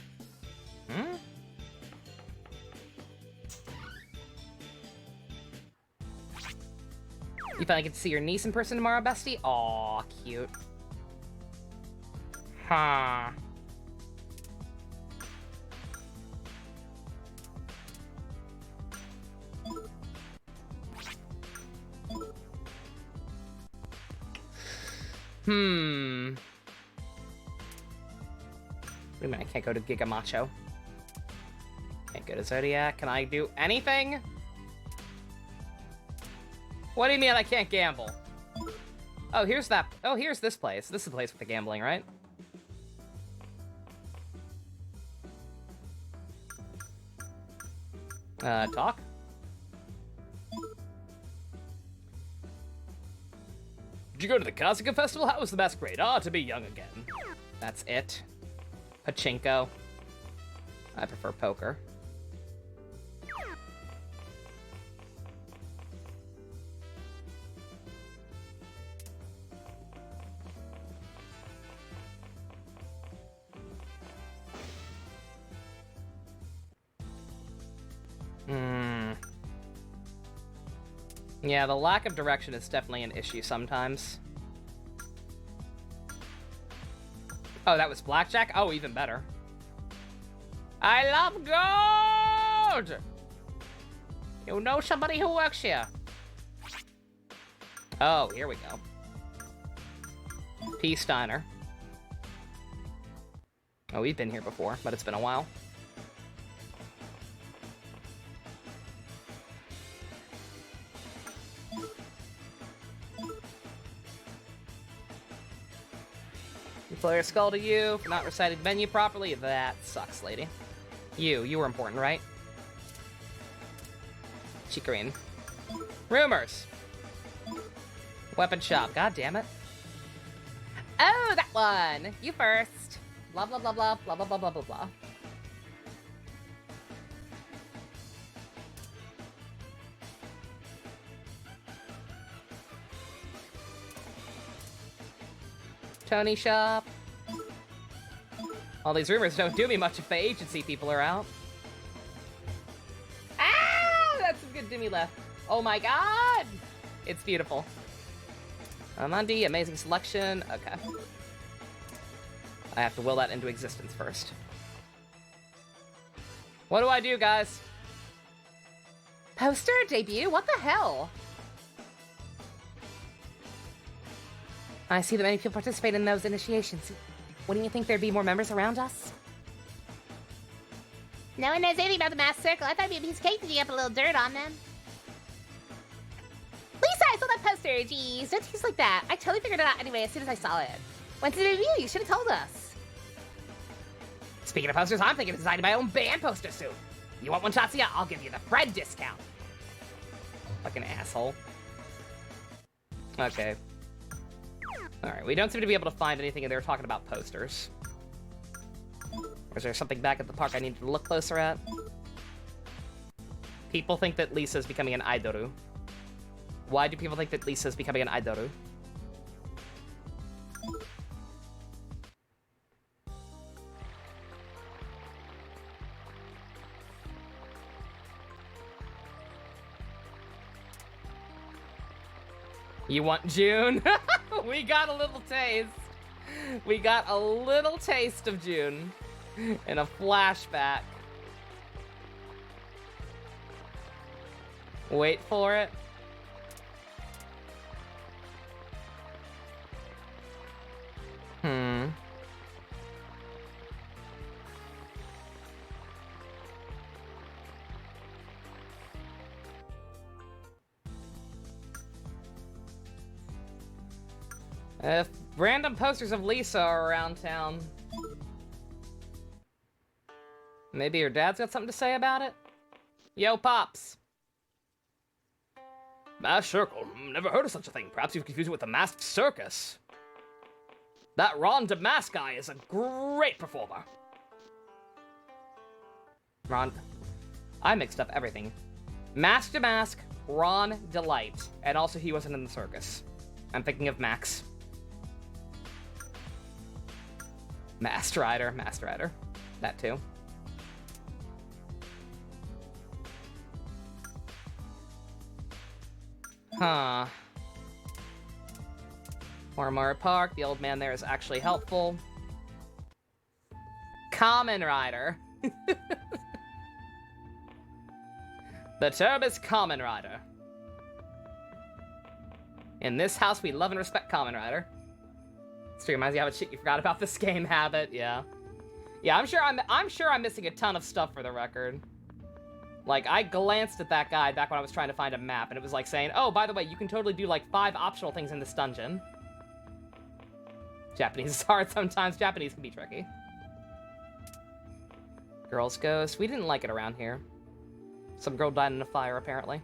You finally get to see your niece in person tomorrow, bestie? Aw, cute. Huh. Wait a minute, I can't go to Giga Macho. Can't go to Zodiac. Can I do anything? What do you mean I can't gamble? Oh, here's that. Oh, here's this place. This is the place with the gambling, right? Talk? Did you go to the Kazuka Festival? How was the masquerade? Ah, to be young again. That's it. Pachinko. I prefer poker. Yeah, the lack of direction is definitely an issue sometimes. Oh, that was blackjack? Oh, even better. I love gold! You know somebody who works here. Oh, here we go. P. Steiner. Oh, we've been here before, but it's been a while. Player scolded you for not reciting the menu properly. That sucks, lady. You were important, right? Chikorine. Rumors. Weapon shop. God damn it. Oh, that one. You first. Blah, blah, blah, blah, blah, blah, blah, blah, blah, blah. Tony shop. All these rumors don't do me much if the agency people are out. Ah, that's some good Doomy left. Oh my god! It's beautiful. Amandi, amazing selection. Okay. I have to will that into existence first. What do I do, guys? Poster debut? What the hell? I see that many people participate in those initiations. Wouldn't you think there'd be more members around us? No one knows anything about the mass circle. I thought it'd be a piece of cake to dig up a little dirt on them. Lisa, I saw that poster. Jeez, don't tease like that. I totally figured it out anyway as soon as I saw it. When's the debut? You should have told us. Speaking of posters, I'm thinking of designing my own band poster soon. You want one, Tatsuya? I'll give you the friend discount. Fucking asshole. Okay. Alright, we don't seem to be able to find anything, and they were talking about posters. Or is there something back at the park I need to look closer at? People think that Lisa's becoming an idoru. Why do people think that Lisa's becoming an idoru? You want June? We got a little taste. We got a little taste of June in a flashback. Wait for it. If random posters of Lisa are around town, maybe your dad's got something to say about it? Yo, Pops. Masked Circle? Never heard of such a thing. Perhaps you've confused it with the Masked Circus. That Ron DeMask guy is a great performer. Ron... I mixed up everything. Mask DeMask, Ron Delight, and also he wasn't in the circus. I'm thinking of Max. Masked Rider. That too. Huh. Orimura Park, the old man there is actually helpful. Kamen Rider. The term is Kamen Rider. In this house, we love and respect Kamen Rider. Stream reminds you how much shit you forgot about this game habit, yeah. Yeah, I'm sure I'm missing a ton of stuff for the record. Like, I glanced at that guide back when I was trying to find a map, and it was like saying, oh, by the way, you can totally do like 5 optional things in this dungeon. Japanese is hard sometimes. Japanese can be tricky. Girl's Ghost. We didn't like it around here. Some girl died in a fire, apparently.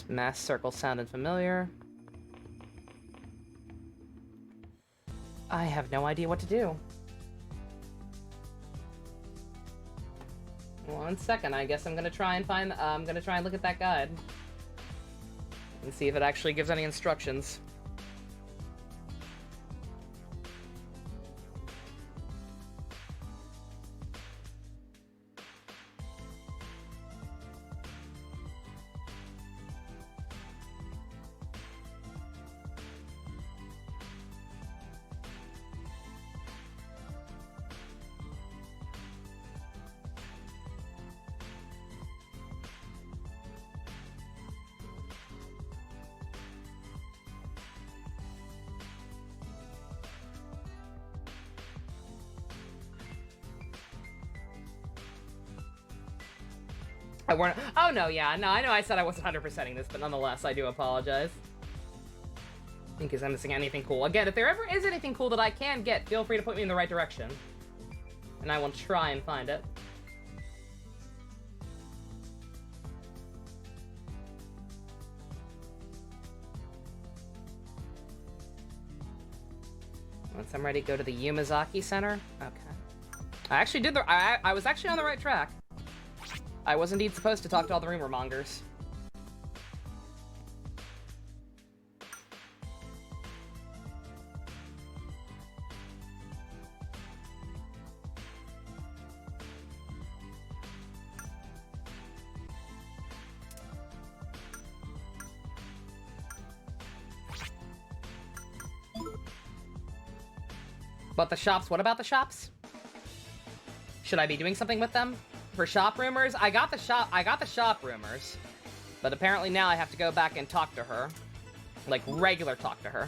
Mass circle sounded familiar. I have no idea what to do. 1 second, I guess I'm gonna try and find, I'm gonna try and look at that guide. And see if it actually gives any instructions. Oh no, yeah, no, I know I said I wasn't 100%ing this, but nonetheless, I do apologize. In case I'm missing anything cool. Again, if there ever is anything cool that I can get, feel free to point me in the right direction. And I will try and find it. Once I'm ready to go to the Yumazaki Center. Okay. I actually did I was actually on the right track. I was indeed supposed to talk to all the rumor mongers. But the shops, what about the shops? Should I be doing something with them? For shop rumors? I got the shop rumors. But apparently now I have to go back and talk to her. Like, regular talk to her.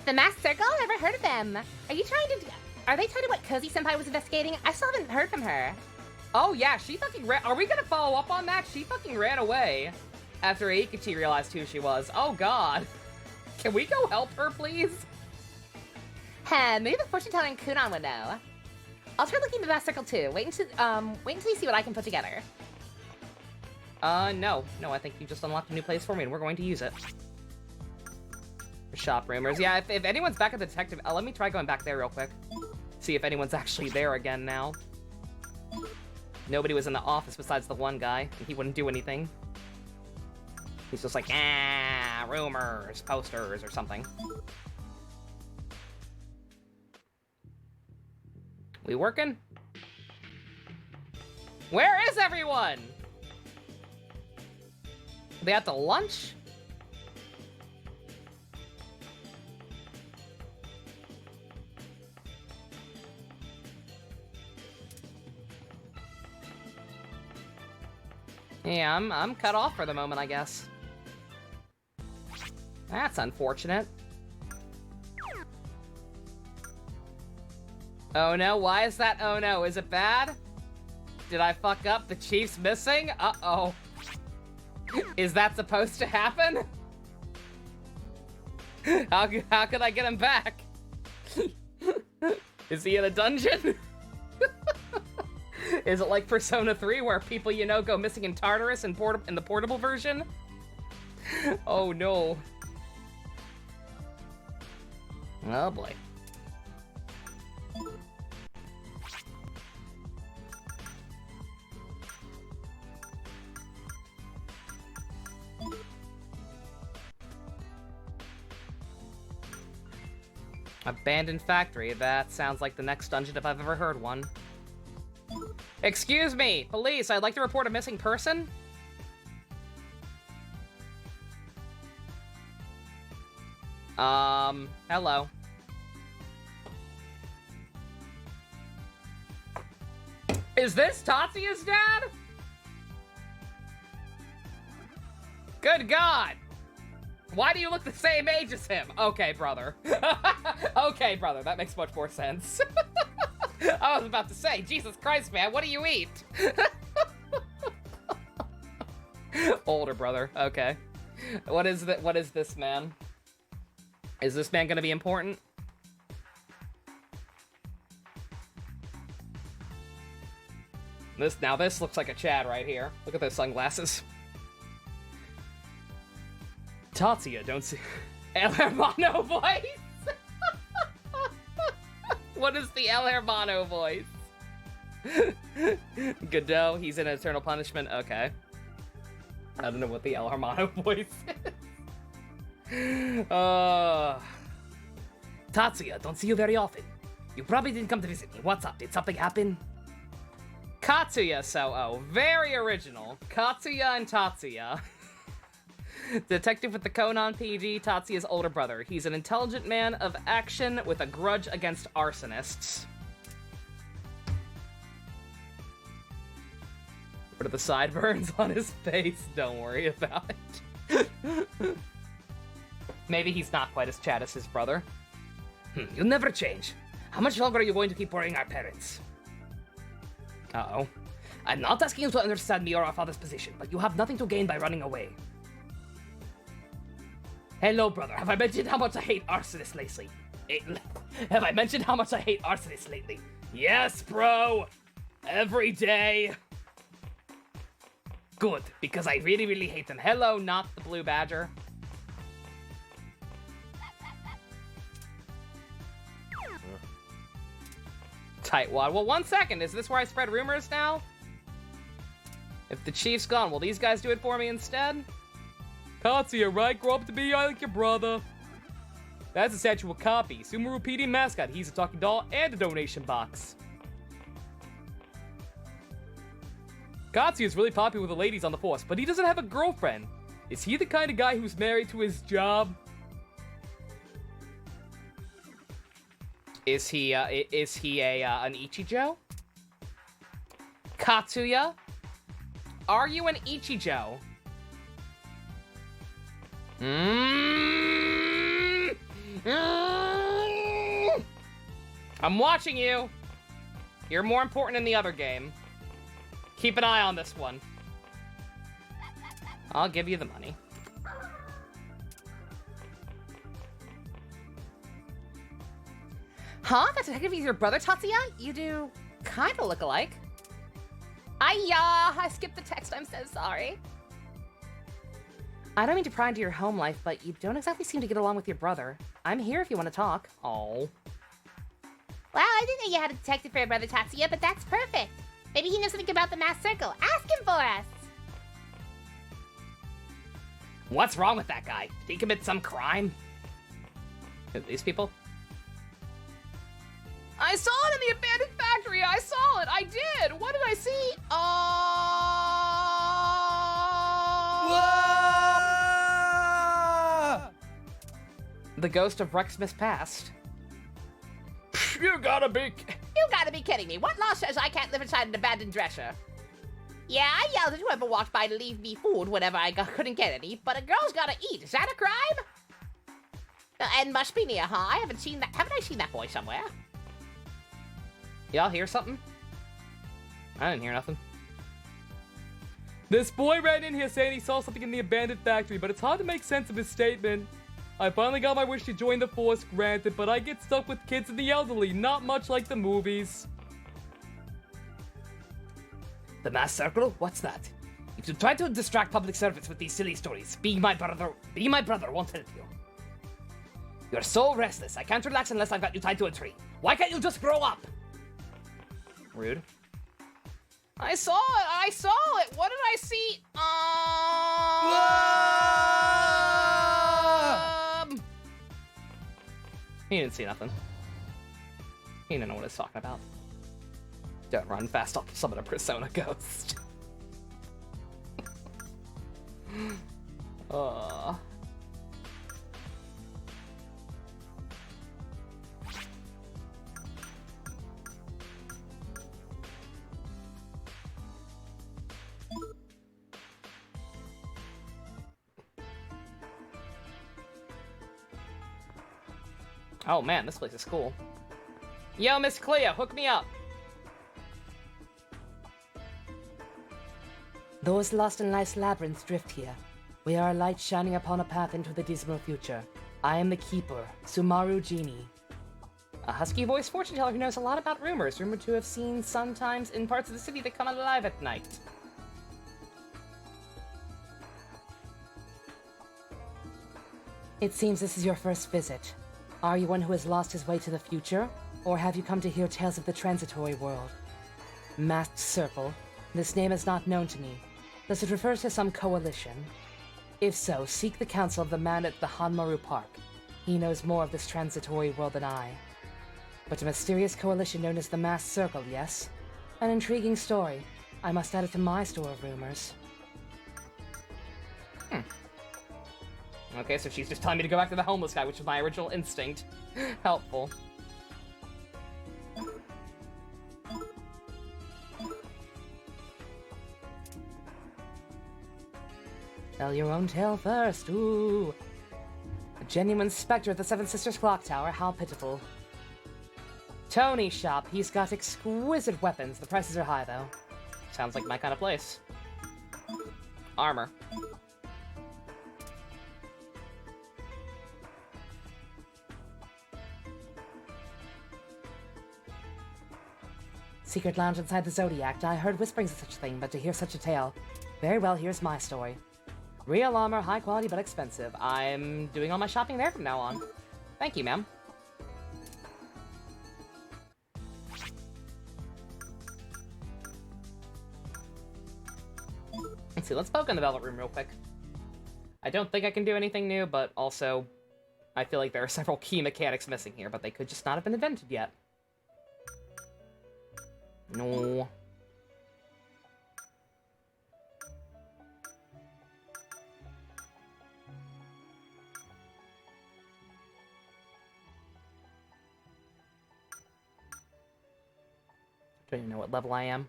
The Masked Circle? Never heard of them. Are they trying to what Cozy Senpai was investigating? I still haven't heard from her. Oh yeah, she fucking ran. Are we gonna follow up on that? She fucking ran away after Aikichi realized who she was. Oh god. Can we go help her, please? Maybe the fortune-telling Kunan would know. I'll try looking at the Masked Circle too. Wait until you see what I can put together. No, I think you just unlocked a new place for me, and we're going to use it. Shop rumors. Yeah, if anyone's back at the detective, let me try going back there real quick. See if anyone's actually there again now. Nobody was in the office besides the one guy, and he wouldn't do anything. He's just like, rumors, posters, or something. We working? Where is everyone? Are they at the lunch? Yeah, I'm cut off for the moment, I guess. That's unfortunate. Oh no, why is that? Oh no, is it bad? Did I fuck up? The chief's missing? Uh-oh. Is that supposed to happen? How could I get him back? Is he in a dungeon? Is it like Persona 3 where people you know go missing in Tartarus in the portable version? Oh no. Oh boy. Abandoned factory. That sounds like the next dungeon if I've ever heard one. Excuse me, police, I'd like to report a missing person. Hello. Is this Tatsuya's dad? Good God! Why do you look the same age as him? Okay, brother. Okay, brother, that makes much more sense. I was about to say, Jesus Christ, man, what do you eat? Older brother, okay. What is this man? Is this man gonna be important? This looks like a Chad right here. Look at those sunglasses. Tatsuya, don't see El Hermano voice. What is the El Hermano voice? Godot, he's in Eternal Punishment. Okay. I don't know what the El Hermano voice is. Tatsuya, don't see you very often. You probably didn't come to visit me. What's up? Did something happen? Katsuya So-Oh. Very original. Katsuya and Tatsuya. Detective with the Conan PG, Tatsuya's older brother. He's an intelligent man of action with a grudge against arsonists. What are the sideburns on his face? Don't worry about it. Maybe he's not quite as Chad as his brother. You'll never change. How much longer are you going to keep worrying our parents? Uh-oh. I'm not asking you to understand me or our father's position, but you have nothing to gain by running away. Hello, brother. Have I mentioned how much I hate arsonists lately? Have I mentioned how much I hate arsonists lately? Yes, bro. Every day. Good, because I really, really hate them. Hello, not the blue badger. Tightwad. Well, 1 second. Is this where I spread rumors now? If the chief's gone, will these guys do it for me instead? Katsuya, right? Grow up to be like your brother. That's a statue of copy. Sumeru PD mascot. He's a talking doll and a donation box. Katsuya is really popular with the ladies on the force, but he doesn't have a girlfriend. Is he the kind of guy who's married to his job? Is he an Ichijo? Katsuya? Are you an Ichijo? I'm watching you. You're more important in the other game. Keep an eye on this one. I'll give you the money. Huh? That detective is your brother, Tatsuya? You do kind of look alike. I skipped the text. I'm so sorry. I don't mean to pry into your home life, but you don't exactly seem to get along with your brother. I'm here if you want to talk. Oh. Wow, I didn't know you had a detective for your brother Tatsuya, but that's perfect. Maybe he knows something about the mass circle. Ask him for us. What's wrong with that guy? Did he commit some crime? These people? I saw it in the abandoned factory. I saw it. I did. What did I see? The ghost of Rexmas past. You gotta be kidding me. What law says I can't live inside an abandoned dresser? Yeah, I yelled at whoever walked by to leave me food whenever I couldn't get any, but a girl's gotta eat. Is that a crime? And must be near, huh? Haven't I seen that boy somewhere? Y'all hear something? I didn't hear nothing. This boy ran in here saying he saw something in the abandoned factory, but it's hard to make sense of his statement. I finally got my wish to join the force granted, but I get stuck with kids and the elderly, not much like the movies. The mass circle? What's that? If you try to distract public service with these silly stories, being my brother won't help you. You're so restless. I can't relax unless I've got you tied to a tree. Why can't you just grow up? Rude. I saw it. What did I see? He didn't see nothing. He didn't know what he's talking about. Don't run fast off of some of the Persona ghost. Oh man, this place is cool. Yo, Miss Cleo, hook me up. Those lost in life's labyrinths drift here. We are a light shining upon a path into the dismal future. I am the Keeper, Sumaru Genie. A husky voiced fortune teller who knows a lot about rumors, rumored to have seen sometimes in parts of the city that come alive at night. It seems this is your first visit. Are you one who has lost his way to the future, or have you come to hear tales of the transitory world? Masked Circle. This name is not known to me. Does it refer to some coalition? If so, seek the counsel of the man at the Hanmaru Park. He knows more of this transitory world than I. But a mysterious coalition known as the Masked Circle, yes? An intriguing story. I must add it to my store of rumors. Okay, so she's just telling me to go back to the homeless guy, which is my original instinct. Helpful. Tell your own tale first, ooh. A genuine specter at the Seven Sisters Clock Tower, how pitiful. Tony's shop. He's got exquisite weapons. The prices are high, though. Sounds like my kind of place. Armor. Secret lounge inside the Zodiac. I heard whisperings of such a thing, but to hear such a tale... Very well, here's my story. Real armor, high quality but expensive. I'm doing all my shopping there from now on. Thank you, ma'am. Let's see, let's poke in the Velvet Room real quick. I don't think I can do anything new, but also... I feel like there are several key mechanics missing here, but they could just not have been invented yet. No. Don't even know what level I am.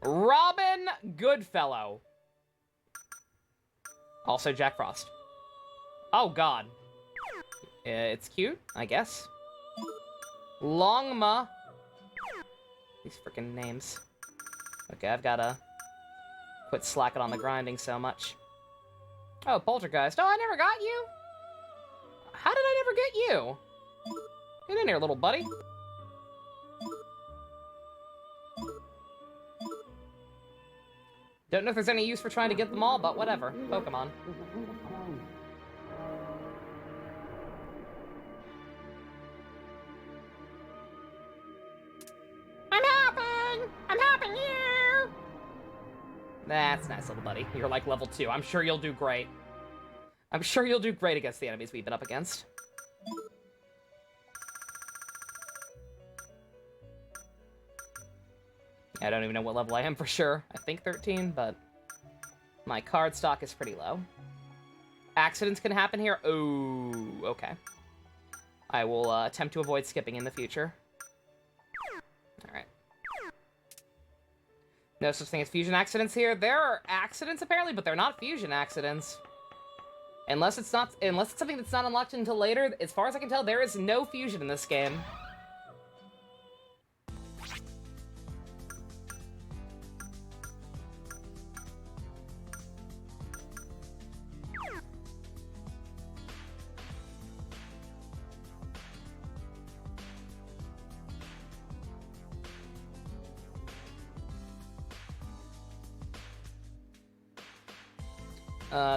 Robin Goodfellow. Also Jack Frost. Oh god. It's cute, I guess. Longma. These freaking names. Okay, I've gotta quit slacking on the grinding so much. Oh, Poltergeist. Oh, I never got you? How did I never get you? Get in here, little buddy. Don't know if there's any use for trying to get them all, but whatever. Pokemon. I'm helping you! That's nice, little buddy. You're like level 2. I'm sure you'll do great. I'm sure you'll do great against the enemies we've been up against. I don't even know what level I am for sure. I think 13, but my card stock is pretty low. Accidents can happen here? Oh, okay. I will attempt to avoid skipping in the future. Alright. No such thing as fusion accidents here. There are accidents apparently, but they're not fusion accidents. Unless it's something that's not unlocked until later. As far as I can tell, there is no fusion in this game.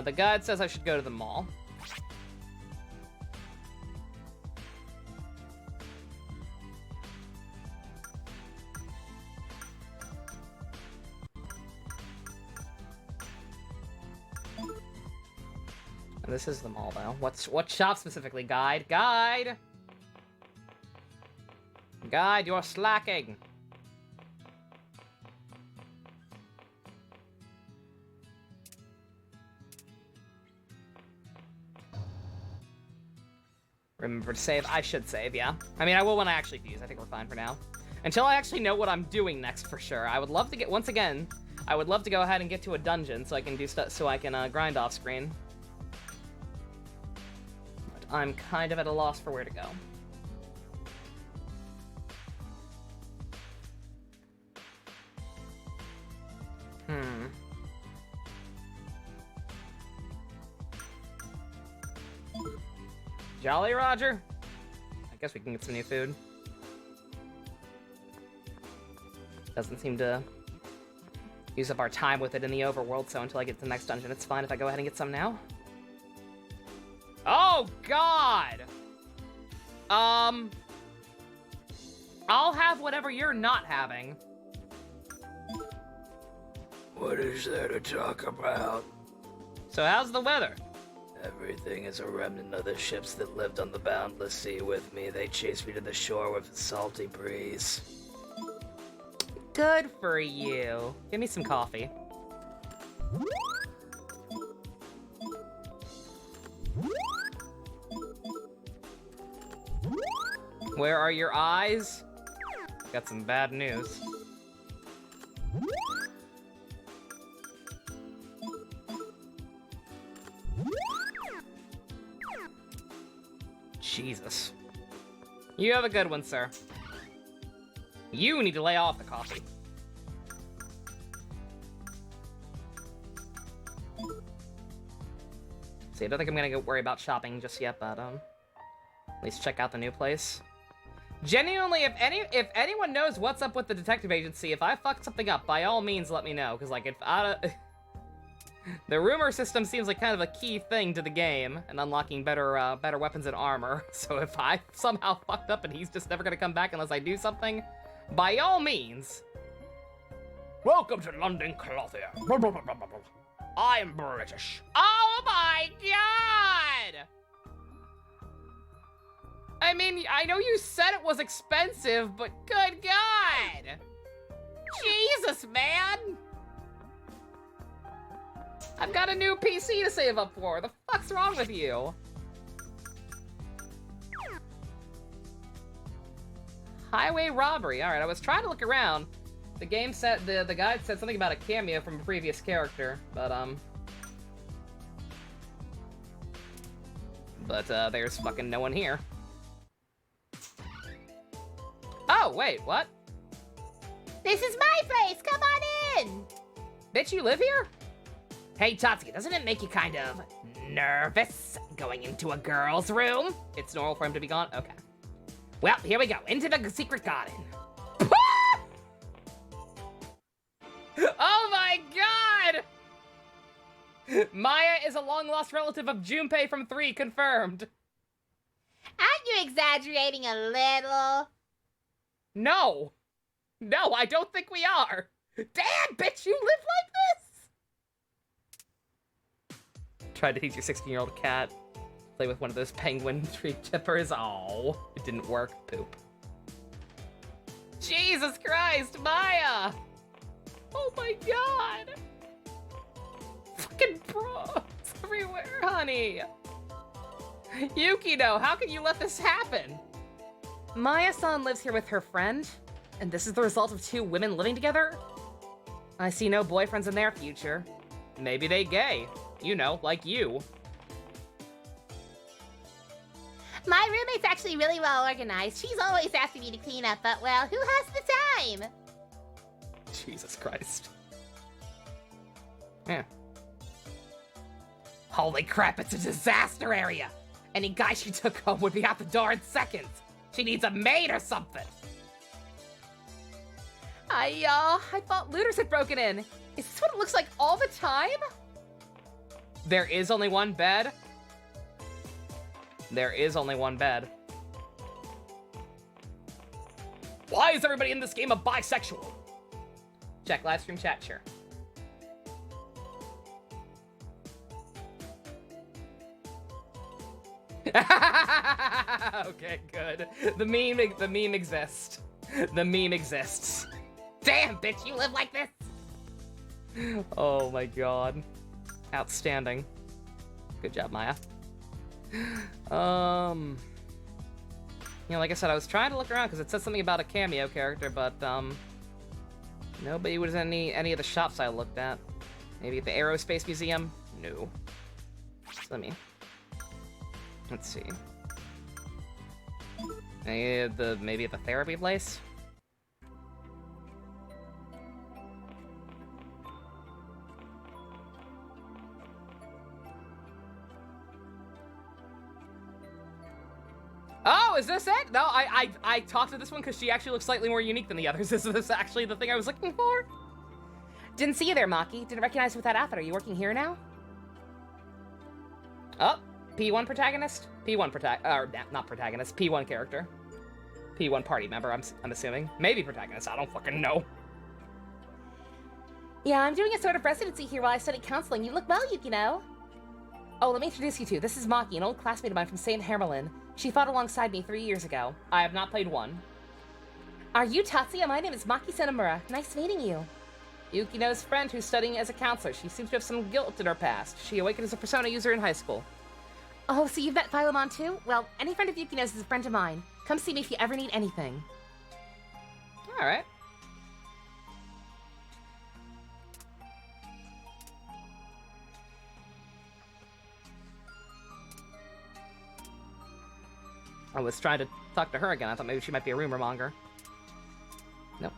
The guide says I should go to the mall. And this is the mall, though. What shop specifically? Guide? Guide! Guide, you're slacking! Remember to save. I should save, yeah. I mean, I will when I actually fuse. I think we're fine for now. Until I actually know what I'm doing next for sure. I would love to get, once again, I would love to go ahead and get to a dungeon so I can do stuff, so I can grind off screen. But I'm kind of at a loss for where to go. Jolly Roger? I guess we can get some new food. Doesn't seem to use up our time with it in the overworld, so until I get to the next dungeon, it's fine if I go ahead and get some now. Oh, God! I'll have whatever you're not having. What is there to talk about? So how's the weather? Everything is a remnant of the ships that lived on the boundless sea with me. They chased me to the shore with a salty breeze. Good for you. Give me some coffee. Where are your eyes? Got some bad news. Jesus. You have a good one, sir. You need to lay off the coffee. See, I don't think I'm gonna go worry about shopping just yet, but at least check out the new place. Genuinely, if anyone knows what's up with the detective agency, if I fuck something up, by all means let me know, because like if the rumor system seems like kind of a key thing to the game and unlocking better weapons and armor. So if I somehow fucked up and he's just never gonna come back unless I do something, by all means. Welcome to London Clothier. I'm British. Oh my God! I mean, I know you said it was expensive, but good God! Jesus, man! I've got a new PC to save up for. The fuck's wrong with you? Highway robbery. All right, I was trying to look around. The game said the guide said something about a cameo from a previous character, but there's fucking no one here. Oh wait, what? This is my place. Come on in. Bitch, you live here? Hey, Tatsuki, doesn't it make you kind of nervous going into a girl's room? It's normal for him to be gone? Okay. Well, here we go. Into the secret garden. Oh my God! Maya is a long-lost relative of Junpei from 3, confirmed. Aren't you exaggerating a little? No! No, I don't think we are! Damn, bitch, you live like this? Tried to teach your 16-year-old cat. Play with one of those penguin tree chippers. Oh, it didn't work. Poop. Jesus Christ, Maya! Oh my God! Fucking bros everywhere, honey! Yukino, how can you let this happen? Maya-san lives here with her friend, and this is the result of 2 women living together? I see no boyfriends in their future. Maybe they gay. You know, like you. My roommate's actually really well organized. She's always asking me to clean up, but well, who has the time? Jesus Christ. Yeah. Holy crap, it's a disaster area. Any guy she took home would be out the door in seconds. She needs a maid or something. I thought looters had broken in. Is this what it looks like all the time? There is only one bed. There is only one bed. Why is everybody in this game a bisexual? Check live stream chat, sure. Okay, good. The meme exists. The meme exists. Damn, bitch, you live like this? Oh my God. Outstanding. Good job, Maya. You know, like I said, I was trying to look around because it said something about a cameo character, but nobody was in any of the shops I looked at. Maybe at the Aerospace Museum? No. So let's see. Maybe at the therapy place? Oh, is this it? No, I talked to this one because she actually looks slightly more unique than the others. Is this actually the thing I was looking for? Didn't see you there, Maki. Didn't recognize you with that outfit. Are you working here now? Oh, P1 protagonist? Not protagonist, P1 character. P1 party member, I'm assuming. Maybe protagonist, I don't fucking know. Yeah, I'm doing a sort of residency here while I study counseling. You look well, Yukino. Oh, let me introduce you to. This is Maki, an old classmate of mine from St. Hermelin. She fought alongside me 3 years ago. I have not played one. Are you Tatsuya? My name is Maki Senamura. Nice meeting you. Yukino's friend who's studying as a counselor. She seems to have some guilt in her past. She awakened as a Persona user in high school. Oh, so you've met Philemon too? Well, any friend of Yukino's is a friend of mine. Come see me if you ever need anything. Alright. I was trying to talk to her again. I thought maybe she might be a rumor monger. Nope.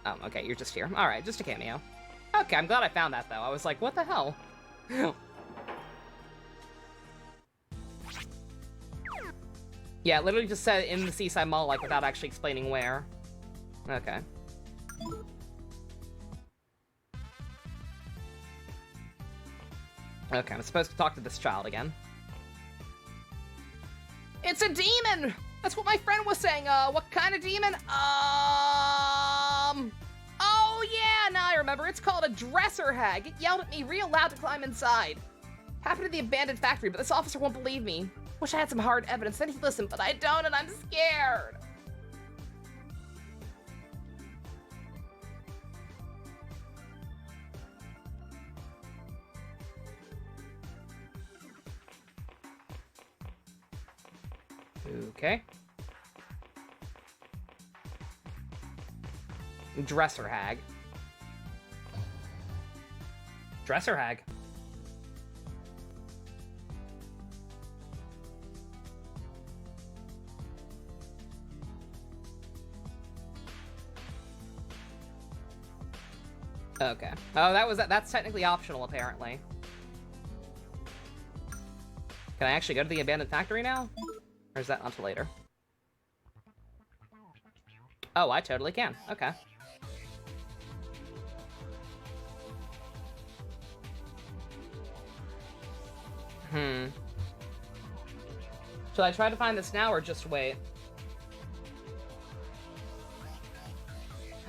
Oh, okay, you're just here. Alright, just a cameo. Okay, I'm glad I found that, though. I was like, what the hell? Yeah, it literally just said in the Seaside Mall, like, without actually explaining where. Okay. Okay, I'm supposed to talk to this child again. It's a demon! That's what my friend was saying. What kind of demon? Oh yeah, now I remember. It's called a dresser hag. It yelled at me real loud to climb inside. Happened to the abandoned factory, but this officer won't believe me. Wish I had some hard evidence, then he'd listen, but I don't, and I'm scared. Okay. Dresser hag. Dresser hag. Okay. Oh, that's technically optional, apparently. Can I actually go to the abandoned factory now? Or is that until later? Oh, I totally can. Okay. Should I try to find this now or just wait?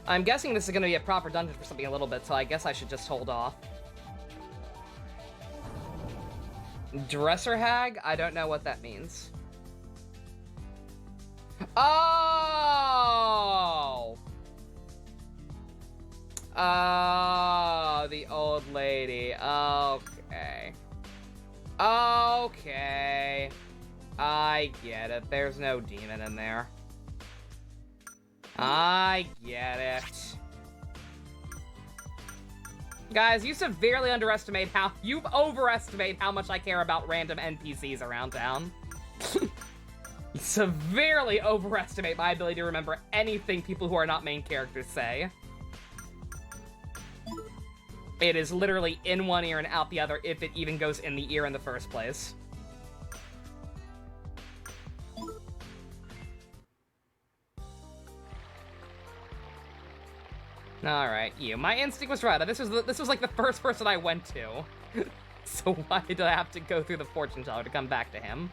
I'm guessing this is going to be a proper dungeon for something a little bit, so I guess I should just hold off. Dresser hag? I don't know what that means. Oh! Oh, the old lady. Okay. Okay. I get it. There's no demon in there. I get it. Guys, you severely underestimate you've overestimated how much I care about random NPCs around town. You severely overestimate my ability to remember anything people who are not main characters say. It is literally in one ear and out the other, if it even goes in the ear in the first place. Alright, you. My instinct was right. This was like the first person I went to. So why did I have to go through the fortune teller to come back to him?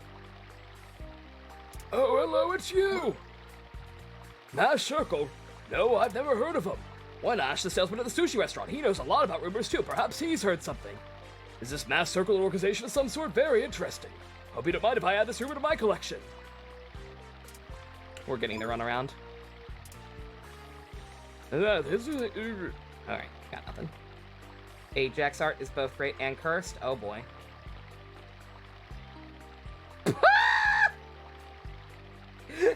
Oh, hello, it's you! Mass Circle? No, I've never heard of him. Why not ask the salesman at the sushi restaurant? He knows a lot about rumors too. Perhaps he's heard something. Is this Mass Circle an organization of some sort? Very interesting. Hope you don't mind if I add this rumor to my collection. We're getting the runaround. Alright, got nothing. Ajax art is both great and cursed. Oh boy.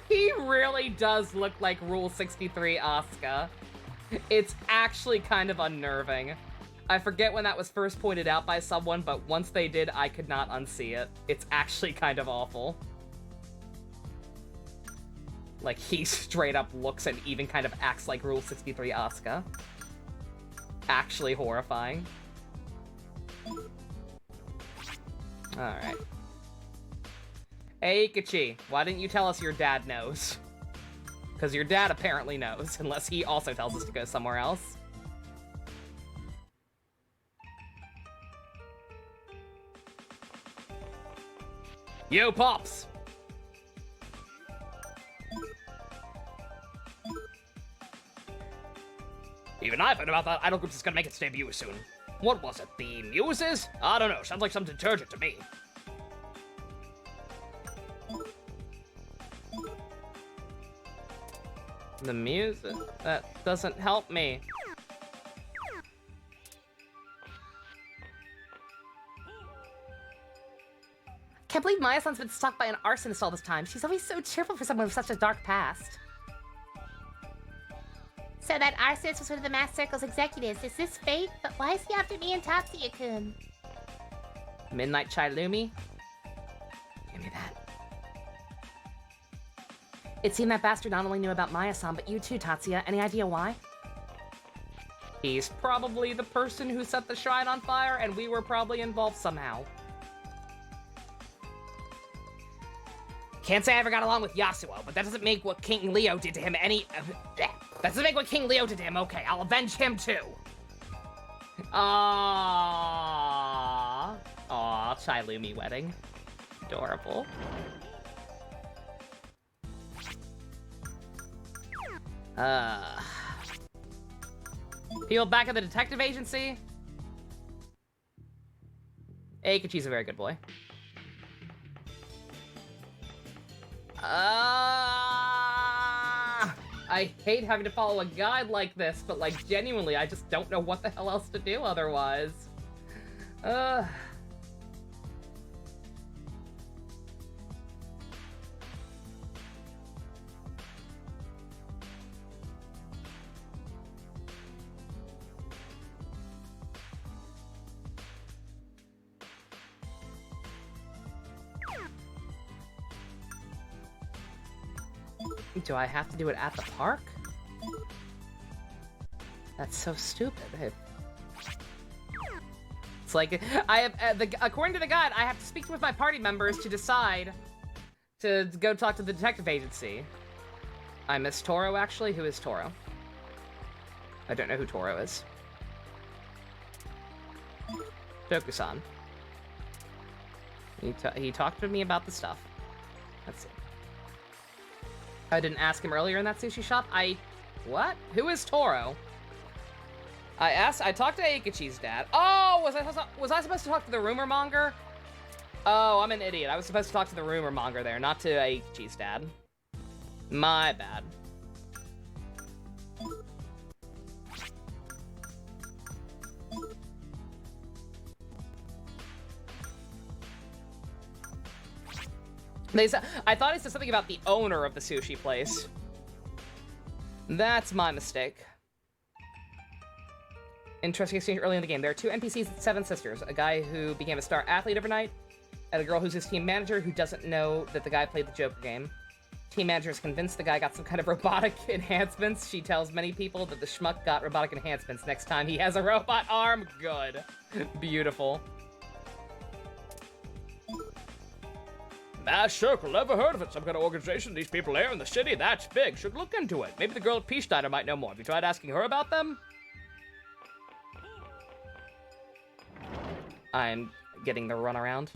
He really does look like Rule 63 Asuka. It's actually kind of unnerving. I forget when that was first pointed out by someone, but once they did, I could not unsee it. It's actually kind of awful. Like, he straight up looks and even kind of acts like Rule 63 Asuka. Actually horrifying. Alright. Hey, Ikachi, why didn't you tell us your dad knows? Because your dad apparently knows, unless he also tells us to go somewhere else. Yo, Pops! Even I've heard about that idol group that's gonna make its debut soon. What was it, the Muses? I don't know, sounds like some detergent to me. The music? That doesn't help me. Can't believe Maya-san's been stalked by an arsonist all this time. She's always so cheerful for someone with such a dark past. So that arsonist was one of the Mask Circle's executives. Is this fate? But why is he after me and Tatsuya-kun? Midnight Chai Lumi? Give me that. It seemed that bastard not only knew about Maya-san, but you too, Tatsuya. Any idea why? He's probably the person who set the shrine on fire, and we were probably involved somehow. Can't say I ever got along with Yasuo, but that doesn't make what King Leo did to him any... that doesn't make what King Leo did to him okay. I'll avenge him too. Aww. Aww, Chai Lumi wedding. Adorable. People back at the detective agency? Eikachi's a very good boy. I hate having to follow a guide like this, but like genuinely, I just don't know what the hell else to do otherwise. Do I have to do it at the park? That's so stupid. It's like, I have, according to the guide, I have to speak with my party members to decide to go talk to the detective agency. I miss Toro, actually. Who is Toro? I don't know who Toro is. Toku-san. He talked to me about the stuff. Let's see. I didn't ask him earlier in that sushi shop. What? Who is Toro? I talked to Eikachi's dad. Oh, was I supposed to talk to the rumor monger? Oh, I'm an idiot. I was supposed to talk to the rumor monger there, not to Eikachi's dad. My bad. I thought he said something about the owner of the sushi place. That's my mistake. Interesting exchange early in the game. There are two NPCs with 7 sisters. A guy who became a star athlete overnight, and a girl who's his team manager who doesn't know that the guy played the Joker game. Team manager is convinced the guy got some kind of robotic enhancements. She tells many people that the schmuck got robotic enhancements next time he has a robot arm. Good. Beautiful. Mass Circle, never heard of it. Some kind of organization these people there in the city, that's big. Should look into it. Maybe the girl at Peace Diner might know more. Have you tried asking her about them? I'm getting the runaround.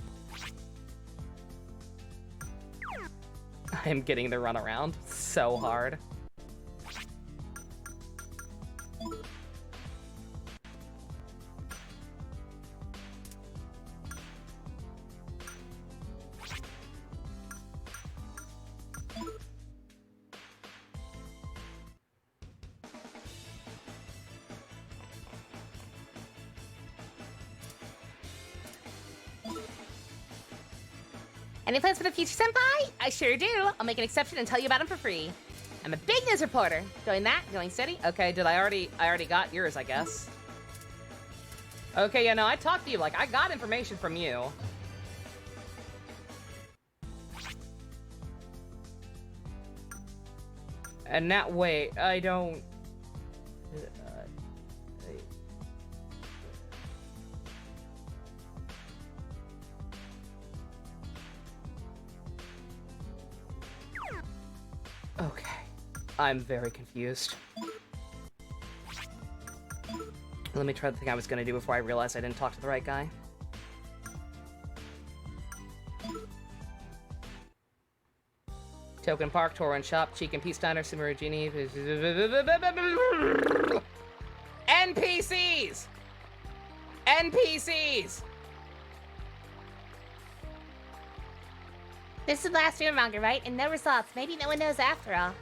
I'm getting the runaround so hard. Any plans for the future, Senpai? I sure do. I'll make an exception and tell you about them for free. I'm a big news reporter. Doing that, going steady. Okay, I already got yours, I guess. Okay, yeah, no, I talked to you, like, I got information from you. And now, wait, I don't... Okay. I'm very confused. Let me try the thing I was gonna do before I realized I didn't talk to the right guy. Token Park, Torrent Shop, Cheek and Peace Diner, Sumeru Genie. NPCs! NPCs! This is the last rumor monger, right? And no results. Maybe no one knows after all.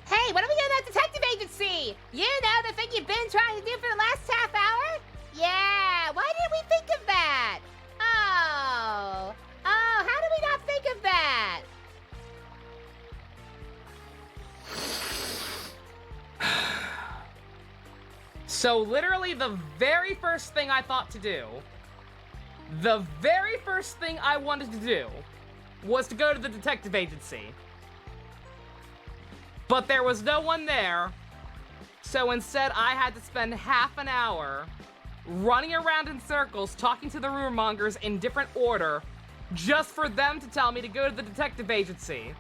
Hey, what are we doing at the detective agency? You know, the thing you've been trying to do for the last half hour? Yeah, why didn't we think of that? Oh, how did we not think of that? So literally the very first thing I thought to do, the very first thing I wanted to do was to go to the detective agency. But there was no one there, so instead I had to spend half an hour running around in circles talking to the rumor mongers in different order just for them to tell me to go to the detective agency.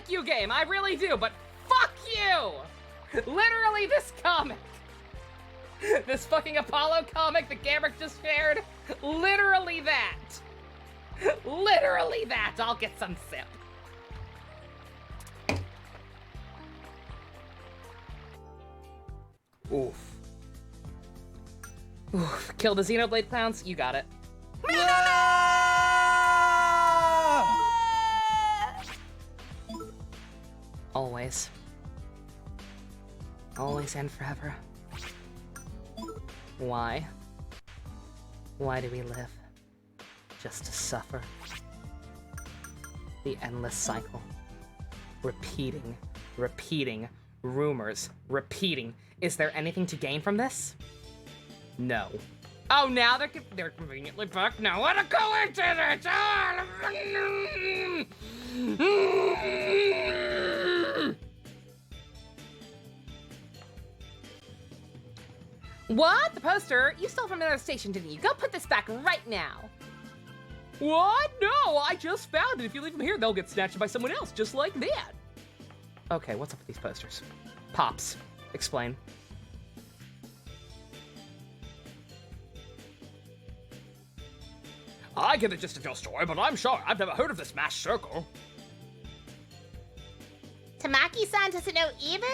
You game, I really do, but fuck you! Literally this comic! This fucking Apollo comic that Gamrick just shared, literally that! Literally that! I'll get some sip. Oof. Oof. Kill the Xenoblade clowns? You got it. Always. Always and forever. Why? Why do we live? Just to suffer. The endless cycle. Repeating. Repeating. Rumors. Repeating. Is there anything to gain from this? No. Oh, now they're conveniently back now. What a coincidence! What? The poster? You stole from another station, didn't you? Go put this back right now. What? No, I just found it. If you leave them here, they'll get snatched by someone else, just like that. Okay, what's up with these posters? Pops, explain. I get the gist of your story, but I'm sure I've never heard of this mass circle. Tamaki-san doesn't know either?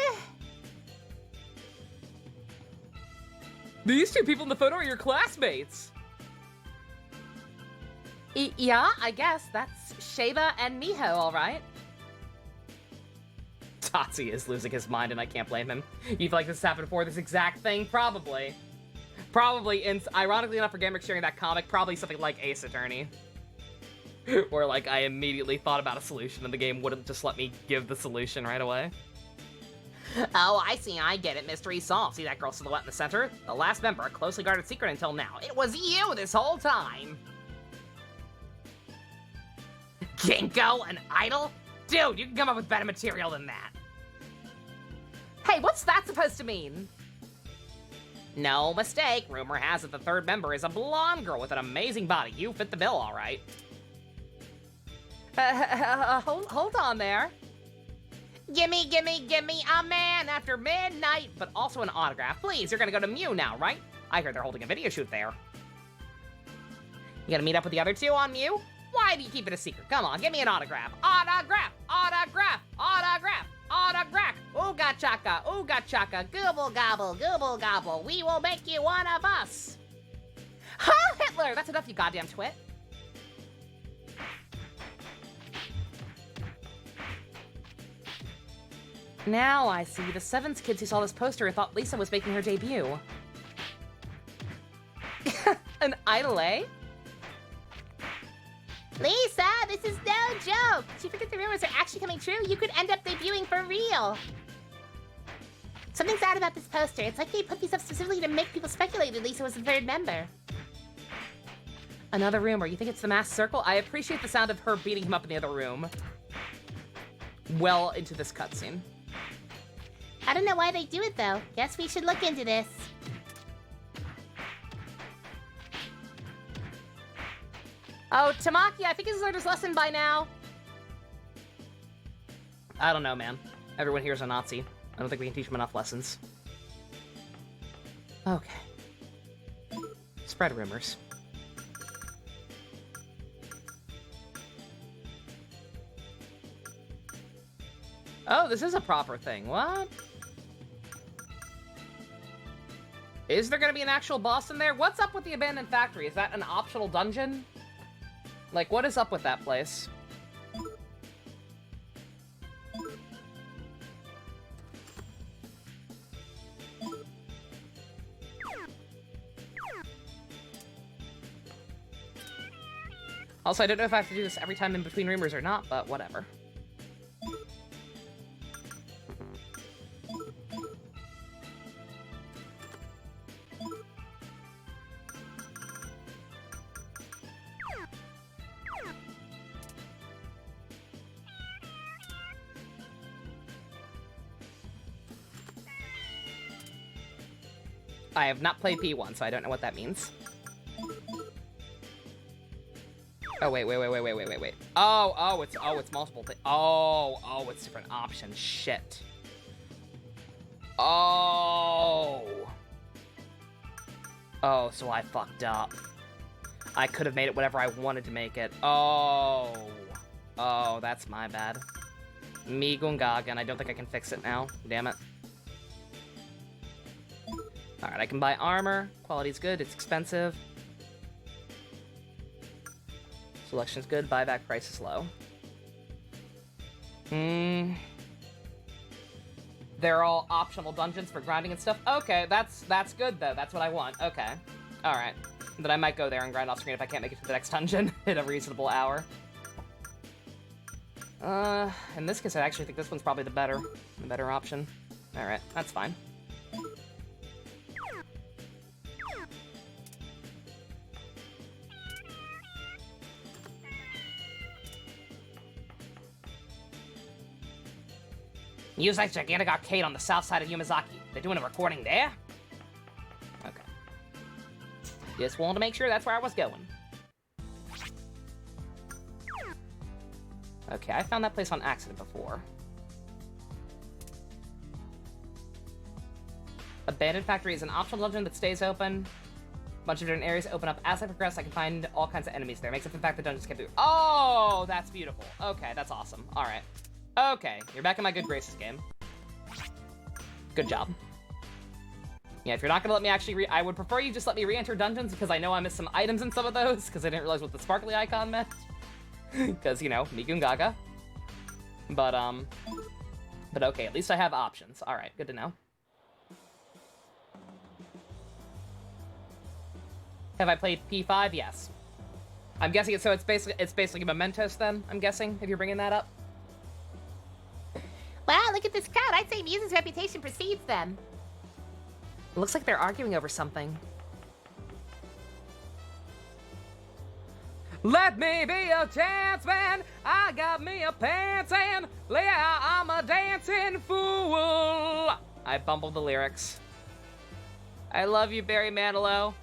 These two people in the photo are your classmates. Yeah, I guess. That's Sheba and Miho, all right. Tatsuya is losing his mind, and I can't blame him. You feel like this happened before this exact thing? Probably. Probably, and ironically enough for Gamrick sharing that comic, probably something like Ace Attorney. Where, like, I immediately thought about a solution, and the game wouldn't just let me give the solution right away. Oh, I see, I get it. Mystery solved. See that girl silhouette in the center? The last member, a closely guarded secret until now. It was you this whole time! Ginkgo, an idol? Dude, you can come up with better material than that. Hey, what's that supposed to mean? No mistake, rumor has it the third member is a blonde girl with an amazing body. You fit the bill, all right. Hold on there. Gimme a man after midnight, but also an autograph. Please, you're gonna go to Mew now, right? I heard they're holding a video shoot there. You gonna meet up with the other two on Mew? Why do you keep it a secret? Come on, give me an autograph. Autograph! Autograph! Autograph! Autograph! Ooga chaka, gobble gobble, we will make you one of us! Heil Hitler! That's enough, you goddamn twit. Now I see. The Sevens kids who saw this poster thought Lisa was making her debut. An idol, eh? Lisa, this is no joke. Do you think if the rumors are actually coming true, you could end up debuting for real? Something's odd about this poster. It's like they put these up specifically to make people speculate that Lisa was the third member. Another rumor. You think it's the masked circle? I appreciate the sound of her beating him up in the other room. Well into this cutscene. I don't know why they do it, though. Guess we should look into this. Oh, Tamaki, I think he's learned his lesson by now. I don't know, man. Everyone here's a Nazi. I don't think we can teach him enough lessons. Okay. Spread rumors. Oh, this is a proper thing. What? Is there gonna be an actual boss in there? What's up with the abandoned factory? Is that an optional dungeon? Like, what is up with that place? Also, I don't know if I have to do this every time in between rumors or not, but whatever. I have not played P1, so I don't know what that means. Oh, wait. Oh, it's multiple things. Oh, it's different options. Shit. Oh, so I fucked up. I could have made it whatever I wanted to make it. Oh, that's my bad. Me, Gongaga, and I don't think I can fix it now. Damn it. Alright, I can buy armor. Quality's good, it's expensive. Selection's good, buyback price is low. They're all optional dungeons for grinding and stuff. Okay, that's good though. That's what I want. Okay. Alright. Then I might go there and grind off screen if I can't make it to the next dungeon in a reasonable hour. In this case, I actually think this one's probably the better option. Alright, that's fine. Use that gigantic arcade on the south side of Yumazaki. They're doing a recording there? Okay. Just wanted to make sure that's where I was going. Okay, I found that place on accident before. Abandoned Factory is an optional dungeon that stays open. A bunch of different areas open up as I progress. I can find all kinds of enemies there. Makes up the fact the dungeons can do. Oh, that's beautiful. Okay, that's awesome. All right. Okay, you're back in my good graces, game. Good job. Yeah, if you're not gonna let me actually I would prefer you just let me re-enter dungeons because I know I missed some items in some of those because I didn't realize what the sparkly icon meant. Because, you know, me Gongaga. But okay, at least I have options. All right, good to know. Have I played P5? Yes. I'm guessing so it's basically Mementos then, I'm guessing, if you're bringing that up. Wow, look at this crowd. I'd say Muse's reputation precedes them. It looks like they're arguing over something. Let me be a chance man. I got me a pants and yeah, I'm a dancing fool. I bumbled the lyrics. I love you, Barry Manilow.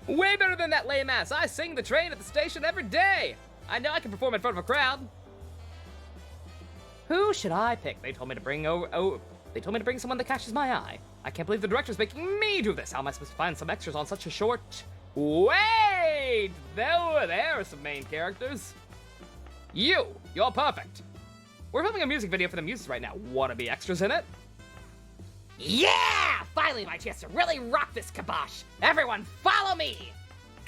Way better than that lame ass. I sing the train at the station every day. I know I can perform in front of a crowd. Who should I pick? They told me to bring they told me to bring someone that catches my eye. I can't believe the director's making me do this. How am I supposed to find some extras on such a short... Wait! There are some main characters. You're perfect. We're filming a music video for the Muses right now. Wanna be extras in it? Yeah! Finally my chance to really rock this kibosh. Everyone follow me!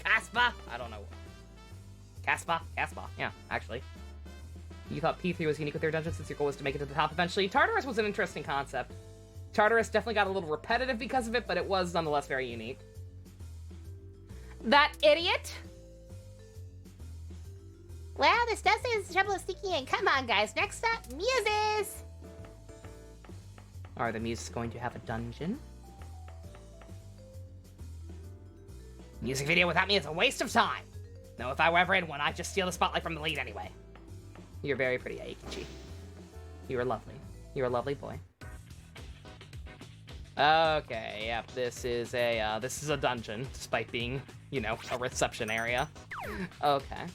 Caspa? I don't know. Caspa? Yeah, actually. You thought P3 was unique with their dungeons since your goal was to make it to the top eventually. Tartarus was an interesting concept. Tartarus definitely got a little repetitive because of it, but it was nonetheless very unique. That idiot! Well, this does say there's trouble of sneaking in. Come on, guys. Next up, Muses. Are the Muses going to have a dungeon? Music video without me is a waste of time. No, if I were ever in one, I'd just steal the spotlight from the lead anyway. You're very pretty, Aikichi. You are lovely. You're a lovely boy. Okay, yep, this is a dungeon, despite being, you know, a reception area. Okay.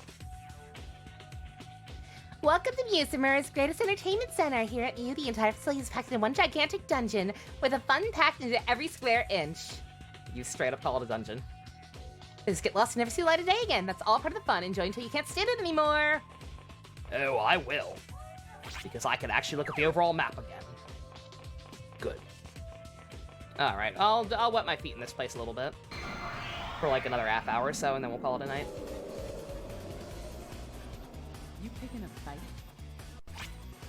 Welcome to Musimer's greatest entertainment center. Here at Mew, the entire facility is packed in one gigantic dungeon with a fun packed into every square inch. You straight up call it a dungeon. Just get lost and never see the light of day again. That's all part of the fun. Enjoy until you can't stand it anymore. Oh, I will. Because I can actually look at the overall map again. Good. All right, I'll wet my feet in this place a little bit for like another half hour or so, and then we'll call it a night. You picking a fight?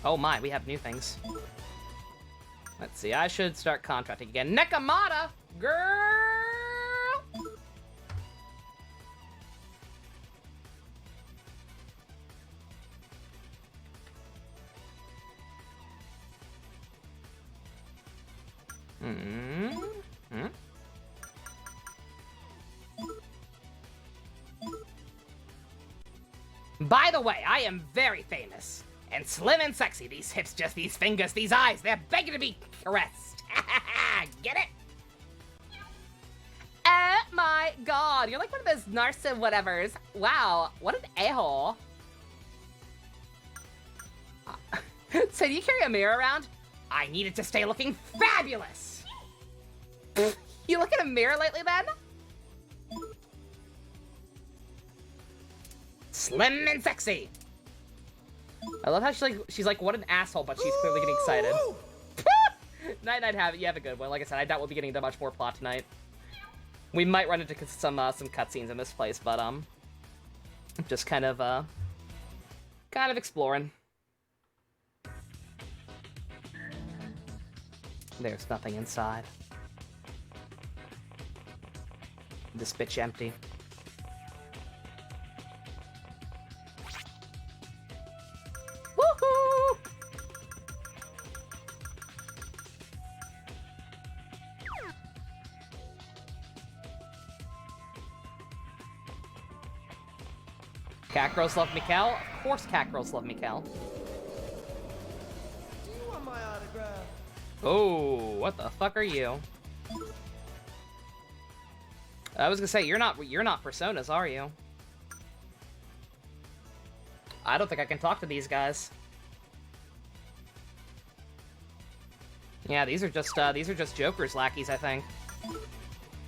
Oh my, we have new things. Let's see, I should start contracting again. Nekomata, girl! By the way, I am very famous. And slim and sexy. These hips, just these fingers, these eyes, they're begging to be caressed. Get it? Oh my god, you're like one of those narcissic whatevers. Wow, what an a-hole. So do you carry a mirror around? I needed to stay looking fabulous. You look in a mirror lately then? Slim and sexy. I love how she's like, what an asshole, but she's clearly getting excited. Night, you have a good one. Like I said, I doubt we'll be getting into much more plot tonight. We might run into some cutscenes in this place, but just kind of exploring. There's nothing inside. This bitch empty. Woohoo! Cat girls love Mikkel? Of course cat girls love Mikkel. Do you want my autograph? Oh, what the fuck are you? I was gonna say, you're not Personas, are you? I don't think I can talk to these guys. Yeah, these are just Joker's lackeys, I think.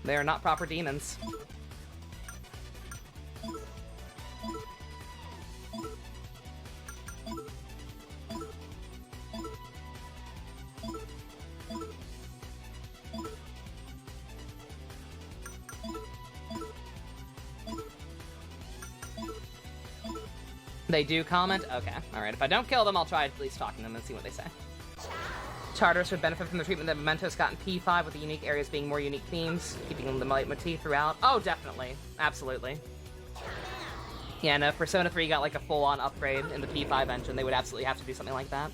They are not proper demons. They do comment? Okay, alright. If I don't kill them, I'll try at least talking to them and see what they say. Charters would benefit from the treatment that Mementos got in P5, with the unique areas being more unique themes, keeping them the leitmotif throughout. Oh, definitely. Absolutely. Yeah, no, if Persona 3 got like a full-on upgrade in the P5 engine, they would absolutely have to do something like that.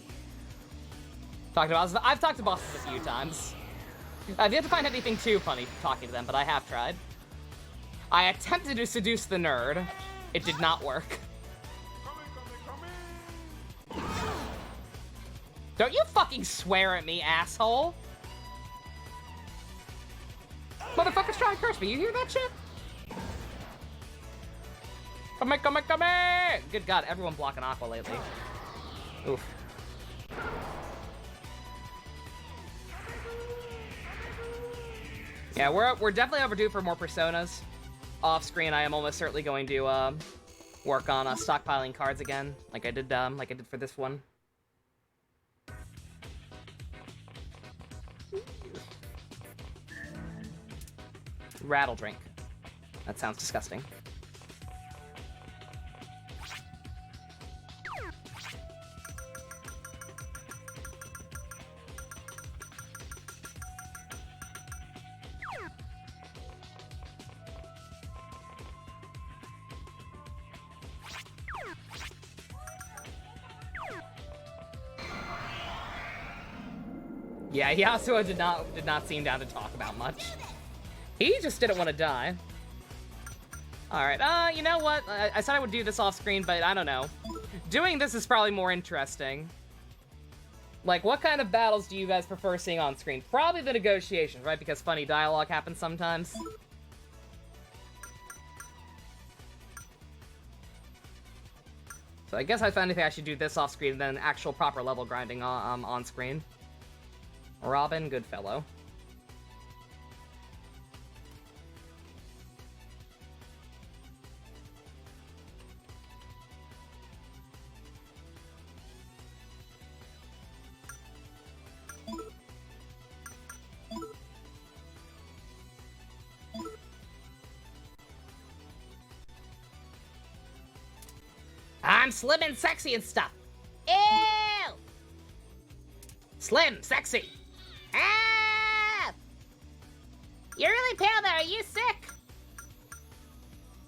I've talked to bosses a few times. I've yet to find anything too funny talking to them, but I have tried. I attempted to seduce the nerd. It did not work. Don't you fucking swear at me, asshole! Motherfucker's trying to curse me, you hear that shit? Come here! Good god, everyone blocking Aqua lately. Oof. Yeah, we're definitely overdue for more Personas. Off screen, I am almost certainly going to work on stockpiling cards again, like I did for this one. Rattle drink. That sounds disgusting. Yeah, Yasuo did not seem down to talk about much. He just didn't want to die. Alright, you know what? I said I would do this off screen, but I don't know. Doing this is probably more interesting. Like, what kind of battles do you guys prefer seeing on screen? Probably the negotiations, right? Because funny dialogue happens sometimes. So I guess I found I should do this off screen than actual proper level grinding on screen. Robin, good fellow. I'm slim and sexy and stuff. Ew! Slim, sexy. Ah! You're really pale there. Are you sick?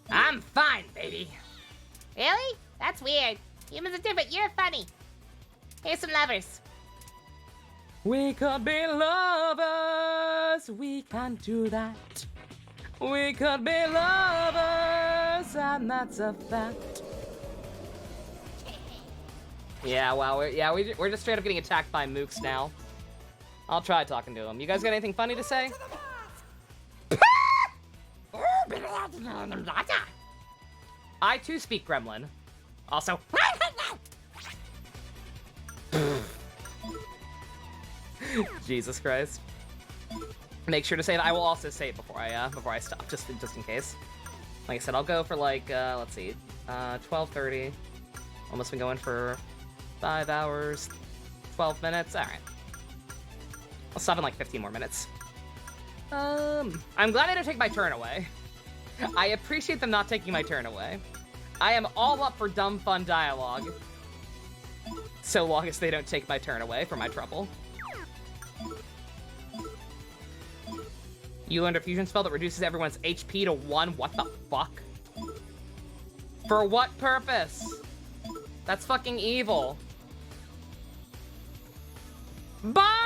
I'm fine, baby. Really? That's weird. Humans are different. You're funny. Here's some lovers. We could be lovers. We can't do that. We could be lovers, and that's a fact. Yeah, wow, we're just straight up getting attacked by mooks now. I'll try talking to him. You guys got anything funny to say? I too speak Gremlin. Also, Jesus Christ. Make sure to say that. I will also say it before I stop, just in case. Like I said, I'll go for like let's see, 12:30. Almost been going for 5 hours, 12 minutes. All right, I'll stop in like 15 more minutes. I'm glad I didn't take my turn away. I appreciate them not taking my turn away. I am all up for dumb fun dialogue, so long as they don't take my turn away for my trouble. You learned a fusion spell that reduces everyone's HP to 1. What the fuck? For what purpose? That's fucking evil. Bye!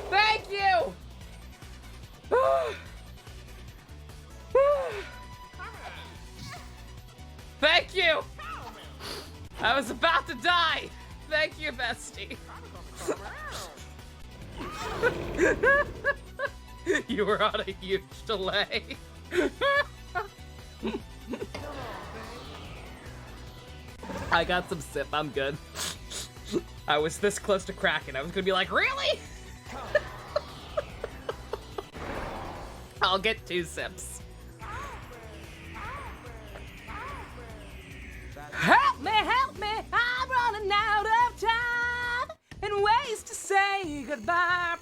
Thank you! Thank you! I was about to die! Thank you, bestie. You were on a huge delay. I got some sip, I'm good. I was this close to cracking. I was gonna be like, really? I'll get 2 sips. Help me, I'm running out of time and ways to say goodbye.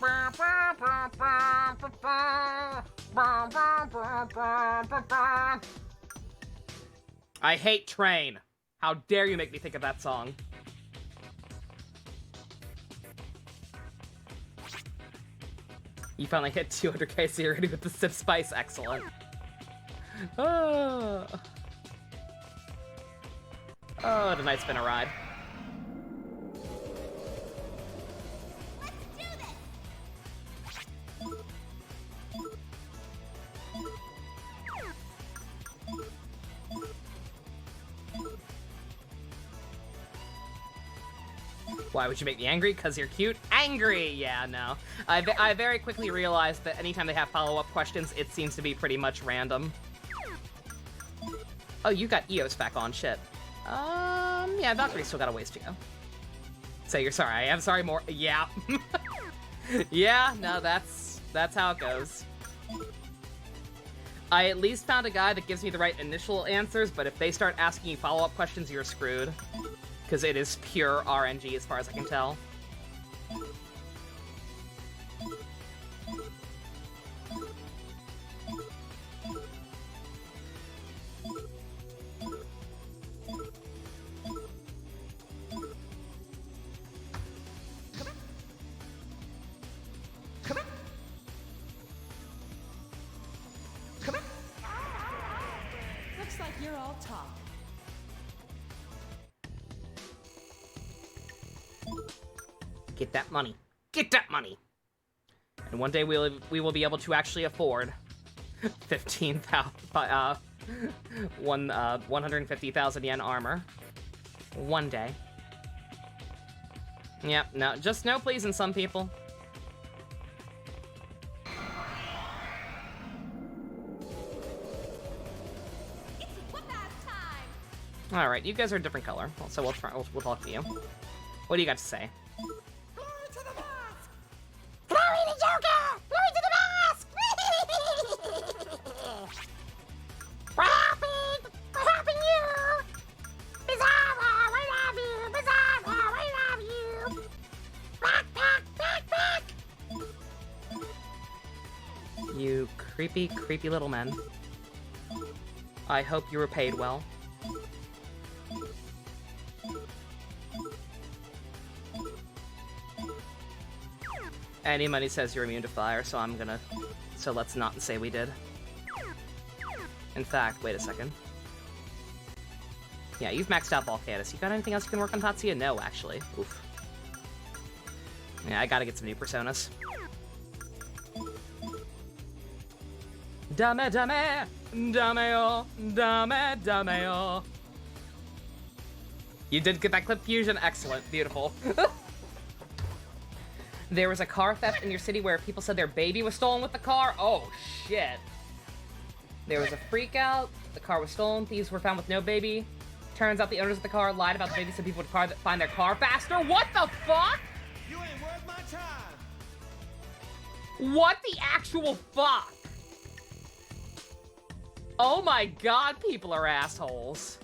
I hate Train. How dare you make me think of that song? You finally hit 200k, so you're ready with the sip spice. Excellent. Oh, tonight's been a ride. Why would you make me angry? Because you're cute? Angry! Yeah, no. I very quickly realized that anytime they have follow-up questions, it seems to be pretty much random. Oh, you got Eos back on, shit. Yeah, Valkyrie's still got a ways to go. So you're sorry, I am sorry more. Yeah. Yeah, no, that's how it goes. I at least found a guy that gives me the right initial answers, but if they start asking you follow-up questions, you're screwed. Because it is pure RNG as far as I can tell. We're all talk. Get that money. Get that money. And one day we will be able to actually afford 150,000 yen armor. One day. Yep, no, just no pleasing some people. It's whoop-ass time! All right, you guys are a different color, so we'll talk to you. What do you got to say? Glory to the mask! Glory to Joker! Glory to the mask! We're helping you! Bizarro, we love you! Bizarro, we love you! Back! You creepy little men. I hope you were paid well. Any money says you're immune to fire, so let's not say we did. In fact, wait a second. Yeah, you've maxed out Volcanus. You got anything else you can work on, Tatsuya? No, actually. Oof. Yeah, I gotta get some new personas. Dame, dame, dame-o, dame, dame-o. You did get that clip fusion. Excellent. Beautiful. There was a car theft in your city where people said their baby was stolen with the car? Oh, shit. There was a freak out. The car was stolen. Thieves were found with no baby. Turns out the owners of the car lied about the baby so people would find their car faster. What the fuck? You ain't worth my time. What the actual fuck? Oh my god, people are assholes.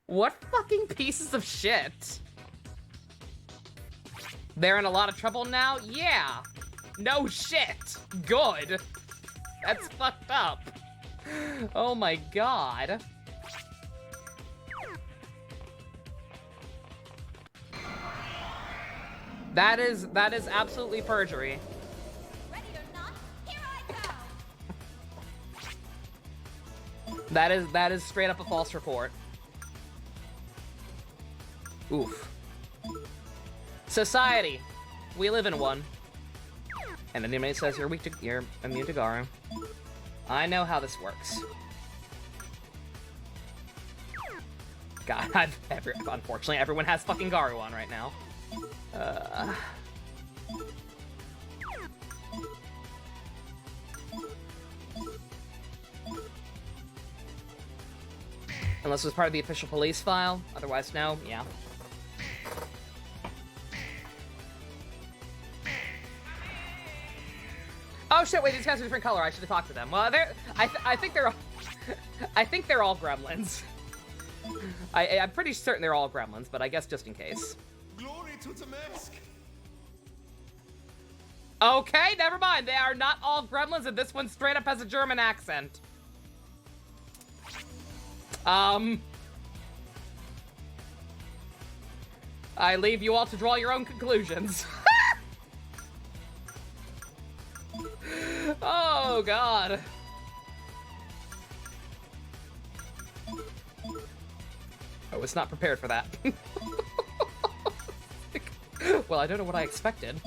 What fucking pieces of shit? They're in a lot of trouble now? Yeah. No shit. Good. That's fucked up. Oh my god. That is absolutely perjury. Ready or not, here I go! That is straight up a false report. Oof. Society. We live in one. And anybody says you're immune to Garu. I know how this works. God, unfortunately, everyone has fucking Garu on right now. Unless it was part of the official police file. Otherwise, no. Yeah. Oh shit! Wait, these guys are a different color. I should have talked to them. Well, I think they're. I think they're all gremlins. I'm pretty certain they're all gremlins, but I guess just in case. Glory to the mask. Okay, never mind. They are not all gremlins, and this one straight up has a German accent. I leave you all to draw your own conclusions. Oh, God. I was not prepared for that. Well, I don't know what I expected.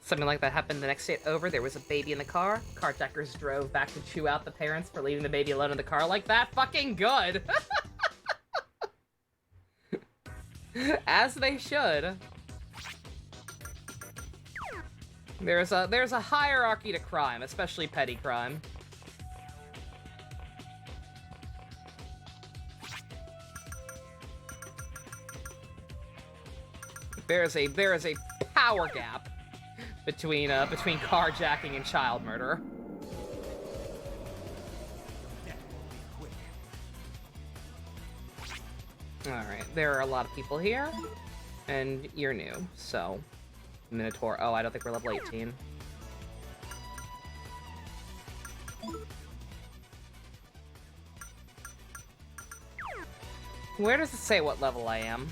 Something like that happened the next day over. There was a baby in the car. Carjackers drove back to chew out the parents for leaving the baby alone in the car like that. Fucking good. As they should. There's a hierarchy to crime, especially petty crime. There is a power gap between carjacking and child murder. All right, there are a lot of people here, and you're new, so Minotaur. Oh, I don't think we're level 18. Where does it say what level I am?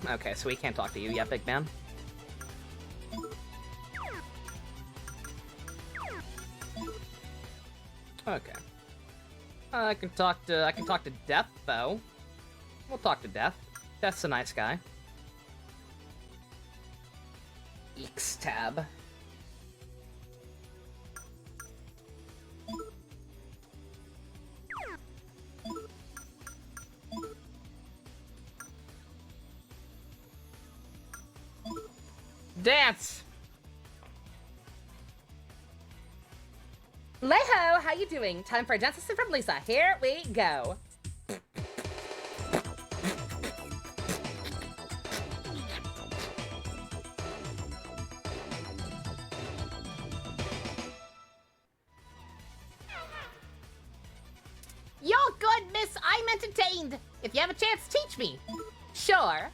Okay, so we can't talk to you yet, big man. Okay. I can talk to Death though. We'll talk to Death. Death's a nice guy. X tab. Dance! Leho, how you doing? Time for a dance lesson from Lisa. Here we go. You're good, miss. I'm entertained. If you have a chance, teach me. Sure.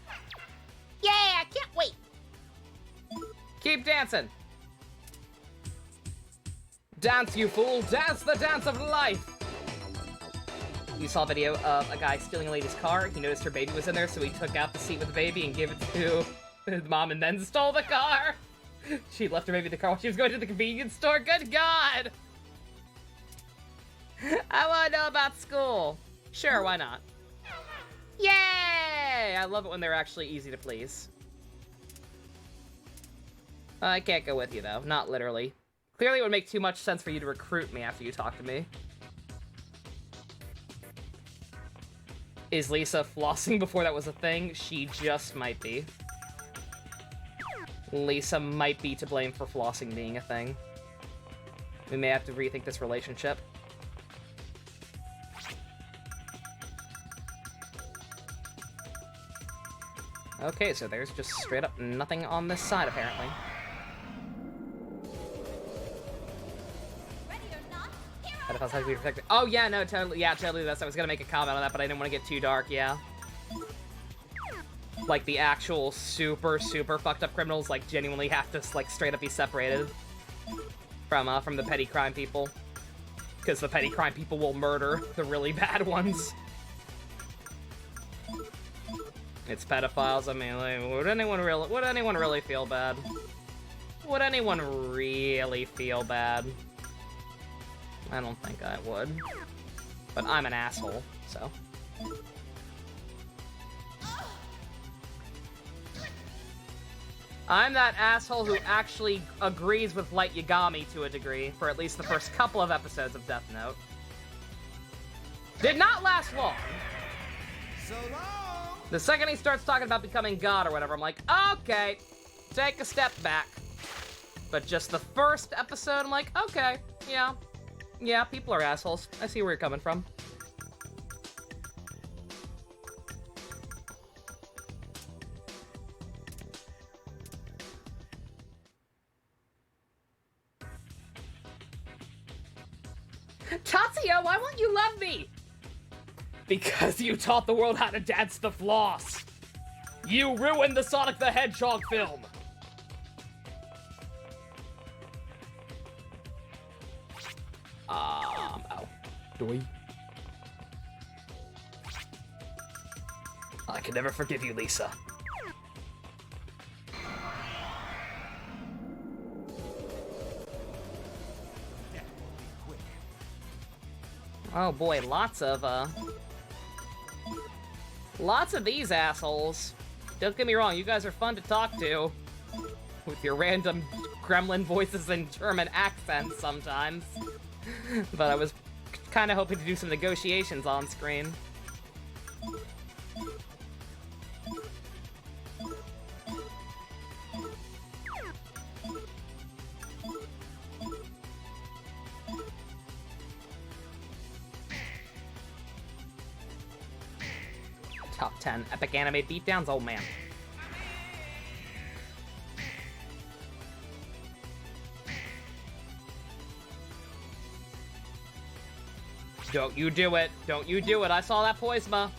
Yeah, I can't wait. Keep dancing. Dance, you fool! Dance the dance of life! You saw a video of a guy stealing a lady's car. He noticed her baby was in there, so he took out the seat with the baby and gave it to his mom and then stole the car. She left her baby in the car while she was going to the convenience store. Good God! I want to know about school. Sure, why not? Yay! I love it when they're actually easy to please. I can't go with you, though. Not literally. Clearly it would make too much sense for you to recruit me after you talk to me. Is Lisa flossing before that was a thing? She just might be. Lisa might be to blame for flossing being a thing. We may have to rethink this relationship. Okay, so there's just straight up nothing on this side, apparently. Oh yeah, no, totally, yeah, totally this. I was gonna make a comment on that, but I didn't want to get too dark, yeah. Like, the actual super, super fucked up criminals, like, genuinely have to, like, straight up be separated from the petty crime people. Because the petty crime people will murder the really bad ones. It's pedophiles, I mean, like, would anyone really feel bad? Would anyone really feel bad? I don't think I would. But I'm an asshole, so. I'm that asshole who actually agrees with Light Yagami to a degree, for at least the first couple of episodes of Death Note. Did not last long. So long. The second he starts talking about becoming God or whatever, I'm like, okay, take a step back. But just the first episode, I'm like, okay, yeah. Yeah, people are assholes. I see where you're coming from. Tatsuya, why won't you love me? Because you taught the world how to dance the floss. You ruined the Sonic the Hedgehog film. Oh. Doi. I can never forgive you, Lisa. Oh boy, lots of these assholes. Don't get me wrong, you guys are fun to talk to. With your random gremlin voices and German accents sometimes. But I was kind of hoping to do some negotiations on screen. Top 10 epic anime beatdowns? Oh man. Don't you do it. Don't you do it. I saw that Poisma.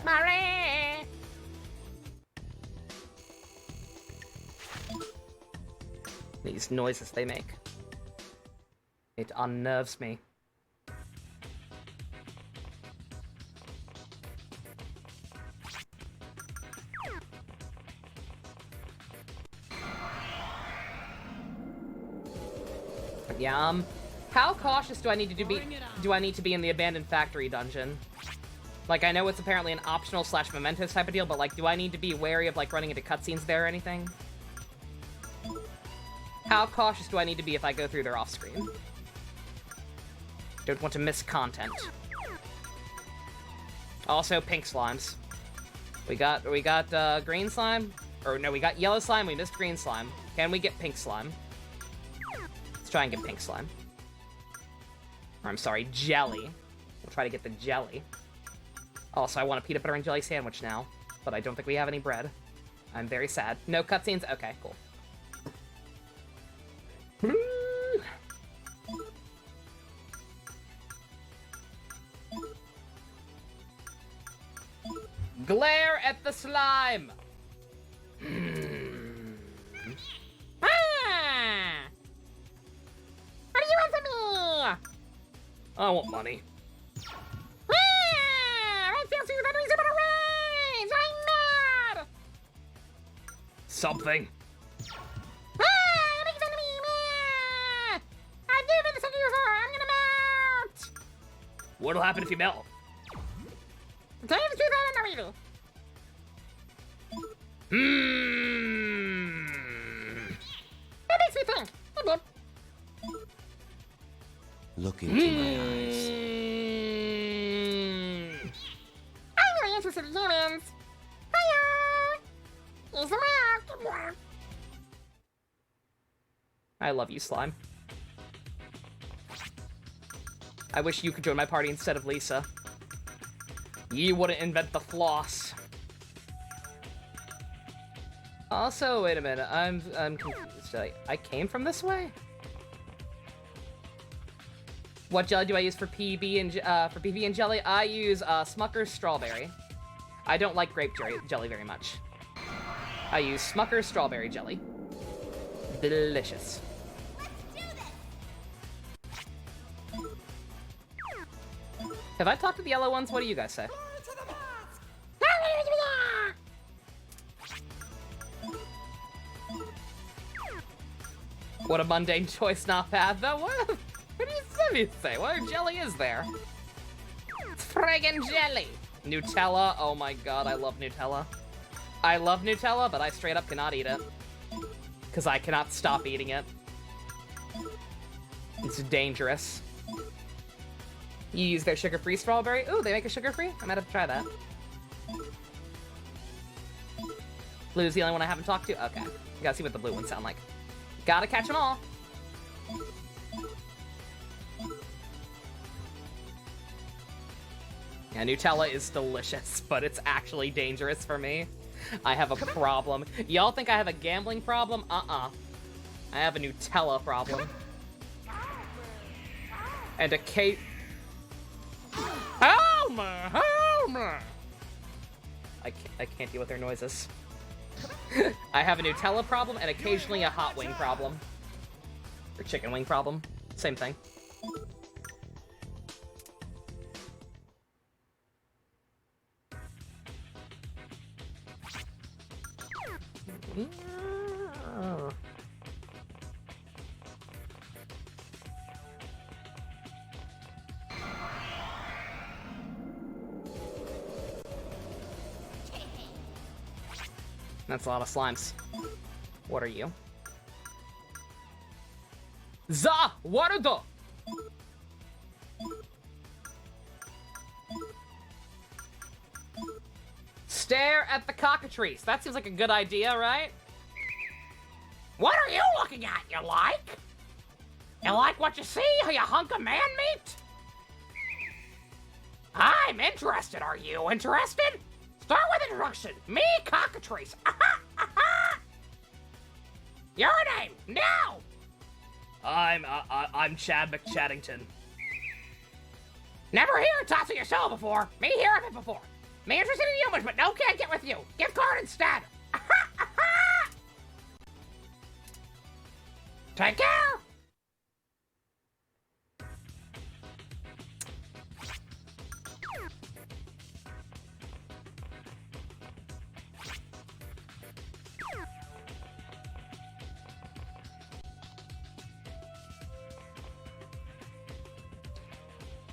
Marie! These noises they make. It unnerves me. Yeah, how cautious do I need to be in the abandoned factory dungeon? Like, I know it's apparently an optional / mementos type of deal, but like, do I need to be wary of like running into cutscenes there or anything? How cautious do I need to be if I go through there off screen? Don't want to miss content. Also, pink slimes. We got green slime, or no, we got yellow slime. We missed green slime. Can we get pink slime? Let's try and get pink slime. Or I'm sorry, jelly. We'll try to get the jelly. Also, I want a peanut butter and jelly sandwich now, but I don't think we have any bread. I'm very sad. No cutscenes? Okay, cool. Glare at the slime! Ah! What do you want from me? I want money. Ah! I feel so that reason to rage! I'm mad! Something. Ah! You're making fun of me! Ah! I've never been to sucker you before! I'm gonna melt! What'll happen if you melt? Tell you the truth, I don't know either. That makes me think. Look into my eyes. I'm really interested in humans. Hiya! He's the mouth. I love you, slime. I wish you could join my party instead of Lisa. You wouldn't invent the floss. Also, wait a minute. I'm confused. I came from this way? What jelly do I use for PB and jelly? I use Smucker's strawberry. I don't like grape jelly very much. I use Smucker's strawberry jelly. Delicious. Have I talked to the yellow ones? What do you guys say? What a mundane choice, not bad, though. What do you say? What jelly is there? It's friggin' jelly! Nutella? Oh my god, I love Nutella. I love Nutella, but I straight up cannot eat it. Because I cannot stop eating it. It's dangerous. You use their sugar-free strawberry? Ooh, they make a sugar-free? I might have to try that. Blue's the only one I haven't talked to? Okay. You gotta see what the blue ones sound like. Gotta catch them all. Yeah, Nutella is delicious, but it's actually dangerous for me. I have a problem. Y'all think I have a gambling problem? Uh-uh. I have a Nutella problem. And a cake. Homer! Homer! I can't deal with their noises. I have a Nutella problem and occasionally a hot wing problem. Or chicken wing problem. Same thing. That's a lot of slimes. What are you? Za! Warudo! Stare at the cockatrice. That seems like a good idea, right? What are you looking at, you like? You like what you see, you hunk of man meat? I'm interested, are you interested? Start with introduction. Me, cockatrice. Aha, aha. Your name, now. I'm Chad McChaddington. Never heard Tatsuya show before. Me hear of it before. Me interested in humans, but no can't get with you. Gift card instead. Take care.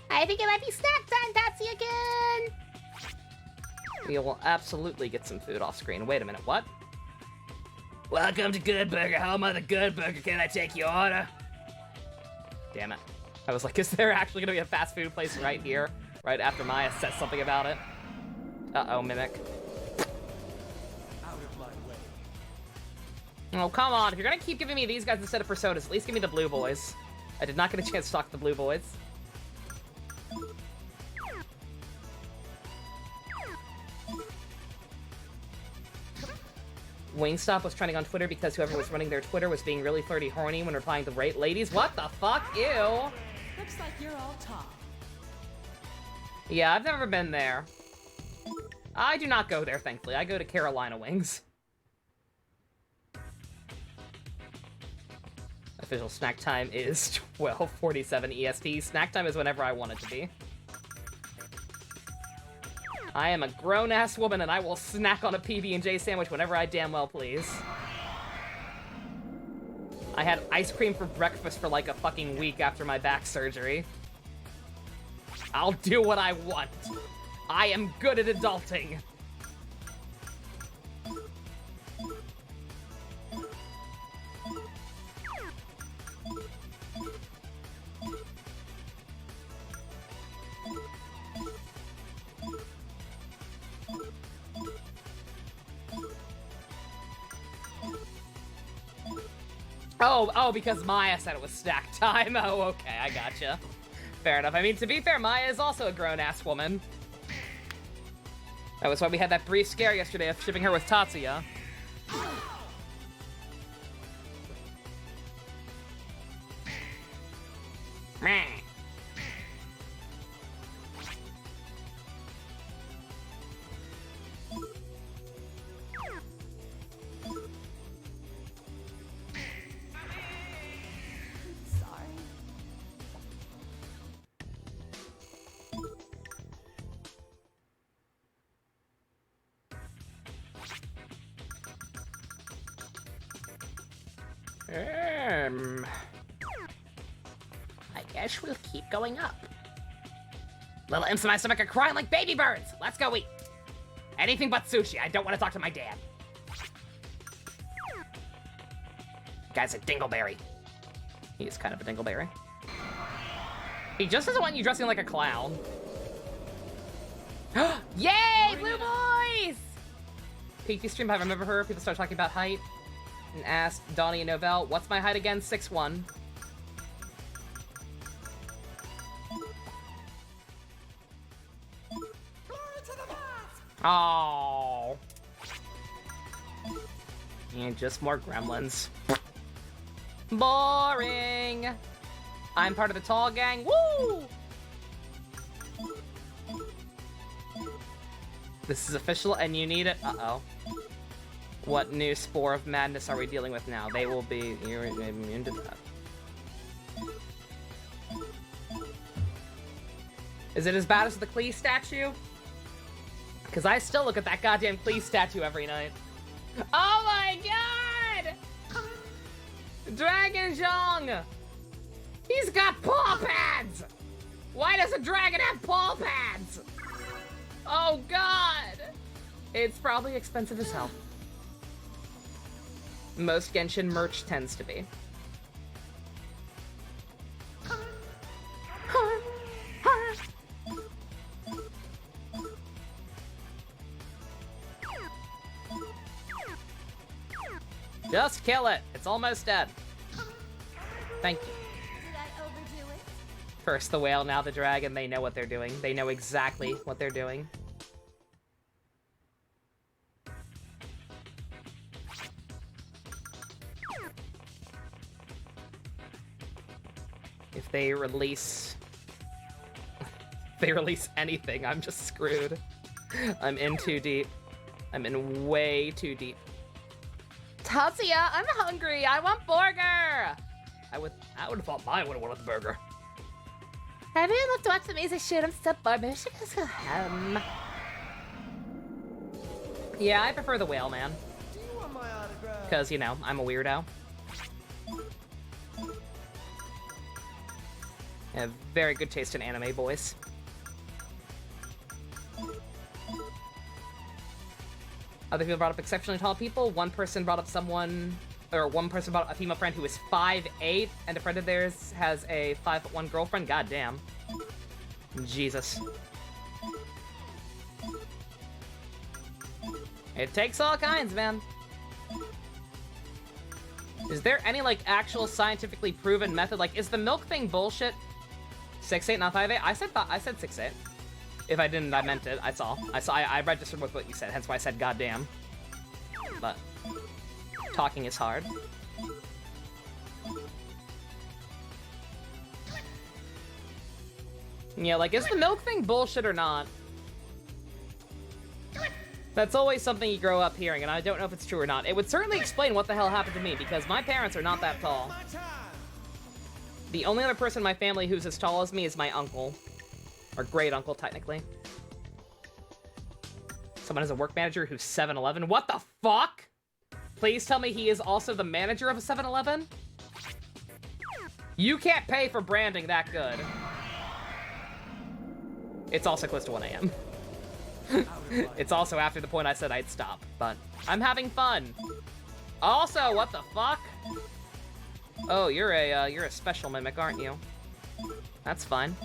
I think it might be snack time, Tatsuya again. We will absolutely get some food off screen. Wait a minute, what? Welcome to Good Burger, home of the Good Burger. Can I take your order? Damn it. I was like, is there actually gonna be a fast food place right here? Right after Maya says something about it? Uh-oh, Mimic. Out of my way. Oh, come on. If you're gonna keep giving me these guys instead of Personas, at least give me the Blue Boys. I did not get a chance to talk to the Blue Boys. Wingstop was trending on Twitter because whoever was running their Twitter was being really flirty horny when replying to rate ladies. What the fuck? Ew. Looks like you're all talk. Yeah, I've never been there. I do not go there, thankfully. I go to Carolina Wings. Official snack time is 12:47 EST. Snack time is whenever I want it to be. I am a grown-ass woman and I will snack on a PB&J sandwich whenever I damn well please. I had ice cream for breakfast for like a fucking week after my back surgery. I'll do what I want. I am good at adulting. Oh, because Maya said it was snack time. Oh, okay, I gotcha. Fair enough. I mean, to be fair, Maya is also a grown-ass woman. That was why we had that brief scare yesterday of shipping her with Tatsuya. Meh. I guess we'll keep going up. Little imps in my stomach are crying like baby birds. Let's go eat. Anything but sushi. I don't want to talk to my dad. Guy's a dingleberry. He's kind of a dingleberry. He just doesn't want you dressing like a clown. Yay, Blue Boys! Peaky stream, I remember her. People start talking about height. And asked Donnie and Novell, what's my height again? 6'1". Oh. And just more gremlins. Boring. I'm part of the tall gang. Woo! This is official and you need it. Uh-oh. What new spore of madness are we dealing with now? They will be immune to that. Is it as bad as the Klee statue? Because I still look at that goddamn Klee statue every night. Oh my god! Dragon Zhong! He's got paw pads! Why does a dragon have paw pads? Oh god! It's probably expensive as hell. Most Genshin merch tends to be. Just kill it. It's almost dead. Thank you. Did I overdo it? First the whale, now the dragon. They know what they're doing. They know exactly what they're doing. if they release... if they release anything, I'm just screwed. I'm in too deep. I'm in way too deep. Tatsuya, I'm hungry. I want burger. I would have thought mine would have wanted the burger. I really love to watch the amazing shit. I'm so bored. Maybe I should go home. Yeah, I prefer the whale man. Do you want my autograph? Because, you know, I'm a weirdo. I have very good taste in anime boys. Other people brought up exceptionally tall people. One person brought up one person brought up a female friend who is 5'8", and a friend of theirs has a 5'1" girlfriend. God damn. Jesus. It takes all kinds, man. Is there any, like, actual scientifically proven method? Like, is the milk thing bullshit? 6'8", not 5'8"? I said 6'8". If I didn't, I meant it. I registered with what you said, hence why I said goddamn. But talking is hard. Yeah, like, is the milk thing bullshit or not? That's always something you grow up hearing, and I don't know if it's true or not. It would certainly explain what the hell happened to me, because my parents are not that tall. The only other person in my family who's as tall as me is my uncle. Or great uncle, technically. Someone is a work manager who's 7-Eleven. What the fuck? Please tell me he is also the manager of a 7-Eleven? You can't pay for branding that good. It's also close to 1 a.m. It's also after the point I said I'd stop, but I'm having fun. Also, what the fuck? Oh, you're a special mimic, aren't you? That's fine.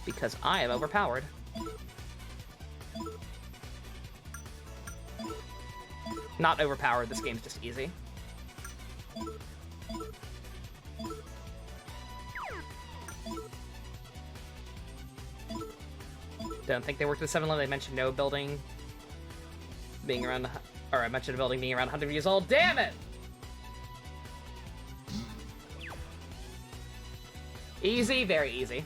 Because I am overpowered. Not overpowered, this game's just easy. Don't think they worked at 7-Eleven. They mentioned no building being around, or I mentioned a building being around 100 years old. Damn it! Easy, very easy.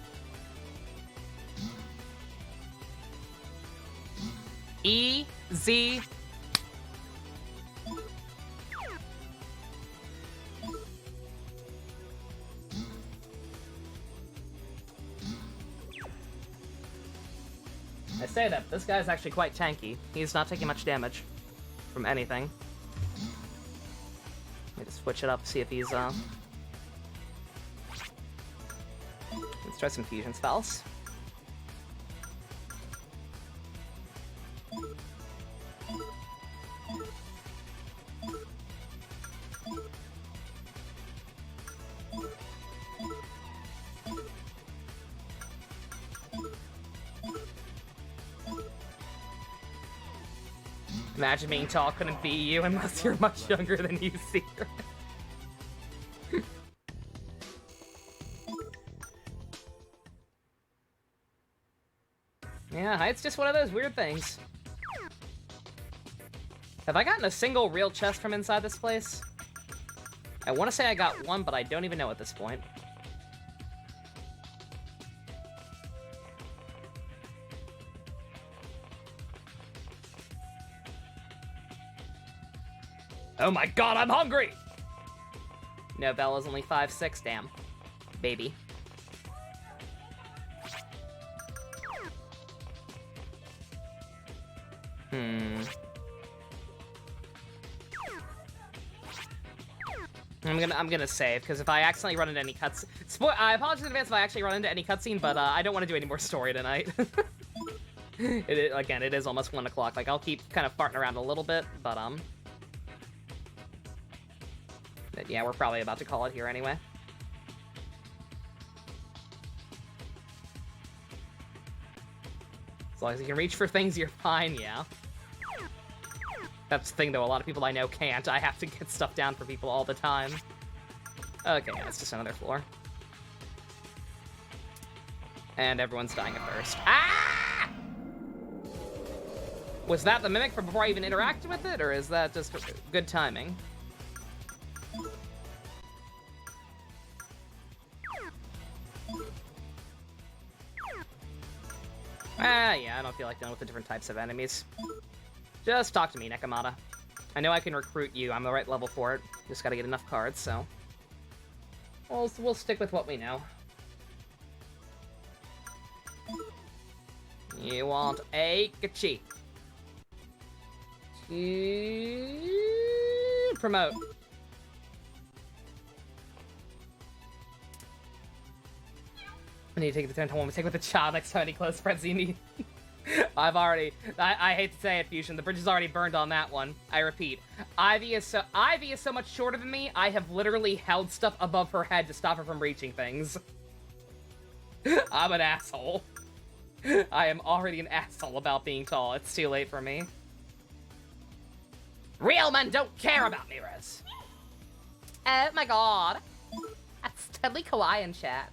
Easy. I say that, this guy's actually quite tanky. He's not taking much damage from anything. Let me just switch it up, see if he's, Let's try some fusion spells. Imagine being tall couldn't be you unless you're much younger than you, Secret. Yeah, height's just one of those weird things. Have I gotten a single real chest from inside this place? I want to say I got one, but I don't even know at this point. Oh my god, I'm hungry! No, Bella's only 5'6", damn. Baby. I'm gonna save, because if I accidentally run into any cutscene... I apologize in advance if I actually run into any cutscene, but I don't want to do any more story tonight. Again, it is almost 1 o'clock. Like, I'll keep kind of farting around a little bit, but yeah, we're probably about to call it here anyway. As long as you can reach for things, you're fine, yeah. That's the thing, though. A lot of people I know can't. I have to get stuff down for people all the time. Okay, yeah, it's just another floor. And everyone's dying of thirst. Ah! Was that the mimic from before I even interacted with it, or is that just good timing? I don't feel like dealing with the different types of enemies. Just talk to me, Nekomata. I know I can recruit you. I'm the right level for it. Just gotta get enough cards, so... We'll stick with what we know. You want a Kachi. Promote. I need to take the turn to one. We take with the child next time any close friends you need. I hate to say it, Fusion. The bridge is already burned on that one. I repeat, Ivy is so much shorter than me. I have literally held stuff above her head to stop her from reaching things. I'm an asshole. I am already an asshole about being tall. It's too late for me. Real men don't care about mirrors. Oh my god. That's totally kawaii in chat.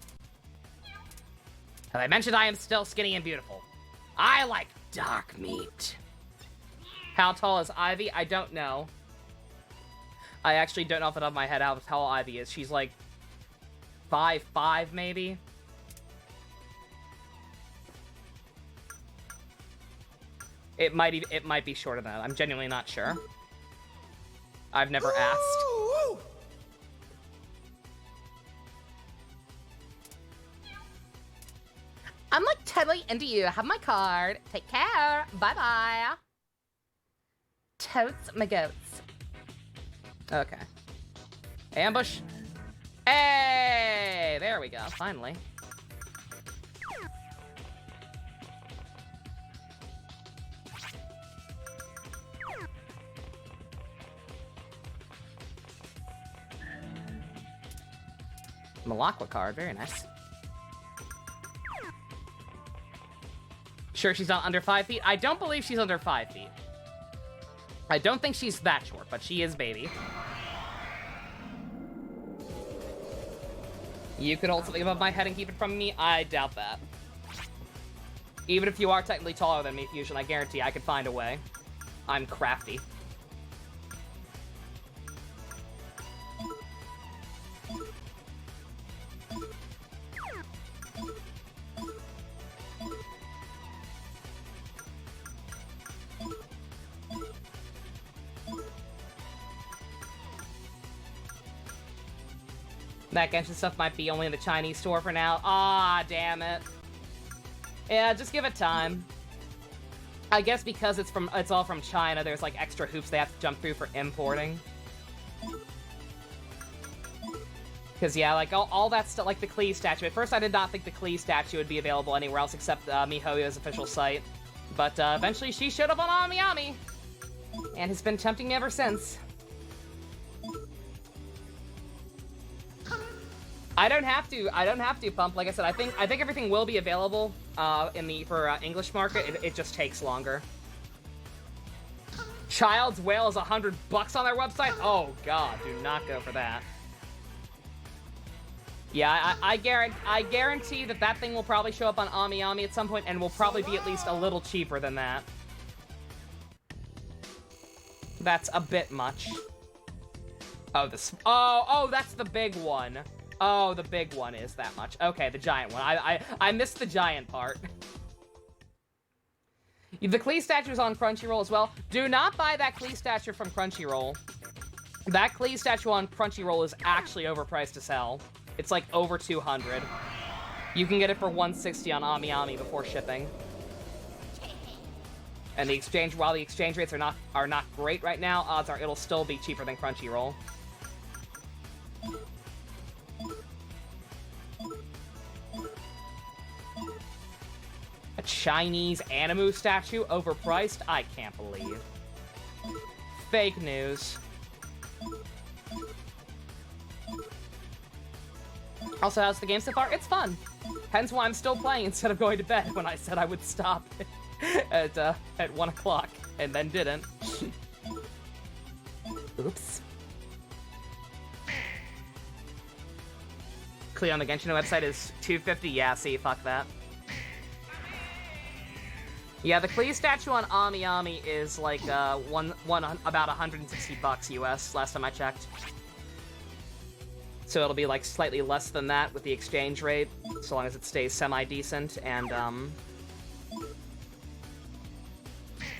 Have I mentioned I am still skinny and beautiful? I like dark meat. How tall is Ivy? I don't know. I actually don't know off the top of my head how tall Ivy is. She's like 5'5", maybe. It might be shorter than that. I'm genuinely not sure. I've never asked. I'm like totally into you. Have my card. Take care. Bye-bye. Totes my goats. Okay. Ambush. Hey! There we go. Finally. Malakwa card. Very nice. Sure she's not under 5 feet? I don't believe she's under 5 feet. I don't think she's that short, but she is baby. You could hold something above my head and keep it from me? I doubt that. Even if you are technically taller than me, Fusion, I guarantee I could find a way. I'm crafty. That Genshin stuff might be only in the Chinese store for now. Ah, damn it. Yeah, just give it time. I guess because it's all from China, there's like extra hoops they have to jump through for importing. Because yeah, like all that stuff, like the Klee statue. At first I did not think the Klee statue would be available anywhere else except MiHoYo's official site. But eventually she showed up on AmiAmi. And has been tempting me ever since. I don't have to pump. Like I said, I think everything will be available for English market. It just takes longer. Child's Whale is $100 on their website. Oh god, do not go for that. Yeah, I guarantee that thing will probably show up on AmiAmi at some point, and will probably be at least a little cheaper than that. That's a bit much. Oh, oh, that's the big one. Oh, the big one is that much. Okay, the giant one. I missed the giant part. The Klee statue is on Crunchyroll as well. Do not buy that Klee statue from Crunchyroll. That Klee statue on Crunchyroll is actually overpriced as hell. It's like over 200. You can get it for 160 on AmiAmi before shipping. And while the exchange rates are not great right now, odds are it'll still be cheaper than Crunchyroll. A Chinese Animu statue overpriced? I can't believe. Fake news. Also, how's the game so far? It's fun. Hence why I'm still playing instead of going to bed when I said I would stop at 1 o'clock and then didn't. Oops. Klee on the Genshin website is $250. Yeah, see, fuck that. Yeah, the Klee statue on AmiAmi is like about $160 US last time I checked. So it'll be like slightly less than that with the exchange rate, so long as it stays semi-decent, and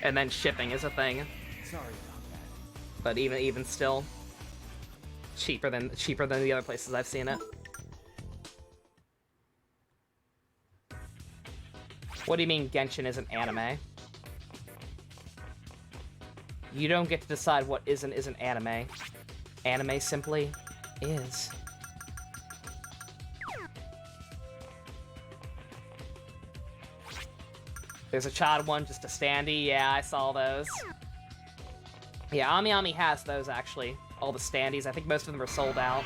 And then shipping is a thing. Sorry about that. But even still, cheaper than the other places I've seen it. What do you mean Genshin isn't anime? You don't get to decide what isn't anime. Anime simply is. There's a child one, just a standee. Yeah, I saw those. Yeah, Ami has those, actually. All the standees. I think most of them are sold out.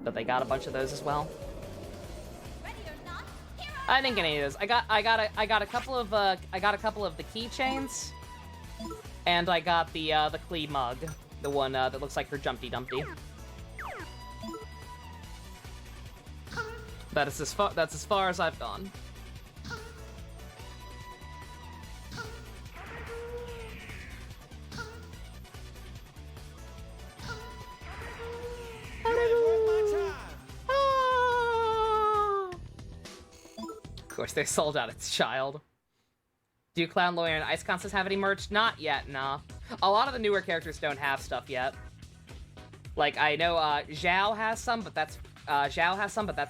But they got a bunch of those as well. I didn't get any of those. I got a couple of the keychains. And I got the Klee mug. The one that looks like her Jumpty Dumpty. That's as far as I've gone. Of course, they sold out its child. Do Clown Lawyer and Ice Constance have any merch? Not yet, nah. A lot of the newer characters don't have stuff yet. Like, I know Zhao has some, but that's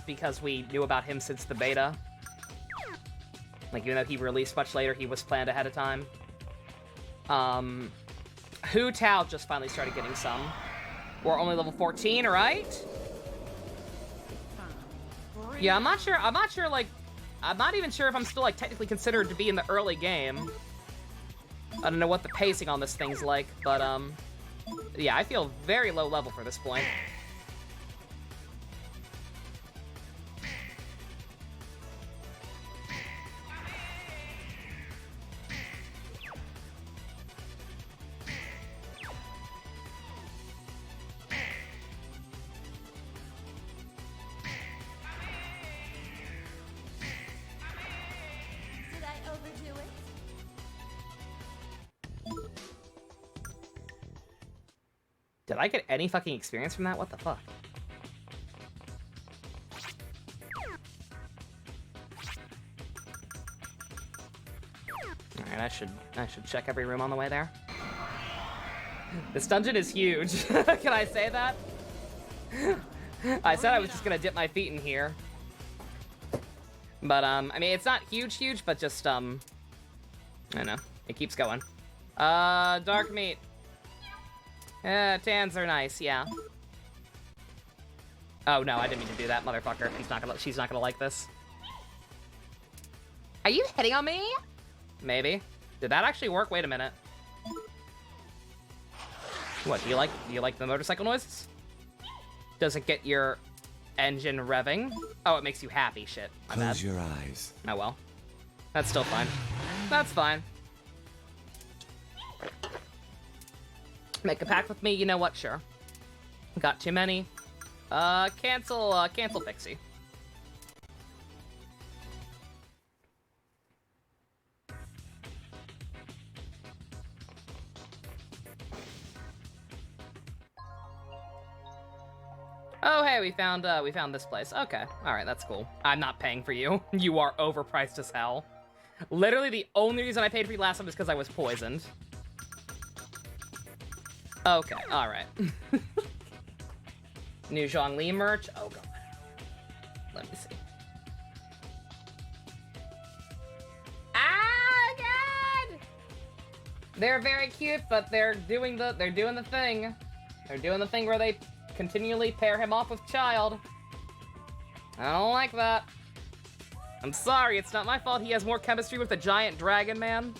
because we knew about him since the beta. Like, even though he released much later, he was planned ahead of time. Hu Tao just finally started getting some. We're only level 14, right? Yeah, I'm not sure, like, I'm not even sure if I'm still, like, technically considered to be in the early game. I don't know what the pacing on this thing's like, but, yeah, I feel very low level for this point. Did I overdo it? Did I get any fucking experience from that? What the fuck? Alright, I should check every room on the way there. This dungeon is huge. Can I say that? I said I was just gonna dip my feet in here. But, I mean, it's not huge, but just, I don't know. It keeps going. Dark meat. Tans are nice, yeah. Oh, no, I didn't mean to do that, motherfucker. She's not gonna like this. Are you hitting on me? Maybe. Did that actually work? Wait a minute. What, do you like the motorcycle noises? Does it get your engine revving? Oh, it makes you happy, shit. My bad. Close your eyes. Oh well. That's still fine. That's fine. Make a pact with me, you know what, sure. Got too many. Cancel Pixie. Oh, hey, we found this place. Okay, alright, that's cool. I'm not paying for you. You are overpriced as hell. Literally, the only reason I paid for you last time is because I was poisoned. Okay, alright. New Zhongli merch? Oh god. Let me see. Ah, god! They're very cute, but they're doing the thing. They're doing the thing where they continually pair him off with child. I don't like that. I'm sorry, it's not my fault he has more chemistry with the giant dragon man.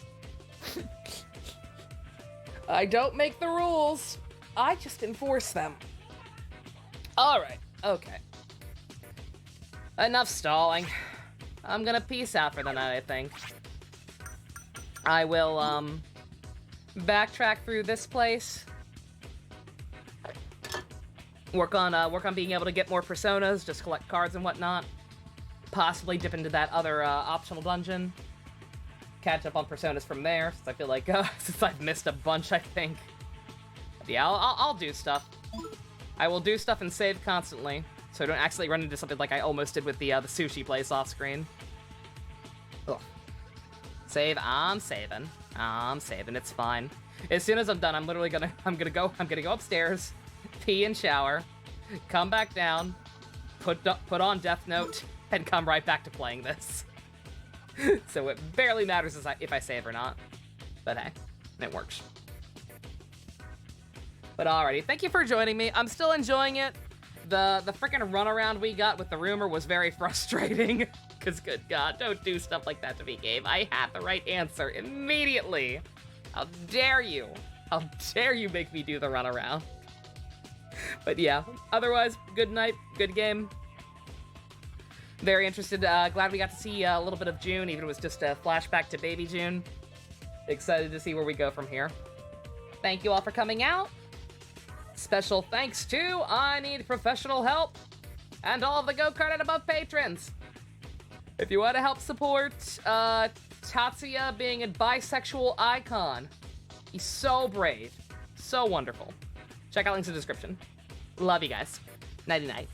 I don't make the rules. I just enforce them. Alright, okay. Enough stalling. I'm gonna peace out for the night, I think. I will, backtrack through this place. Work on being able to get more personas, just collect cards and whatnot. Possibly dip into that other, optional dungeon. Catch up on personas from there, since I feel like, since I've missed a bunch, I think. But yeah, I'll do stuff. I will do stuff and save constantly, so I don't accidentally run into something like I almost did with the sushi place off screen. Ugh. Save, I'm saving. I'm saving, it's fine. As soon as I'm done, I'm gonna go upstairs, pee and shower, come back down, put on Death Note, and come right back to playing this. So it barely matters if I save or not. But hey, it works. But alrighty, thank you for joining me. I'm still enjoying it. The freaking runaround we got with the rumor was very frustrating. Because good God, don't do stuff like that to me, game. I had the right answer immediately. How dare you? How dare you make me do the runaround? But yeah, otherwise, good night, good game. Very interested. Glad we got to see a little bit of June, even if it was just a flashback to baby June. Excited to see where we go from here. Thank you all for coming out. Special thanks to I Need Professional Help and all of the Go-Kart and Above patrons. If you want to help support Tatsuya being a bisexual icon, he's so brave, so wonderful. Check out links in the description. Love you guys. Nighty-night.